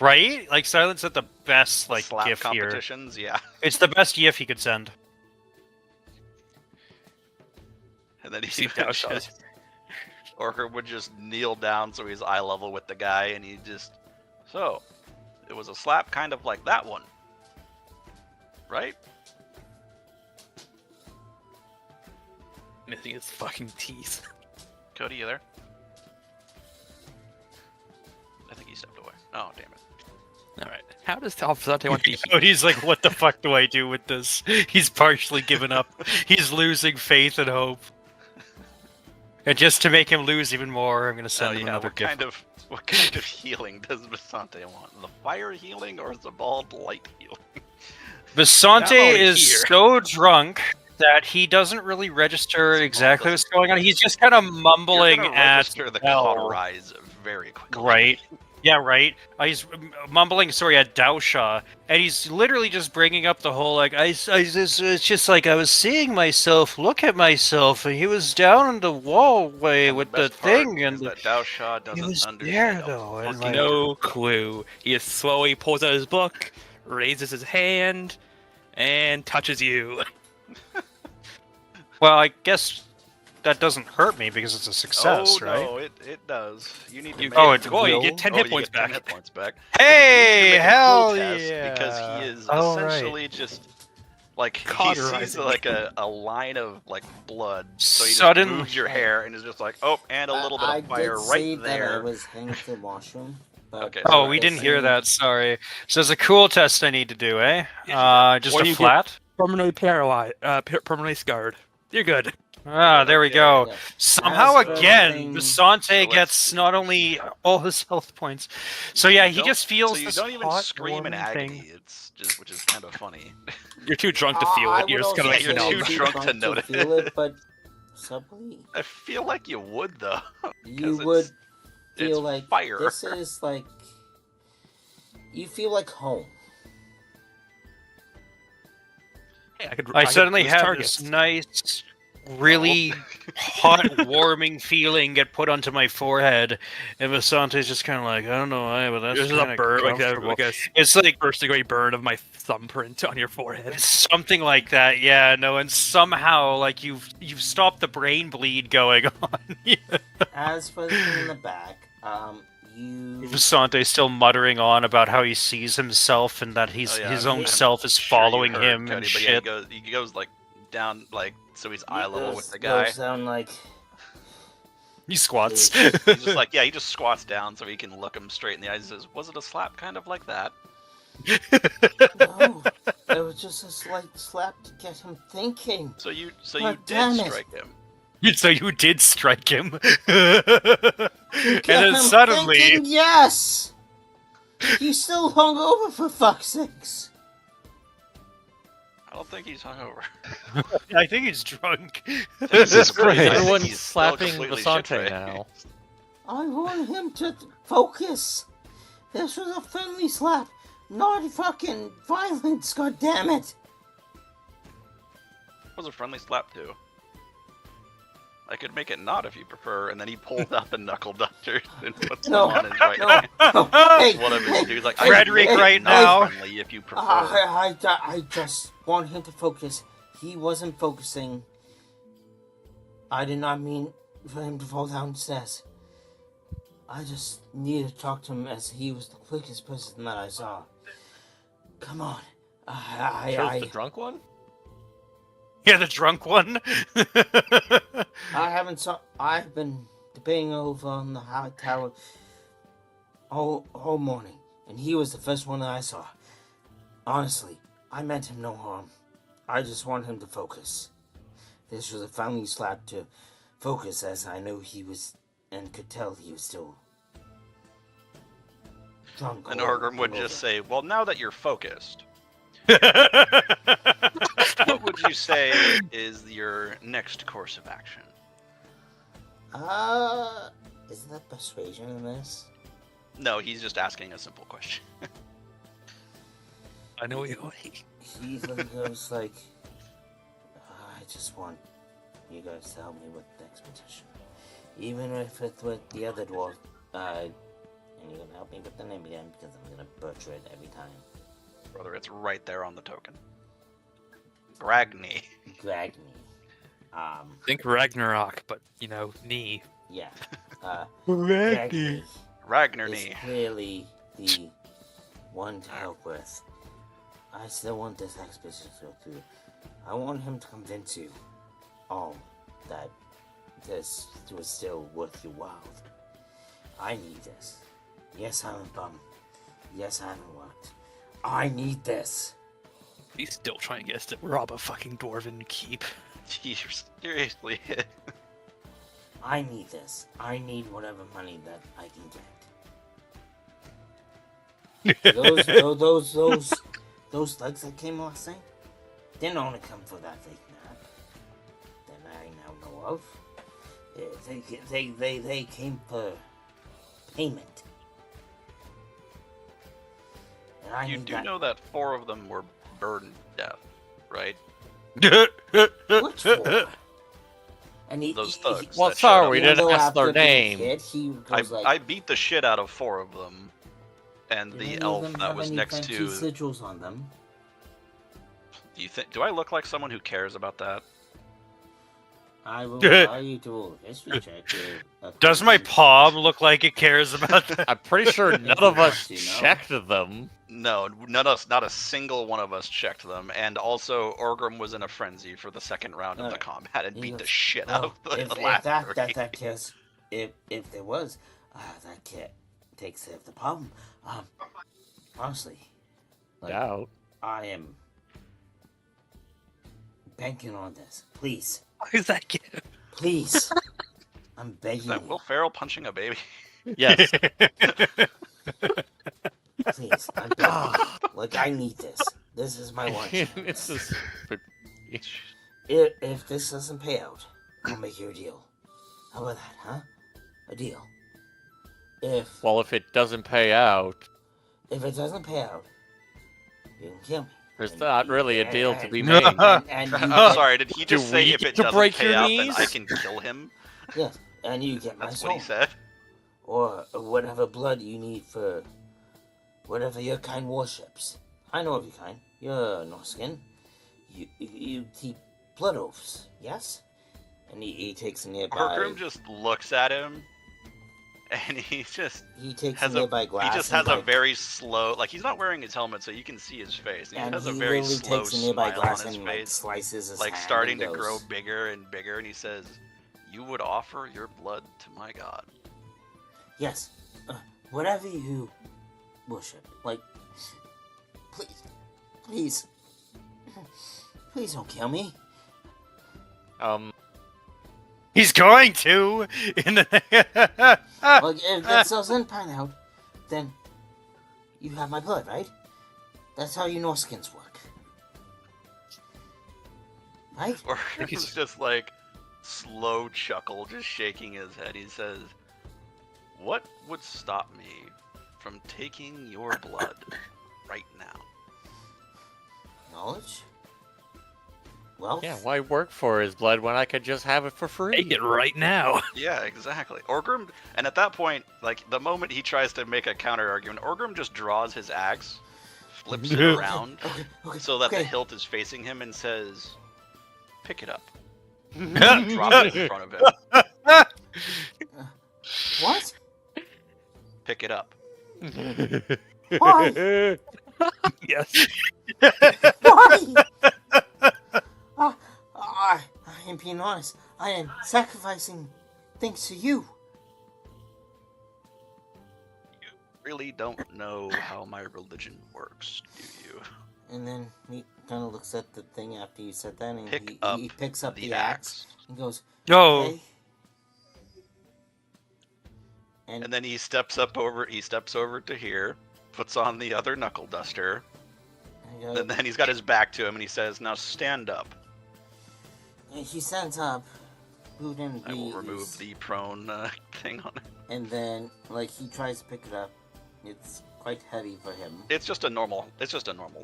[SPEAKER 11] right? Like Silence at the best like
[SPEAKER 10] slap
[SPEAKER 11] gif here.
[SPEAKER 10] competitions, yeah.
[SPEAKER 11] It's the best gif he could send.
[SPEAKER 10] And then he
[SPEAKER 8] See,
[SPEAKER 10] would
[SPEAKER 8] that was-
[SPEAKER 10] just, Orgrim would just kneel down so he's eye level with the guy, and he just, so, it was a slap kind of like that one, right?
[SPEAKER 8] Missing his fucking teeth.
[SPEAKER 10] Cody, you there? I think he stepped away. Oh, damn it.
[SPEAKER 8] All right. How does Vasante want to be healed?
[SPEAKER 11] Cody's like, what the fuck do I do with this? He's partially given up. He's losing faith and hope. And just to make him lose even more, I'm gonna send him another
[SPEAKER 10] what
[SPEAKER 11] gift.
[SPEAKER 10] kind of healing does Vasante want? The fire healing or the bald light healing?
[SPEAKER 11] Vasante
[SPEAKER 8] Not only
[SPEAKER 11] is
[SPEAKER 8] here.
[SPEAKER 11] so drunk that he doesn't really register exactly what's going on. He's just kind of mumbling
[SPEAKER 10] You're gonna
[SPEAKER 11] at
[SPEAKER 10] register the
[SPEAKER 11] Bell.
[SPEAKER 10] cauterize very quickly.
[SPEAKER 11] Right. Yeah, right. He's mumbling, sorry, at Daosha, and he's literally just bringing up the whole, like, it's just like I was seeing myself, look at myself, and he was down in the wallway
[SPEAKER 10] And
[SPEAKER 11] with
[SPEAKER 10] the
[SPEAKER 11] the
[SPEAKER 10] best part
[SPEAKER 11] thing, and
[SPEAKER 10] is that Daosha
[SPEAKER 11] he
[SPEAKER 10] doesn't
[SPEAKER 11] was
[SPEAKER 10] understand
[SPEAKER 11] there,
[SPEAKER 10] a
[SPEAKER 11] though, and,
[SPEAKER 10] fucking
[SPEAKER 11] like-
[SPEAKER 8] No clue. He just slowly pulls out his book, raises his hand, and touches you.
[SPEAKER 11] well, I guess that doesn't hurt me because it's a success,
[SPEAKER 10] oh,
[SPEAKER 11] right?
[SPEAKER 10] no, it does. You need to
[SPEAKER 8] You
[SPEAKER 10] make
[SPEAKER 11] Oh,
[SPEAKER 10] it
[SPEAKER 11] it
[SPEAKER 8] well, you
[SPEAKER 11] will?
[SPEAKER 8] get 10
[SPEAKER 10] Oh,
[SPEAKER 8] hit
[SPEAKER 10] you
[SPEAKER 8] points
[SPEAKER 10] get 10
[SPEAKER 8] back.
[SPEAKER 10] hit points back.
[SPEAKER 11] Hey,
[SPEAKER 10] You need to make a
[SPEAKER 11] hell
[SPEAKER 10] cool test
[SPEAKER 11] yeah!
[SPEAKER 10] Because he is
[SPEAKER 11] All right.
[SPEAKER 10] essentially just like he sees
[SPEAKER 8] Cauterizing.
[SPEAKER 10] like a line of like blood, so he just
[SPEAKER 11] Sudden-
[SPEAKER 10] moves your hair and is just like, oh, and a little bit
[SPEAKER 3] I
[SPEAKER 10] of fire
[SPEAKER 3] did say
[SPEAKER 10] right
[SPEAKER 3] that I
[SPEAKER 10] there.
[SPEAKER 3] was hanging to the washroom. But
[SPEAKER 10] Okay,
[SPEAKER 11] Oh,
[SPEAKER 10] so
[SPEAKER 11] we
[SPEAKER 10] I
[SPEAKER 11] didn't hear
[SPEAKER 3] think-
[SPEAKER 11] that. Sorry. So there's a cool test I need to do, eh? Just
[SPEAKER 8] Or
[SPEAKER 11] a
[SPEAKER 8] you get-
[SPEAKER 11] flat.
[SPEAKER 8] Permanently paralyzed, permanently scarred. You're good.
[SPEAKER 11] Ah, there we go.
[SPEAKER 3] Yeah.
[SPEAKER 11] Somehow
[SPEAKER 3] As for
[SPEAKER 11] again,
[SPEAKER 3] everything-
[SPEAKER 11] Vasante
[SPEAKER 10] So let's
[SPEAKER 11] gets
[SPEAKER 10] see.
[SPEAKER 11] not only all his health points. So yeah, he
[SPEAKER 10] Don't-
[SPEAKER 11] just feels
[SPEAKER 10] so you
[SPEAKER 11] this
[SPEAKER 10] don't even
[SPEAKER 11] hot,
[SPEAKER 10] scream in
[SPEAKER 11] warming
[SPEAKER 10] agony.
[SPEAKER 11] thing.
[SPEAKER 10] It's just which is kind of funny.
[SPEAKER 8] You're too drunk to feel
[SPEAKER 3] I
[SPEAKER 8] it. You're
[SPEAKER 3] would
[SPEAKER 8] just kind of
[SPEAKER 3] also
[SPEAKER 8] like,
[SPEAKER 10] you're
[SPEAKER 3] say
[SPEAKER 10] too
[SPEAKER 3] I'd be
[SPEAKER 10] drunk to notice
[SPEAKER 3] feel
[SPEAKER 10] it.
[SPEAKER 3] it, but subtly,
[SPEAKER 10] I feel like you would though.
[SPEAKER 3] you
[SPEAKER 10] 'Cause
[SPEAKER 3] would
[SPEAKER 10] it's
[SPEAKER 3] feel like
[SPEAKER 10] fire.
[SPEAKER 3] this is like you feel like home.
[SPEAKER 8] hey, I could.
[SPEAKER 11] I
[SPEAKER 8] could
[SPEAKER 11] suddenly
[SPEAKER 8] lose
[SPEAKER 11] have
[SPEAKER 8] targets.
[SPEAKER 11] this nice, really hot, warming feeling get put onto my forehead, and Vasante's just kind of like, I don't know why, but that's
[SPEAKER 8] There's just
[SPEAKER 11] kind
[SPEAKER 8] a
[SPEAKER 11] of
[SPEAKER 8] burn,
[SPEAKER 11] comfortable.
[SPEAKER 8] like a
[SPEAKER 11] It's like
[SPEAKER 8] first degree burn of my thumbprint on your forehead.
[SPEAKER 11] something like that, yeah. No, and somehow like you've stopped the brain bleed going on.
[SPEAKER 3] As for the thing in the back, you
[SPEAKER 11] Vasante's still muttering on about how he sees himself and that he's
[SPEAKER 10] Oh, yeah,
[SPEAKER 11] his
[SPEAKER 10] I'm
[SPEAKER 11] own
[SPEAKER 3] sure
[SPEAKER 11] self is
[SPEAKER 10] Sure you
[SPEAKER 11] following
[SPEAKER 10] heard,
[SPEAKER 11] him
[SPEAKER 10] Cody,
[SPEAKER 11] and
[SPEAKER 10] but
[SPEAKER 11] shit.
[SPEAKER 10] Yeah, he goes like down, like so he's eye level with the
[SPEAKER 3] those
[SPEAKER 10] guy.
[SPEAKER 3] sound like
[SPEAKER 11] He squats.
[SPEAKER 10] He's just like, yeah, he just squats down so he can look him straight in the eyes and says, was it a slap kind of like that?
[SPEAKER 3] no. It was just a slight slap to get him thinking.
[SPEAKER 10] So you
[SPEAKER 3] God
[SPEAKER 10] did
[SPEAKER 3] damn it.
[SPEAKER 10] strike him.
[SPEAKER 11] So you did strike him.
[SPEAKER 3] To
[SPEAKER 11] And
[SPEAKER 3] get
[SPEAKER 11] then
[SPEAKER 3] him
[SPEAKER 11] suddenly,
[SPEAKER 3] thinking, yes. He's still hungover for fuck's sakes.
[SPEAKER 10] I don't think he's hungover.
[SPEAKER 11] I think he's drunk.
[SPEAKER 6] Jesus
[SPEAKER 10] Really, I
[SPEAKER 6] Christ.
[SPEAKER 10] think
[SPEAKER 5] Everyone's
[SPEAKER 10] he's still
[SPEAKER 5] slapping
[SPEAKER 10] completely
[SPEAKER 5] Vasante
[SPEAKER 10] shit-faced.
[SPEAKER 5] now.
[SPEAKER 3] I want him to focus. This was a friendly slap, not fucking violence, goddammit.
[SPEAKER 10] What was a friendly slap to? I could make it not if you prefer, and then he pulls out the knuckle duster and puts them on his right hand.
[SPEAKER 3] Hey,
[SPEAKER 10] One of his
[SPEAKER 3] hey,
[SPEAKER 10] dudes like,
[SPEAKER 11] Frederick
[SPEAKER 10] I can make
[SPEAKER 11] right
[SPEAKER 10] it not
[SPEAKER 11] now.
[SPEAKER 10] friendly if you prefer.
[SPEAKER 3] I just want him to focus. He wasn't focusing. I did not mean for him to fall downstairs. I just needed to talk to him as he was the quickest person that I saw. Come on.
[SPEAKER 5] Chose the drunk one?
[SPEAKER 11] Yeah, the drunk one.
[SPEAKER 3] I've been debating over on the high tower all morning, and he was the first one that I saw. Honestly, I meant him no harm. I just want him to focus. This was a family slap to focus, as I knew he was, and could tell he was still drunk.
[SPEAKER 10] And
[SPEAKER 3] or
[SPEAKER 10] Orgrim would
[SPEAKER 3] hungover.
[SPEAKER 10] just say, well, now that you're focused, what would you say is your next course of action?
[SPEAKER 3] Isn't that persuasion in this?
[SPEAKER 10] No, he's just asking a simple question.
[SPEAKER 8] I know what you're
[SPEAKER 3] He goes like, I just want you guys to help me with the expedition. Even if it's with the other dwarf, and you're gonna help me with the name again, because I'm gonna butcher it every time.
[SPEAKER 10] Brother, it's right there on the token. Gragny.
[SPEAKER 3] Gragny.
[SPEAKER 8] Think Ragnarok, but knee.
[SPEAKER 3] Yeah. Gragny
[SPEAKER 10] Ragnar
[SPEAKER 3] is
[SPEAKER 10] knee.
[SPEAKER 3] clearly the one to help with. I still want this expedition to go through. I want him to convince you all that this was still worth your while. I need this. Yes, I'm a bum. Yes, I haven't worked. I need this.
[SPEAKER 8] He's still trying to get us to rob a fucking dwarven keep.
[SPEAKER 10] Seriously.
[SPEAKER 3] I need this. I need whatever money that I can get. Those thugs that came last night didn't only come for that fake map that I now know of. They came for payment. And I
[SPEAKER 10] You
[SPEAKER 3] need
[SPEAKER 10] do
[SPEAKER 3] that.
[SPEAKER 10] know that 4 of them were burned to death, right?
[SPEAKER 3] Which four? And
[SPEAKER 10] Those thugs.
[SPEAKER 5] Well,
[SPEAKER 10] that
[SPEAKER 5] sorry,
[SPEAKER 10] showed
[SPEAKER 5] we
[SPEAKER 10] up.
[SPEAKER 5] didn't ask
[SPEAKER 3] after
[SPEAKER 5] their
[SPEAKER 3] being
[SPEAKER 5] name.
[SPEAKER 3] hit, he goes like,
[SPEAKER 10] I beat the shit out of 4 of them, and
[SPEAKER 3] "Did
[SPEAKER 10] the
[SPEAKER 3] any of
[SPEAKER 10] elf
[SPEAKER 3] them
[SPEAKER 10] that
[SPEAKER 3] have
[SPEAKER 10] was
[SPEAKER 3] any
[SPEAKER 10] next
[SPEAKER 3] fancy
[SPEAKER 10] to.
[SPEAKER 3] sigils on them?"
[SPEAKER 10] Do I look like someone who cares about that?
[SPEAKER 3] I will allow you to roll a history check.
[SPEAKER 11] Does my palm look like it cares about that?
[SPEAKER 5] I'm pretty sure none
[SPEAKER 3] you
[SPEAKER 5] of us
[SPEAKER 3] want to, no?
[SPEAKER 5] checked them.
[SPEAKER 10] No, not a single one of us checked them, and also Orgrim was in a frenzy for the second round of the
[SPEAKER 3] Alright.
[SPEAKER 10] combat and
[SPEAKER 3] He
[SPEAKER 10] beat the
[SPEAKER 3] goes,
[SPEAKER 10] shit out of the last three.
[SPEAKER 3] that cares, if there was, that kid takes care of the problem. Honestly, like,
[SPEAKER 5] Doubt.
[SPEAKER 3] I am banking on this. Please,
[SPEAKER 8] Who's that kid?
[SPEAKER 3] please, I'm
[SPEAKER 10] Is
[SPEAKER 3] begging
[SPEAKER 10] that
[SPEAKER 3] you.
[SPEAKER 10] Will Ferrell punching a baby?
[SPEAKER 5] Yes.
[SPEAKER 3] Please, I'm begging you. Like, I need this. This is my one
[SPEAKER 5] It's
[SPEAKER 3] chance.
[SPEAKER 5] just...
[SPEAKER 3] If this doesn't pay out, I'll make you a deal. How about that, huh? A deal. If
[SPEAKER 5] Well, if it doesn't pay out,
[SPEAKER 3] it doesn't pay out, you can kill me.
[SPEAKER 5] there's
[SPEAKER 3] And
[SPEAKER 5] not
[SPEAKER 3] you-
[SPEAKER 5] really a deal to
[SPEAKER 3] and-
[SPEAKER 5] be made.
[SPEAKER 3] and you
[SPEAKER 10] I'm
[SPEAKER 3] get-
[SPEAKER 10] sorry, did he
[SPEAKER 5] Do
[SPEAKER 10] just say
[SPEAKER 5] we
[SPEAKER 10] if
[SPEAKER 5] get
[SPEAKER 10] it
[SPEAKER 5] to
[SPEAKER 10] doesn't
[SPEAKER 5] break
[SPEAKER 10] pay
[SPEAKER 5] your
[SPEAKER 10] out,
[SPEAKER 5] knees?
[SPEAKER 10] then I can kill him?
[SPEAKER 3] Yes, and you get my
[SPEAKER 10] That's
[SPEAKER 3] soul.
[SPEAKER 10] what he said.
[SPEAKER 3] Or whatever blood you need for whatever your kind worships. I know of your kind. You're Norskin. You keep blood oaths, yes? And he takes a nearby.
[SPEAKER 10] Orgrim just looks at him, and he just
[SPEAKER 3] takes
[SPEAKER 10] has
[SPEAKER 3] a nearby glass.
[SPEAKER 10] he just
[SPEAKER 3] and
[SPEAKER 10] has a
[SPEAKER 3] like,
[SPEAKER 10] very slow, like he's not wearing his helmet, so you can see his face. And he
[SPEAKER 3] and
[SPEAKER 10] has a
[SPEAKER 3] he
[SPEAKER 10] very
[SPEAKER 3] literally
[SPEAKER 10] slow
[SPEAKER 3] takes a nearby
[SPEAKER 10] smile
[SPEAKER 3] glass
[SPEAKER 10] on his
[SPEAKER 3] and like
[SPEAKER 10] face,
[SPEAKER 3] slices his
[SPEAKER 10] like
[SPEAKER 3] hand
[SPEAKER 10] starting
[SPEAKER 3] and
[SPEAKER 10] to grow
[SPEAKER 3] goes,
[SPEAKER 10] bigger and bigger. And he says, "You would offer your blood to my god."
[SPEAKER 3] Yes, whatever you worship. Like, please, please don't kill me.
[SPEAKER 11] He's going to.
[SPEAKER 3] Like, if that doesn't pan out, then you have my blood, right? That's how you Norskins work. Right?
[SPEAKER 10] Orgrim's just like slow chuckle, just shaking his head. He says, "What would stop me from taking your blood right now?"
[SPEAKER 3] Knowledge? Wealth?
[SPEAKER 5] Yeah, why work for his blood when I could just have it for free?
[SPEAKER 8] Take it right now.
[SPEAKER 10] Yeah, exactly. Orgrim, and at that point, like the moment he tries to make a counter argument, Orgrim just draws his axe, flips it around so that the hilt is facing him, and says, "Pick it up." And drops it in front of him.
[SPEAKER 3] What?
[SPEAKER 10] Pick it up.
[SPEAKER 3] Why?
[SPEAKER 8] Yes.
[SPEAKER 3] Why? I am being honest. I am sacrificing things to you.
[SPEAKER 10] You really don't know how my religion works, do you?
[SPEAKER 3] And then he kind of looks at the thing after you said that, and he picks up
[SPEAKER 10] the
[SPEAKER 3] the axe and goes,
[SPEAKER 11] No.
[SPEAKER 3] "Okay."
[SPEAKER 10] And then he steps over to here, puts on the other knuckle duster, and then he's got his back to him, and he says, "Now stand up."
[SPEAKER 3] And he stands up, boot in
[SPEAKER 10] I will remove the prone thing on it.
[SPEAKER 3] and then like he tries to pick it up. It's quite heavy for him.
[SPEAKER 10] It's just a normal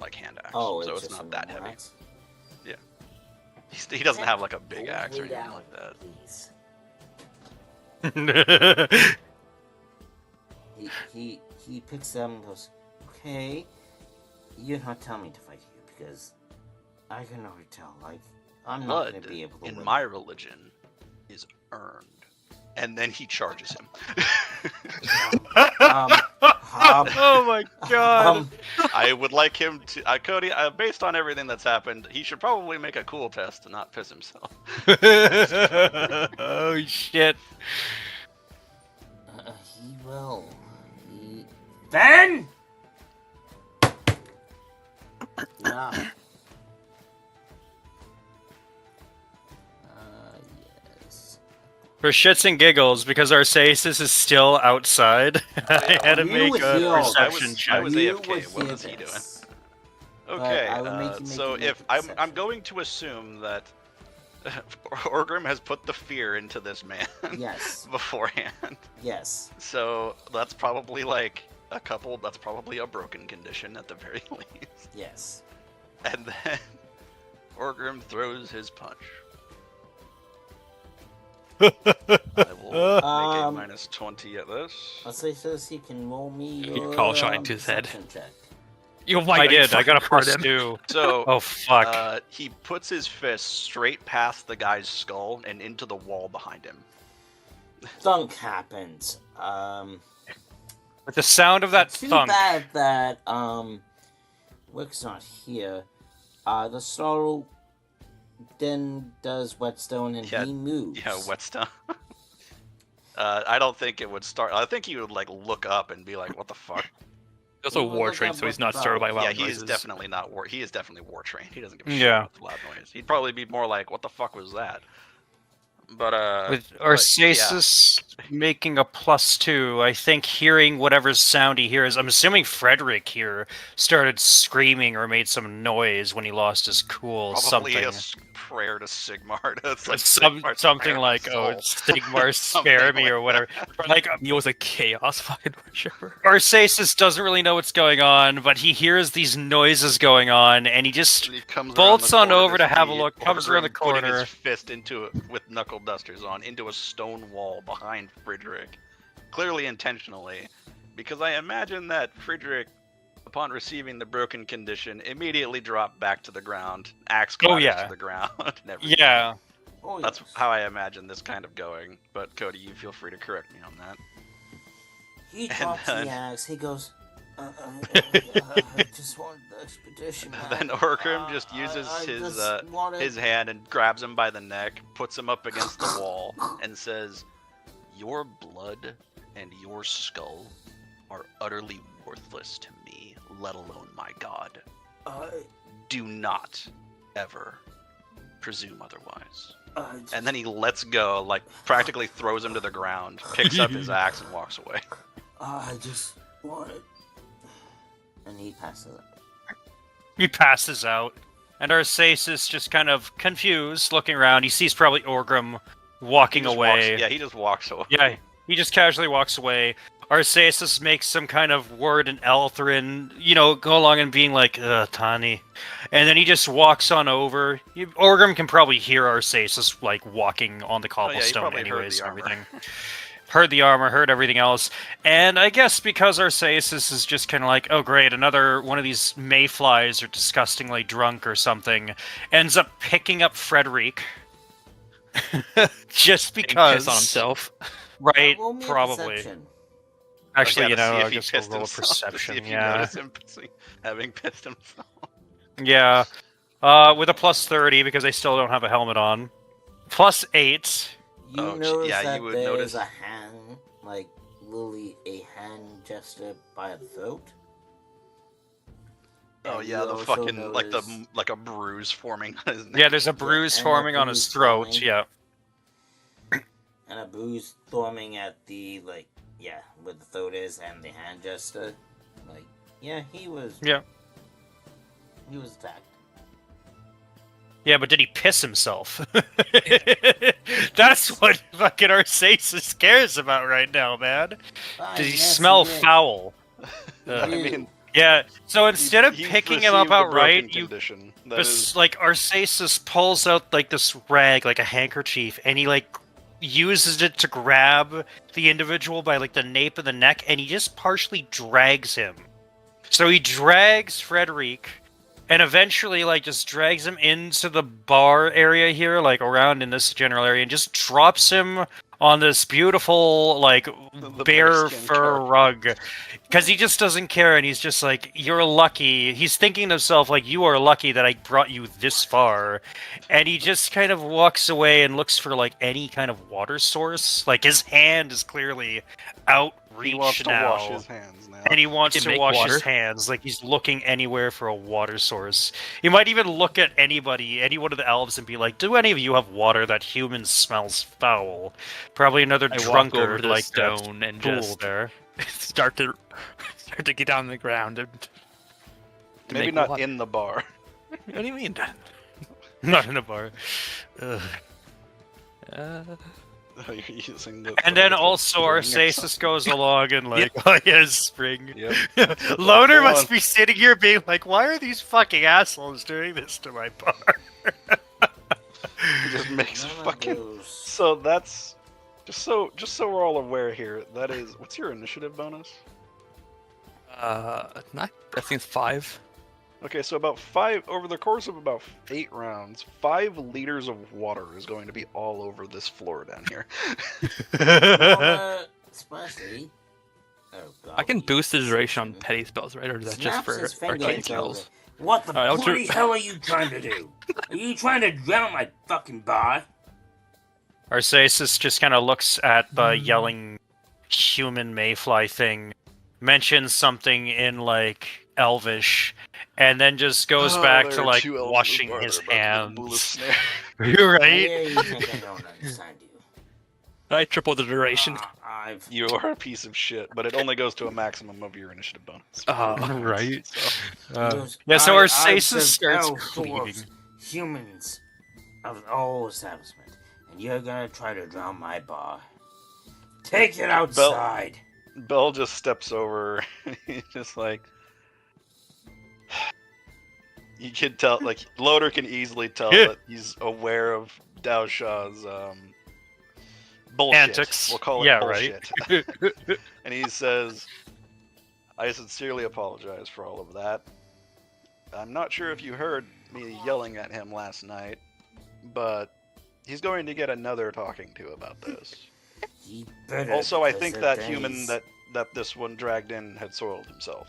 [SPEAKER 10] like hand axe.
[SPEAKER 3] Oh,
[SPEAKER 10] so
[SPEAKER 3] it's
[SPEAKER 10] it's
[SPEAKER 3] just
[SPEAKER 10] not
[SPEAKER 3] a
[SPEAKER 10] that
[SPEAKER 3] normal
[SPEAKER 10] heavy.
[SPEAKER 3] axe?
[SPEAKER 10] Yeah. He doesn't have like a big axe or
[SPEAKER 3] Lay
[SPEAKER 10] anything
[SPEAKER 3] down,
[SPEAKER 10] like that.
[SPEAKER 3] please. He picks them and goes, "Okay, you're not telling me to fight you because I can already tell. Like, I'm not
[SPEAKER 10] Blood
[SPEAKER 3] going to be able to
[SPEAKER 10] in
[SPEAKER 3] win."
[SPEAKER 10] my religion is earned. And then he charges him.
[SPEAKER 11] Oh my god.
[SPEAKER 10] I would like him to, Cody. Based on everything that's happened, he should probably make a cool test to not piss himself.
[SPEAKER 11] Oh shit.
[SPEAKER 3] He will. Ben! Yeah. Yes.
[SPEAKER 11] For shits and giggles, because Arceus is still outside, I had to make a perception check.
[SPEAKER 10] I was
[SPEAKER 3] You
[SPEAKER 10] AFK.
[SPEAKER 3] would
[SPEAKER 10] What
[SPEAKER 3] hear
[SPEAKER 10] was he doing?
[SPEAKER 3] this.
[SPEAKER 10] Okay,
[SPEAKER 3] I would make you make
[SPEAKER 10] so
[SPEAKER 3] it
[SPEAKER 10] if
[SPEAKER 3] make
[SPEAKER 10] I'm
[SPEAKER 3] perception.
[SPEAKER 10] going to assume that Orgrim has put the fear into this man
[SPEAKER 3] Yes.
[SPEAKER 10] beforehand.
[SPEAKER 3] Yes.
[SPEAKER 10] So that's probably like a couple. That's probably a broken condition at the very least.
[SPEAKER 3] Yes.
[SPEAKER 10] And then Orgrim throws his punch. I will make a minus 20 at this.
[SPEAKER 3] Arceus says he can roll me
[SPEAKER 8] You
[SPEAKER 3] your
[SPEAKER 8] call shot into his head.
[SPEAKER 3] perception check.
[SPEAKER 11] I did. I got a
[SPEAKER 8] part
[SPEAKER 11] plus
[SPEAKER 8] him.
[SPEAKER 11] 2.
[SPEAKER 10] So,
[SPEAKER 11] Oh fuck.
[SPEAKER 10] he puts his fist straight past the guy's skull and into the wall behind him.
[SPEAKER 3] Thunk happens.
[SPEAKER 11] With the sound of that
[SPEAKER 3] Too
[SPEAKER 11] thunk.
[SPEAKER 3] bad that Wick's not here. The sorrow then does whetstone and he moves.
[SPEAKER 10] Yeah, whetstone. I don't think it would start. I think he would like look up and be like, "What the fuck?"
[SPEAKER 8] He's also war trained, so he's not startled by loud
[SPEAKER 10] Yeah,
[SPEAKER 8] noises.
[SPEAKER 10] he is definitely not war. He is definitely war trained. He doesn't give a shit
[SPEAKER 11] Yeah.
[SPEAKER 10] about the loud noise. He'd probably be more like, "What the fuck was that?" But
[SPEAKER 11] With
[SPEAKER 10] but,
[SPEAKER 11] Arceus making a plus 2, I think hearing whatever sound he hears, I'm assuming Frederick here started screaming or made some noise when he lost his cool.
[SPEAKER 10] probably
[SPEAKER 11] Something.
[SPEAKER 10] a prayer to Sigmar. It's like
[SPEAKER 11] Something
[SPEAKER 10] spare my
[SPEAKER 11] like, "Oh,
[SPEAKER 10] soul."
[SPEAKER 11] Sigmar,
[SPEAKER 10] Something
[SPEAKER 11] spare me,"
[SPEAKER 10] like
[SPEAKER 11] or whatever.
[SPEAKER 10] that.
[SPEAKER 11] Like,
[SPEAKER 8] He was a chaos fucking worshiper.
[SPEAKER 11] Arceus doesn't really know what's going on, but he hears these noises going on, and he just
[SPEAKER 10] And he comes around
[SPEAKER 11] bolts
[SPEAKER 10] the
[SPEAKER 11] on
[SPEAKER 10] corner
[SPEAKER 11] over to have a look, comes around the
[SPEAKER 10] putting
[SPEAKER 11] corner.
[SPEAKER 10] his fist into it with knuckle dusters on into a stone wall behind Friedrich, clearly intentionally, because I imagine that Friedrich, upon receiving the broken condition, immediately dropped back to the ground, axe clatters
[SPEAKER 11] yeah.
[SPEAKER 10] to the ground. And everything.
[SPEAKER 11] Yeah.
[SPEAKER 3] Oh,
[SPEAKER 10] That's
[SPEAKER 3] yes.
[SPEAKER 10] how I imagine this kind of going. But Cody, you feel free to correct me on that.
[SPEAKER 3] He
[SPEAKER 10] And
[SPEAKER 3] drops
[SPEAKER 10] then-
[SPEAKER 3] the axe. He goes, I just wanted the expedition. Man.
[SPEAKER 10] Then Orgrim just uses
[SPEAKER 3] I
[SPEAKER 10] his
[SPEAKER 3] just wanted-
[SPEAKER 10] his hand and grabs him by the neck, puts him up against the wall, and says, "Your blood and your skull are utterly worthless to me, let alone my god. Do not ever presume otherwise." And then he lets go, like practically throws him to the ground, picks up his axe, and walks away.
[SPEAKER 3] I just wanted. And he passes out.
[SPEAKER 11] He passes out. And Arceus just kind of confused, looking around. He sees probably Orgrim walking away.
[SPEAKER 10] He just walks away.
[SPEAKER 11] Yeah, he just casually walks away. Arceus makes some kind of word in Elthrin, go along and being like, Tani. And then he just walks on over. Orgrim can probably hear Arceus, like, walking on the cobblestone anyways and everything. Heard the armor, heard everything else. And I guess because Arceus is just kind of like, oh great, another one of these mayflies are disgustingly drunk or something, ends up picking up Frederic. Just because.
[SPEAKER 8] Piss on himself.
[SPEAKER 11] Right,
[SPEAKER 3] Roll me a
[SPEAKER 11] probably.
[SPEAKER 3] perception.
[SPEAKER 11] Actually,
[SPEAKER 10] I
[SPEAKER 11] I guess we'll roll a perception.
[SPEAKER 10] If you
[SPEAKER 11] Yeah.
[SPEAKER 10] notice him having pissed himself.
[SPEAKER 11] Yeah. With a plus 30 because I still don't have a helmet on. Plus 8.
[SPEAKER 3] You
[SPEAKER 10] Oh,
[SPEAKER 3] notice
[SPEAKER 10] yeah,
[SPEAKER 3] that
[SPEAKER 10] you would
[SPEAKER 3] there's
[SPEAKER 10] notice.
[SPEAKER 3] a hand, like literally a hand gesture by the throat.
[SPEAKER 10] Oh
[SPEAKER 3] And
[SPEAKER 10] yeah,
[SPEAKER 3] you
[SPEAKER 10] the
[SPEAKER 3] also
[SPEAKER 10] fucking
[SPEAKER 3] notice-
[SPEAKER 10] like a bruise forming on his neck.
[SPEAKER 11] Yeah, there's a bruise
[SPEAKER 3] and
[SPEAKER 11] forming
[SPEAKER 3] that
[SPEAKER 11] on his
[SPEAKER 3] bruise
[SPEAKER 11] throat.
[SPEAKER 3] forming.
[SPEAKER 11] Yeah.
[SPEAKER 3] And a bruise forming at the where the throat is and the hand gesture. Like, yeah, he was attacked.
[SPEAKER 11] Yeah, but did he piss himself? That's what fucking Arceus cares about right now, man.
[SPEAKER 3] Fine,
[SPEAKER 11] Does he
[SPEAKER 3] yes,
[SPEAKER 11] I
[SPEAKER 3] did.
[SPEAKER 11] foul?
[SPEAKER 10] I mean,
[SPEAKER 11] Yeah, so instead of
[SPEAKER 10] he's
[SPEAKER 11] picking him up
[SPEAKER 10] received a
[SPEAKER 11] outright,
[SPEAKER 10] broken
[SPEAKER 11] you
[SPEAKER 10] condition. That is,
[SPEAKER 11] like Arceus pulls out like this rag, like a handkerchief, and he like uses it to grab the individual by like the nape of the neck, and he just partially drags him. So he drags Frederic, and eventually like just drags him into the bar area here, like around in this general area, and just drops him on this beautiful like
[SPEAKER 10] The
[SPEAKER 11] bear
[SPEAKER 10] bearskin
[SPEAKER 11] fur
[SPEAKER 10] carpet.
[SPEAKER 11] rug. Because he just doesn't care, and he's just like, you're lucky. He's thinking to himself, like, you are lucky that I brought you this far. And he just kind of walks away and looks for, like, any kind of water source. Like, his hand is clearly outreach
[SPEAKER 10] he wants to
[SPEAKER 11] now.
[SPEAKER 10] wash his hands now.
[SPEAKER 11] And he wants
[SPEAKER 8] Can
[SPEAKER 11] to
[SPEAKER 8] make
[SPEAKER 11] wash
[SPEAKER 8] water.
[SPEAKER 11] his hands. Like, he's looking anywhere for a water source. He might even look at any one of the elves, and be like, do any of you have water that humans smells foul? Probably another
[SPEAKER 8] I walk over
[SPEAKER 11] drunkard
[SPEAKER 8] to the
[SPEAKER 11] like that
[SPEAKER 8] stone and
[SPEAKER 11] pool
[SPEAKER 8] just
[SPEAKER 11] there.
[SPEAKER 8] start to get down on the ground and to
[SPEAKER 10] Maybe
[SPEAKER 8] make
[SPEAKER 10] not
[SPEAKER 8] water.
[SPEAKER 10] in the bar.
[SPEAKER 8] What do you mean?
[SPEAKER 11] Not in a bar. Ugh.
[SPEAKER 10] You're using the.
[SPEAKER 11] And then
[SPEAKER 10] the
[SPEAKER 11] also
[SPEAKER 10] ring or
[SPEAKER 11] Arceus
[SPEAKER 10] something.
[SPEAKER 11] goes along and like, oh yeah, spring.
[SPEAKER 10] Yep.
[SPEAKER 11] Loner
[SPEAKER 10] Hold
[SPEAKER 11] must
[SPEAKER 10] on.
[SPEAKER 11] be sitting here being like, why are these fucking assholes doing this to my bar?
[SPEAKER 10] He just makes
[SPEAKER 3] None of
[SPEAKER 10] fucking.
[SPEAKER 3] those-
[SPEAKER 10] So that's just so we're all aware here. That is, what's your initiative bonus?
[SPEAKER 8] Not. I think it's 5.
[SPEAKER 10] Okay, so about 5 over the course of about 8 rounds, 5 liters of water is going to be all over this floor down here.
[SPEAKER 3] Well, especially. Oh, God,
[SPEAKER 8] I can
[SPEAKER 3] you-
[SPEAKER 8] boost the duration on petty spells, right? Or is that just
[SPEAKER 3] Snaps
[SPEAKER 8] for
[SPEAKER 3] his finger
[SPEAKER 8] arcane
[SPEAKER 3] and
[SPEAKER 8] spells?
[SPEAKER 3] goes, what the
[SPEAKER 8] Alright, I'll
[SPEAKER 3] bloody
[SPEAKER 8] do-
[SPEAKER 3] hell are you trying to do? Are you trying to drown my fucking bar?
[SPEAKER 11] Arceus just kind of looks at the yelling human mayfly thing, mentions something in like Elvish, and then just goes back to like washing his hands. You're
[SPEAKER 3] I
[SPEAKER 11] right.
[SPEAKER 3] hear you think I don't understand you.
[SPEAKER 8] I triple the duration.
[SPEAKER 3] I've
[SPEAKER 10] You are a piece of shit, but it only goes to a maximum of your initiative bonus.
[SPEAKER 8] Right.
[SPEAKER 10] So,
[SPEAKER 11] Yeah, so
[SPEAKER 3] I've
[SPEAKER 11] Arceus starts
[SPEAKER 3] devoured
[SPEAKER 11] bleeding.
[SPEAKER 3] humans of all establishment, and you're gonna try to drown my bar. Take it outside.
[SPEAKER 10] Bell just steps over. He's just like. You can tell, like, Loader can easily tell that he's aware of Dao Shah's bullshit.
[SPEAKER 11] Antics.
[SPEAKER 10] We'll call it
[SPEAKER 11] Yeah,
[SPEAKER 10] bullshit.
[SPEAKER 11] right.
[SPEAKER 10] And he says, I sincerely apologize for all of that. I'm not sure if you heard me yelling at him last night, but he's going to get another talking to about this.
[SPEAKER 3] He better,
[SPEAKER 10] Also, I
[SPEAKER 3] because
[SPEAKER 10] think
[SPEAKER 3] the
[SPEAKER 10] that
[SPEAKER 3] days-
[SPEAKER 10] human that this one dragged in had soiled himself.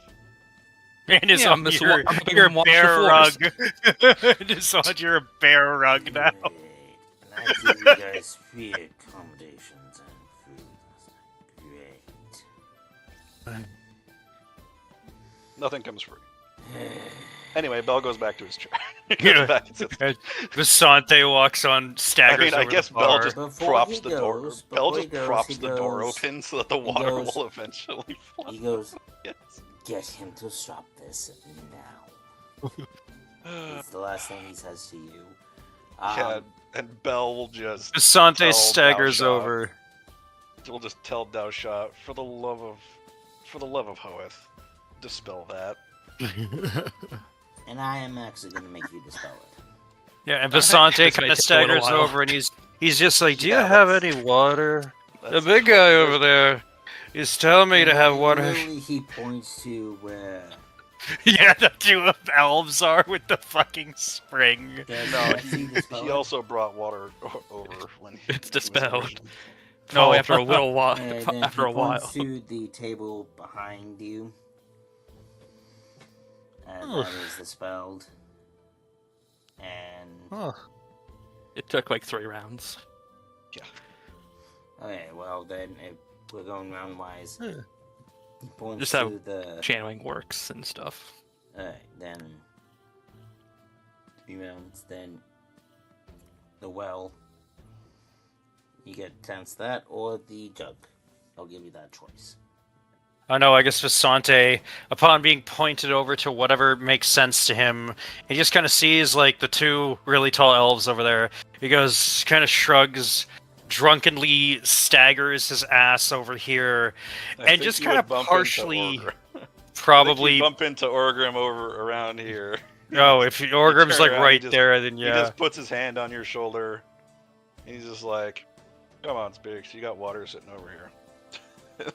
[SPEAKER 11] And it's
[SPEAKER 8] Yeah,
[SPEAKER 11] on
[SPEAKER 8] Mr.
[SPEAKER 11] your,
[SPEAKER 8] I'm helping
[SPEAKER 11] your
[SPEAKER 8] him wash
[SPEAKER 11] bear
[SPEAKER 8] the
[SPEAKER 11] rug.
[SPEAKER 8] floors.
[SPEAKER 11] It's on your bear rug now.
[SPEAKER 3] Great. And I give you guys free accommodations and food last night. Great.
[SPEAKER 10] Nothing comes free. Anyway, Bell goes back to his chair.
[SPEAKER 11] Yeah.
[SPEAKER 10] Back and sits.
[SPEAKER 11] Visante walks on,
[SPEAKER 10] I
[SPEAKER 11] staggers
[SPEAKER 10] mean, I
[SPEAKER 11] over
[SPEAKER 10] guess
[SPEAKER 11] the
[SPEAKER 10] Bell
[SPEAKER 11] bar.
[SPEAKER 10] just
[SPEAKER 3] Before
[SPEAKER 10] props
[SPEAKER 3] he
[SPEAKER 10] the door.
[SPEAKER 3] goes-
[SPEAKER 10] Bell
[SPEAKER 3] before he
[SPEAKER 10] just
[SPEAKER 3] goes,
[SPEAKER 10] props
[SPEAKER 3] he
[SPEAKER 10] the door
[SPEAKER 3] goes-
[SPEAKER 10] open so that the water
[SPEAKER 3] goes-
[SPEAKER 10] will eventually flow.
[SPEAKER 3] He goes,
[SPEAKER 10] Yes.
[SPEAKER 3] get him to stop this now. It's the last thing he says to you.
[SPEAKER 4] Yeah, and Bell will just
[SPEAKER 11] Asante
[SPEAKER 4] tell
[SPEAKER 11] staggers
[SPEAKER 4] Daosha-
[SPEAKER 11] over.
[SPEAKER 4] We'll just tell Daosha, for the love of Hoeth, dispel that.
[SPEAKER 3] And I am actually going to make you dispel it.
[SPEAKER 11] Yeah, and Basante
[SPEAKER 8] This
[SPEAKER 11] kind
[SPEAKER 8] might
[SPEAKER 11] of
[SPEAKER 8] take a little
[SPEAKER 11] staggers
[SPEAKER 8] while.
[SPEAKER 11] over, and he's just like, "Do you
[SPEAKER 4] Yeah,
[SPEAKER 11] have
[SPEAKER 4] that's-
[SPEAKER 11] any water?" The
[SPEAKER 4] that's-
[SPEAKER 11] big guy over there is telling me to have water.
[SPEAKER 3] Literally, he points to where
[SPEAKER 11] Yeah, the two elves are with the fucking spring.
[SPEAKER 3] there's
[SPEAKER 4] No,
[SPEAKER 3] Lexi dispel
[SPEAKER 4] He
[SPEAKER 3] it.
[SPEAKER 4] also brought water over when
[SPEAKER 8] It's
[SPEAKER 4] he was
[SPEAKER 8] dispelled.
[SPEAKER 4] originally-
[SPEAKER 8] No,
[SPEAKER 11] Oh.
[SPEAKER 8] after a little while.
[SPEAKER 3] And then
[SPEAKER 8] After
[SPEAKER 3] he
[SPEAKER 8] a while.
[SPEAKER 3] points to the table behind you. And
[SPEAKER 11] Ugh.
[SPEAKER 3] that is dispelled. And
[SPEAKER 11] Oh.
[SPEAKER 8] It took like 3 rounds.
[SPEAKER 3] okay, well then if we're going round wise.
[SPEAKER 11] Yeah.
[SPEAKER 3] He points
[SPEAKER 8] Just
[SPEAKER 3] to
[SPEAKER 8] how
[SPEAKER 3] the
[SPEAKER 8] Channeling works and stuff.
[SPEAKER 3] alright, then 3 rounds, then the well. You get tense that or the jug. I'll give you that choice.
[SPEAKER 11] I know, I guess Visante, upon being pointed over to whatever makes sense to him, he just kind of sees, like, the 2 really tall elves over there. He goes, kind of shrugs, drunkenly staggers his ass over here,
[SPEAKER 4] I
[SPEAKER 11] and
[SPEAKER 4] think
[SPEAKER 11] just
[SPEAKER 4] you
[SPEAKER 11] kind
[SPEAKER 4] would
[SPEAKER 11] of
[SPEAKER 4] bump into
[SPEAKER 11] partially,
[SPEAKER 4] Orgrim. I think
[SPEAKER 11] probably...
[SPEAKER 4] you bump into Orgrim over around here.
[SPEAKER 11] Oh, if Orgrim's,
[SPEAKER 4] turn
[SPEAKER 11] like,
[SPEAKER 4] around,
[SPEAKER 11] right
[SPEAKER 4] he just-
[SPEAKER 11] there, then
[SPEAKER 4] He
[SPEAKER 11] yeah.
[SPEAKER 4] just puts his hand on your shoulder. And he's just like, "Come on, Spix, you got water sitting over here."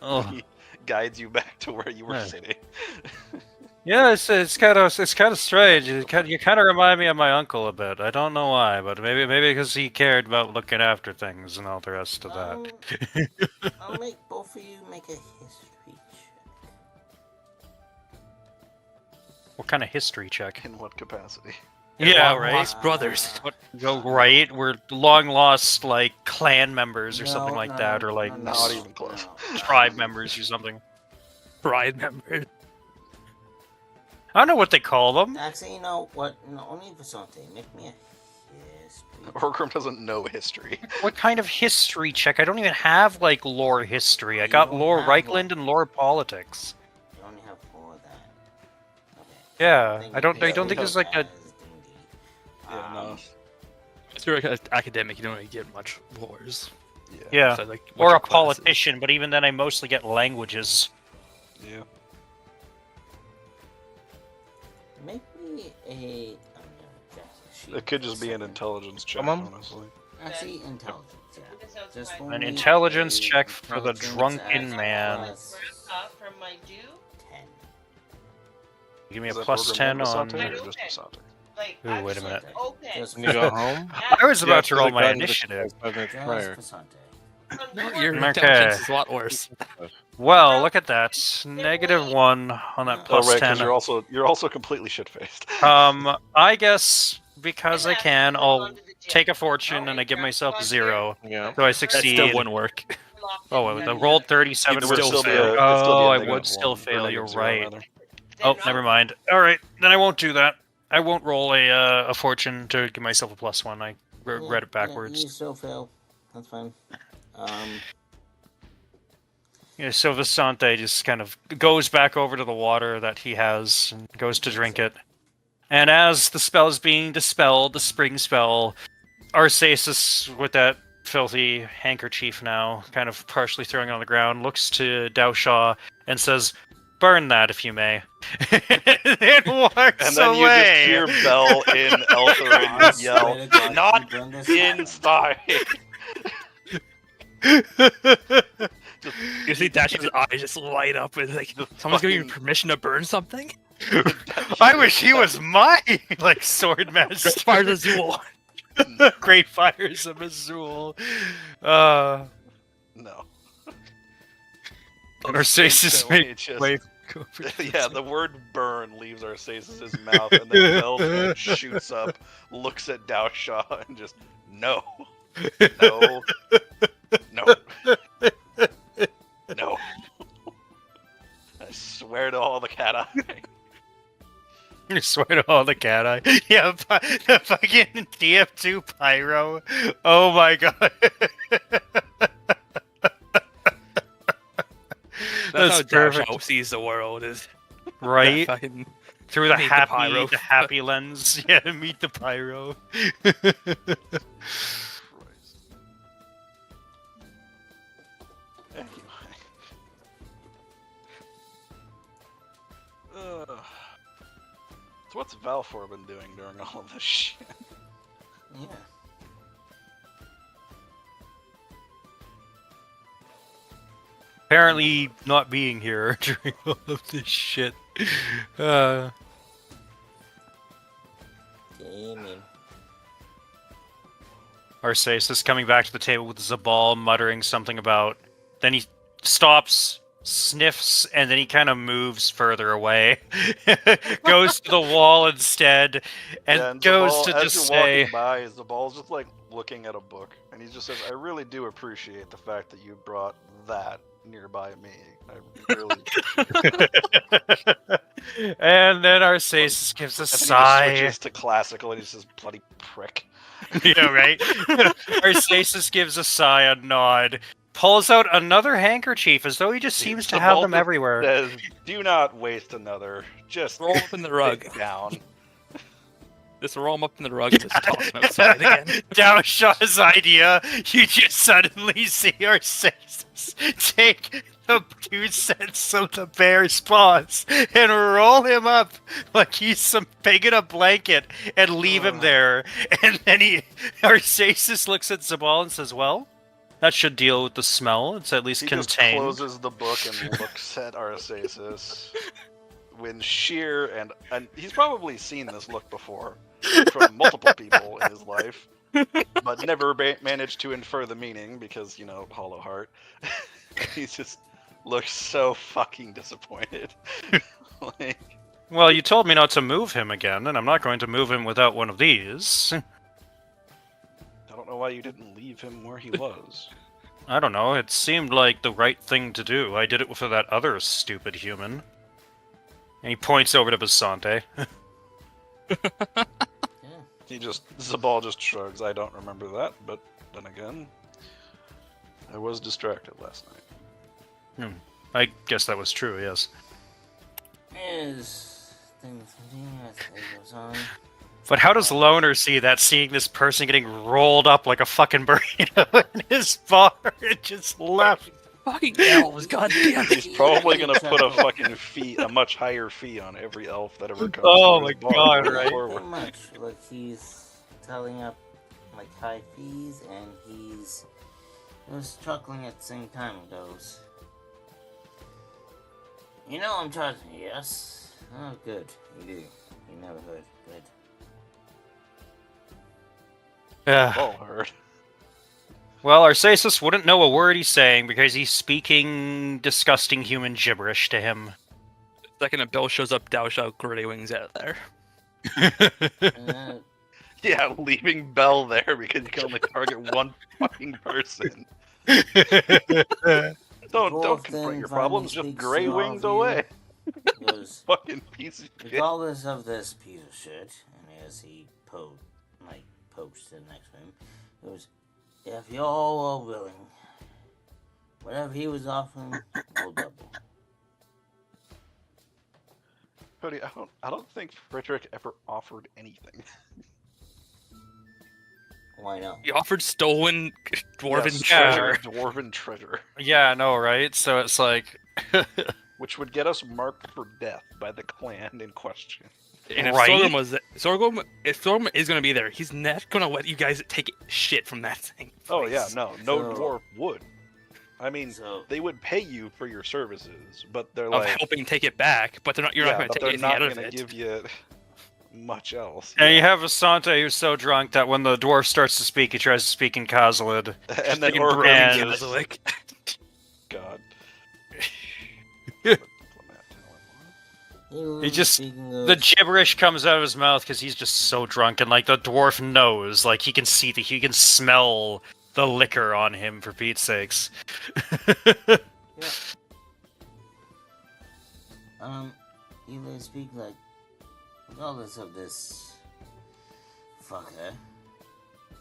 [SPEAKER 11] Oh.
[SPEAKER 4] He guides you back to where you were
[SPEAKER 11] Yeah.
[SPEAKER 4] sitting.
[SPEAKER 11] Yeah, it's kind of strange. You kind of remind me of my uncle a bit. I don't know why, but maybe because he cared about looking after things and all the rest of that.
[SPEAKER 3] I'll make both of you make a history check.
[SPEAKER 11] What kind of history check?
[SPEAKER 4] In what capacity?
[SPEAKER 11] Yeah,
[SPEAKER 8] Long
[SPEAKER 11] right.
[SPEAKER 8] Lost brothers.
[SPEAKER 11] What, go right? We're long lost, like clan members or
[SPEAKER 3] No,
[SPEAKER 11] something like
[SPEAKER 3] no,
[SPEAKER 11] that, or like
[SPEAKER 3] no,
[SPEAKER 4] Not even close.
[SPEAKER 3] no.
[SPEAKER 11] tribe members or something.
[SPEAKER 8] Pride member.
[SPEAKER 11] I don't know what they call them.
[SPEAKER 3] Actually, you know what? No, only for something. Make me a history.
[SPEAKER 4] Orgrim doesn't know history.
[SPEAKER 11] What kind of history check? I don't even have like lore history. I
[SPEAKER 3] You
[SPEAKER 11] got
[SPEAKER 3] don't
[SPEAKER 11] lore
[SPEAKER 3] have
[SPEAKER 11] Reichland
[SPEAKER 3] one.
[SPEAKER 11] and lore politics.
[SPEAKER 3] You only have 4 of that. Okay.
[SPEAKER 11] Yeah,
[SPEAKER 3] Then
[SPEAKER 11] I don't
[SPEAKER 3] you
[SPEAKER 11] think
[SPEAKER 3] can
[SPEAKER 11] there's like a.
[SPEAKER 3] as D&D.
[SPEAKER 4] Yeah, no.
[SPEAKER 8] If you're like an academic, you don't really get much wars.
[SPEAKER 11] Yeah,
[SPEAKER 8] So, like,
[SPEAKER 11] or
[SPEAKER 8] what's
[SPEAKER 11] a
[SPEAKER 8] your classes?
[SPEAKER 11] politician, but even then, I mostly get languages.
[SPEAKER 4] Yeah.
[SPEAKER 3] Make me a.
[SPEAKER 4] It could just be an intelligence check,
[SPEAKER 6] Come on.
[SPEAKER 4] honestly.
[SPEAKER 3] Actually, intelligence. Yeah.
[SPEAKER 7] That sounds
[SPEAKER 3] Just
[SPEAKER 7] fine.
[SPEAKER 3] for
[SPEAKER 11] An
[SPEAKER 3] me,
[SPEAKER 11] intelligence
[SPEAKER 3] a
[SPEAKER 11] check for the
[SPEAKER 3] intelligence
[SPEAKER 11] drunken
[SPEAKER 3] as
[SPEAKER 11] man.
[SPEAKER 3] plus
[SPEAKER 7] From my due?
[SPEAKER 3] 10.
[SPEAKER 11] Give me a
[SPEAKER 4] Is that
[SPEAKER 11] plus
[SPEAKER 4] Orgrim
[SPEAKER 11] 10
[SPEAKER 4] and
[SPEAKER 11] on.
[SPEAKER 4] Basante, or
[SPEAKER 7] Okay.
[SPEAKER 4] just Basante?
[SPEAKER 7] Like,
[SPEAKER 11] Ooh,
[SPEAKER 7] I
[SPEAKER 11] wait a
[SPEAKER 7] was
[SPEAKER 11] minute.
[SPEAKER 7] open.
[SPEAKER 3] Just
[SPEAKER 6] When you go home?
[SPEAKER 11] I was about to
[SPEAKER 6] Yeah,
[SPEAKER 11] roll
[SPEAKER 6] should've
[SPEAKER 11] my
[SPEAKER 6] gotten the
[SPEAKER 11] initiative.
[SPEAKER 6] 5 minutes
[SPEAKER 3] Just
[SPEAKER 6] prior.
[SPEAKER 3] for Sante.
[SPEAKER 8] No, your
[SPEAKER 11] Okay.
[SPEAKER 8] intelligence is a lot worse.
[SPEAKER 11] Well, look at that. -1 on that
[SPEAKER 4] Oh,
[SPEAKER 11] plus
[SPEAKER 4] right,
[SPEAKER 11] 10.
[SPEAKER 4] because you're also completely shit-faced.
[SPEAKER 11] I guess because I can, I'll take a fortune and I give myself 0.
[SPEAKER 6] Yeah.
[SPEAKER 11] So I
[SPEAKER 8] That
[SPEAKER 11] succeed.
[SPEAKER 8] still wouldn't work.
[SPEAKER 11] Oh, I rolled 37
[SPEAKER 4] It
[SPEAKER 11] would
[SPEAKER 4] would
[SPEAKER 11] still
[SPEAKER 4] still be
[SPEAKER 11] fail.
[SPEAKER 4] a- it'd still be a
[SPEAKER 11] Oh, I
[SPEAKER 4] negative
[SPEAKER 11] would still
[SPEAKER 4] 1, or
[SPEAKER 11] fail.
[SPEAKER 4] negative
[SPEAKER 11] You're
[SPEAKER 4] 0,
[SPEAKER 11] right.
[SPEAKER 4] rather.
[SPEAKER 11] Oh, never mind. All right, then I won't do that. I won't roll a fortune to give myself a +1. I read it backwards.
[SPEAKER 3] Yeah, you still fail. That's fine.
[SPEAKER 11] Yeah, so Visante just kind of goes back over to the water that he has and goes to drink it. And as the spell is being dispelled, the spring spell, Arcesis, with that filthy handkerchief now, kind of partially throwing it on the ground, looks to Daosha and says, "Burn that if you may." It walks
[SPEAKER 4] And then
[SPEAKER 11] away.
[SPEAKER 4] you just hear Bell in Eltharin yell, "Not inside!"
[SPEAKER 8] You see Dash's eyes just light up with like, someone's giving you permission to burn something?
[SPEAKER 11] I wish he was my like sword master.
[SPEAKER 8] Fire the Zool.
[SPEAKER 11] Great fires of Azul.
[SPEAKER 4] No.
[SPEAKER 11] Arcesis
[SPEAKER 4] Instantly,
[SPEAKER 11] makes
[SPEAKER 4] just-
[SPEAKER 11] way.
[SPEAKER 4] Yeah, the word burn leaves Arcesis' mouth, and then Bell shoots up, looks at Daosha, and just, no. No. No. No. I swear to all the cat eye.
[SPEAKER 11] I swear to all the cat eye. Yeah, the fucking DF2 pyro. Oh my god.
[SPEAKER 8] That's how
[SPEAKER 11] perfect.
[SPEAKER 8] Dash sees the world is
[SPEAKER 11] Right?
[SPEAKER 8] that fucking
[SPEAKER 11] Through the
[SPEAKER 8] Meet the pyro.
[SPEAKER 11] happy lens. Yeah, meet the pyro.
[SPEAKER 10] Anyway. So what's Valfor been doing during all of this shit?
[SPEAKER 3] Yeah.
[SPEAKER 11] Apparently not being here during all of this shit.
[SPEAKER 3] Came in.
[SPEAKER 11] Arceus coming back to the table with Zabal muttering something about... Then he stops, sniffs, and then he kind of moves further away. Goes to the wall instead, and goes
[SPEAKER 10] Zabal,
[SPEAKER 11] to
[SPEAKER 10] as
[SPEAKER 11] just
[SPEAKER 10] you're
[SPEAKER 11] say...
[SPEAKER 10] walking by, Zabal's just like looking at a book, and he just says, "I really do appreciate the fact that you brought that nearby me. I really appreciate it."
[SPEAKER 11] And then Arceus gives a
[SPEAKER 10] And then
[SPEAKER 11] sigh.
[SPEAKER 10] he just switches to classical, and he says, "Bloody prick."
[SPEAKER 11] Yeah, right? Arceus gives a sigh, a nod, pulls out another handkerchief as though he just seems to have them everywhere.
[SPEAKER 10] Says, "Do not waste another. Just
[SPEAKER 8] Roll up in the rug.
[SPEAKER 10] sit down."
[SPEAKER 8] Just roll him up in the rug and just toss him outside again.
[SPEAKER 11] Dowshaw's idea. You just suddenly see Arceus take the 2 cents of the bear's paws and roll him up like he's some pig in a blanket and leave him there. And then Arceus looks at Zabal and says, "Well, that should deal with the smell. It's at least
[SPEAKER 10] He
[SPEAKER 11] contained."
[SPEAKER 10] just closes the book and looks at Arceus. When sheer and he's probably seen this look before from multiple people in his life, but never managed to infer the meaning because, you know, hollow heart. He just looks so fucking disappointed. Like,
[SPEAKER 11] Well, you told me not to move him again, and I'm not going to move him without one of these.
[SPEAKER 10] I don't know why you didn't leave him where he was.
[SPEAKER 11] I don't know, it seemed like the right thing to do. I did it for that other stupid human. And he points over to Basante.
[SPEAKER 10] Zabal just shrugs. I don't remember that, but then again, I was distracted last night.
[SPEAKER 11] I guess that was true, yes.
[SPEAKER 3] As things continue, as it goes on.
[SPEAKER 11] But how does Loner see that, seeing this person getting rolled up like a fucking burrito in his bar and just left?
[SPEAKER 8] Fucking elves, goddamn.
[SPEAKER 10] He's probably gonna put a fucking fee, a much higher fee on every elf that ever comes.
[SPEAKER 11] Oh
[SPEAKER 10] to his
[SPEAKER 11] my
[SPEAKER 10] bar
[SPEAKER 11] God,
[SPEAKER 10] going
[SPEAKER 11] right?
[SPEAKER 10] forward.
[SPEAKER 3] Pretty much. Like, he's telling up, like, high fees, and he's just chuckling at the same time and goes, "You know I'm charging you, yes? Oh, good. You do. You never heard. Good."
[SPEAKER 11] Yeah.
[SPEAKER 10] All heard.
[SPEAKER 11] Well, Arceus wouldn't know a word he's saying because he's speaking disgusting human gibberish to him.
[SPEAKER 8] The second a Bill shows up, Dowshaw Grey Wings out there.
[SPEAKER 10] Yeah, leaving Bell there because you can only target one fucking person. Don't confront your problems, just gray winged away.
[SPEAKER 3] Goes,
[SPEAKER 10] Fucking piece of shit.
[SPEAKER 3] regardless of this piece of shit, and as he pokes to the next room, goes, "If you're all willing, whatever he was offering, we'll double."
[SPEAKER 10] Cody, I don't think Frederick ever offered anything.
[SPEAKER 3] Why not?
[SPEAKER 8] He offered stolen dwarven
[SPEAKER 10] Yes,
[SPEAKER 8] treasure.
[SPEAKER 10] Dwarven treasure.
[SPEAKER 11] Yeah, I know, right? So it's like...
[SPEAKER 10] Which would get us marked for death by the clan in question.
[SPEAKER 8] And if
[SPEAKER 11] Right?
[SPEAKER 8] Sorghum is going to be there, he's not going to let you guys take shit from that thing.
[SPEAKER 10] Oh yeah, no
[SPEAKER 3] So-
[SPEAKER 10] dwarf would. I mean,
[SPEAKER 3] So,
[SPEAKER 10] they would pay you for your services, but they're
[SPEAKER 8] Of
[SPEAKER 10] like,
[SPEAKER 8] helping take it back, but you're not going to
[SPEAKER 10] but
[SPEAKER 8] take
[SPEAKER 10] they're
[SPEAKER 8] anything
[SPEAKER 10] not
[SPEAKER 8] out of
[SPEAKER 10] gonna
[SPEAKER 8] it.
[SPEAKER 10] give you much else.
[SPEAKER 11] And you have Asante who's so drunk that when the dwarf starts to speak, he tries to speak in Khazalid.
[SPEAKER 10] And then
[SPEAKER 8] Freaking
[SPEAKER 10] Orgrimmar
[SPEAKER 8] broken
[SPEAKER 10] just-
[SPEAKER 8] Kazalik.
[SPEAKER 10] God.
[SPEAKER 11] He just...
[SPEAKER 3] speaking of,
[SPEAKER 11] The gibberish comes out of his mouth because he's just so drunk, and like the dwarf knows, like he can see he can smell the liquor on him, for Pete's sakes.
[SPEAKER 3] you may speak like, regardless of this fucker,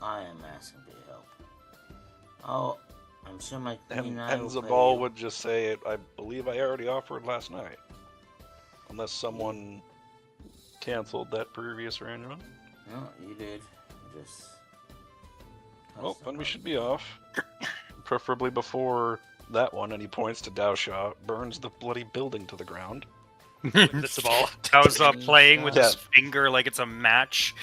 [SPEAKER 3] I am asking for your help. Oh, I'm sure my queen and I
[SPEAKER 10] And
[SPEAKER 3] will pay
[SPEAKER 10] Zabal
[SPEAKER 3] you.
[SPEAKER 10] would just say, I believe I already offered last night. Unless someone
[SPEAKER 4] canceled that previous arrangement.
[SPEAKER 3] No, you did. Just.
[SPEAKER 4] Well, then we should be off. Preferably before that one, and he points to Daosha, burns the bloody building to the ground.
[SPEAKER 8] That's the ball.
[SPEAKER 11] Tao's playing with
[SPEAKER 4] Yeah.
[SPEAKER 11] his finger like it's a match.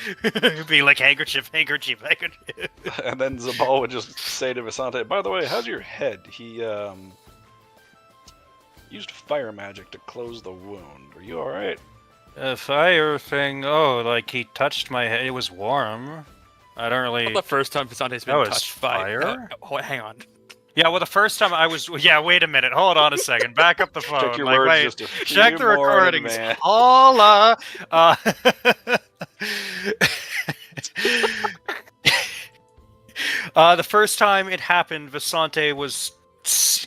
[SPEAKER 11] Being like, handkerchief, handkerchief, handkerchief.
[SPEAKER 4] And then Zabal would just say to Visante, by the way, how's your head? He used fire magic to close the wound. Are you alright?
[SPEAKER 11] A fire thing, oh, like he touched my head. It was warm. I don't really.
[SPEAKER 8] Not the first time Visante's
[SPEAKER 11] That
[SPEAKER 8] been
[SPEAKER 11] was
[SPEAKER 8] touched by
[SPEAKER 11] fire?
[SPEAKER 8] hang on.
[SPEAKER 11] Yeah, well, the first time I was. Yeah, wait a minute. Hold on a second. Back up the phone.
[SPEAKER 4] Check your
[SPEAKER 11] like,
[SPEAKER 4] words
[SPEAKER 11] wait,
[SPEAKER 4] just a
[SPEAKER 11] check
[SPEAKER 4] few
[SPEAKER 11] the
[SPEAKER 4] more in
[SPEAKER 11] recordings.
[SPEAKER 4] advance.
[SPEAKER 11] Hola. The first time it happened, Visante was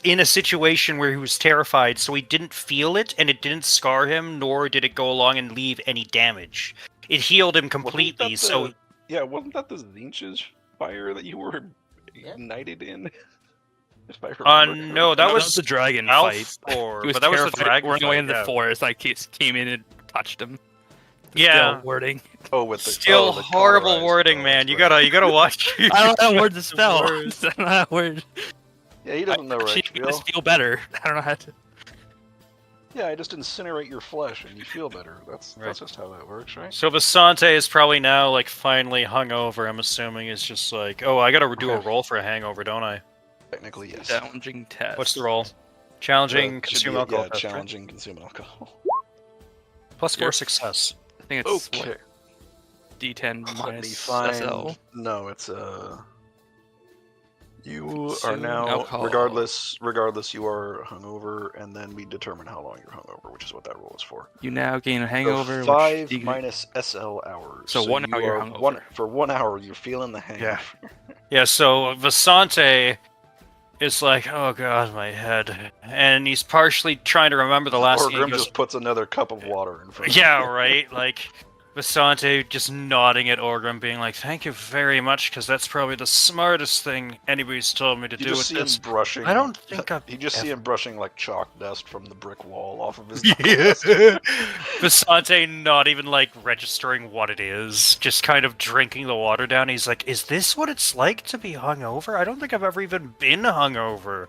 [SPEAKER 11] in a situation where he was terrified, so he didn't feel it, and it didn't scar him, nor did it go along and leave any damage. It healed him completely, so...
[SPEAKER 4] Yeah, wasn't that the Zinch's fire that you were ignited in? If I remember.
[SPEAKER 11] No, that was
[SPEAKER 8] the dragon
[SPEAKER 11] Alf
[SPEAKER 8] fight.
[SPEAKER 11] or-
[SPEAKER 8] He was
[SPEAKER 11] but that was the
[SPEAKER 8] terrified
[SPEAKER 11] dragon
[SPEAKER 8] running away
[SPEAKER 11] fight,
[SPEAKER 8] in the
[SPEAKER 11] yeah.
[SPEAKER 8] forest. Like he came in and touched him.
[SPEAKER 11] Yeah.
[SPEAKER 8] Still wording.
[SPEAKER 4] Oh, with the
[SPEAKER 11] Still
[SPEAKER 4] the
[SPEAKER 11] horrible
[SPEAKER 4] cauterized
[SPEAKER 11] wording,
[SPEAKER 4] spell,
[SPEAKER 11] man.
[SPEAKER 4] that's
[SPEAKER 11] You
[SPEAKER 4] right.
[SPEAKER 11] gotta watch.
[SPEAKER 8] I don't know how to word the spell.
[SPEAKER 11] Words.
[SPEAKER 8] I don't know how to word.
[SPEAKER 4] Yeah, he doesn't know
[SPEAKER 8] Actually,
[SPEAKER 4] right,
[SPEAKER 8] you just
[SPEAKER 4] Bill.
[SPEAKER 8] feel better. I don't know how to.
[SPEAKER 4] Yeah, I just incinerate your flesh and you feel better. That's
[SPEAKER 11] Right.
[SPEAKER 4] that's just how that works, right?
[SPEAKER 11] So Visante is probably now like finally hungover. I'm assuming is just like, oh, I gotta do a roll for a hangover, don't I?
[SPEAKER 4] Technically, yes.
[SPEAKER 8] Challenging test.
[SPEAKER 11] What's the roll? Challenging
[SPEAKER 4] Should
[SPEAKER 11] consume
[SPEAKER 4] be-
[SPEAKER 11] alcohol.
[SPEAKER 4] Yeah,
[SPEAKER 11] test, right?
[SPEAKER 4] challenging consume alcohol.
[SPEAKER 11] Plus 4
[SPEAKER 8] Yes.
[SPEAKER 11] success.
[SPEAKER 8] I think it's
[SPEAKER 4] Okay.
[SPEAKER 8] what, D10
[SPEAKER 4] Let me
[SPEAKER 8] minus
[SPEAKER 4] find.
[SPEAKER 8] SL.
[SPEAKER 4] No, it's You are
[SPEAKER 8] Consume
[SPEAKER 4] now
[SPEAKER 8] alcohol.
[SPEAKER 4] regardless you are hungover, and then we determine how long you're hungover, which is what that roll is for.
[SPEAKER 8] You now gain a
[SPEAKER 4] So
[SPEAKER 8] hangover.
[SPEAKER 4] 5
[SPEAKER 8] which
[SPEAKER 4] minus SL hours.
[SPEAKER 8] So 1 hour you're
[SPEAKER 4] are
[SPEAKER 8] hungover.
[SPEAKER 4] For 1 hour, you're feeling the hangover.
[SPEAKER 11] Yeah, so Visante is like, oh god, my head. And he's partially trying to remember the last thing he
[SPEAKER 4] Orgrim
[SPEAKER 11] goes,
[SPEAKER 4] just puts another cup of water in front of
[SPEAKER 11] yeah,
[SPEAKER 4] you.
[SPEAKER 11] right? Like, Visante just nodding at Orgrim, being like, thank you very much, because that's probably the smartest thing anybody's told me to
[SPEAKER 4] You
[SPEAKER 11] do
[SPEAKER 4] just
[SPEAKER 11] with
[SPEAKER 4] see
[SPEAKER 11] this.
[SPEAKER 4] him brushing.
[SPEAKER 11] I don't think I've
[SPEAKER 4] You just see
[SPEAKER 11] ever-
[SPEAKER 4] him brushing like chalk dust from the brick wall off of his.
[SPEAKER 11] Yeah. Visante not even like registering what it is, just kind of drinking the water down. He's like, is this what it's like to be hungover? I don't think I've ever even been hungover.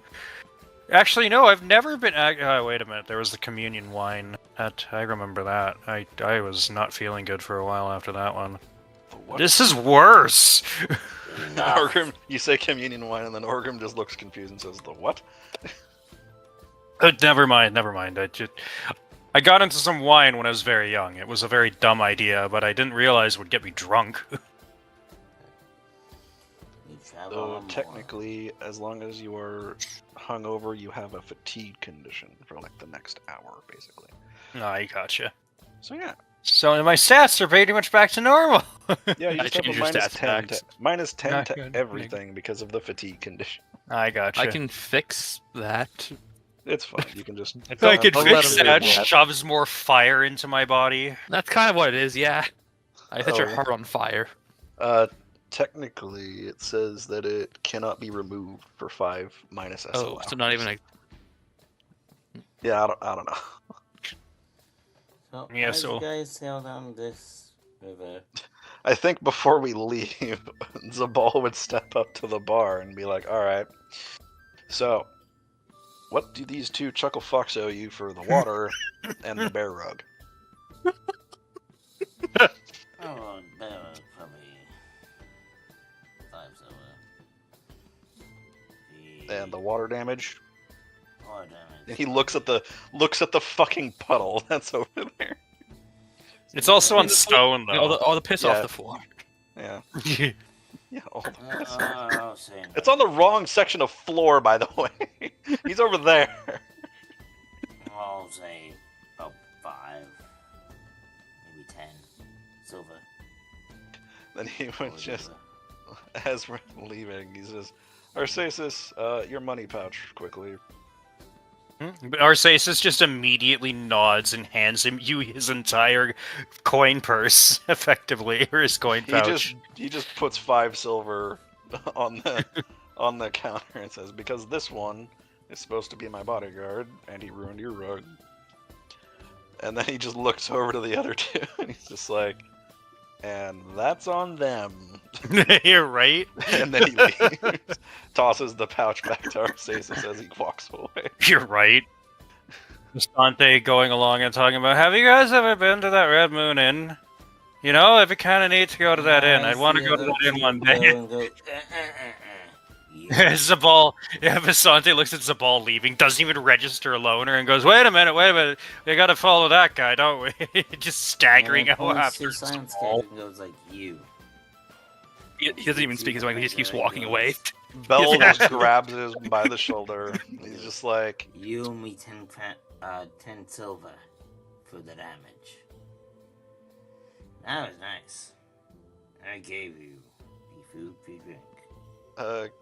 [SPEAKER 11] Actually, no, I've never been. Wait a minute, there was the communion wine. I remember that. I was not feeling good for a while after that one.
[SPEAKER 4] What?
[SPEAKER 11] This is worse.
[SPEAKER 4] Orgrim, you say communion wine, and then Orgrim just looks confused and says, "The what?"
[SPEAKER 11] Never mind. I got into some wine when I was very young. It was a very dumb idea, but I didn't realize it would get me drunk.
[SPEAKER 3] You travel
[SPEAKER 4] So
[SPEAKER 3] on more.
[SPEAKER 4] technically, as long as you are hungover, you have a fatigue condition for like the next hour, basically.
[SPEAKER 11] I gotcha.
[SPEAKER 4] So yeah,
[SPEAKER 11] So my stats are pretty much back to normal.
[SPEAKER 4] yeah, you
[SPEAKER 8] I
[SPEAKER 4] just have a
[SPEAKER 8] changed your
[SPEAKER 4] minus
[SPEAKER 8] stats
[SPEAKER 4] 10
[SPEAKER 8] back.
[SPEAKER 4] minus 10
[SPEAKER 8] Not
[SPEAKER 4] to
[SPEAKER 8] good.
[SPEAKER 4] everything because of the fatigue condition.
[SPEAKER 11] I gotcha.
[SPEAKER 8] I can fix that.
[SPEAKER 4] It's fine. You can just.
[SPEAKER 11] I can
[SPEAKER 8] I'll let
[SPEAKER 11] fix
[SPEAKER 8] him
[SPEAKER 11] that.
[SPEAKER 8] do that.
[SPEAKER 11] Shoves more fire into my body.
[SPEAKER 8] That's kind of what it is, yeah. I set your
[SPEAKER 4] Oh.
[SPEAKER 8] heart on fire.
[SPEAKER 4] Technically, it says that it cannot be removed for 5 minus SL.
[SPEAKER 8] Oh, so not even a.
[SPEAKER 4] Yeah, I don't know.
[SPEAKER 3] So,
[SPEAKER 11] Yeah,
[SPEAKER 3] as
[SPEAKER 11] so-
[SPEAKER 3] you guys sail down this river,
[SPEAKER 4] I think before we leave, Zabal would step up to the bar and be like, "All right, so what do these two chuckle fucks owe you for the water and the bear rug?"
[SPEAKER 3] oh, better probably 5 silver.
[SPEAKER 4] And the water damage.
[SPEAKER 3] Water damage.
[SPEAKER 4] And he looks at the fucking puddle that's over there.
[SPEAKER 11] It's also on stone, though.
[SPEAKER 8] All the piss
[SPEAKER 4] Yeah.
[SPEAKER 8] off the floor.
[SPEAKER 4] Yeah, yeah. All the
[SPEAKER 3] I'll say
[SPEAKER 4] It's on the wrong section of floor, by the way. He's over there.
[SPEAKER 3] I'll say about 5, maybe 10 silver.
[SPEAKER 4] Then he
[SPEAKER 3] or
[SPEAKER 4] would just,
[SPEAKER 3] whatever.
[SPEAKER 4] as we're leaving, he says, "Arcesis, your money pouch, quickly."
[SPEAKER 11] Arcesis just immediately nods and hands you his entire coin purse, effectively, or his coin pouch.
[SPEAKER 4] He just puts 5 silver on the counter and says, "Because this one is supposed to be my bodyguard, and he ruined your rug." And then he just looks over to the other two, and he's just like, and that's on them.
[SPEAKER 11] You're right.
[SPEAKER 4] And then he leaves, tosses the pouch back to Arcesis as he walks away.
[SPEAKER 11] You're right. Mustante going along and talking about, have you guys ever been to that Red Moon Inn? You know, it'd be kind of neat to go to that inn. I'd want to go to that inn one day. Zabal, Mustante looks at Zabal leaving, doesn't even register a loner, and goes, wait a minute, we gotta follow that guy, don't we? Just staggering out after Zabal.
[SPEAKER 3] Goes like, you.
[SPEAKER 8] He doesn't even speak his language, he just keeps walking away.
[SPEAKER 4] Bell just grabs him by the shoulder. He's just like,
[SPEAKER 3] you owe me 10 silver for the damage. That was nice. I gave you free food, free drink.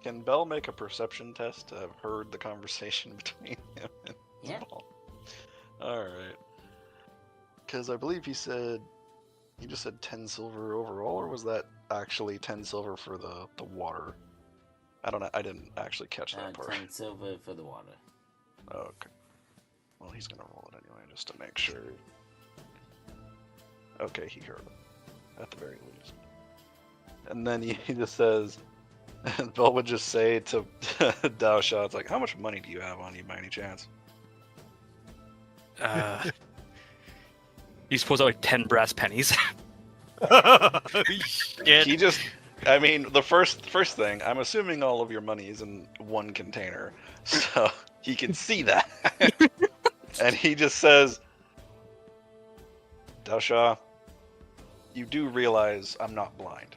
[SPEAKER 4] Can Bell make a perception test to have heard the conversation between him and Zabal? Alright. Because I believe he just said 10 silver overall, or was that actually 10 silver for the water? I don't know, I didn't actually catch that part.
[SPEAKER 3] 10 silver for the water.
[SPEAKER 4] Okay. Well, he's gonna roll it anyway, just to make sure. Okay, he heard it, at the very least. And then he just says, and Bell would just say to Dao Sha, it's like, how much money do you have on you by any chance?
[SPEAKER 8] He pulls out like 10 brass pennies.
[SPEAKER 4] He just, I mean, the first thing, I'm assuming all of your money is in one container, so he can see that. And he just says, Dao Sha, you do realize I'm not blind.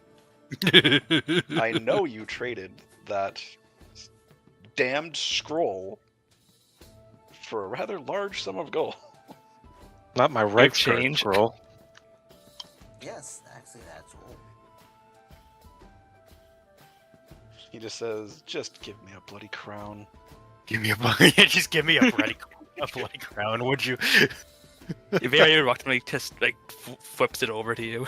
[SPEAKER 4] I know you traded that damned scroll for a rather large sum of gold.
[SPEAKER 6] Not my right
[SPEAKER 8] change.
[SPEAKER 6] scroll.
[SPEAKER 3] Yes, actually that's all.
[SPEAKER 4] He just says, just give me a bloody crown.
[SPEAKER 11] Give me just give me a bloody crown, would you?
[SPEAKER 8] If you reluctantly just like flips it over to you.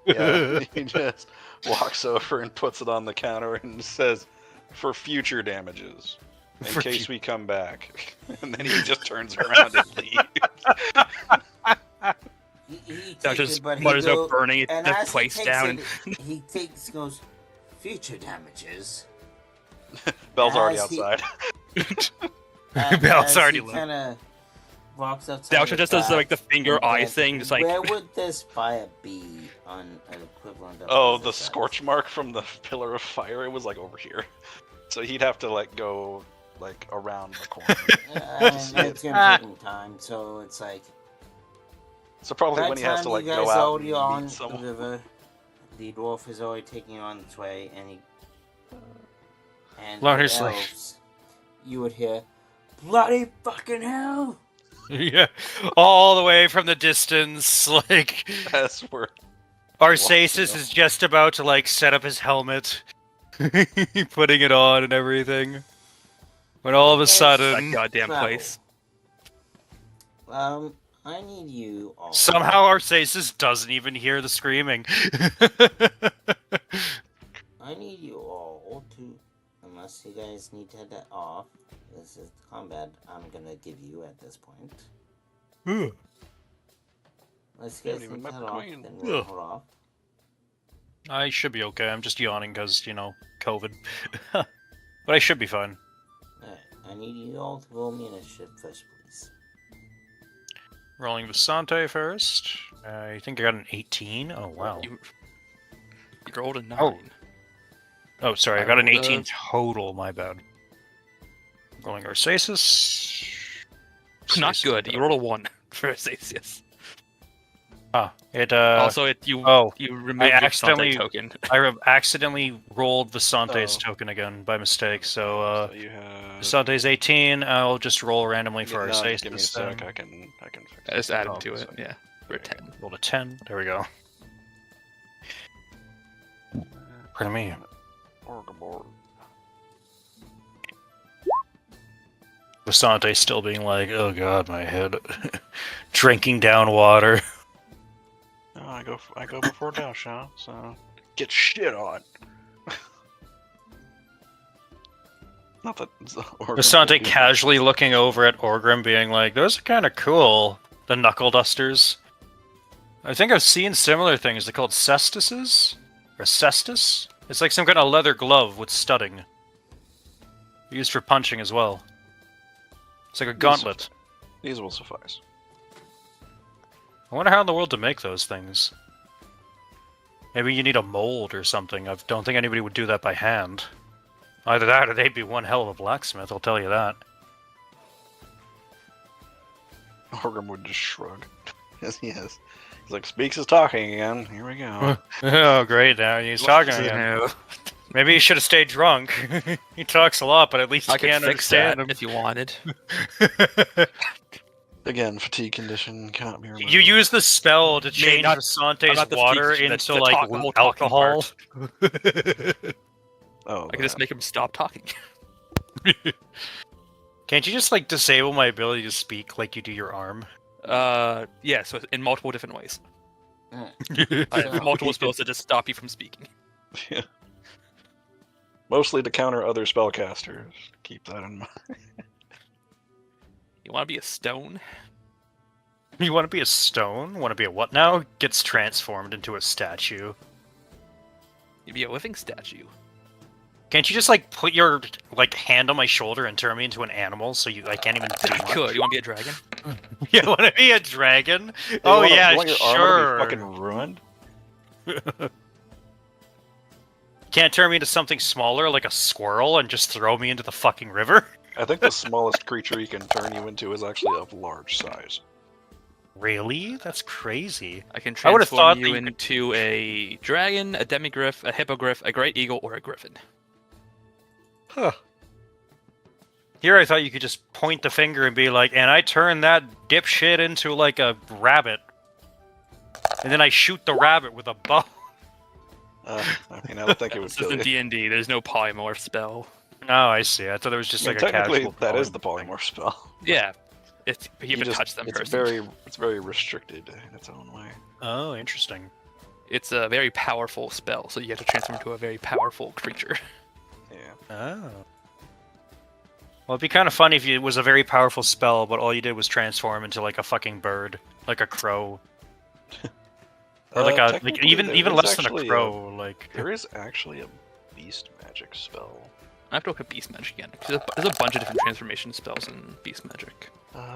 [SPEAKER 4] Yeah, he just walks over and puts it on the counter and says, for future damages, in case we come back. And then he just turns around and leaves.
[SPEAKER 3] He
[SPEAKER 8] That
[SPEAKER 3] takes
[SPEAKER 8] just
[SPEAKER 3] it, but he
[SPEAKER 8] mutters
[SPEAKER 3] go-
[SPEAKER 8] about burning it,
[SPEAKER 3] and
[SPEAKER 8] the
[SPEAKER 3] as he
[SPEAKER 8] place
[SPEAKER 3] takes
[SPEAKER 8] down.
[SPEAKER 3] it, he goes, future damages.
[SPEAKER 4] Bell's already
[SPEAKER 3] As he-
[SPEAKER 4] outside.
[SPEAKER 11] Bell's already
[SPEAKER 3] He kind of walks outside.
[SPEAKER 8] Dao Sha just does like the finger eye thing, just like
[SPEAKER 3] Where would this fire be on an equivalent of?
[SPEAKER 4] Oh,
[SPEAKER 3] this
[SPEAKER 4] the
[SPEAKER 3] size?
[SPEAKER 4] scorch mark from the pillar of fire, it was like over here. So he'd have to like go like around the corner.
[SPEAKER 3] It's gonna take him time, so it's like.
[SPEAKER 4] So probably
[SPEAKER 3] By
[SPEAKER 4] when
[SPEAKER 3] the
[SPEAKER 4] he has to
[SPEAKER 3] time
[SPEAKER 4] like
[SPEAKER 3] you
[SPEAKER 4] go
[SPEAKER 3] guys
[SPEAKER 4] out
[SPEAKER 3] already
[SPEAKER 4] and
[SPEAKER 3] on
[SPEAKER 4] meet someone.
[SPEAKER 3] the river, the dwarf is already taking on its way, and
[SPEAKER 11] Larner's
[SPEAKER 3] the
[SPEAKER 11] like-
[SPEAKER 3] elves, you would hear, bloody fucking hell!
[SPEAKER 11] Yeah, all the way from the distance, like
[SPEAKER 4] As we're
[SPEAKER 11] Arcesis is just about to like set up his helmet, putting it on and everything. When all of a
[SPEAKER 3] Yes.
[SPEAKER 11] sudden,
[SPEAKER 8] that goddamn
[SPEAKER 3] Travel.
[SPEAKER 8] place.
[SPEAKER 3] I need you all.
[SPEAKER 11] somehow Arcesis doesn't even hear the screaming.
[SPEAKER 3] I need you all to, unless you guys need to head off. This is the combat I'm gonna give you at this point. Unless you guys
[SPEAKER 4] Haven't even
[SPEAKER 3] need
[SPEAKER 4] met
[SPEAKER 3] to
[SPEAKER 4] the
[SPEAKER 3] head off,
[SPEAKER 4] queen.
[SPEAKER 3] then we'll hold off.
[SPEAKER 11] I should be okay. I'm just yawning because, you know, COVID. But I should be fine.
[SPEAKER 3] Alright, I need you all to roll me initiative first, please.
[SPEAKER 11] Rolling Visante first. I think I got an 18. Oh, wow.
[SPEAKER 8] You rolled a 9.
[SPEAKER 11] Oh, sorry. I
[SPEAKER 3] I
[SPEAKER 11] got an
[SPEAKER 3] rolled
[SPEAKER 11] 18 total. My bad. Rolling Arcesis.
[SPEAKER 8] Not
[SPEAKER 11] Arcesis.
[SPEAKER 8] good. You rolled a 1 for Arcesis.
[SPEAKER 11] It,
[SPEAKER 8] Also, you removed your
[SPEAKER 11] accidentally-
[SPEAKER 8] Sunday token.
[SPEAKER 11] I accidentally rolled Visante's token again by mistake, so,
[SPEAKER 4] so you have
[SPEAKER 11] Visante's 18. I'll just roll randomly for
[SPEAKER 4] no,
[SPEAKER 11] Arcesis.
[SPEAKER 4] give me a sec, I can fix
[SPEAKER 8] I just
[SPEAKER 4] it.
[SPEAKER 8] added
[SPEAKER 4] Oh,
[SPEAKER 8] to it,
[SPEAKER 4] so-
[SPEAKER 8] yeah. For a 10.
[SPEAKER 11] Rolled a 10. There we go. Pardon me.
[SPEAKER 4] Orgabor.
[SPEAKER 11] Visante still being like, oh god, my head. Drinking down water.
[SPEAKER 4] No, I go before Dao Sha, so get shit on. Not that
[SPEAKER 11] Visante casually looking over at Orgrim being like, those are kind of cool. The knuckle dusters. I think I've seen similar things. They're called cestises? Or cestus? It's like some kind of leather glove with studding. Used for punching as well. It's like a gauntlet.
[SPEAKER 4] These will suffice.
[SPEAKER 11] I wonder how in the world to make those things. Maybe you need a mold or something. I don't think anybody would do that by hand. Either that or they'd be one hell of a blacksmith, I'll tell you that.
[SPEAKER 4] Orgrim would just shrug. Yes, he is. He's like, Speaks is talking again. Here we go.
[SPEAKER 11] Oh, great, now he's talking again. Maybe he should have stayed drunk. He talks a lot, but at least
[SPEAKER 8] I
[SPEAKER 11] you
[SPEAKER 8] could
[SPEAKER 11] can't
[SPEAKER 8] fix
[SPEAKER 11] understand
[SPEAKER 8] that
[SPEAKER 11] him.
[SPEAKER 8] if you wanted.
[SPEAKER 4] Again, fatigue condition cannot be removed.
[SPEAKER 11] You use the spell to change
[SPEAKER 8] not-
[SPEAKER 11] Vasante's
[SPEAKER 8] not the
[SPEAKER 11] water
[SPEAKER 8] fatigue,
[SPEAKER 11] into
[SPEAKER 8] the
[SPEAKER 11] like
[SPEAKER 8] talk- the whole talking
[SPEAKER 11] alcohol.
[SPEAKER 4] Oh,
[SPEAKER 8] I could just make him stop talking.
[SPEAKER 11] Can't you just like disable my ability to speak like you do your arm?
[SPEAKER 8] Yeah, so in multiple different ways.
[SPEAKER 3] Uh,
[SPEAKER 8] I have multiple spells that just stop you from speaking.
[SPEAKER 4] Yeah. Mostly to counter other spellcasters. Keep that in mind.
[SPEAKER 8] You want to be a stone?
[SPEAKER 11] You want to be a stone? Want to be a what now? Gets transformed into a statue.
[SPEAKER 8] You'd be a living statue.
[SPEAKER 11] Can't you just like put your like hand on my shoulder and turn me into an animal so I can't even do much?
[SPEAKER 8] Cool. You want to be a dragon?
[SPEAKER 11] You want to be a dragon?
[SPEAKER 4] You
[SPEAKER 11] Oh
[SPEAKER 4] want
[SPEAKER 11] yeah,
[SPEAKER 4] you want your
[SPEAKER 11] sure.
[SPEAKER 4] armor to be fucking ruined?
[SPEAKER 11] Can't turn me into something smaller like a squirrel and just throw me into the fucking river?
[SPEAKER 4] I think the smallest creature he can turn you into is actually of large size.
[SPEAKER 11] Really? That's crazy.
[SPEAKER 8] I can
[SPEAKER 11] I would've thought
[SPEAKER 8] transform you
[SPEAKER 11] that you
[SPEAKER 8] into a dragon, a demigryph, a hippogriff, a great eagle, or a griffin.
[SPEAKER 11] Huh. Here I thought you could just point the finger and be like, and I turn that dipshit into like a rabbit. And then I shoot the rabbit with a bow.
[SPEAKER 4] I mean, I don't think it would
[SPEAKER 8] This
[SPEAKER 4] kill
[SPEAKER 8] isn't
[SPEAKER 4] you.
[SPEAKER 8] D&D. There's no polymorph spell.
[SPEAKER 11] Oh, I see. I thought it was just
[SPEAKER 4] I mean,
[SPEAKER 11] like a
[SPEAKER 4] technically,
[SPEAKER 11] casual.
[SPEAKER 4] that is the
[SPEAKER 11] polymorph.
[SPEAKER 4] polymorph spell.
[SPEAKER 8] Yeah, but you haven't
[SPEAKER 4] just-
[SPEAKER 8] touched them
[SPEAKER 4] it's
[SPEAKER 8] personally.
[SPEAKER 4] it's very restricted in its own way.
[SPEAKER 11] Oh, interesting.
[SPEAKER 8] It's a very powerful spell, so you have to transform into a very powerful creature.
[SPEAKER 4] Yeah.
[SPEAKER 11] Oh. Well, it'd be kind of funny if it was a very powerful spell, but all you did was transform into like a fucking bird, like a crow, or like a like
[SPEAKER 4] technically,
[SPEAKER 11] even
[SPEAKER 4] there
[SPEAKER 11] even
[SPEAKER 4] is
[SPEAKER 11] less than a
[SPEAKER 4] actually
[SPEAKER 11] crow. Like
[SPEAKER 4] There is actually a beast magic spell.
[SPEAKER 8] I have to look at beast magic again. 'Cause there's a bunch of different transformation spells in beast magic.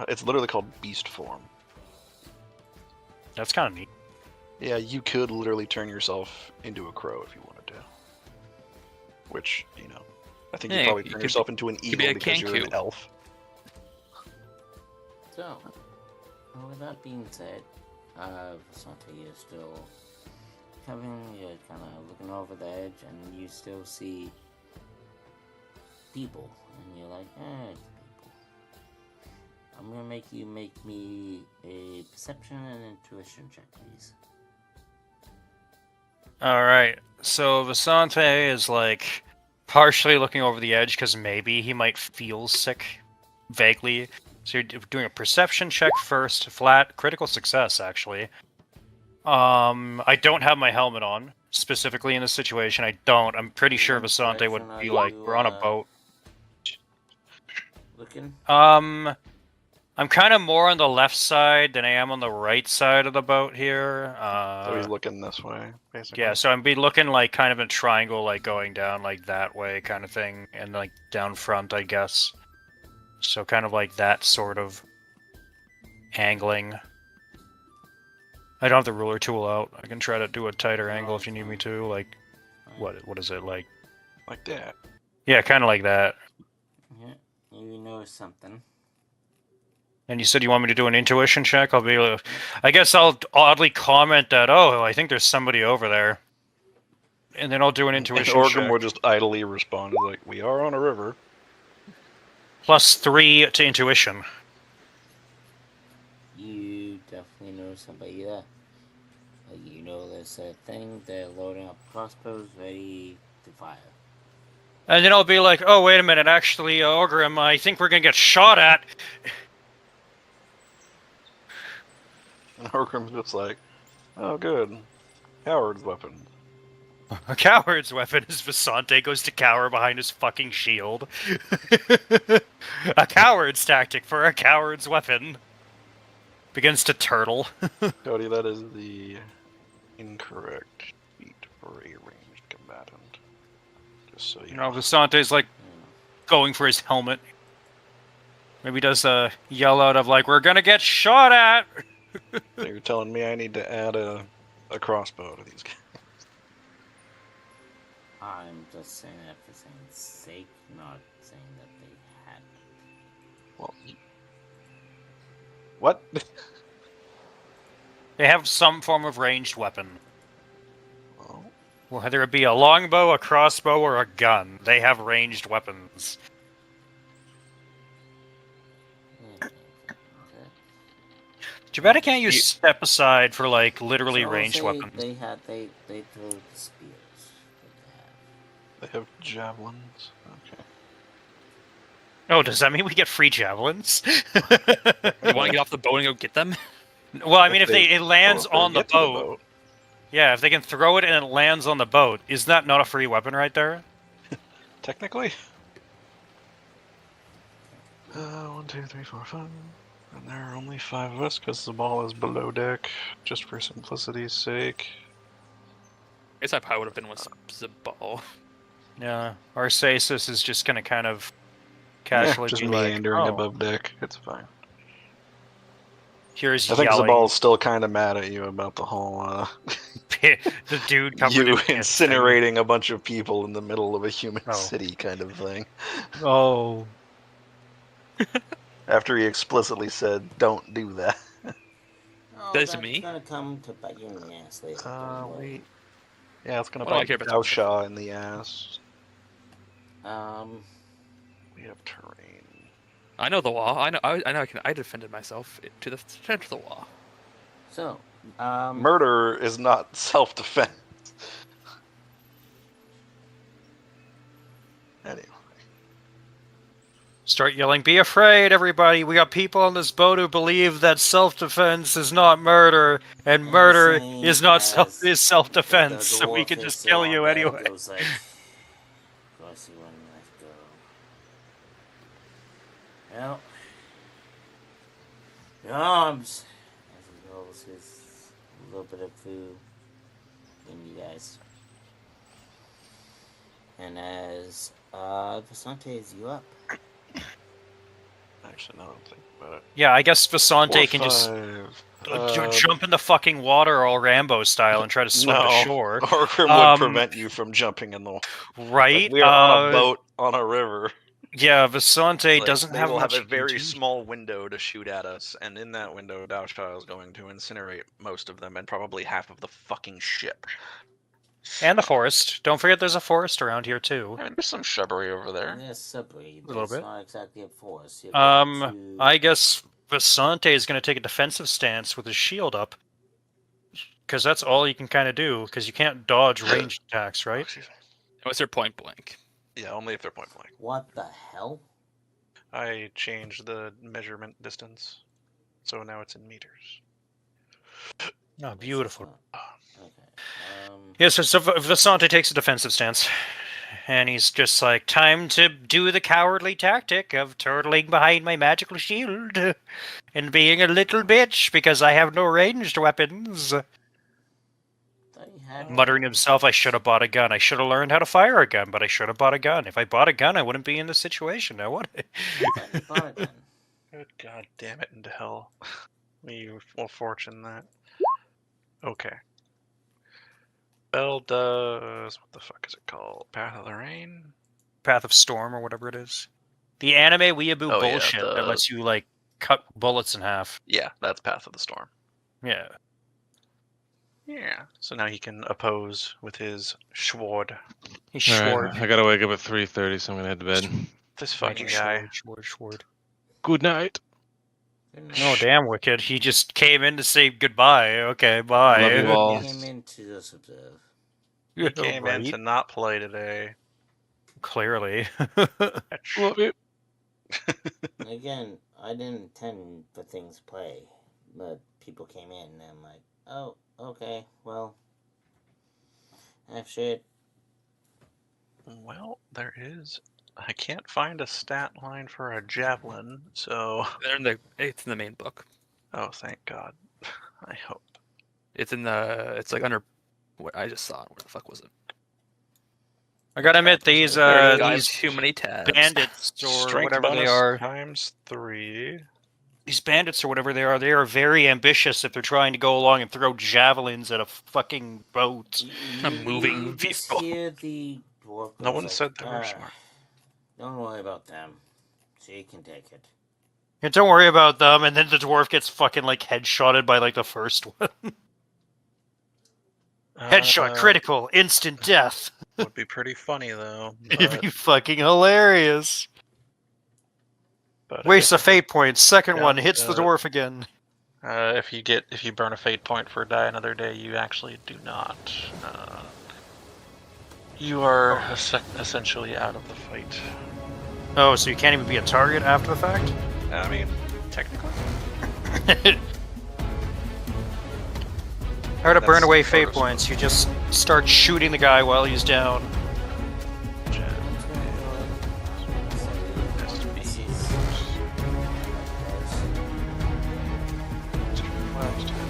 [SPEAKER 4] It's literally called beast form.
[SPEAKER 11] that's kind of neat.
[SPEAKER 4] Yeah, you could literally turn yourself into a crow if you wanted to. Which, you know, I think
[SPEAKER 8] Yeah,
[SPEAKER 4] you'd probably
[SPEAKER 8] you
[SPEAKER 4] turn
[SPEAKER 8] could
[SPEAKER 4] yourself into an
[SPEAKER 8] could be
[SPEAKER 4] eagle
[SPEAKER 8] a
[SPEAKER 4] because you're an
[SPEAKER 8] Kenku.
[SPEAKER 4] elf.
[SPEAKER 3] So, with that being said, Vasante is still coming, you're kind of looking over the edge, and you still see people, and you're like, it's people. I'm gonna make you make me a perception and intuition check, please.
[SPEAKER 11] All right, so Vasante is like partially looking over the edge because maybe he might feel sick, vaguely. So you're doing a perception check first, flat, critical success actually. I don't have my helmet on specifically in this situation. I don't. I'm pretty sure Vasante would be like, we're on a boat.
[SPEAKER 3] Looking?
[SPEAKER 11] I'm kind of more on the left side than I am on the right side of the boat here.
[SPEAKER 4] So he's looking this way, basically.
[SPEAKER 11] Yeah, so I'm be looking like kind of in a triangle, like going down like that way kind of thing, and like down front, I guess. So kind of like that sort of angling. I don't have the ruler tool out. I can try to do a tighter angle if you need me to. Like, what is it like?
[SPEAKER 4] Like that.
[SPEAKER 11] Yeah, kind of like that.
[SPEAKER 3] Yeah, you know something.
[SPEAKER 11] And you said you want me to do an intuition check? I'll be able to... I guess I'll oddly comment that, oh, I think there's somebody over there. And then I'll do an intuition
[SPEAKER 4] And Orgrim
[SPEAKER 11] check.
[SPEAKER 4] will just idly respond, like, we are on a river.
[SPEAKER 11] +3 to intuition.
[SPEAKER 3] You definitely know somebody there. You know there's a thing, they're loading up crossbows ready to fire.
[SPEAKER 11] And then I'll be like, oh, wait a minute, actually, Orgrim, I think we're gonna get shot at.
[SPEAKER 4] And Orgrim's just like, oh, good. Coward's weapon.
[SPEAKER 11] A coward's weapon is Vasante goes to cower behind his fucking shield. A coward's tactic for a coward's weapon. Begins to turtle.
[SPEAKER 4] Cody, that is the incorrect feat for a ranged combatant. Just so you know.
[SPEAKER 11] Visante's like going for his helmet. Maybe does a yell out of like, "We're gonna get shot at!"
[SPEAKER 4] So you're telling me I need to add a crossbow to these guys?
[SPEAKER 3] I'm just saying that for saying sake, not saying that they had.
[SPEAKER 4] Well, what?
[SPEAKER 11] They have some form of ranged weapon.
[SPEAKER 4] Well,
[SPEAKER 11] Whether it be a longbow, a crossbow, or a gun, they have ranged weapons. Too bad I can't use step aside for like literally
[SPEAKER 3] So
[SPEAKER 11] ranged
[SPEAKER 3] say
[SPEAKER 11] weapons.
[SPEAKER 3] They throw the spears.
[SPEAKER 4] they have javelins. Okay.
[SPEAKER 11] Oh, does that mean we get free javelins?
[SPEAKER 8] You want to get off the boat and go get them?
[SPEAKER 11] Well, I mean, if it lands on the
[SPEAKER 4] get to
[SPEAKER 11] boat, yeah, if they can throw it and it lands on the boat, is that not a free weapon right there?
[SPEAKER 4] Technically. 1, 2, 3, 4, 5. And there are only 5 of us because the ball is below deck, just for simplicity's sake.
[SPEAKER 8] I guess I probably would have been with the ball.
[SPEAKER 11] Yeah, Arcesis is just gonna kind of casually
[SPEAKER 4] just
[SPEAKER 11] be like,
[SPEAKER 4] meandering
[SPEAKER 11] "Oh,
[SPEAKER 4] above deck. It's fine.
[SPEAKER 11] here's
[SPEAKER 4] I think
[SPEAKER 11] yelling."
[SPEAKER 4] Zabal's still kind of mad at you about the whole
[SPEAKER 11] The dude covered
[SPEAKER 4] you
[SPEAKER 11] in piss thing.
[SPEAKER 4] incinerating a bunch of people in the middle of a human
[SPEAKER 11] Oh.
[SPEAKER 4] city kind of thing.
[SPEAKER 11] Oh.
[SPEAKER 4] After he explicitly said, "Don't do that."
[SPEAKER 3] Oh,
[SPEAKER 8] That's me?
[SPEAKER 3] gonna come to bite you in the ass later. don't worry.
[SPEAKER 4] Wait. Yeah, it's gonna
[SPEAKER 8] What do I
[SPEAKER 4] bite
[SPEAKER 8] care about
[SPEAKER 4] Daosha in the ass. We have terrain.
[SPEAKER 8] I know the wall. I know. I defended myself to the center of the wall.
[SPEAKER 3] So,
[SPEAKER 4] Murder is not self-defense. Anyway.
[SPEAKER 11] Start yelling, "Be afraid, everybody! We got people on this boat who believe that self-defense is not murder, and murder
[SPEAKER 3] same
[SPEAKER 11] is not
[SPEAKER 3] as
[SPEAKER 11] is self-defense,
[SPEAKER 3] the
[SPEAKER 11] so we
[SPEAKER 3] dwarf
[SPEAKER 11] can
[SPEAKER 3] is
[SPEAKER 11] just
[SPEAKER 3] still
[SPEAKER 11] kill
[SPEAKER 3] on
[SPEAKER 11] you
[SPEAKER 3] deck,
[SPEAKER 11] anyway."
[SPEAKER 3] goes like, "Crossy one, let's go." Well, your arms, as he rolls his little bit of food in you guys. And as Vasante is you up.
[SPEAKER 4] Actually, no, I don't think about it.
[SPEAKER 11] Yeah, I guess Vasante
[SPEAKER 4] 4,
[SPEAKER 11] can just
[SPEAKER 4] 5.
[SPEAKER 11] jump in the fucking water all Rambo style and try to swim to shore.
[SPEAKER 4] Orgrim would prevent you from jumping in the water.
[SPEAKER 11] Right?
[SPEAKER 4] Like, we are on a boat on a river.
[SPEAKER 11] Yeah, Vasante doesn't
[SPEAKER 10] they
[SPEAKER 11] have
[SPEAKER 10] will
[SPEAKER 11] much
[SPEAKER 10] have a
[SPEAKER 11] he can
[SPEAKER 10] very
[SPEAKER 11] do.
[SPEAKER 10] small window to shoot at us, and in that window, Daosha is going to incinerate most of them and probably half of the fucking ship.
[SPEAKER 11] And the forest. Don't forget there's a forest around here too.
[SPEAKER 10] I mean, there's some shrubbery over there.
[SPEAKER 3] There's shrubbery, but
[SPEAKER 11] little
[SPEAKER 3] it's
[SPEAKER 11] bit.
[SPEAKER 3] not exactly a forest. You're going to...
[SPEAKER 11] I guess Vasante is going to take a defensive stance with his shield up. Because that's all you can kind of do, because you can't dodge ranged attacks, right?
[SPEAKER 10] Excuse me.
[SPEAKER 8] What's their point blank?
[SPEAKER 10] Yeah, only if they're point blank.
[SPEAKER 3] What the hell?
[SPEAKER 4] I changed the measurement distance, so now it's in meters.
[SPEAKER 11] Oh, beautiful.
[SPEAKER 3] Okay.
[SPEAKER 11] Yeah, so Vasante takes a defensive stance. And he's just like, time to do the cowardly tactic of turtling behind my magical shield and being a little bitch because I have no ranged weapons. Muttering to himself, I should have bought a gun. I should have learned how to fire a gun, but I should have bought a gun. If I bought a gun, I wouldn't be in this situation now, would I?
[SPEAKER 4] Good god damn it into hell. We will fortune that. Okay. Bell does... what the fuck is it called? Path of the Rain?
[SPEAKER 11] Path of Storm or whatever it is. The anime weeaboo
[SPEAKER 10] Oh, yeah,
[SPEAKER 11] bullshit that lets you, like, cut bullets in half.
[SPEAKER 10] Yeah, that's Path of the Storm.
[SPEAKER 11] Yeah.
[SPEAKER 4] Yeah. So now he can oppose with his sword.
[SPEAKER 11] He's
[SPEAKER 6] All
[SPEAKER 11] short.
[SPEAKER 6] right, I gotta wake up at 3:30, so I'm gonna head to bed.
[SPEAKER 4] This fucking guy.
[SPEAKER 11] Short.
[SPEAKER 6] Good night.
[SPEAKER 11] Oh, damn, Wicked. He just came in to say goodbye. Okay, bye.
[SPEAKER 6] Love you all.
[SPEAKER 3] Came in to just observe.
[SPEAKER 4] He came in
[SPEAKER 11] Right?
[SPEAKER 4] to not play today.
[SPEAKER 11] Clearly.
[SPEAKER 6] Love you.
[SPEAKER 3] Again, I didn't intend for things to play, but people came in and I'm like, oh, okay, well, have shit.
[SPEAKER 4] Well, there is. I can't find a stat line for a javelin, so
[SPEAKER 8] It's in the main book.
[SPEAKER 4] Oh, thank God. I hope.
[SPEAKER 8] It's in the. It's like under. What I just saw. Where the fuck was it?
[SPEAKER 11] I gotta admit, these
[SPEAKER 8] Guys, too many tabs.
[SPEAKER 11] bandits or
[SPEAKER 4] Strength
[SPEAKER 11] whatever
[SPEAKER 4] bonus
[SPEAKER 11] they are,
[SPEAKER 4] times 3.
[SPEAKER 11] these bandits or whatever they are very ambitious if they're trying to go along and throw javelins at a fucking boat.
[SPEAKER 8] A moving
[SPEAKER 3] You just
[SPEAKER 8] vehicle.
[SPEAKER 3] hear the dwarf
[SPEAKER 4] No
[SPEAKER 3] goes
[SPEAKER 4] one
[SPEAKER 3] like,
[SPEAKER 4] said they were smart.
[SPEAKER 3] Don't worry about them. She can take it.
[SPEAKER 11] And don't worry about them, and then the dwarf gets fucking like headshotted by like the first one. Headshot, critical, instant death.
[SPEAKER 4] Would be pretty funny though.
[SPEAKER 11] It'd be fucking hilarious.
[SPEAKER 4] But
[SPEAKER 11] Waste a fate point. Second
[SPEAKER 4] Yeah,
[SPEAKER 11] one hits the dwarf again.
[SPEAKER 4] if you burn a fate point for die another day, you actually do not. You are essentially out of the fight.
[SPEAKER 11] Oh, so you can't even be a target after the fact?
[SPEAKER 4] I mean, technically.
[SPEAKER 11] How to burn
[SPEAKER 4] That's
[SPEAKER 11] away fate
[SPEAKER 4] photos.
[SPEAKER 11] points? You just start shooting the guy while he's down.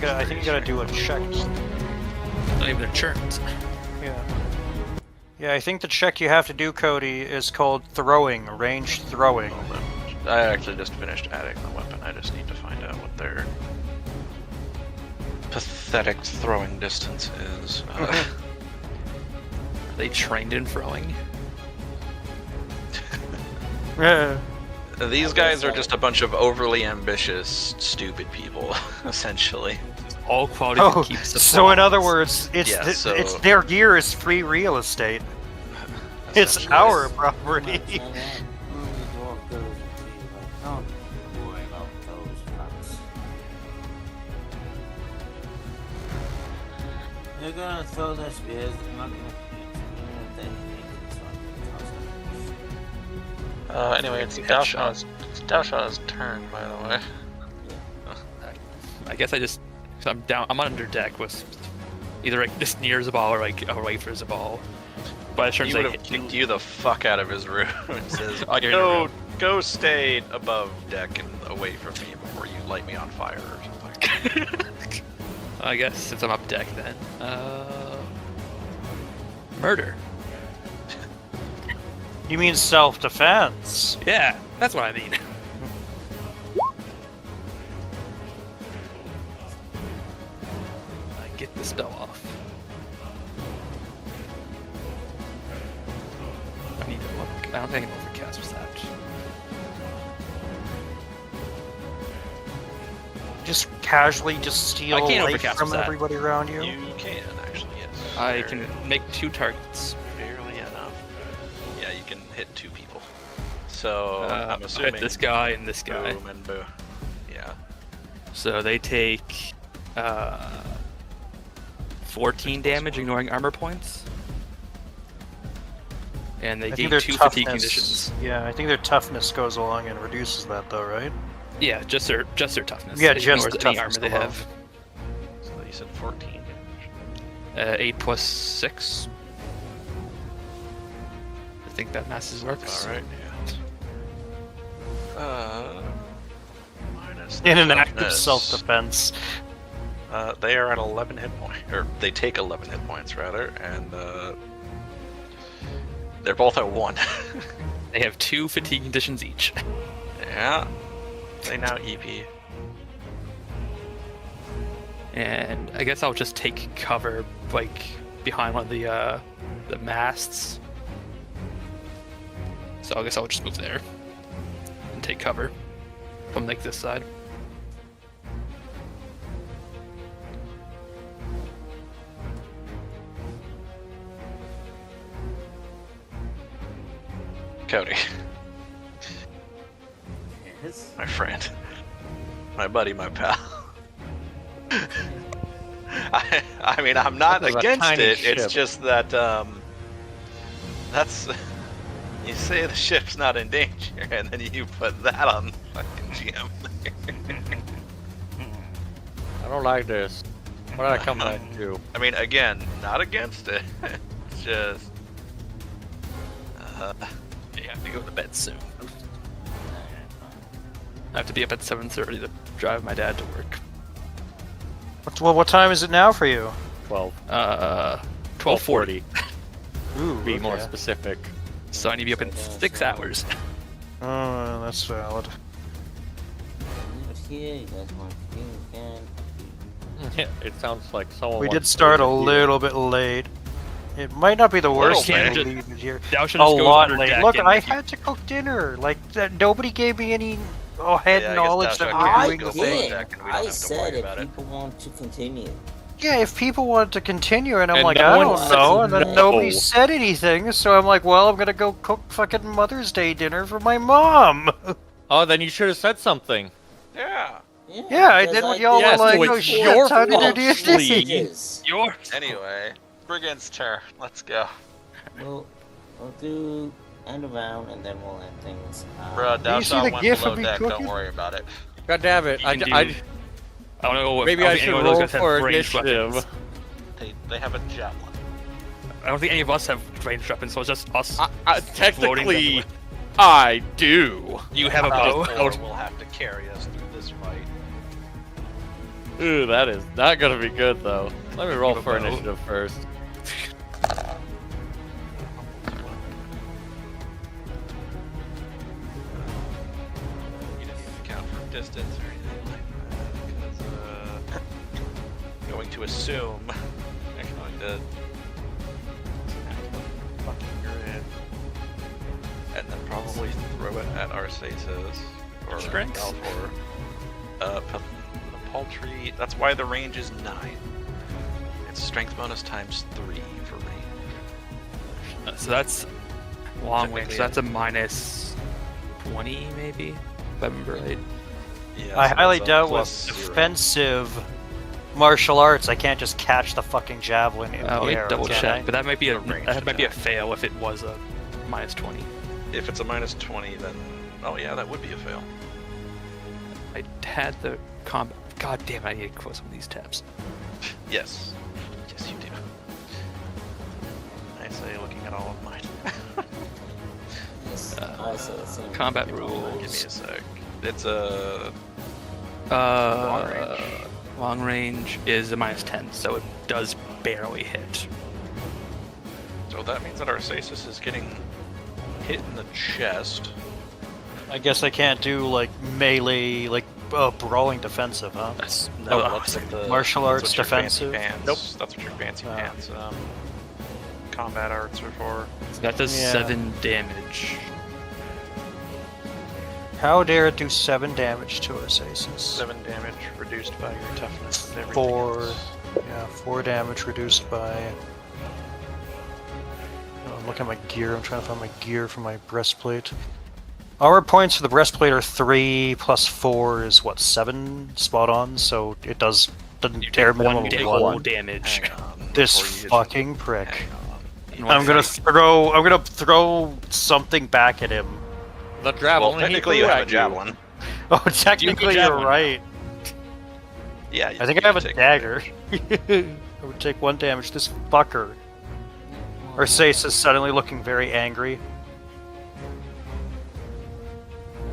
[SPEAKER 11] I think you gotta do a check.
[SPEAKER 8] Not even insurance.
[SPEAKER 11] Yeah. Yeah, I think the check you have to do, Cody, is called throwing, ranged throwing.
[SPEAKER 4] I actually just finished adding the weapon. I just need to find out what their pathetic throwing distance is.
[SPEAKER 8] Are they trained in throwing?
[SPEAKER 4] These guys are just a bunch of overly ambitious, stupid people, essentially.
[SPEAKER 8] All quality
[SPEAKER 11] Oh,
[SPEAKER 8] keeps the
[SPEAKER 11] so in
[SPEAKER 8] flaws.
[SPEAKER 11] other words, it's
[SPEAKER 4] Yeah,
[SPEAKER 11] it's
[SPEAKER 4] so-
[SPEAKER 11] their gear is free real estate. It's
[SPEAKER 4] Essentially.
[SPEAKER 11] our property.
[SPEAKER 3] The dwarf goes and he's like, don't worry about those fucks. They're gonna throw their spears, they're not gonna hit. They think it's not gonna cost them.
[SPEAKER 4] Anyway, it's Dalshaw's turn, by the way.
[SPEAKER 8] I guess I just. So I'm down. I'm under deck with either like just near the ball or like away from the ball. But it turns
[SPEAKER 4] He would
[SPEAKER 8] like
[SPEAKER 4] have kicked you the fuck out of his room and says,
[SPEAKER 8] Oh, you're in your room.
[SPEAKER 4] go stay above deck and away from me before you light me on fire or something.
[SPEAKER 8] I guess since I'm up deck then. Murder.
[SPEAKER 11] You mean self-defense?
[SPEAKER 8] Yeah, that's what I mean. I get the spell off. I need to look. I don't think I can overcast with that.
[SPEAKER 11] Just casually just steal
[SPEAKER 8] I can't
[SPEAKER 11] life
[SPEAKER 8] overcast
[SPEAKER 11] from
[SPEAKER 8] that.
[SPEAKER 11] everybody around you?
[SPEAKER 4] You can, actually, yes.
[SPEAKER 8] I can make 2 targets.
[SPEAKER 4] Barely enough. Yeah, you can hit 2 people. So, I'm
[SPEAKER 8] I
[SPEAKER 4] assuming...
[SPEAKER 8] hit this guy and this guy.
[SPEAKER 4] Boom and boom. Yeah.
[SPEAKER 8] So they take 14 damage, ignoring armor points. And they
[SPEAKER 11] I
[SPEAKER 8] gain
[SPEAKER 11] think their
[SPEAKER 8] 2
[SPEAKER 11] toughness,
[SPEAKER 8] fatigue conditions.
[SPEAKER 11] Yeah, I think their toughness goes along and reduces that, though, right?
[SPEAKER 8] Yeah, just their toughness.
[SPEAKER 11] Yeah,
[SPEAKER 8] It
[SPEAKER 11] just
[SPEAKER 8] ignores
[SPEAKER 11] the
[SPEAKER 8] any armor
[SPEAKER 11] toughness
[SPEAKER 8] they
[SPEAKER 11] alone.
[SPEAKER 8] have.
[SPEAKER 4] So you said 14 damage.
[SPEAKER 8] 8 plus 6. I think that masses works.
[SPEAKER 4] Alright, yeah. Minus
[SPEAKER 11] In an
[SPEAKER 4] the
[SPEAKER 11] act of
[SPEAKER 4] toughness.
[SPEAKER 11] self-defense.
[SPEAKER 4] They are at 11 hit points, or they take 11 hit points rather, and they're both at 1.
[SPEAKER 8] They have 2 fatigue conditions each.
[SPEAKER 4] Yeah, they now EP.
[SPEAKER 8] And I guess I'll just take cover, like, behind one of the masts. So I guess I'll just move there and take cover from like this side.
[SPEAKER 10] Cody,
[SPEAKER 3] Yes.
[SPEAKER 10] my friend, my buddy, my pal. I mean, I'm not
[SPEAKER 5] That was a
[SPEAKER 10] against
[SPEAKER 5] tiny
[SPEAKER 10] it. It's
[SPEAKER 5] ship.
[SPEAKER 10] just that that's you say the ship's not in danger, and then you put that on fucking GM.
[SPEAKER 5] I don't like this. What did I come back to?
[SPEAKER 10] I mean, again, not against it. It's just
[SPEAKER 8] You have to go to bed soon. I have to be up at 7:30 to drive my dad to work.
[SPEAKER 11] What time is it now for you?
[SPEAKER 8] 12:40.
[SPEAKER 11] Ooh,
[SPEAKER 5] Be more
[SPEAKER 11] okay.
[SPEAKER 5] specific.
[SPEAKER 8] So I need to be up in 6 hours.
[SPEAKER 11] Oh, that's valid.
[SPEAKER 3] Here, you guys want to do again?
[SPEAKER 5] It sounds like someone.
[SPEAKER 11] We
[SPEAKER 5] wants
[SPEAKER 11] did
[SPEAKER 5] to
[SPEAKER 11] start a
[SPEAKER 5] leave here.
[SPEAKER 11] little bit late. It might not be the worst
[SPEAKER 8] Little
[SPEAKER 11] thing to
[SPEAKER 8] bit.
[SPEAKER 11] leave it here.
[SPEAKER 8] Thou
[SPEAKER 11] A
[SPEAKER 8] shouldst go
[SPEAKER 11] lot
[SPEAKER 8] under
[SPEAKER 11] late.
[SPEAKER 8] deck
[SPEAKER 11] Look,
[SPEAKER 8] and
[SPEAKER 11] I
[SPEAKER 8] if you-
[SPEAKER 11] had to cook dinner. Like, nobody gave me any head
[SPEAKER 10] Yeah, I guess
[SPEAKER 11] knowledge
[SPEAKER 10] Dash
[SPEAKER 11] that
[SPEAKER 10] Out
[SPEAKER 11] we're
[SPEAKER 10] can
[SPEAKER 11] doing
[SPEAKER 10] go
[SPEAKER 11] the
[SPEAKER 10] below
[SPEAKER 11] thing.
[SPEAKER 10] deck and we don't
[SPEAKER 3] I
[SPEAKER 10] have to
[SPEAKER 3] said
[SPEAKER 10] worry
[SPEAKER 3] if
[SPEAKER 10] about it.
[SPEAKER 3] people want to continue.
[SPEAKER 11] Yeah, if people wanted to continue, and I'm
[SPEAKER 5] And
[SPEAKER 11] like,
[SPEAKER 5] no
[SPEAKER 11] I
[SPEAKER 5] one
[SPEAKER 11] don't
[SPEAKER 5] said
[SPEAKER 11] know, and then
[SPEAKER 3] no.
[SPEAKER 11] nobody said anything, so I'm like, well, I'm gonna go cook fucking Mother's Day dinner for my mom.
[SPEAKER 5] Oh, then you should have said something.
[SPEAKER 10] Yeah.
[SPEAKER 11] Yeah, I
[SPEAKER 3] because
[SPEAKER 11] did when y'all
[SPEAKER 5] Yes,
[SPEAKER 11] were like,
[SPEAKER 5] so
[SPEAKER 11] oh
[SPEAKER 5] it's
[SPEAKER 11] shit,
[SPEAKER 5] your
[SPEAKER 11] time to do
[SPEAKER 5] fault,
[SPEAKER 11] D&D.
[SPEAKER 3] Messages.
[SPEAKER 8] Yours.
[SPEAKER 10] Anyway, Brigand's turn. Let's go.
[SPEAKER 3] We'll do end of round and then we'll end things.
[SPEAKER 10] Bruh,
[SPEAKER 11] you see
[SPEAKER 10] Dowshot
[SPEAKER 11] the
[SPEAKER 10] went
[SPEAKER 11] gif
[SPEAKER 10] below
[SPEAKER 11] of me
[SPEAKER 10] deck.
[SPEAKER 11] cooking?
[SPEAKER 10] Don't worry about it.
[SPEAKER 5] God damn it!
[SPEAKER 8] You can do-
[SPEAKER 5] I
[SPEAKER 8] I don't know.
[SPEAKER 5] maybe
[SPEAKER 8] I
[SPEAKER 5] I
[SPEAKER 8] don't think
[SPEAKER 5] should
[SPEAKER 8] any of those
[SPEAKER 5] roll
[SPEAKER 8] guys have
[SPEAKER 5] for
[SPEAKER 8] ranged
[SPEAKER 5] initiative.
[SPEAKER 8] weapons.
[SPEAKER 10] They have a javelin.
[SPEAKER 8] I don't think any of us have ranged weapons, so it's just us. floating
[SPEAKER 5] Technically,
[SPEAKER 8] them.
[SPEAKER 5] I do.
[SPEAKER 8] You have a bow.
[SPEAKER 10] Or we'll have to carry us through this fight.
[SPEAKER 5] Ooh, that is not gonna be good though. Let me roll
[SPEAKER 8] Have a
[SPEAKER 5] for
[SPEAKER 8] bow.
[SPEAKER 5] initiative first.
[SPEAKER 10] You didn't even count for distance or anything like that. Because, going to assume I'm going to fucking grid. And then probably throw it at Arsaces or
[SPEAKER 8] Strength?
[SPEAKER 10] Balfour. Paltry. That's why the range is 9. It's strength bonus times 3 for range.
[SPEAKER 8] So that's long range.
[SPEAKER 10] Technically,
[SPEAKER 8] So that's a minus 20, maybe. If I remember right.
[SPEAKER 10] Yeah,
[SPEAKER 11] I
[SPEAKER 10] so
[SPEAKER 11] highly
[SPEAKER 10] that's a
[SPEAKER 11] doubt with
[SPEAKER 10] plus 0.
[SPEAKER 11] defensive martial arts, I can't just catch the fucking javelin in
[SPEAKER 8] Let
[SPEAKER 11] the
[SPEAKER 8] me
[SPEAKER 11] air.
[SPEAKER 8] double
[SPEAKER 11] can
[SPEAKER 8] check,
[SPEAKER 11] I?
[SPEAKER 8] but that might be a
[SPEAKER 10] The range
[SPEAKER 8] that might be a
[SPEAKER 10] attack.
[SPEAKER 8] fail if it was a minus 20.
[SPEAKER 10] If it's a minus 20, then oh yeah, that would be a fail.
[SPEAKER 8] I had the combat. God damn it! I need to close some of these tabs.
[SPEAKER 10] Yes. Yes, you do. I say looking at all of mine.
[SPEAKER 3] Yes, I say the same.
[SPEAKER 8] Combat
[SPEAKER 10] Give me
[SPEAKER 8] rules.
[SPEAKER 10] a sec. It's a
[SPEAKER 8] Long
[SPEAKER 10] range.
[SPEAKER 8] Long range is a minus 10, so it does barely hit.
[SPEAKER 10] so that means that Arsaces is getting hit in the chest.
[SPEAKER 11] I guess I can't do like melee, like brawling defensive, huh?
[SPEAKER 8] That's
[SPEAKER 10] No,
[SPEAKER 8] oh,
[SPEAKER 10] that's what the
[SPEAKER 11] Martial
[SPEAKER 10] that's
[SPEAKER 11] arts
[SPEAKER 10] what your fancy
[SPEAKER 11] defensive?
[SPEAKER 10] pants-
[SPEAKER 5] Nope.
[SPEAKER 10] That's what your fancy
[SPEAKER 11] Ah.
[SPEAKER 10] pants combat arts are for.
[SPEAKER 8] that does
[SPEAKER 11] Yeah.
[SPEAKER 8] 7 damage.
[SPEAKER 11] How dare it do 7 damage to Arsaces?
[SPEAKER 10] 7 damage reduced by your toughness. And everything
[SPEAKER 11] 4.
[SPEAKER 10] else.
[SPEAKER 11] Yeah, 4 damage reduced by. Oh, I'm looking at my gear. I'm trying to find my gear for my breastplate. Our points for the breastplate are 3 plus 4 is what, 7 spot on. So it does the
[SPEAKER 8] You
[SPEAKER 11] dare
[SPEAKER 8] take
[SPEAKER 11] minimum
[SPEAKER 8] one, you
[SPEAKER 11] of
[SPEAKER 8] take
[SPEAKER 11] 1.
[SPEAKER 8] whole damage.
[SPEAKER 10] Hang on,
[SPEAKER 11] This
[SPEAKER 10] before you hit-
[SPEAKER 11] fucking prick.
[SPEAKER 10] Hang on.
[SPEAKER 8] And
[SPEAKER 11] I'm
[SPEAKER 8] once
[SPEAKER 11] gonna throw. I'm gonna throw something back at him.
[SPEAKER 5] The javelin.
[SPEAKER 10] Well,
[SPEAKER 5] he
[SPEAKER 10] technically
[SPEAKER 5] threw
[SPEAKER 10] you have a
[SPEAKER 5] at
[SPEAKER 10] javelin.
[SPEAKER 11] Oh, technically you're
[SPEAKER 8] javelin.
[SPEAKER 11] right.
[SPEAKER 10] Yeah,
[SPEAKER 11] I think I have a dagger. I would take 1 damage. This fucker. Arsace is suddenly looking very angry.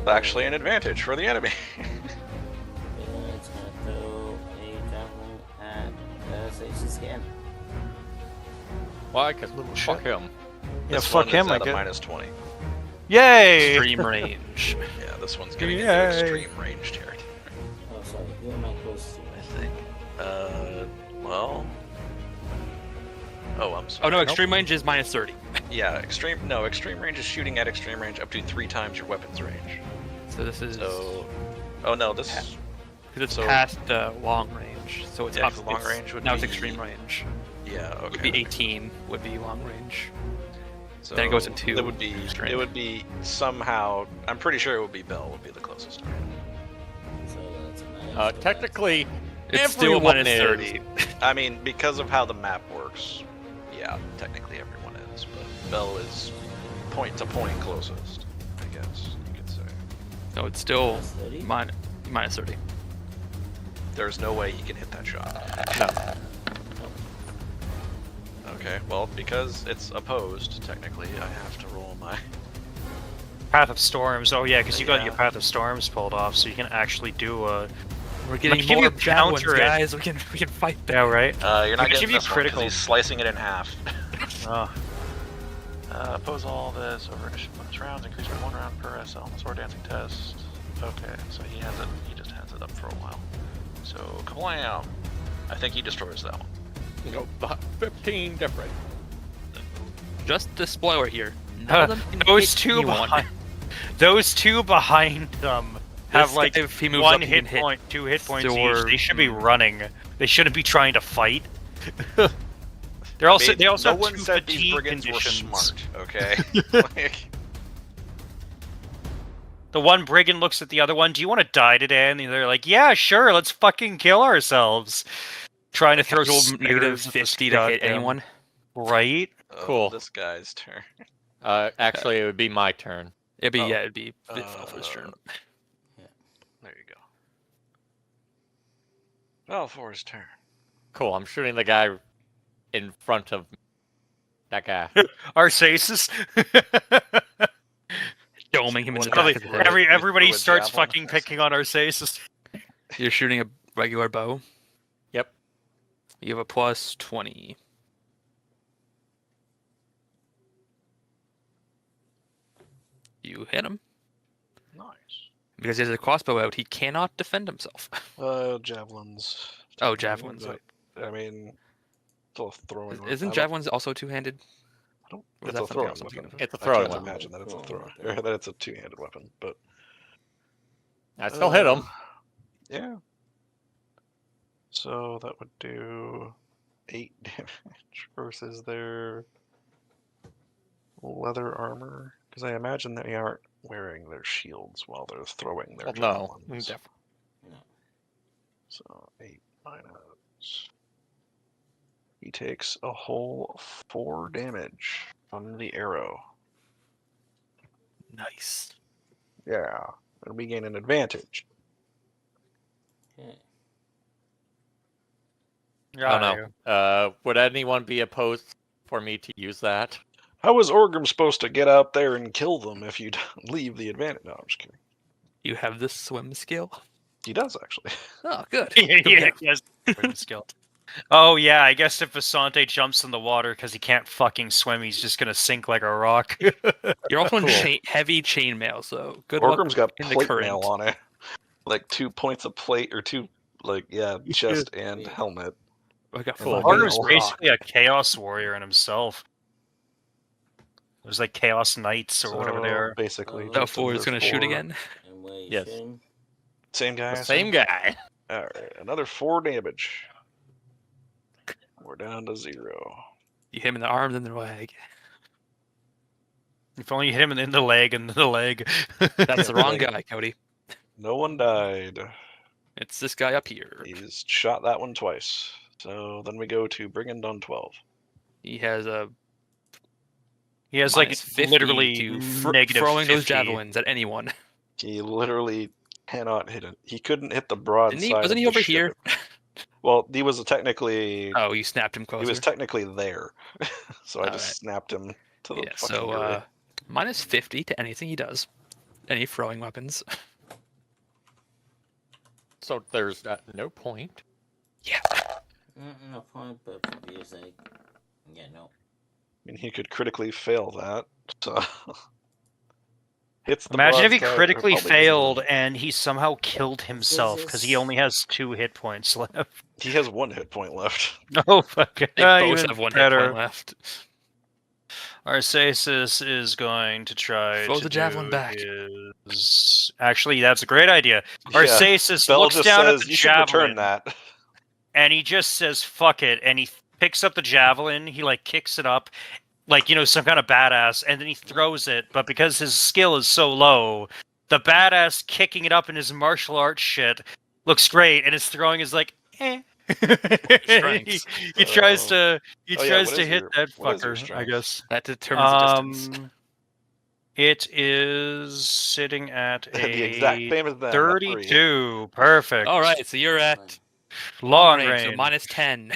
[SPEAKER 10] Actually, an advantage for the enemy.
[SPEAKER 3] It's gonna throw a javelin at Arsaces again.
[SPEAKER 5] Why? Cause
[SPEAKER 11] Little
[SPEAKER 5] fuck
[SPEAKER 11] shit.
[SPEAKER 5] him.
[SPEAKER 11] Yeah,
[SPEAKER 10] This
[SPEAKER 11] fuck
[SPEAKER 10] one
[SPEAKER 11] him.
[SPEAKER 10] is
[SPEAKER 11] I
[SPEAKER 10] at a
[SPEAKER 11] get.
[SPEAKER 10] minus 20.
[SPEAKER 11] Yay!
[SPEAKER 8] extreme range.
[SPEAKER 10] Yeah, this one's getting into
[SPEAKER 11] Yay.
[SPEAKER 10] extreme range territory.
[SPEAKER 3] Oh, sorry. Who am I close to?
[SPEAKER 10] I think. Well. Oh, I'm
[SPEAKER 8] Oh
[SPEAKER 10] sorry.
[SPEAKER 8] no, extreme range is minus 30.
[SPEAKER 10] Yeah, extreme. No, extreme range is shooting at extreme range up to 3 times your weapon's range.
[SPEAKER 8] So this is
[SPEAKER 10] So. Oh no, this.
[SPEAKER 8] because it's
[SPEAKER 10] so-
[SPEAKER 8] past long range, so it's
[SPEAKER 10] Yeah,
[SPEAKER 8] up.
[SPEAKER 10] 'cause long range would
[SPEAKER 8] now it's
[SPEAKER 10] be-
[SPEAKER 8] extreme range.
[SPEAKER 10] Yeah. Okay.
[SPEAKER 8] Would be 18. Would be long range.
[SPEAKER 10] So
[SPEAKER 8] then it goes into
[SPEAKER 10] It would be.
[SPEAKER 8] extreme.
[SPEAKER 10] It would be somehow. I'm pretty sure it would be Bell would be the closest.
[SPEAKER 3] So that's a minus
[SPEAKER 5] Technically,
[SPEAKER 8] It's still
[SPEAKER 5] everyone
[SPEAKER 8] minus
[SPEAKER 5] is.
[SPEAKER 8] 30.
[SPEAKER 10] I mean, because of how the map works, yeah, technically everyone is, but Bell is point to point closest, I guess you could say.
[SPEAKER 8] No, it's still
[SPEAKER 3] Minus 30?
[SPEAKER 8] minus 30.
[SPEAKER 10] There's no way you can hit that shot.
[SPEAKER 5] No.
[SPEAKER 10] Okay, well, because it's opposed, technically, I have to roll my.
[SPEAKER 11] Path of Storms. Oh yeah, because you got
[SPEAKER 10] Yeah.
[SPEAKER 11] your Path of Storms pulled off, so you can actually do a.
[SPEAKER 8] We're getting
[SPEAKER 11] give
[SPEAKER 8] more
[SPEAKER 11] you
[SPEAKER 8] javelins,
[SPEAKER 11] counter it.
[SPEAKER 8] guys. We can fight
[SPEAKER 11] Yeah, right.
[SPEAKER 10] You're not
[SPEAKER 11] Give
[SPEAKER 10] getting
[SPEAKER 11] you
[SPEAKER 10] this one 'cause
[SPEAKER 11] critical.
[SPEAKER 10] he's slicing it in half.
[SPEAKER 11] Oh.
[SPEAKER 4] Oppose all this over initial bonus rounds, increase by 1 round per SL on the sword dancing test. Okay, so he just has it up for a while. So, kablam! I think he destroys that one.
[SPEAKER 5] Nope, 15 different.
[SPEAKER 8] Just the spoiler here. None of them can
[SPEAKER 11] Those
[SPEAKER 8] hit
[SPEAKER 11] two
[SPEAKER 8] anyone.
[SPEAKER 11] behind. Those two behind them have
[SPEAKER 8] This
[SPEAKER 11] like
[SPEAKER 8] guy, if he moves
[SPEAKER 11] one
[SPEAKER 8] up, he
[SPEAKER 11] hit
[SPEAKER 8] can hit
[SPEAKER 11] point, 2 hit points
[SPEAKER 8] Thor.
[SPEAKER 11] each. They should be running. They shouldn't be trying to fight. They're also they also
[SPEAKER 10] no
[SPEAKER 11] have
[SPEAKER 10] one
[SPEAKER 11] 2
[SPEAKER 10] said these
[SPEAKER 11] fatigue
[SPEAKER 10] brigands were
[SPEAKER 11] conditions.
[SPEAKER 10] smart, okay? Like,
[SPEAKER 11] The one brigand looks at the other one. Do you want to die today? And they're like, "Yeah, sure. Let's fucking kill ourselves." Trying to throw
[SPEAKER 8] Roll
[SPEAKER 11] spears
[SPEAKER 8] negative
[SPEAKER 11] at this
[SPEAKER 8] 50 to hit
[SPEAKER 11] goddamn-
[SPEAKER 8] anyone.
[SPEAKER 11] Right?
[SPEAKER 5] Cool.
[SPEAKER 10] This guy's turn.
[SPEAKER 5] Actually, it would be my turn.
[SPEAKER 8] It'd be
[SPEAKER 10] Oh.
[SPEAKER 8] it'd be Valfor's turn.
[SPEAKER 10] There you go. Valfor's turn.
[SPEAKER 5] Cool, I'm shooting the guy in front of me. That guy.
[SPEAKER 11] Arceus.
[SPEAKER 8] Doming him in the
[SPEAKER 10] Probably
[SPEAKER 8] back of the head.
[SPEAKER 11] Everybody
[SPEAKER 10] threw a
[SPEAKER 11] starts
[SPEAKER 10] javelin.
[SPEAKER 11] fucking picking on Arceus.
[SPEAKER 8] You're shooting a regular bow.
[SPEAKER 5] Yep.
[SPEAKER 8] You have a plus 20. You hit him.
[SPEAKER 4] Nice.
[SPEAKER 8] Because he has a crossbow out, he cannot defend himself.
[SPEAKER 4] Javelins.
[SPEAKER 8] Oh, javelins.
[SPEAKER 4] But, I mean, still a throwing.
[SPEAKER 8] Isn't javelins also two-handed?
[SPEAKER 4] I don't.
[SPEAKER 8] Or is
[SPEAKER 4] It's
[SPEAKER 8] that
[SPEAKER 4] a
[SPEAKER 8] something
[SPEAKER 4] throwing
[SPEAKER 8] else I'm thinking
[SPEAKER 4] weapon.
[SPEAKER 8] of?
[SPEAKER 5] It's a
[SPEAKER 4] I
[SPEAKER 5] throwing
[SPEAKER 4] can't
[SPEAKER 5] weapon.
[SPEAKER 4] imagine that it's a throw. Or that it's a two-handed weapon, but
[SPEAKER 5] I still hit him.
[SPEAKER 4] yeah. So that would do 8 damage versus their leather armor, because I imagine they aren't wearing their shields while they're throwing their
[SPEAKER 5] Well, no.
[SPEAKER 4] javelins.
[SPEAKER 5] Def-
[SPEAKER 4] So 8 minus. He takes a whole 4 damage from the arrow.
[SPEAKER 8] Nice.
[SPEAKER 4] Yeah, and we gain an advantage.
[SPEAKER 3] Okay.
[SPEAKER 5] I don't know. Would anyone be opposed for me to use that?
[SPEAKER 4] How is Orgrim supposed to get out there and kill them if you don't leave the advantage? No, I'm just kidding.
[SPEAKER 8] You have the swim skill?
[SPEAKER 4] He does, actually.
[SPEAKER 8] Oh, good.
[SPEAKER 11] Yeah, yes. Skill. Oh yeah, I guess if Asante jumps in the water because he can't fucking swim, he's just gonna sink like a rock.
[SPEAKER 8] You're also in
[SPEAKER 5] Cool.
[SPEAKER 8] heavy chainmail, so good
[SPEAKER 4] Orgrim's
[SPEAKER 8] luck
[SPEAKER 4] got
[SPEAKER 8] in the
[SPEAKER 4] plate
[SPEAKER 8] current.
[SPEAKER 4] mail on it. Like 2 points of plate, or 2, like, yeah, chest and
[SPEAKER 3] Yeah.
[SPEAKER 4] helmet.
[SPEAKER 8] I got
[SPEAKER 5] Cool.
[SPEAKER 8] full
[SPEAKER 11] Orgrim's
[SPEAKER 4] Rock.
[SPEAKER 11] basically a chaos warrior in himself. There's like chaos knights or whatever they
[SPEAKER 4] So,
[SPEAKER 11] are.
[SPEAKER 4] basically.
[SPEAKER 3] Oh,
[SPEAKER 8] That
[SPEAKER 4] just
[SPEAKER 8] four is
[SPEAKER 4] another
[SPEAKER 8] going to shoot
[SPEAKER 4] 4.
[SPEAKER 8] again.
[SPEAKER 3] And where you
[SPEAKER 5] Yes.
[SPEAKER 3] shooting?
[SPEAKER 4] Same guy. I
[SPEAKER 5] The same
[SPEAKER 4] assume?
[SPEAKER 5] guy.
[SPEAKER 4] Alright, another 4 damage. We're down to 0.
[SPEAKER 8] You hit him in the arms and the leg.
[SPEAKER 11] If only you hit him in the leg and the leg.
[SPEAKER 8] That's the wrong guy, Cody.
[SPEAKER 4] No one died.
[SPEAKER 8] It's this guy up here.
[SPEAKER 4] He's shot that one twice. So then we go to Brigand on 12.
[SPEAKER 8] He has a
[SPEAKER 11] He has like
[SPEAKER 8] minus 50
[SPEAKER 11] literally
[SPEAKER 8] to
[SPEAKER 11] negative
[SPEAKER 8] throwing
[SPEAKER 11] 50.
[SPEAKER 8] those javelins at anyone.
[SPEAKER 4] He literally cannot hit it. He couldn't hit the broadside.
[SPEAKER 8] Didn't he? Wasn't
[SPEAKER 4] of
[SPEAKER 8] he
[SPEAKER 4] the
[SPEAKER 8] over
[SPEAKER 4] ship.
[SPEAKER 8] here?
[SPEAKER 4] Well, he was technically.
[SPEAKER 8] Oh, you snapped him
[SPEAKER 4] he
[SPEAKER 8] closer.
[SPEAKER 4] was technically there, so I
[SPEAKER 8] Alright.
[SPEAKER 4] just snapped him to the
[SPEAKER 8] Yeah,
[SPEAKER 4] fucking
[SPEAKER 8] so
[SPEAKER 4] grid.
[SPEAKER 8] minus 50 to anything he does. Any throwing weapons.
[SPEAKER 5] So there's no point.
[SPEAKER 8] Yeah.
[SPEAKER 3] No point, but for your sake. Yeah, no.
[SPEAKER 4] I mean, he could critically fail that. So hits the
[SPEAKER 11] Imagine if he
[SPEAKER 4] broadside, or
[SPEAKER 11] critically
[SPEAKER 4] probably
[SPEAKER 11] failed
[SPEAKER 4] doesn't.
[SPEAKER 11] and he somehow killed himself because he only has 2 hit points left.
[SPEAKER 4] He has 1 hit point left.
[SPEAKER 11] Oh fuck!
[SPEAKER 8] They both have one hit point left.
[SPEAKER 11] Arceus is going to try
[SPEAKER 8] Throw
[SPEAKER 11] to
[SPEAKER 8] the javelin
[SPEAKER 11] do
[SPEAKER 8] back.
[SPEAKER 11] Actually, that's a great idea. Arceus
[SPEAKER 4] Bell
[SPEAKER 11] looks
[SPEAKER 4] just
[SPEAKER 11] down
[SPEAKER 4] says,
[SPEAKER 11] at the
[SPEAKER 4] "You should return
[SPEAKER 11] javelin
[SPEAKER 4] that."
[SPEAKER 11] and he just says "fuck it," and he picks up the javelin. He like kicks it up, like some kind of badass, and then he throws it. But because his skill is so low, the badass kicking it up in his martial arts shit looks great, and his throwing is like, eh.
[SPEAKER 8] Strengths.
[SPEAKER 11] he tries to
[SPEAKER 4] Oh, yeah,
[SPEAKER 11] tries
[SPEAKER 4] what
[SPEAKER 11] to
[SPEAKER 4] is
[SPEAKER 11] hit
[SPEAKER 4] your-
[SPEAKER 11] that
[SPEAKER 4] what is your
[SPEAKER 11] fucker, I
[SPEAKER 4] strength?
[SPEAKER 11] guess.
[SPEAKER 8] That determines the distance.
[SPEAKER 11] It is sitting at
[SPEAKER 4] The exact
[SPEAKER 11] a
[SPEAKER 4] same as them. at 3.
[SPEAKER 11] 32. Perfect.
[SPEAKER 8] All right, so you're at
[SPEAKER 11] Long
[SPEAKER 8] range,
[SPEAKER 11] range.
[SPEAKER 8] so minus 10.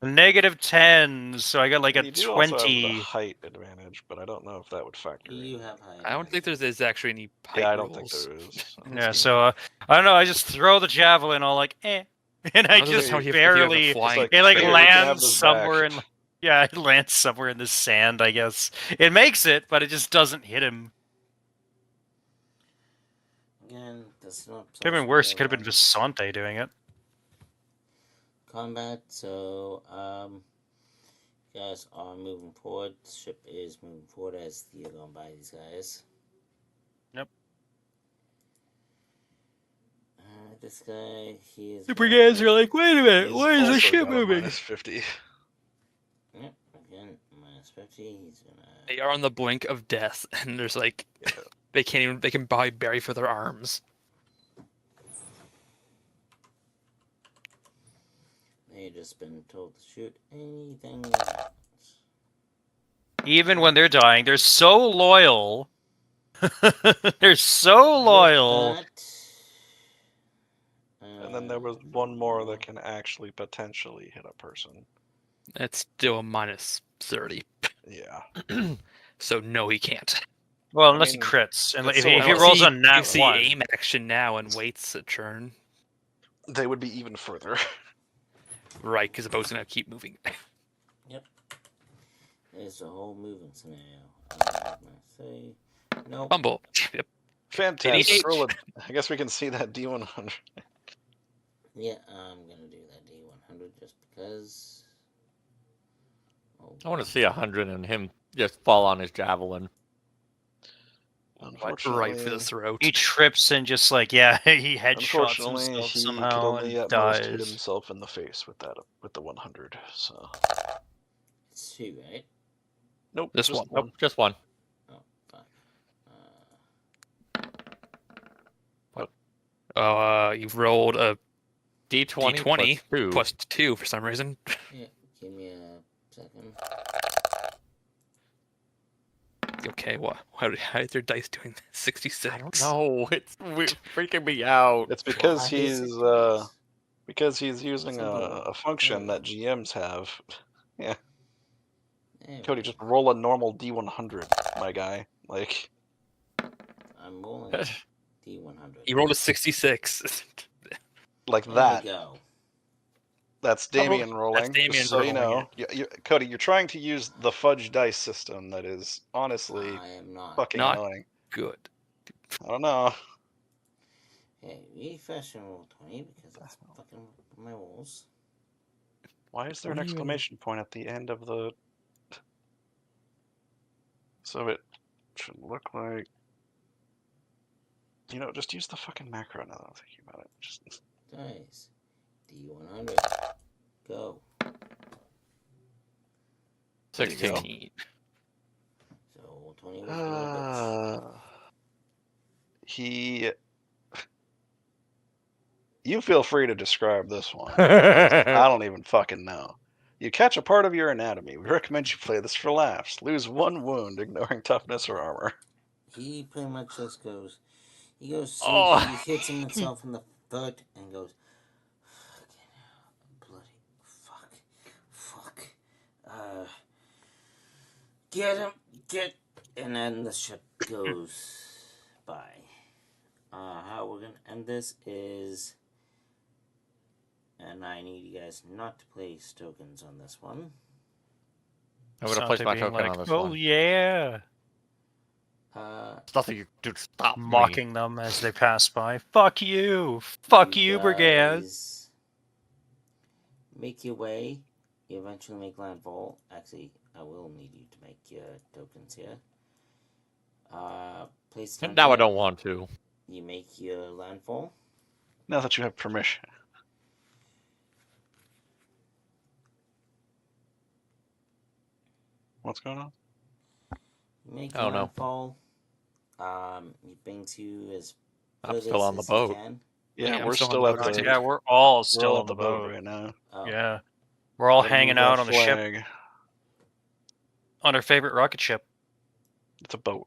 [SPEAKER 11] -10, so I got like a
[SPEAKER 4] You do also have the
[SPEAKER 11] 20.
[SPEAKER 4] height advantage, but I don't know if that would factor
[SPEAKER 3] You
[SPEAKER 4] in.
[SPEAKER 3] have high.
[SPEAKER 8] I don't think there's actually any height
[SPEAKER 4] Yeah, I don't think
[SPEAKER 8] rules.
[SPEAKER 4] there is.
[SPEAKER 11] Yeah, so I don't know. I just throw the javelin all like, and I
[SPEAKER 8] Other than
[SPEAKER 11] just
[SPEAKER 8] how if you have a
[SPEAKER 11] barely.
[SPEAKER 8] flying
[SPEAKER 4] like,
[SPEAKER 11] It like
[SPEAKER 4] here, you can have
[SPEAKER 11] lands
[SPEAKER 4] this
[SPEAKER 11] somewhere
[SPEAKER 4] back.
[SPEAKER 11] in. Yeah, it lands somewhere in the sand. I guess it makes it, but it just doesn't hit him.
[SPEAKER 3] Again, that's not.
[SPEAKER 11] Could have been worse. It could have been Visante doing it.
[SPEAKER 3] Combat. So, you guys are moving forward. The ship is moving forward as you're going by these guys.
[SPEAKER 11] Yep.
[SPEAKER 3] This guy, he is.
[SPEAKER 11] The brigades are like, wait a minute,
[SPEAKER 4] He's
[SPEAKER 11] why is the
[SPEAKER 4] also
[SPEAKER 11] ship
[SPEAKER 4] got a
[SPEAKER 11] moving?
[SPEAKER 4] -50.
[SPEAKER 3] Yep. Again, -50. He's gonna.
[SPEAKER 8] They are on the blink of death, and there's like, they can buy berry for their arms.
[SPEAKER 3] They've just been told to shoot anything.
[SPEAKER 11] Even when they're dying, they're so loyal. They're so loyal.
[SPEAKER 4] And then there was one more that can actually potentially hit a person.
[SPEAKER 8] It's still a -30.
[SPEAKER 4] Yeah.
[SPEAKER 8] So no, he can't.
[SPEAKER 11] Well, unless
[SPEAKER 4] mean,
[SPEAKER 11] he crits, and
[SPEAKER 4] that's
[SPEAKER 11] if
[SPEAKER 4] so
[SPEAKER 11] he
[SPEAKER 4] hard.
[SPEAKER 11] rolls a
[SPEAKER 8] You
[SPEAKER 11] nat
[SPEAKER 8] see
[SPEAKER 11] 1.
[SPEAKER 8] aim action now and waits a turn.
[SPEAKER 4] They would be even further.
[SPEAKER 8] Right, because the boat's gonna keep moving.
[SPEAKER 3] Yep. There's a whole moving scenario. I'm gonna say no.
[SPEAKER 8] Fumble. Yep.
[SPEAKER 4] Fantastic. Roll I guess we can see that D100.
[SPEAKER 3] Yeah, I'm gonna do that D100 just because. Oh,
[SPEAKER 5] I want to see 100 and him just fall on his javelin.
[SPEAKER 8] Right for the throat.
[SPEAKER 11] He trips and just like, yeah, he headshots
[SPEAKER 4] Unfortunately,
[SPEAKER 11] himself
[SPEAKER 4] he could
[SPEAKER 11] somehow
[SPEAKER 4] only
[SPEAKER 11] and
[SPEAKER 4] at most hit
[SPEAKER 11] dies.
[SPEAKER 4] himself in the face with that, with the 100. So.
[SPEAKER 3] It's 2, right?
[SPEAKER 4] Nope.
[SPEAKER 8] This
[SPEAKER 4] just
[SPEAKER 8] one.
[SPEAKER 5] Nope, just one.
[SPEAKER 3] Oh, fuck.
[SPEAKER 8] You've rolled a
[SPEAKER 5] D20,
[SPEAKER 8] D20
[SPEAKER 5] plus 2.
[SPEAKER 8] plus 2 for some reason.
[SPEAKER 3] Yeah, give me a second.
[SPEAKER 8] Okay, what? How is their dice doing? 66.
[SPEAKER 5] No, it's freaking me out.
[SPEAKER 4] It's because
[SPEAKER 3] Why is
[SPEAKER 4] he's
[SPEAKER 3] it
[SPEAKER 4] because he's using
[SPEAKER 3] Simple.
[SPEAKER 4] a function that GMs have. Yeah.
[SPEAKER 3] There we
[SPEAKER 4] Cody,
[SPEAKER 3] go.
[SPEAKER 4] just roll a normal D100, my guy. Like.
[SPEAKER 3] I'm rolling D100.
[SPEAKER 8] You rolled a 66.
[SPEAKER 4] Like
[SPEAKER 3] There
[SPEAKER 4] that.
[SPEAKER 3] we go.
[SPEAKER 4] That's Damien rolling.
[SPEAKER 8] Damian
[SPEAKER 4] just so you
[SPEAKER 8] rolling
[SPEAKER 4] know, Cody, you're trying to use the fudge dice system that is honestly
[SPEAKER 3] I am not.
[SPEAKER 4] fucking
[SPEAKER 8] Not-
[SPEAKER 4] annoying.
[SPEAKER 8] Good.
[SPEAKER 4] I don't know.
[SPEAKER 3] Okay, refresh and roll 20 because that's fucking my rolls.
[SPEAKER 4] Why is there an
[SPEAKER 8] What do you-
[SPEAKER 4] exclamation point at the end of the? So it should look like. You know, just use the fucking macro now that I'm thinking about it. Just.
[SPEAKER 3] Dice. D100. Go.
[SPEAKER 5] 16.
[SPEAKER 3] So 20 was a little
[SPEAKER 4] He. You feel free to describe this one. I don't even fucking know. You catch a part of your anatomy. We recommend you play this for laughs. Lose 1 wound, ignoring toughness or armor.
[SPEAKER 3] He pretty much just goes. He goes.
[SPEAKER 5] Oh.
[SPEAKER 3] He hits himself in the foot and goes. Fucking hell, bloody fuck. Get him. Get. And then the ship goes by. How we're gonna end this is. And I need you guys not to place tokens on this one.
[SPEAKER 5] I'm going to place my
[SPEAKER 11] being
[SPEAKER 5] token
[SPEAKER 11] like,
[SPEAKER 5] on this
[SPEAKER 11] oh,
[SPEAKER 5] one.
[SPEAKER 11] yeah.
[SPEAKER 5] There's nothing you do to stop me.
[SPEAKER 11] Mocking them as they pass by. Fuck you. Fuck you, brigade.
[SPEAKER 3] guys Make your way. You eventually make landfall. Actually, I will need you to make your tokens here. Place them
[SPEAKER 5] Now I
[SPEAKER 3] here.
[SPEAKER 5] don't want to.
[SPEAKER 3] You make your landfall.
[SPEAKER 4] Now that you have permission. What's going on?
[SPEAKER 3] You make
[SPEAKER 5] Oh,
[SPEAKER 3] your
[SPEAKER 5] no.
[SPEAKER 3] landfall. He brings you as
[SPEAKER 5] I'm still
[SPEAKER 3] furthest
[SPEAKER 5] on the
[SPEAKER 3] as he
[SPEAKER 5] boat.
[SPEAKER 3] can.
[SPEAKER 4] Yeah,
[SPEAKER 8] I'm
[SPEAKER 4] we're
[SPEAKER 8] still on
[SPEAKER 4] still
[SPEAKER 8] the
[SPEAKER 4] at
[SPEAKER 8] boat,
[SPEAKER 4] the.
[SPEAKER 8] too.
[SPEAKER 11] Yeah, we're all
[SPEAKER 4] we're
[SPEAKER 11] still
[SPEAKER 4] all
[SPEAKER 11] on the boat.
[SPEAKER 4] right now.
[SPEAKER 3] Oh.
[SPEAKER 11] Yeah. We're all
[SPEAKER 4] Gotta
[SPEAKER 11] hanging
[SPEAKER 4] move
[SPEAKER 11] out
[SPEAKER 4] that
[SPEAKER 11] on the ship,
[SPEAKER 4] flag.
[SPEAKER 11] on our favorite rocket ship.
[SPEAKER 4] It's a boat.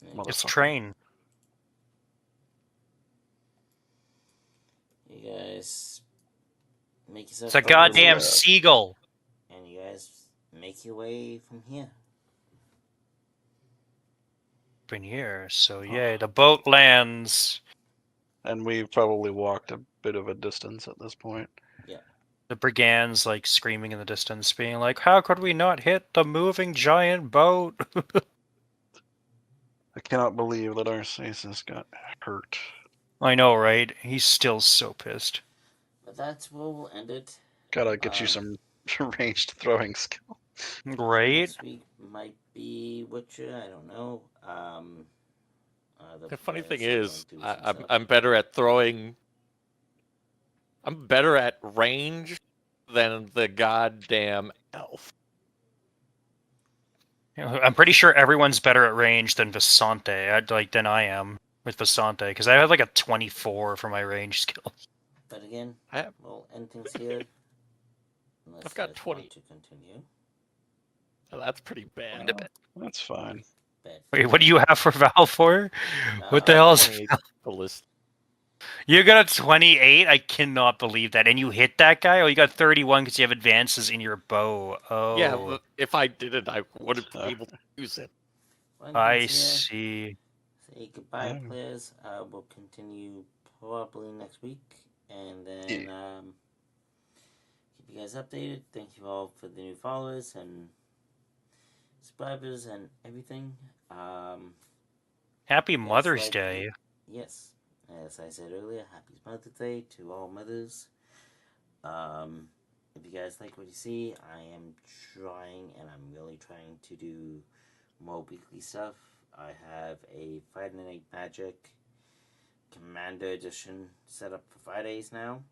[SPEAKER 3] Yeah.
[SPEAKER 11] It's a
[SPEAKER 4] Motherfucker.
[SPEAKER 11] train.
[SPEAKER 3] You guys make yourself.
[SPEAKER 11] It's a goddamn
[SPEAKER 4] Yeah.
[SPEAKER 11] seagull.
[SPEAKER 3] make your way from here.
[SPEAKER 11] Been here, so yay, the boat lands.
[SPEAKER 4] And we've probably walked a bit of a distance at this point.
[SPEAKER 3] Yeah.
[SPEAKER 11] The brigands like screaming in the distance, being like, "How could we not hit the moving giant boat?"
[SPEAKER 4] I cannot believe that Arceus got hurt.
[SPEAKER 11] I know, right? He's still so pissed.
[SPEAKER 3] But that's where we'll end it.
[SPEAKER 4] Gotta get you some ranged throwing skill.
[SPEAKER 11] Right?
[SPEAKER 3] Next week might be Witcher. I don't know.
[SPEAKER 5] The funny thing
[SPEAKER 3] players are
[SPEAKER 5] is,
[SPEAKER 3] going through some stuff.
[SPEAKER 5] I'm better at throwing. I'm better at range than the goddamn elf.
[SPEAKER 11] I'm pretty sure everyone's better at range than Visante, than I am with Visante, because I have like a 24 for my range skills.
[SPEAKER 3] But again,
[SPEAKER 5] I-
[SPEAKER 3] we'll end things here. Unless
[SPEAKER 5] I've got
[SPEAKER 3] you guys
[SPEAKER 5] 20.
[SPEAKER 3] want to continue.
[SPEAKER 5] Oh, that's pretty bad.
[SPEAKER 4] That's fine.
[SPEAKER 3] Bad.
[SPEAKER 11] Wait, what do you have for Val for? What the
[SPEAKER 3] Uh,
[SPEAKER 11] hell is
[SPEAKER 5] 28 the list.
[SPEAKER 11] You got a 28? I cannot believe that. And you hit that guy? Oh, you got 31 because you have advances in your bow. Oh.
[SPEAKER 5] Yeah, but if I did it, I would have been able to use it.
[SPEAKER 3] Well,
[SPEAKER 11] I
[SPEAKER 3] endings here.
[SPEAKER 11] see.
[SPEAKER 3] Say goodbye,
[SPEAKER 4] Oh.
[SPEAKER 3] players. We'll continue probably next week. And then keep you guys updated. Thank you all for the new followers and subscribers and everything.
[SPEAKER 11] Happy
[SPEAKER 3] Yes,
[SPEAKER 11] Mother's
[SPEAKER 3] like-
[SPEAKER 11] Day.
[SPEAKER 3] Yes, as I said earlier, happy Mother's Day to all mothers. If you guys like what you see, I am trying, and I'm really trying to do more weekly stuff. I have a Friday Night Magic Commander Edition set up for Fridays now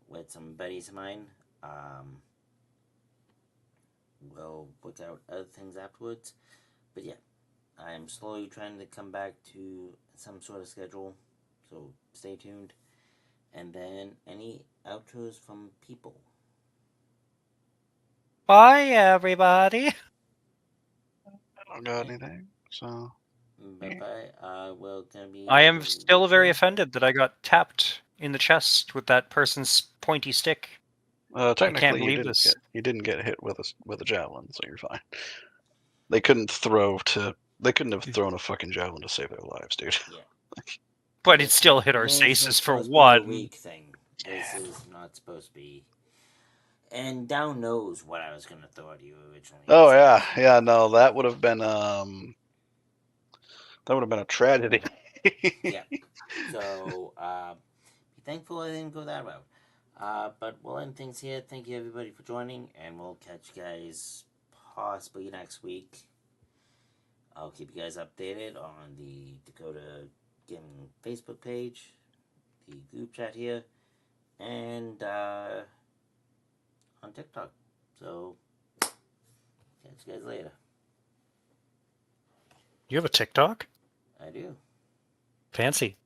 [SPEAKER 3] with some buddies of mine. We'll work out other things afterwards, but yeah, I am slowly trying to come back to some sort of schedule, so stay tuned. And then any outros from people.
[SPEAKER 11] Bye, everybody.
[SPEAKER 4] I don't got anything, so.
[SPEAKER 3] Bye bye. We're gonna be.
[SPEAKER 11] I am
[SPEAKER 3] doing
[SPEAKER 11] still very
[SPEAKER 3] Witcher.
[SPEAKER 11] offended that I got tapped in the chest with that person's pointy stick.
[SPEAKER 4] Technically,
[SPEAKER 11] believe this.
[SPEAKER 4] You didn't get hit with a javelin, so you're fine. They couldn't They couldn't have thrown a fucking javelin to save their lives, dude.
[SPEAKER 3] Yeah.
[SPEAKER 11] But it still hit
[SPEAKER 3] This
[SPEAKER 11] Arceus
[SPEAKER 3] was
[SPEAKER 11] for
[SPEAKER 3] supposed to be a
[SPEAKER 11] one.
[SPEAKER 3] week thing. This is not supposed to be. And Down knows what I was gonna throw at you originally.
[SPEAKER 4] Oh
[SPEAKER 3] so-
[SPEAKER 4] yeah, no, that would have been a tragedy.
[SPEAKER 3] Yeah. So, be thankful I didn't go that route. But we'll end things here. Thank you everybody for joining, and we'll catch you guys possibly next week. I'll keep you guys updated on the Dakota Gaming Facebook page, the group chat here, and on TikTok. So, catch you guys later.
[SPEAKER 11] You have a TikTok?
[SPEAKER 3] I do.
[SPEAKER 11] Fancy.